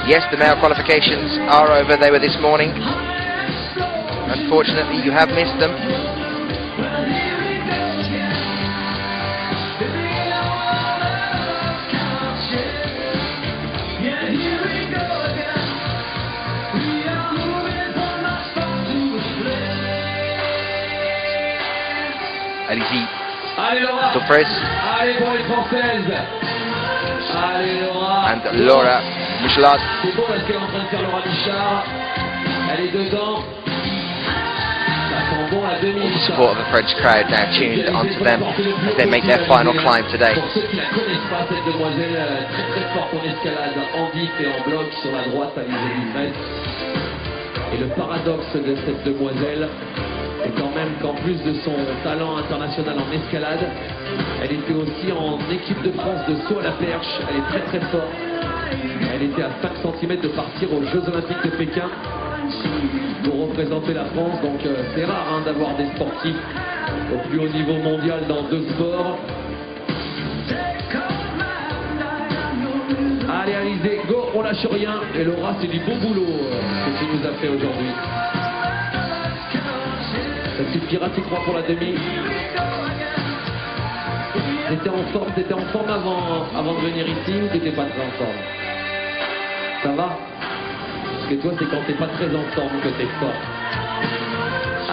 S2: Yes, the male qualifications are over. They were this morning. Unfortunately, you have missed them. Allez-y.
S3: Allez Laura.
S2: Surprise.
S3: Allez pour les Françaises. Allez Laura.
S2: And Laura Michelade.
S3: C'est beau parce qu'elle est en train de faire Laura Michard. Elle est dedans. Ça sent bon à demi.
S2: All the support of the French crowd now tuned onto them as they make their final climb today.
S3: Pour ceux qui ne la connaissent pas, cette demoiselle très très forte en escalade, en diff et en bloc sur la droite à l'Isée. Et le paradoxe de cette demoiselle est quand même qu'en plus de son talent international en escalade, elle était aussi en équipe de France de saut à la perche. Elle est très très forte. Elle était à 5 cm de partir aux Jeux Olympiques de Pékin pour représenter la France. Donc c'est rare hein, d'avoir des sportifs au plus haut niveau mondial dans 2 sports. Allez Alizé, go, on lâche rien. Et Laura, c'est du beau boulot que tu nous as fait aujourd'hui. Ça suffira, tu crois, pour la demi? T'étais en forme avant de venir ici ou t'étais pas très en forme? Ça va? Parce que toi, c'est quand t'es pas très en forme que t'es fort.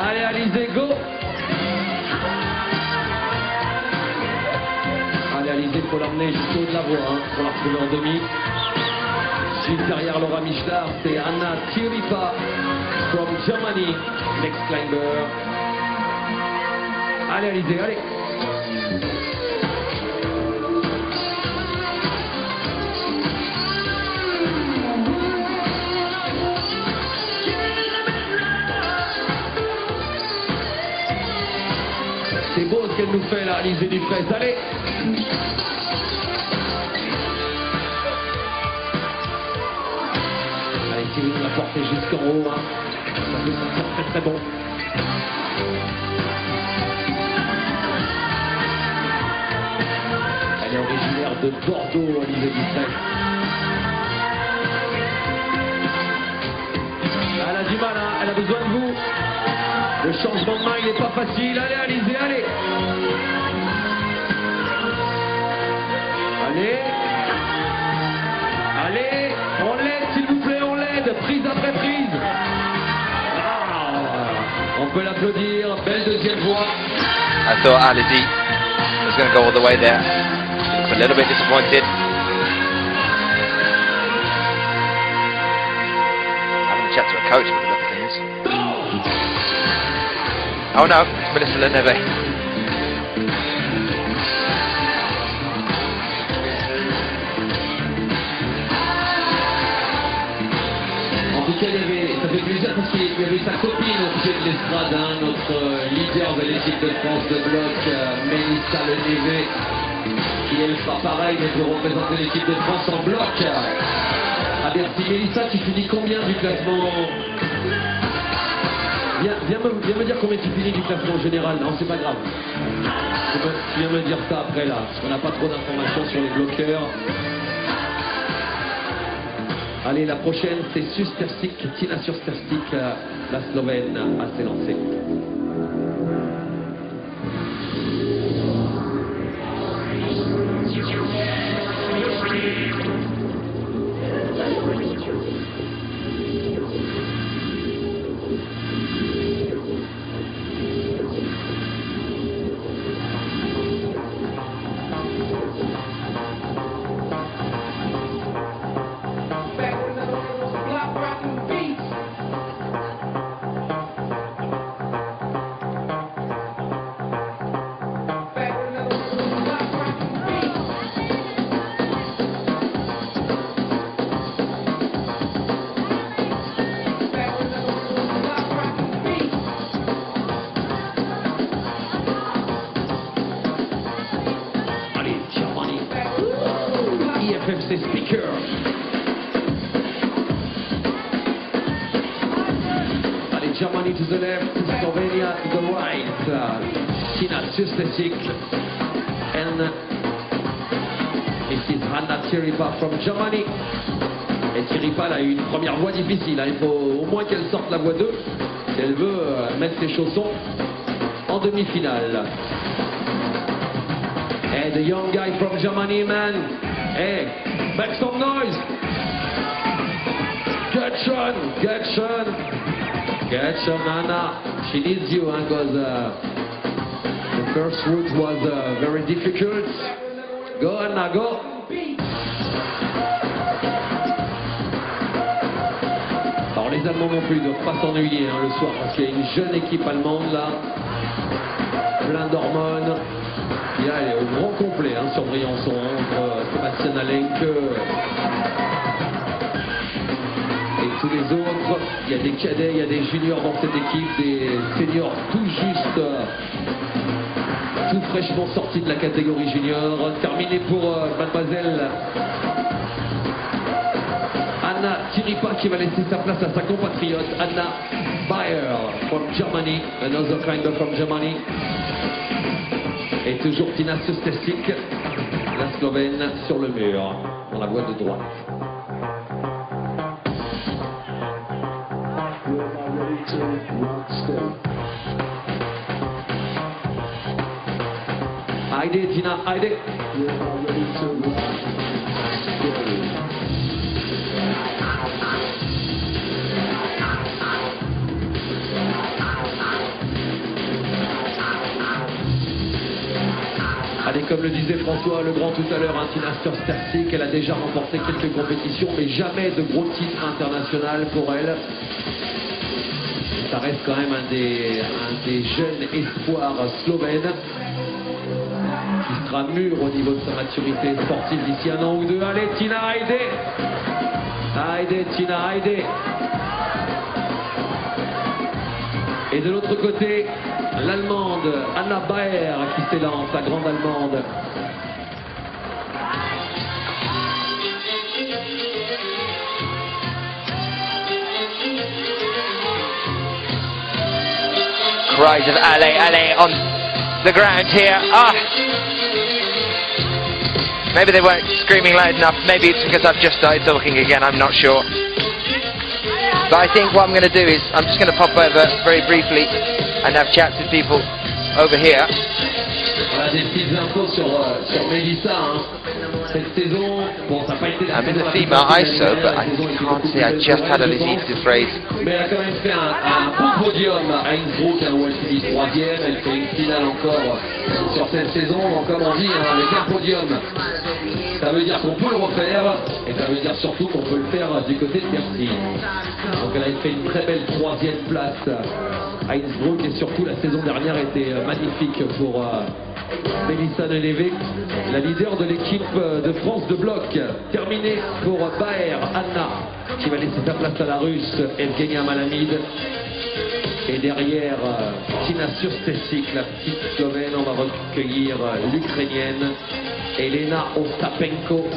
S3: Allez, Alizé, go! Allez, Alizé, il faut l'emmener jusqu'au haut de la voie, hein, pour la retrouver en demi. Juste derrière Laura Michelard, c'est Anna Tiripa from Germany, next climber. Allez, Alizé, allez! C'est beau ce qu'elle nous fait là, Alizé Dufresne, allez! Allez, Thierry nous l'a porté jusqu'en haut, hein. Ça peut sentir très très bon. Elle est originaire de Bordeaux, Alizé Dufresne. a du mal, hein. Elle a besoin de vous. Le changement de main, il n'est pas facile. Allez, Alizé, allez. Allez. Allez, on l'aide, s'il vous plaît, on l'aide. Prise après prise. Ah, on peut l'applaudir. Belle deuxième voix.
S2: I thought Alizé was going to go all the way there. A little bit disappointed. Having a chat to a coach with the look of things. Oh no, it's Melissa Leneve.
S3: Ça fait plaisir parce qu'il y avait sa copine au pied de l'estrade, hein, notre leader de l'équipe de France de bloc, Melissa Leneve, qui elle fera pareil mais pour représenter l'équipe de France en bloc à Bercy. Melissa, tu finis combien du classement? Viens me dire combien tu finis du classement général. Non, c'est pas grave. Tu viens me dire ça après là, parce qu'on n'a pas trop d'informations sur les bloqueurs. Allez, la prochaine, c'est Sustersik, Tina Sustersik, la Slovène, à s'élancer. FMC speaker. Allez, Germany to the left, Slovenia to the right. Tina Sustersik and this is Hanna Tiripa from Germany. Et Tiripa a eu une première voie difficile, hein. Il faut au moins qu'elle sorte la voie 2 si elle veut mettre ses chaussons en demi-finale. And the young guy from Germany, man. Hey, make some noise. Get Sean, Anna. She needs you, because the first route was very difficult. Go, Anna, go. Alors les Allemands non plus ne doivent pas s'ennuyer le soir, parce qu'il y a une jeune équipe allemande là, plein d'hormones. Il y a au grand complet sur Briançon, entre Sébastien Alenque et tous les autres. Il y a des cadets, il y a des juniors dans cette équipe, des seniors tout juste, tout fraîchement sortis de la catégorie junior. Terminé pour mademoiselle Anna Tiripa qui va laisser sa place à sa compatriote Anna Bayer from Germany, another kind of from Germany. Et toujours Tina Sustersik, la Slovène, sur le mur, dans la voie de droite. Heide, Tina, Heide. Allez, comme le disait François Legrand tout à l'heure, Tina Sustersik, elle a déjà remporté quelques compétitions, mais jamais de gros titres internationaux pour elle. Ça reste quand même un des jeunes espoirs slovènes qui sera mûr au niveau de sa maturité sportive d'ici un an ou deux. Allez, Tina, Heide. Heide, Tina, Heide. Et de l'autre côté, l'Allemande Anna Bayer qui s'élance, la grande Allemande.
S2: Cries of allez on the ground here. Maybe they weren't screaming loud enough. Maybe it's because I've just started talking again, I'm not sure. But But I think what I'm going to do is I'm just going to pop over very briefly and have chats with people over here.
S3: Voilà des petites infos sur Melissa. Hein. Cette saison, bon, ça n'a pas été la
S2: I'm in the female ISO, but I can't say I just had a Lizzie de phrase.
S3: Mais elle a quand même fait un bon podium à Innsbruck, où elle finit 3e. Elle fait une finale encore sur cette saison. Donc, comme on dit, hein, avec un podium, ça veut dire qu'on peut le refaire, et ça veut dire surtout qu'on peut le faire du côté de Bercy. Donc elle a fait une très belle 3e place à Innsbruck, et surtout la saison dernière était magnifique pour Melissa Neneve, la leader de l'équipe de France de bloc. Terminé pour Baer Anna, qui va laisser sa place à la Russe Evgenia Malamide. Et derrière Tina Surstesik, la petite Slovène, on va recueillir l'Ukrainienne Elena Ostapenko,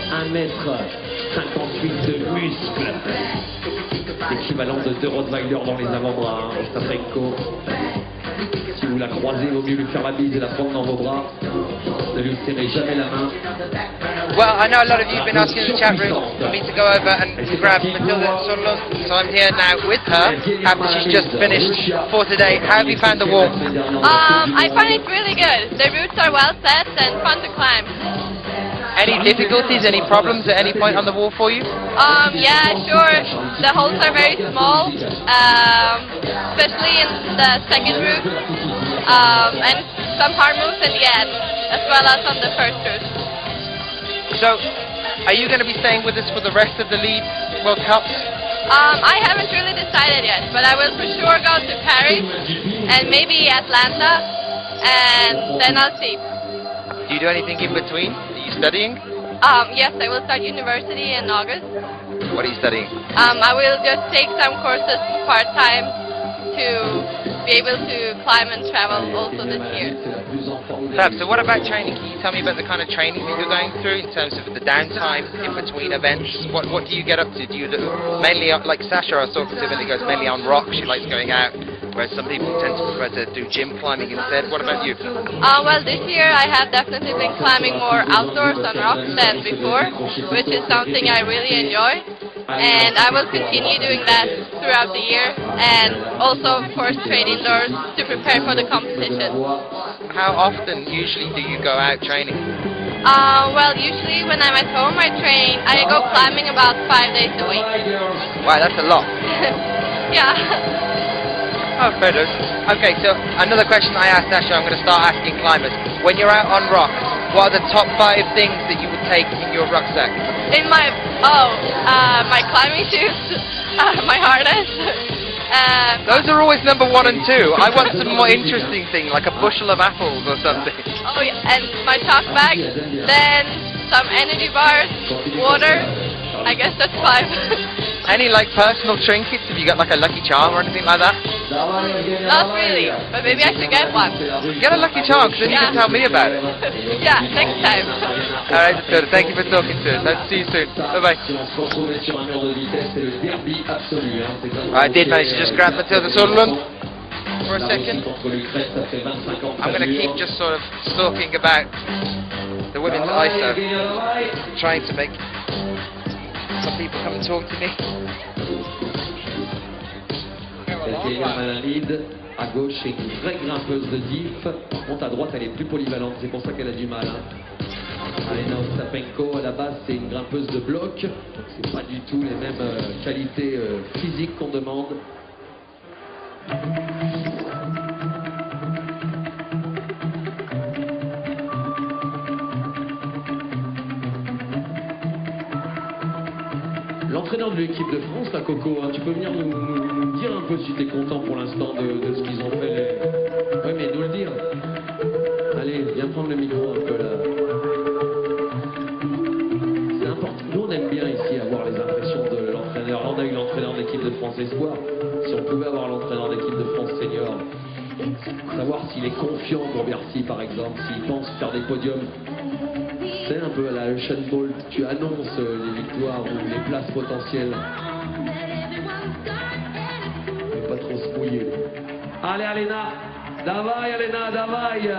S3: 1m58 de muscles, l'équivalent de 2 Rottweiler dans les avant-bras, hein, Ostapenko. Si vous la croisez, il vaut mieux lui faire la bise et la prendre dans vos bras. Ne lui serrez jamais la main.
S2: Well, I know a lot of you have been asking in the chat room for me to go over and grab Matilda Sorlund, so I'm here now with her after she's just finished for today. How have you found the wall?
S10: I find it really good. The routes are well set and fun to climb.
S2: Any difficulties, any problems at any point on the wall for you?
S10: Yeah, sure. The holes are very small, especially in the second route, and some hard moves in the end, as well as on the first route.
S2: So, are you going to be staying with us for the rest of the Lead World Cups?
S10: I haven't really decided yet, but I will for sure go to Paris and maybe Atlanta, and then I'll see.
S2: Do you do anything in between? Studying?
S10: Yes, I will start university in August.
S2: What are you studying?
S10: I will just take some courses part-time to be able to climb and travel also this year.
S2: Fab, so what about training? Can you tell me about the kind of training that you're going through in terms of the downtime in between events? What do you get up to? Do you do mainly, like Sasha I was talking to, goes mainly on rock, she likes going out, whereas some people tend to prefer to do gym climbing instead. What about you?
S10: Well, this year I have definitely been climbing more outdoors on rocks than before, which is something I really enjoy. And I will continue doing that throughout the year, and also of course train indoors to prepare for the competition.
S2: How often usually do you go out training?
S10: Well, usually when I'm at home I go climbing about 5 days a week.
S2: Wow, that's a lot.
S10: Yeah.
S2: Oh, fair enough. Okay, so another question I asked Asha, I'm going to start asking climbers. When you're out on rock, what are the top 5 things that you would take in your rucksack?
S10: In my climbing shoes, my harness.
S2: Those are always number 1 and 2. I want some more interesting thing, like a bushel of apples or something.
S10: Oh yeah, and my talk bag, then some energy bars, water. I guess that's 5.
S2: Any like personal trinkets? Have you got like a Lucky Charm or anything like that?
S10: Not really, but maybe I should get one.
S2: Get a Lucky Charm, because then you can tell me about it.
S10: Yeah, next time.
S2: Alright, so thank you for talking to us. Let's see you soon. Bye-bye. I did manage to just grab Matilda Sorlund for a second. I'm going to keep just sort of stalking about the women's ISO, trying to make some people come and talk to me.
S3: À gauche, c'est une vraie grimpeuse de diff. Par contre, à droite, elle est plus polyvalente. C'est pour ça qu'elle a du mal. Elena Ostapenko, à la base, c'est une grimpeuse de bloc. C'est pas du tout les mêmes qualités physiques qu'on demande. L'entraîneur de l'équipe de France, là, Coco, hein, tu peux venir nous dire un peu si tu es content pour l'instant de ce qu'ils ont fait. Oui, mais nous le dire. Allez, viens prendre le micro un peu là. C'est important. Nous, on aime bien ici avoir les impressions de l'entraîneur. Là, on a eu l'entraîneur de l'équipe de France Espoir. Si on pouvait avoir l'entraîneur de l'équipe de France Senior, savoir s'il est confiant pour Bercy, par exemple, s'il pense faire des podiums. C'est un peu à la Usain Bolt, tu annonces les victoires ou les places potentielles. Mais pas trop se mouiller. Allez, Alena! Davai, Alena, davai!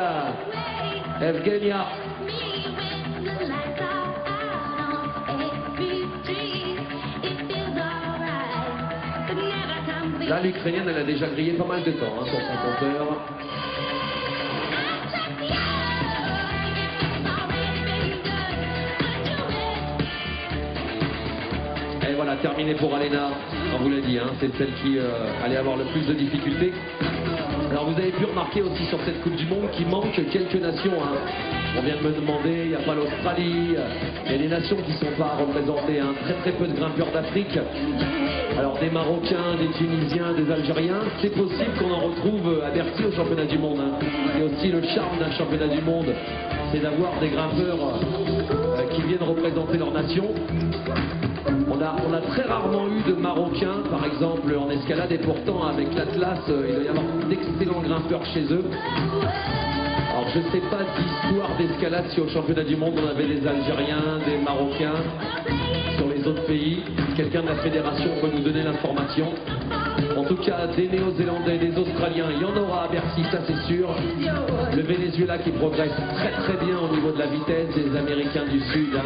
S3: Evgenia! Là, l'Ukrainienne, elle a déjà grillé pas mal de temps hein, sur son compteur. Et voilà, terminé pour Alena. On vous l'a dit, hein, c'est celle qui allait avoir le plus de difficultés. Alors vous avez pu remarquer aussi sur cette Coupe du Monde qu'il manque quelques nations. Hein. On vient de me demander, il n'y a pas l'Australie, il y a des nations qui ne sont pas représentées, hein. Très peu de grimpeurs d'Afrique. Alors des Marocains, des Tunisiens, des Algériens, c'est possible qu'on en retrouve à Bercy au championnat du monde. Hein. Et aussi le charme d'un championnat du monde, c'est d'avoir des grimpeurs qui viennent représenter leur nation. On a très rarement eu de Marocains, par exemple, en escalade, et pourtant, avec l'Atlas, il doit y avoir d'excellents grimpeurs chez eux. Alors, je ne sais pas d'histoire d'escalade si au championnat du monde, on avait des Algériens, des Marocains, sur les autres pays. Quelqu'un de la fédération peut nous donner l'information. En tout cas, des Néo-Zélandais, des Australiens, il y en aura à Bercy, ça c'est sûr. Le Venezuela qui progresse très bien au niveau de la vitesse, des Américains du Sud, hein.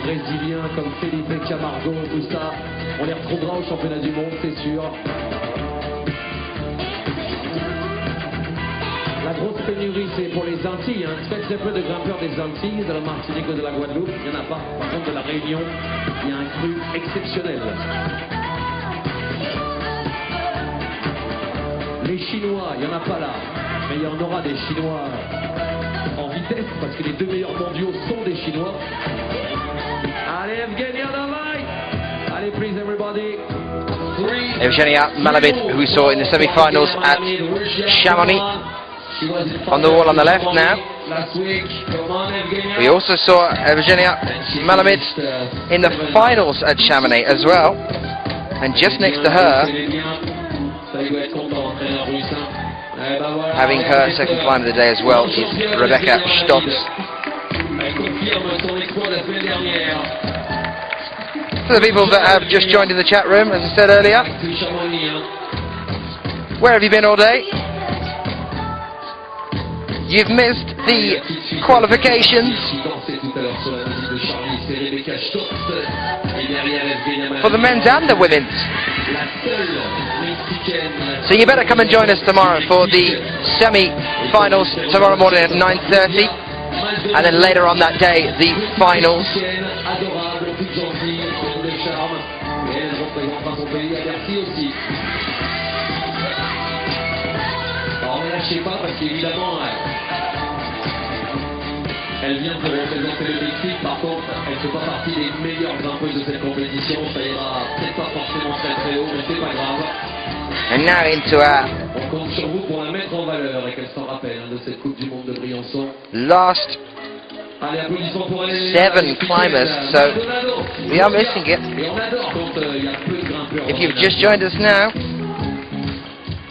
S3: Brésiliens comme Felipe Camargo, tout ça, on les retrouvera au championnat du monde, c'est sûr. La grosse pénurie, c'est pour les Antilles, hein. Très peu de grimpeurs des Antilles, de la Martinique ou de la Guadeloupe, il n'y en a pas. Par contre, de la Réunion, il y a un cru exceptionnel. Les Chinois, il n'y en a pas là, mais il y en aura des Chinois en vitesse, parce que les deux meilleurs mondiaux sont des Chinois. Allez, Evgenia, давай! Allez, please, everybody.
S2: Evgenia Malamid, who we saw in the semi-finals at Chamonix, on the wall on the left now. We also saw Evgenia Malamid in the finals at Chamonix as well, and just next to her, having her second climb of the day as well, is Rebecca Stotz. For the people that have just joined in the chat room, as I said earlier, where have you been all day? You've missed the qualifications for the men's and the women's. So you better come and join us tomorrow for the semi-finals tomorrow morning at 9:30, and then later on that day the finals.
S3: Elle vient pour représenter le Mexique, par contre, elle ne fait pas partie des meilleures grimpeuses de cette compétition, ça ira peut-être pas forcément très haut, mais c'est pas grave.
S2: And now into our
S3: on compte sur vous pour la mettre en valeur et qu'elle s'en rappelle de cette Coupe du Monde de Briançon.
S2: Last 7 climbers, so we are missing it. If you've just joined us now,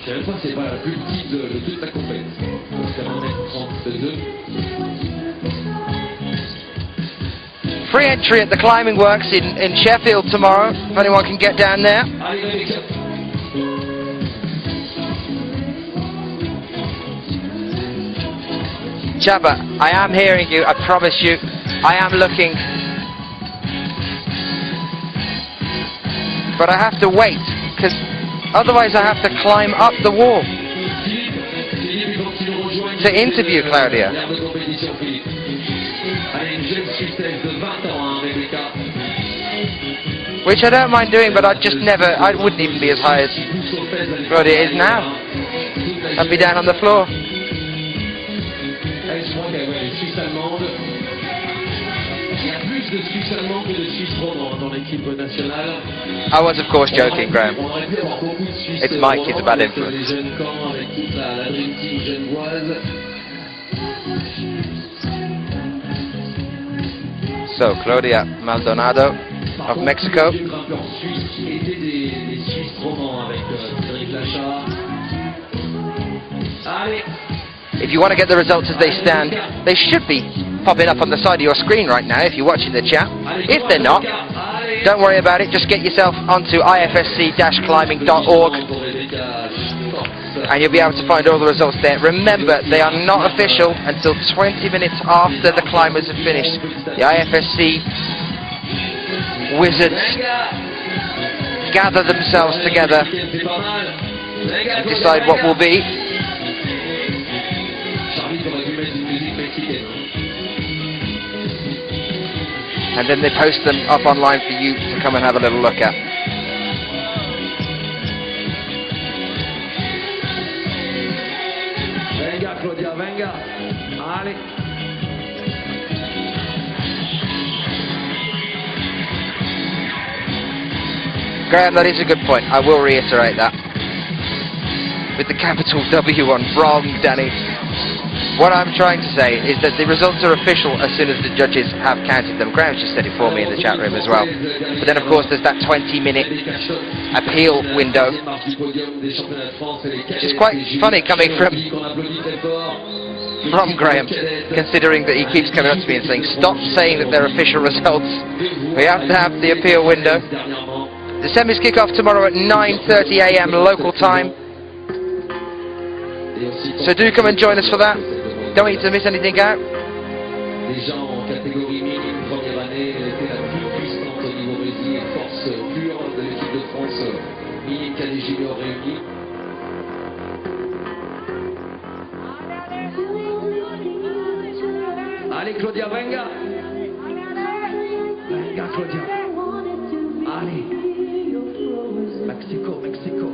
S3: je sais même pas si c'est pas la plus petite de toute la compétition, c'est 1m32.
S2: free entry at the Climbing Works in Sheffield tomorrow, if anyone can get down there. Chapa, I am hearing you, I promise you. I am looking. But I have to wait, because otherwise I have to climb up the wall to interview Claudia. Which I don't mind doing, but I wouldn't even be as high as Claudia is now. I'd be down on the floor. I was of course joking, Graham. It's Mike, he's a bad influence. So, Claudia Maldonado of Mexico. If you want to get the results as they stand, they should be popping up on the side of your screen right now if you're watching the chat. If they're not, don't worry about it, just get yourself onto ifsc-climbing.org and you'll be able to find all the results there. Remember, they are not official until 20 minutes after the climbers have finished. The IFSC wizards gather themselves together and decide what will be. And then they post them up online for you to come and have a little look at.
S3: Venga, Claudia, venga. Allez.
S2: Graham, that is a good point. I will reiterate that. With the capital W on wrong, Danny. What I'm trying to say is that the results are official as soon as the judges have counted them. Graham's just said it for me in the chat room as well. But then, of course, there's that 20-minute appeal window, which is quite funny coming from Graham, considering that he keeps coming up to me and saying, stop saying that they're official results. We have to have the appeal window. The semis kick off tomorrow at 9:30 AM local time. So do come and join us for that. Don't want you to miss anything out.
S3: Déjà en catégorie minime, première année, elle était la plus puissante au niveau Brésil, force pure de l'équipe de France, minime cadet junior réunis. Allez Claudia, venga! Venga Claudia! Allez! Mexico, Mexico!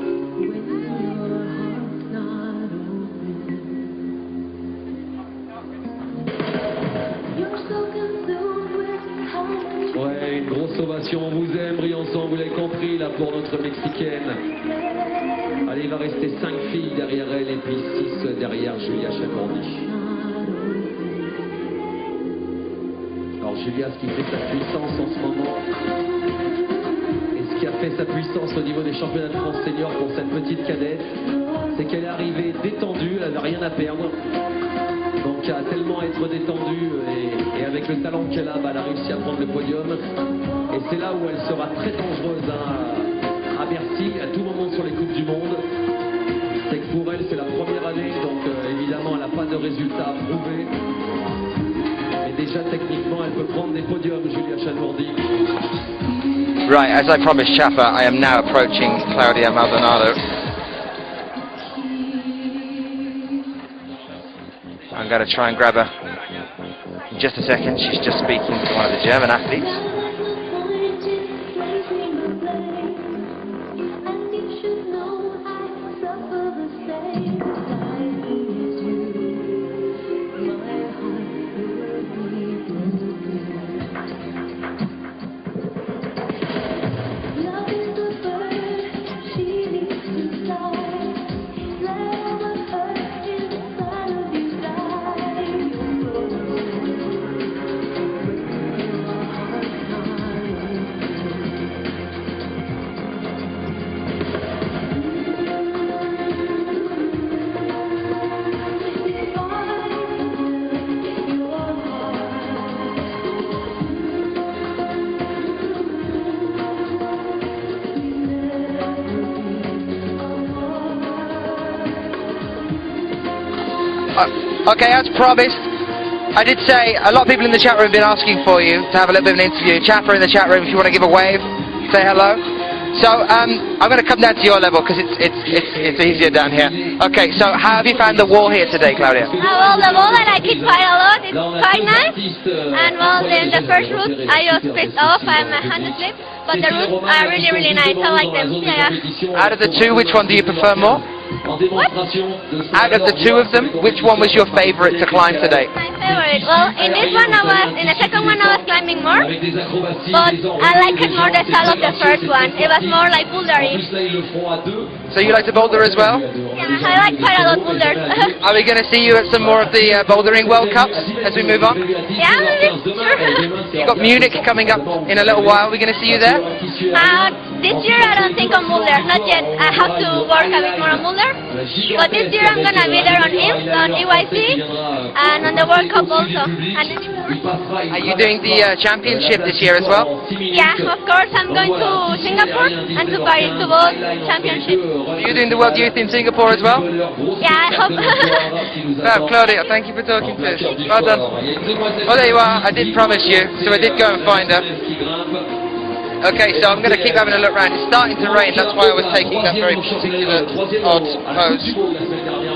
S3: Ouais, une grosse ovation, on vous aime, Briançon, vous l'avez compris, là, pour notre Mexicaine. Allez, il va rester 5 filles derrière elle, et puis 6 derrière Julia Chacordi. Alors, Julia, ce qui fait sa puissance en ce moment, et ce qui a fait sa puissance au niveau des championnats de France seniors pour cette petite cadette, c'est qu'elle est arrivée détendue, elle n'avait rien à perdre. Donc à tellement être détendue et avec le talent qu'elle a, elle a réussi à prendre le podium. Et c'est là où elle sera très dangereuse à Bercy, à tout moment sur les Coupes du Monde. C'est que pour elle, c'est la première année, donc évidemment, elle n'a pas de résultats à prouver. Mais déjà, techniquement, elle peut prendre des podiums, Julia Chacordi.
S2: Right, as I promised Chapa, I am now approaching Claudia Maldonado. I'm going to try and grab her in just a second. She's just speaking to one of the German athletes. Okay, as promised, I did say a lot of people in the chat room have been asking for you to have a little bit of an interview. Chapper in the chat room, if you want to give a wave, say hello. So I'm going to come down to your level because it's easier down here. Okay, so how have you found the wall here today, Claudia?
S11: Well, the wall I like it quite a lot. It's quite nice. And well, then the first route I just flipped off. I'm a hand slip, but the routes are really, really nice. I like them. Yeah.
S2: Out of the two, which one do you prefer more?
S11: What?
S2: Out of the two of them, which one was your favorite to climb today?
S11: My favorite. Well, in this one in the second one I was climbing more, but I like it more the style of the first one. It was more like bouldery.
S2: So you like to boulder as well?
S11: Yeah, I like quite a lot boulders.
S2: Are we going to see you at some more of the bouldering World Cups as we move on?
S11: Yeah, maybe. Sure.
S2: You've got Munich coming up in a little while. Are we going to see you there?
S11: This year I don't think on boulder, not yet. I have to work a bit more on boulder. But this year I'm gonna be there on IMS, on EYC, and on the World Cup also.
S2: Are you doing the championship this year as well?
S11: Yeah, of course. I'm going to Singapore and to Paris to both championships.
S2: Are you doing the World Youth in Singapore as well?
S11: Yeah, I hope.
S2: Fab, Claudia, thank you for talking to us. Well done. Well, there you are. I did promise you, so I did go and find her. Okay, so I'm going to keep having a look around. It's starting to rain, that's why I was taking that very particular odd pose.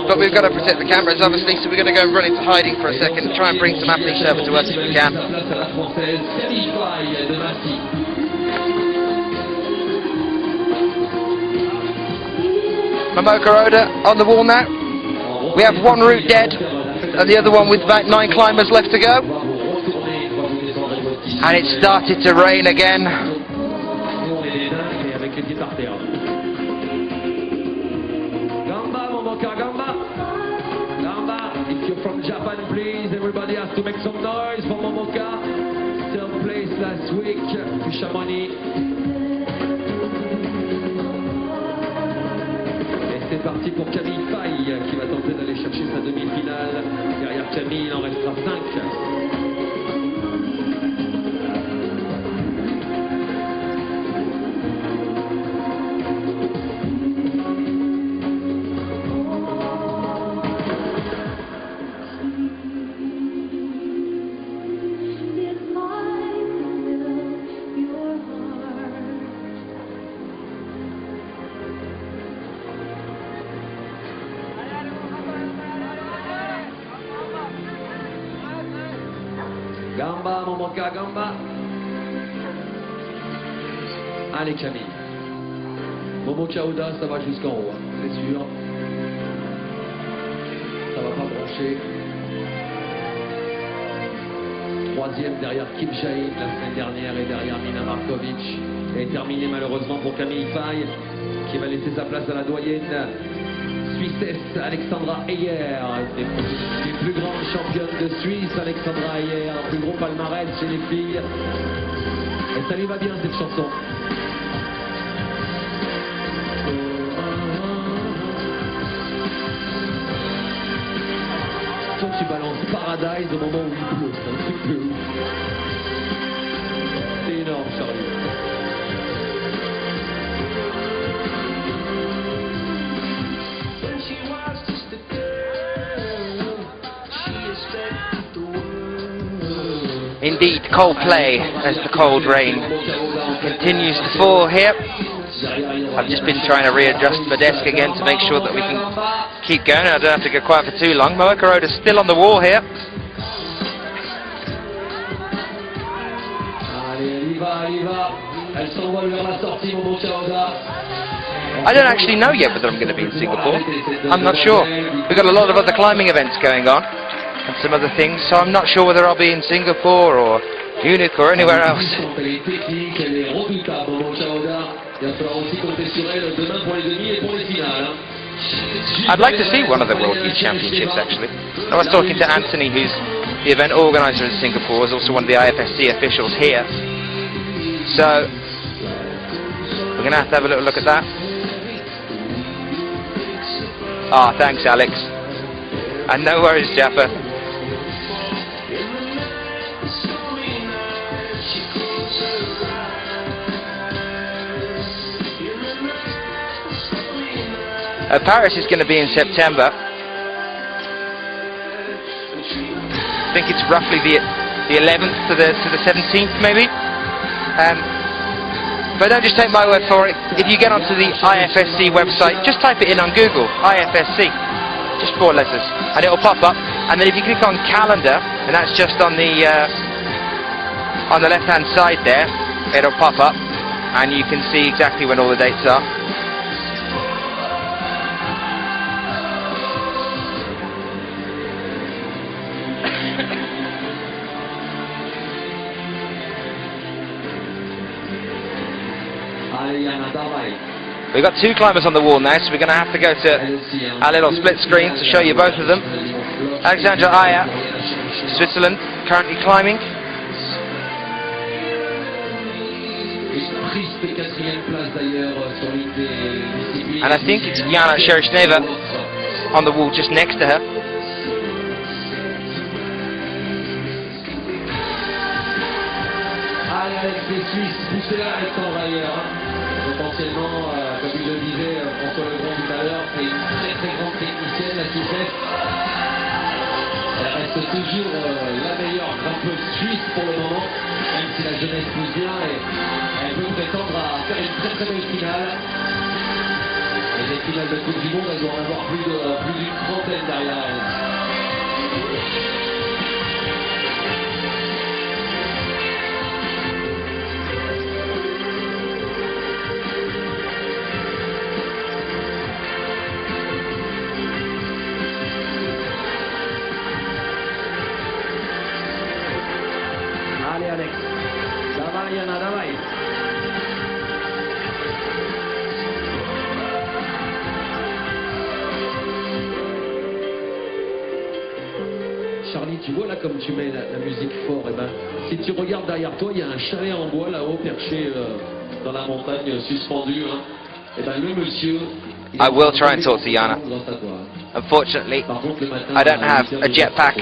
S2: But we've got to protect the cameras, obviously, so we're going to go and run into hiding for a second and try and bring some athletes over to us if we can. Momoka Oda on the wall now. We have one route dead and the other one with about 9 climbers left to go. And it started to rain again.
S3: If you're from Japan, please, everybody has to make some noise for Momoka. Third place last week, Chamonix. Et c'est parti pour Camille Faye qui va tenter d'aller chercher sa demi-finale. Derrière Camille, il en restera 5. Gamba, Momoka, Gamba. Allez Camille. Momoka Oda, ça va jusqu'en haut, hein, c'est sûr. Ça va pas brancher. 3e derrière Kim Jae la semaine dernière et derrière Mina Markovic. Et terminé malheureusement pour Camille Faye qui va laisser sa place à la doyenne Suissesse Alexandra Heyer, les plus grandes championnes de Suisse. Alexandra Heyer, un plus gros palmarès chez les filles. Et ça lui va bien cette chanson. Toi tu balances Paradise au moment où il pleut, c'est un truc de ouf. C'est énorme Charlie.
S2: Indeed, cold play as the cold rain continues to fall here. I've just been trying to readjust my desk again to make sure that we can keep going. I don't have to go quiet for too long. Momoka Oda's still on the wall here. I don't actually know yet whether I'm going to be in Singapore. I'm not sure. We've got a lot of other climbing events going on and some other things, so I'm not sure whether I'll be in Singapore or Munich or anywhere else. I'd like to see one of the World Youth Championships actually. I was talking to Anthony, who's the event organiser in Singapore, is also one of the IFSC officials here. So we're going to have a little look at that. Ah, thanks Alex. And no worries Jaffa. Paris is going to be in September. I think it's roughly the 11th to the 17th maybe. But don't just take my word for it. If you get onto the IFSC website, just type it in on Google, IFSC, just 4 letters, and it'll pop up. And then if you click on calendar, and that's just on the left-hand side there, it'll pop up, and you can see exactly when all the dates are. We've got 2 climbers on the wall now, so we're going to have to go to our little split screen to show you both of them. Alexandra Aya, Switzerland, currently climbing. And I think it's Jana Sherishneva on the wall just next to her.
S3: Potentiellement, comme il le disait François Legrand tout à l'heure, c'est une très très grande technicienne, la Suissesse. Elle reste toujours la meilleure grimpeuse suisse pour le moment, même si la jeunesse pousse bien. Et elle peut prétendre à faire une très très belle finale. Et les finales de Coupe du Monde, elles doivent en avoir plus d'une trentaine derrière elle.
S12: Allez Alex, dawaj Jana, dawaj.
S3: Charlie, tu vois là comme tu mets la musique fort, et ben si tu regardes derrière toi, il y a un chalet en bois là-haut perché dans la montagne suspendu. Hein. Et ben le monsieur.
S2: I will try and talk to Jana. Unfortunately, I don't have a jetpack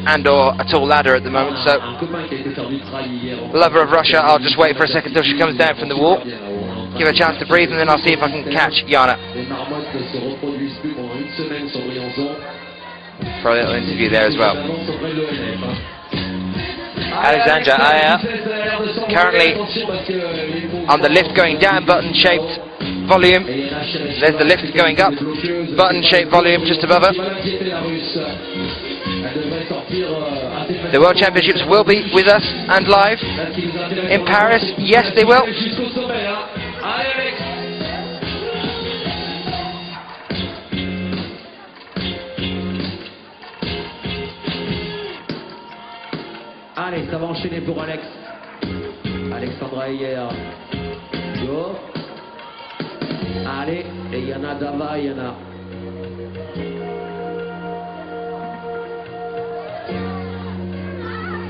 S2: and or a tall ladder at the moment, so lover of Russia, I'll just wait for a second till she comes down from the wall, give her a chance to breathe, and then I'll see if I can catch Jana for a little interview there as well. Alexandra Aya currently on the lift going down, button-shaped volume. There's the lift going up, button-shaped volume just above her. The World Championships will be with us and live in Paris. Yes, they will.
S12: Allez, ça va enchaîner pour Alex. Alexandra hier. Go. Allez, et Jana Dava, Jana.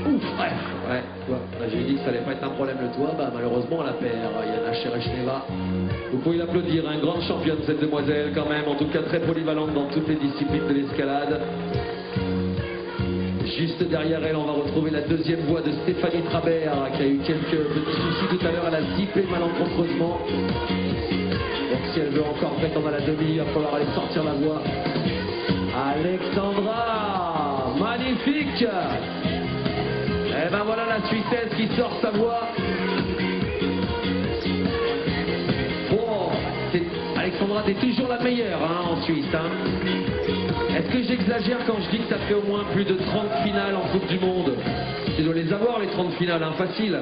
S12: Ouf, ouais, j'ai dit que ça allait pas être un problème le toit, bah malheureusement on la perd, Jana Cheresheva.
S3: Vous pouvez l'applaudir, un grande championne cette demoiselle quand même, en tout cas très polyvalente dans toutes les disciplines de l'escalade. Juste derrière elle, on va retrouver la deuxième voix de Stéphanie Trabert, qui a eu quelques petits soucis tout à l'heure, elle a zippé malencontreusement. Donc si elle veut encore prétendre à la demi, il va falloir aller sortir la voix.
S12: Alexandra, magnifique. Et ben voilà la Suissesse qui sort sa voix. Bon, Alexandra, t'es toujours la meilleure hein, en Suisse. Hein. Est-ce que j'exagère quand je dis que ça fait au moins plus de 30 finales en Coupe du Monde? Tu dois les avoir les 30 finales, hein, facile.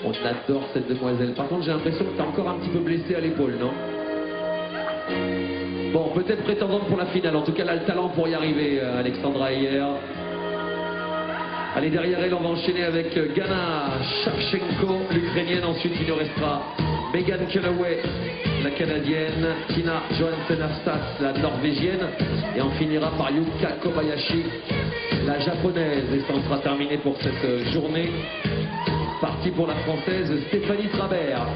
S12: On adore cette demoiselle. Par contre, j'ai l'impression que tu es encore un petit peu blessé à l'épaule, non? Bon, peut-être prétendante pour la finale. En tout cas, elle a le talent pour y arriver, Alexandra hier. Allez, derrière elle, on va enchaîner avec Gana Sharchenko, l'Ukrainienne. Ensuite, il nous restera Megan Calloway, la Canadienne, Tina Johansen-Erstas, la Norvégienne. Et on finira par Yuka Kobayashi, la Japonaise. Et ça, on sera terminé pour cette journée. Parti pour la Française Stéphanie Trabert.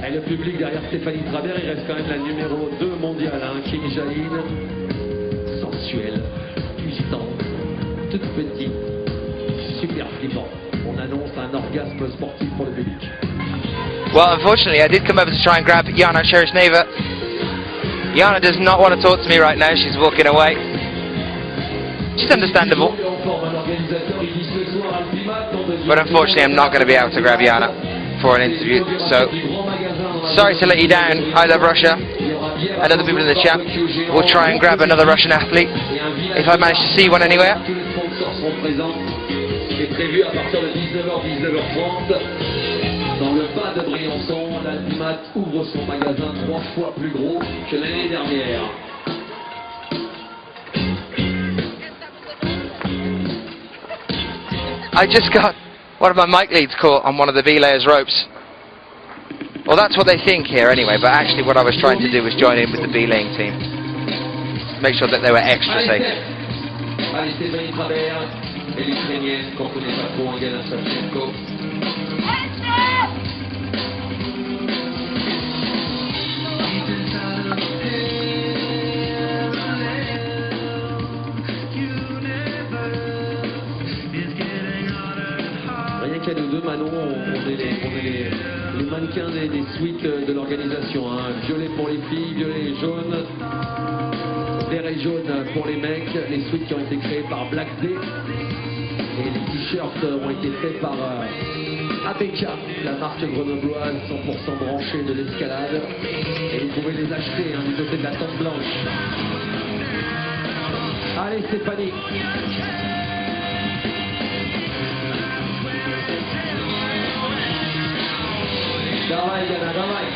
S12: Et le public derrière Stéphanie Trabert, il reste quand même la numéro 2 mondiale, hein, Kim Jain, sensuelle, puissante, toute petite. Super flippant. On annonce un orgasme sportif pour le public.
S2: Well, unfortunately, I did come over to try and grab Jana Cheresheva. Jana does not want to talk to me right now. She's walking away. Which is understandable. But unfortunately, I'm not going to be able to grab Jana for an interview. So, sorry to let you down. I love Russia. And other people in the chat will try and grab another Russian athlete if I manage to see one anywhere.
S3: Est prévu à partir de 19h, 19h30. Dans le bas de Briançon, l'Alpimat ouvre son magasin 3 fois plus gros que l'année dernière.
S2: I just got one of my mic leads caught on one of the belayers ropes. Well, that's what they think here anyway, but actually what I was trying to do was join in with the belaying team. Make sure that they were extra safe.
S3: Allez, Stéphanie Trabert et l'Ukrainienne qu'on connaît pas trop, Gana Sharchenko.
S12: les filles, violet et jaune. Vert et jaune pour les mecs. Les suites qui ont été créés par Black Day. Et les t-shirts ont été faits par ABK, la marque grenobloise 100% branchée de l'escalade. Et vous pouvez les acheter du côté de la tente blanche. Allez Stéphanie. Давай, Yana, давай.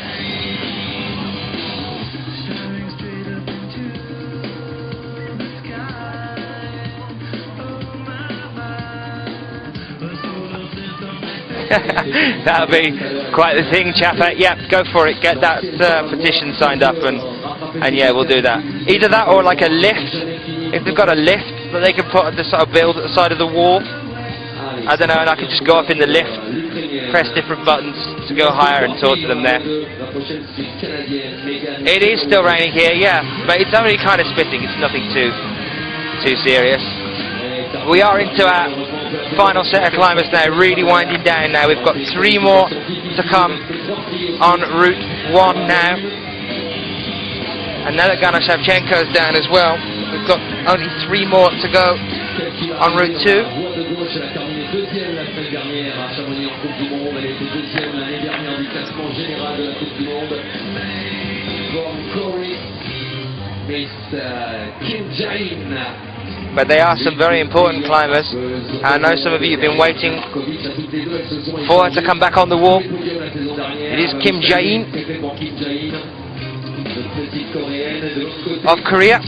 S2: That'll be quite the thing, Chapper. Yep, go for it. Get that petition signed up, and yeah, we'll do that. Either that or like a lift. If they've got a lift that they can put at the sort of build at the side of the wall, I don't know, and I can just go up in the lift, press different buttons to go higher and talk to them there. It is still raining here, yeah, but it's only kind of spitting. It's nothing too serious. We are into our final set of climbers now, really winding down now. We've got 3 more to come on route 1 now. And now that Gana Shevchenko's down as well, we've got only 3 more to go on route 2. But they are some very important climbers. I know some of you have been waiting for her to come back on the wall. It is Kim Jae-in of Korea.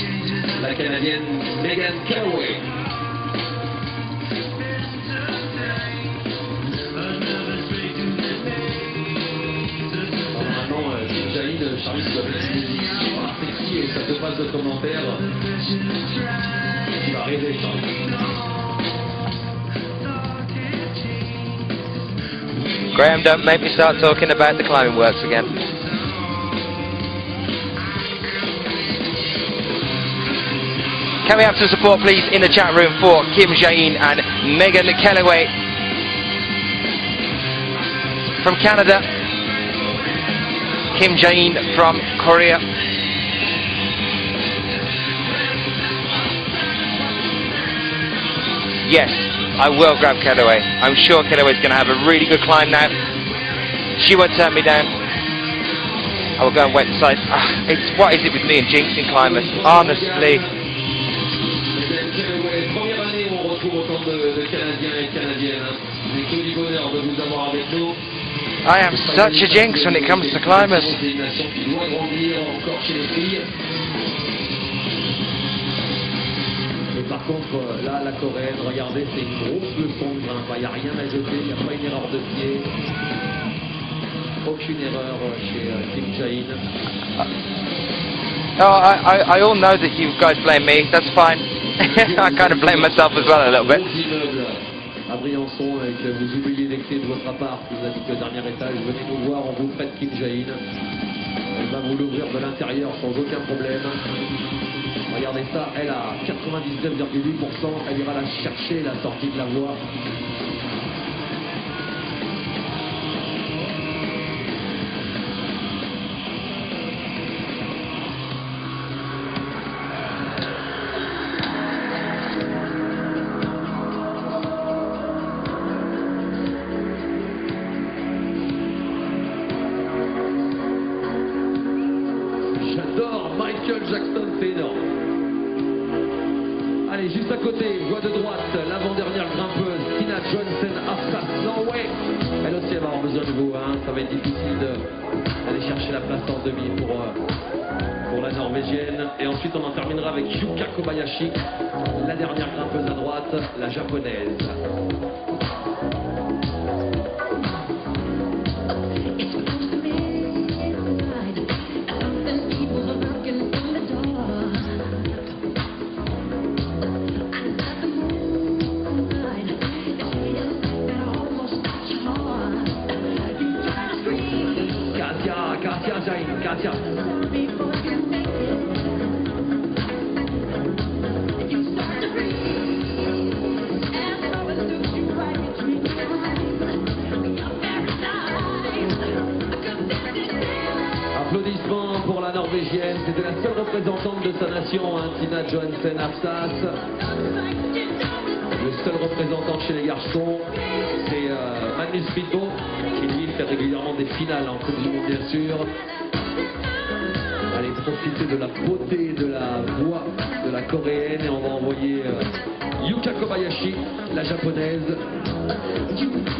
S12: Ça te passe de commentaires. Tu vas rêver,
S2: Graham, don't make me start talking about the climbing works again. Can we have some support, please, in the chat room for Kim Jae-in and Megan Kellaway from Canada, Kim Jae-in from Korea. Yes, I will grab Kellaway. I'm sure Kellaway's going to have a really good climb now. She won't turn me down. I will go and wait inside. What is it with me and jinxing climbers? Honestly. I am such a jinx when it comes to climbers.
S12: Par contre, là, la coréenne, regardez, c'est une grosse leçon de grimpe. Il n'y a rien à jeter, il n'y a pas une erreur de pied. Aucune erreur chez Kim Jae-in.
S2: I all know that you guys blame me. That's fine. I kind of blame myself as well a little bit.
S12: À Briançon, avec vous oubliez les clés de votre appart, vous habitez au dernier étage, venez nous voir, on vous prête Kim Jae-in. Elle va vous l'ouvrir de l'intérieur sans aucun problème. Regardez ça, elle a 99,8%, elle ira la chercher, la sortie de la voie. J'adore Michael Jackson, c'est énorme. Allez, juste à côté, voie de droite, l'avant-dernière grimpeuse, Tina Johansen-Afsas, Norway. Elle aussi, elle va avoir besoin de vous, ça va être difficile d'aller chercher la place en demi pour la Norvégienne. Et ensuite, on en terminera avec Yuka Kobayashi, la dernière grimpeuse à droite, la japonaise. Katia. Applaudissements pour la Norvégienne. C'était la seule représentante de sa nation, hein, Tina Johansen Afsas. Le seul représentant chez les garçons, c'est Magnus Pitbo, qui lui fait régulièrement des finales en Coupe du Monde, bien sûr. Allez profiter de la beauté, de la voix de la coréenne, et on va envoyer Yuka Kobayashi, la japonaise,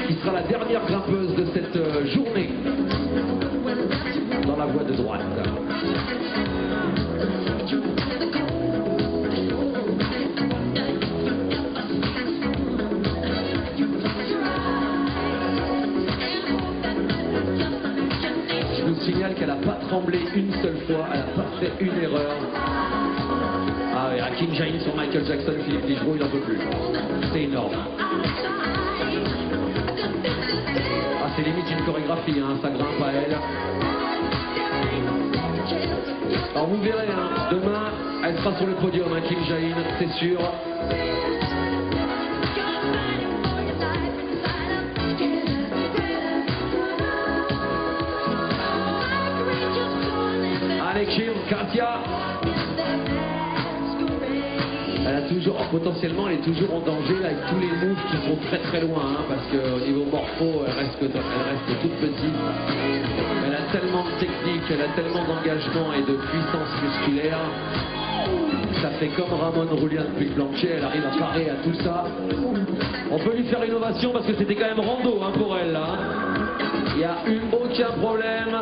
S12: qui sera la dernière grimpeuse de cette journée dans la voie de droite. Je vous signale qu'elle n'a pas tremblé une seule fois, elle n'a pas fait une erreur. Ah oui, à Kim Jae-in sur Michael Jackson, Philippe Ligereau, il n'en peut plus. C'est énorme. Ah, c'est limite une chorégraphie, hein, ça grimpe à elle. Alors vous verrez, hein, demain, elle sera sur le podium, hein, Kim Jae-in, c'est sûr. Allez, Kim, Katia. Elle a toujours, potentiellement, elle est toujours en danger là, avec tous les moves qui sont très très loin, hein, parce qu'au niveau morpho, elle reste toute petite. Elle a tellement de technique, elle a tellement d'engagement et de puissance musculaire. Ça fait comme Ramon Roulian depuis le plancher, elle arrive à parer à tout ça. On peut lui faire une ovation parce que c'était quand même rando, hein, pour elle là. Il n'y a eu aucun problème.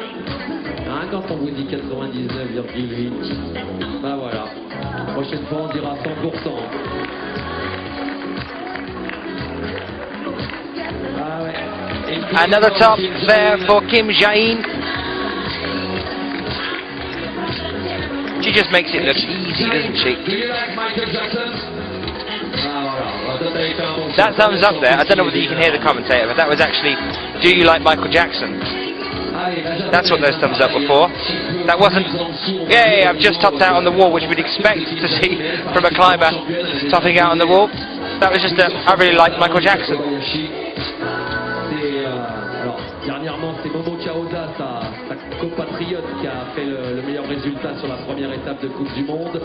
S12: Hein, quand on vous dit 99,8, ben voilà. La prochaine fois on dira 100%. Ah ouais.
S2: Another top there for Kim Jae-in. She just makes it look easy, doesn't she? That thumbs up there, I don't know whether you can hear the commentator, but that was actually, do you like Michael Jackson? That's what those thumbs up were for. That wasn't, yay, I've just topped out on the wall, which we'd expect to see from a climber topping out on the wall. That was just I really like Michael Jackson.
S12: Alors, dernièrement, c'est Momo Kaoda, sa compatriote, qui a fait le meilleur résultat sur la première étape de Coupe du Monde.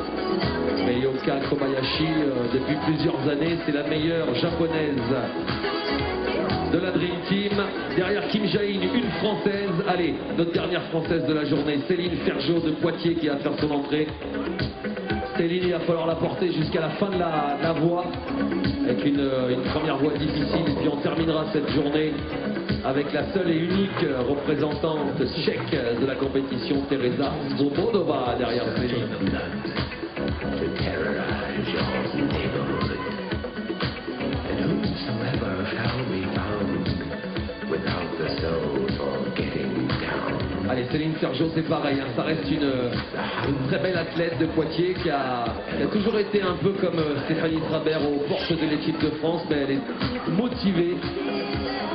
S12: Mais Yuka Kobayashi, depuis plusieurs années, c'est la meilleure japonaise de la Dream Team. Derrière Kim Jae-in, une française. Allez, notre dernière française de la journée, Céline Ferjot de Poitiers, qui va faire son entrée. Céline, il va falloir la porter jusqu'à la fin de la voie, avec une première voie difficile. Et puis on terminera cette journée avec la seule et unique représentante tchèque de la compétition, Teresa Zobodova, derrière Céline. Allez, Céline Ferjot, c'est pareil, hein, ça reste une très belle athlète de Poitiers qui a toujours été un peu comme Stéphanie Trabert aux portes de l'équipe de France, mais elle est motivée.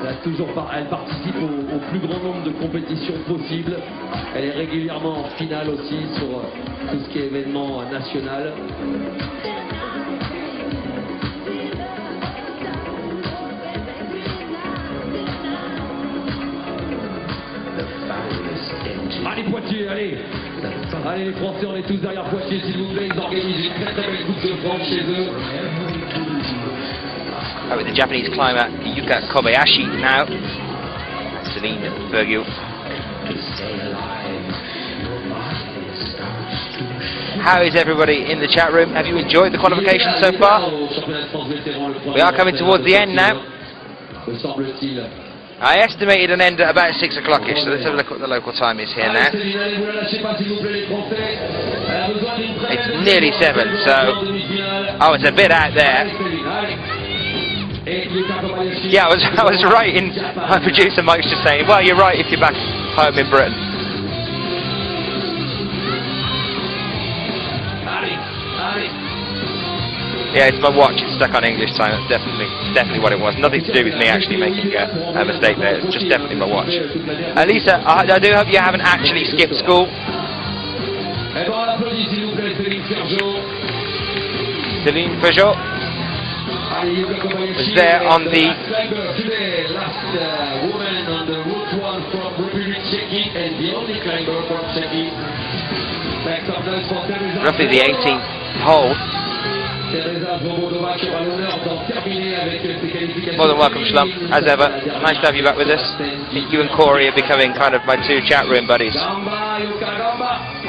S12: Elle participe au plus grand nombre de compétitions possibles. Elle est régulièrement en finale aussi sur tout ce qui est événement national. Allez Poitiers, allez. Allez les Français, on est tous derrière Poitiers, s'il vous plaît. Ils organisent une très très belle Coupe de France chez eux.
S2: With the Japanese climber Yuka Kobayashi now. Celine Ferjot. How is everybody in the chat room? Have you enjoyed the qualification so far? We are coming towards the end now. I estimated an end at about 6 o'clock-ish, so let's have a look what the local time is here now. It's nearly 7, so... Oh, it's a bit out there. Yeah, I was right in... My producer Mike's just saying, well, you're right if you're back home in Britain. Yeah, it's my watch. It's stuck on English time. That's definitely what it was. Nothing to do with me actually making a mistake there. It's just definitely my watch. Lisa, I do hope you haven't actually skipped school. Céline Ferjot was there on the... Roughly the 18th hole. More than welcome, Schlump, as ever. Nice to have you back with us. I think you and Corey are becoming kind of my two chat room buddies.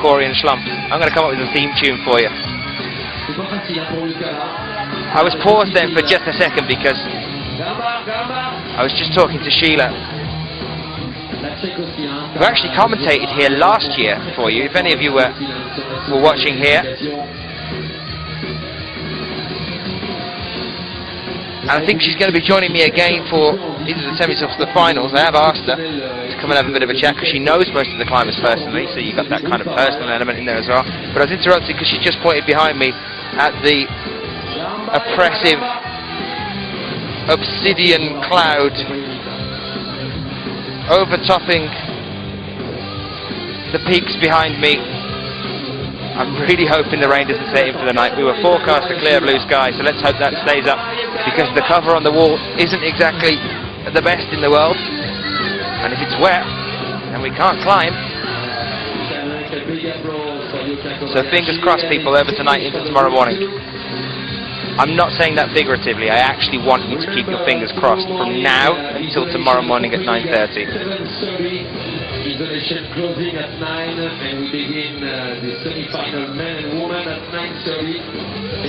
S2: Corey and Schlump. I'm going to come up with a theme tune for you. I was paused then for just a second because I was just talking to Sheila, who actually commentated here last year for you, if any of you were watching here. And I think she's going to be joining me again for either the semis or the finals. I have asked her to come and have a bit of a chat because she knows most of the climbers personally, so you got that kind of personal element in there as well. But I was interrupted because she just pointed behind me at the oppressive obsidian cloud overtopping the peaks behind me. I'm really hoping the rain doesn't set in for the night. We were forecast to clear blue sky, so let's hope that stays up, because the cover on the wall isn't exactly the best in the world, and if it's wet then we can't climb. So fingers crossed, people, over tonight into tomorrow morning. I'm not saying that figuratively. I actually want you to keep your fingers crossed from now until tomorrow morning at 9:30.
S12: Isolation closing at 9, and we begin the semi-final men and women at 9:30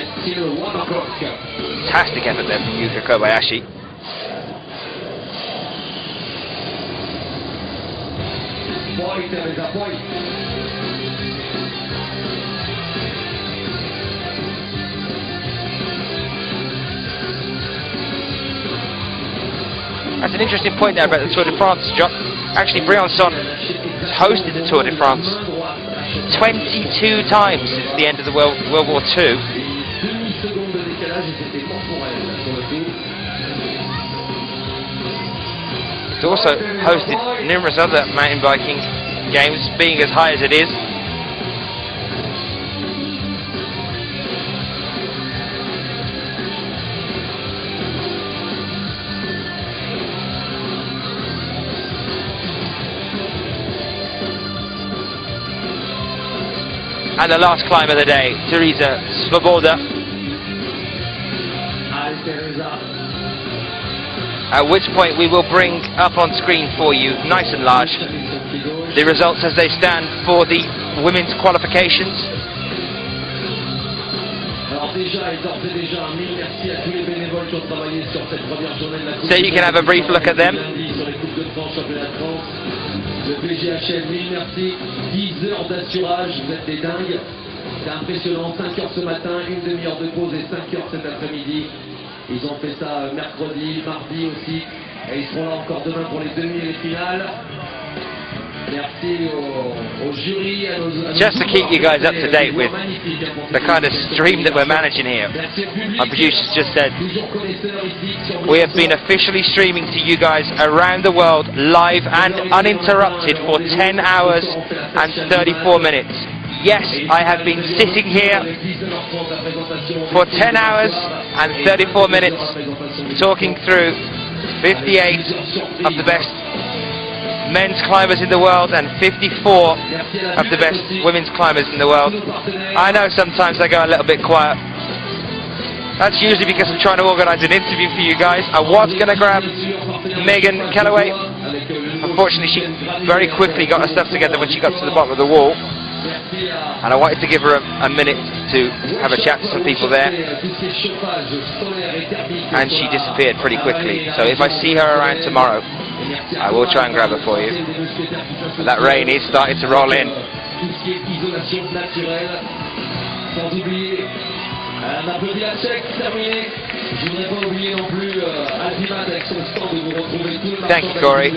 S12: until 1 o'clock.
S2: Fantastic effort there from Yuka Kobayashi. That's an interesting point there about the Tour de France, John. Actually, Briançon has hosted the Tour de France 22 times since the end of the World War II. It's also hosted numerous other mountain biking games, being as high as it is. And the last climb of the day, Teresa Svoboda. At which point we will bring up on screen for you, nice and large, the results as they stand for the women's qualifications. So you can have a brief look at them.
S12: Le PGHL, mille merci, 10 heures d'assurage, vous êtes des dingues, c'est impressionnant, 5 heures ce matin, une demi-heure de pause et 5 heures cet après-midi. Ils ont fait ça mercredi, mardi aussi, et ils seront là encore demain pour les demi et les finales. Merci au jury, à nos
S2: just to keep you guys up to date with the kind of stream that we're managing here, our producers just said we have been officially streaming to you guys around the world live and uninterrupted for 10 hours and 34 minutes. Yes, I have been sitting here for 10 hours and 34 minutes talking through 58 of the best men's climbers in the world and 54 of the best women's climbers in the world. I know sometimes I go a little bit quiet. That's usually because I'm trying to organise an interview for you guys. I was going to grab Megan Kellaway. Unfortunately, she very quickly got her stuff together when she got to the bottom of the wall. And I wanted to give her a minute to have a chat to some people there. And she disappeared pretty quickly. So if I see her around tomorrow, I will try and grab her for you. But that rain is starting to roll in. Thank you, Corey.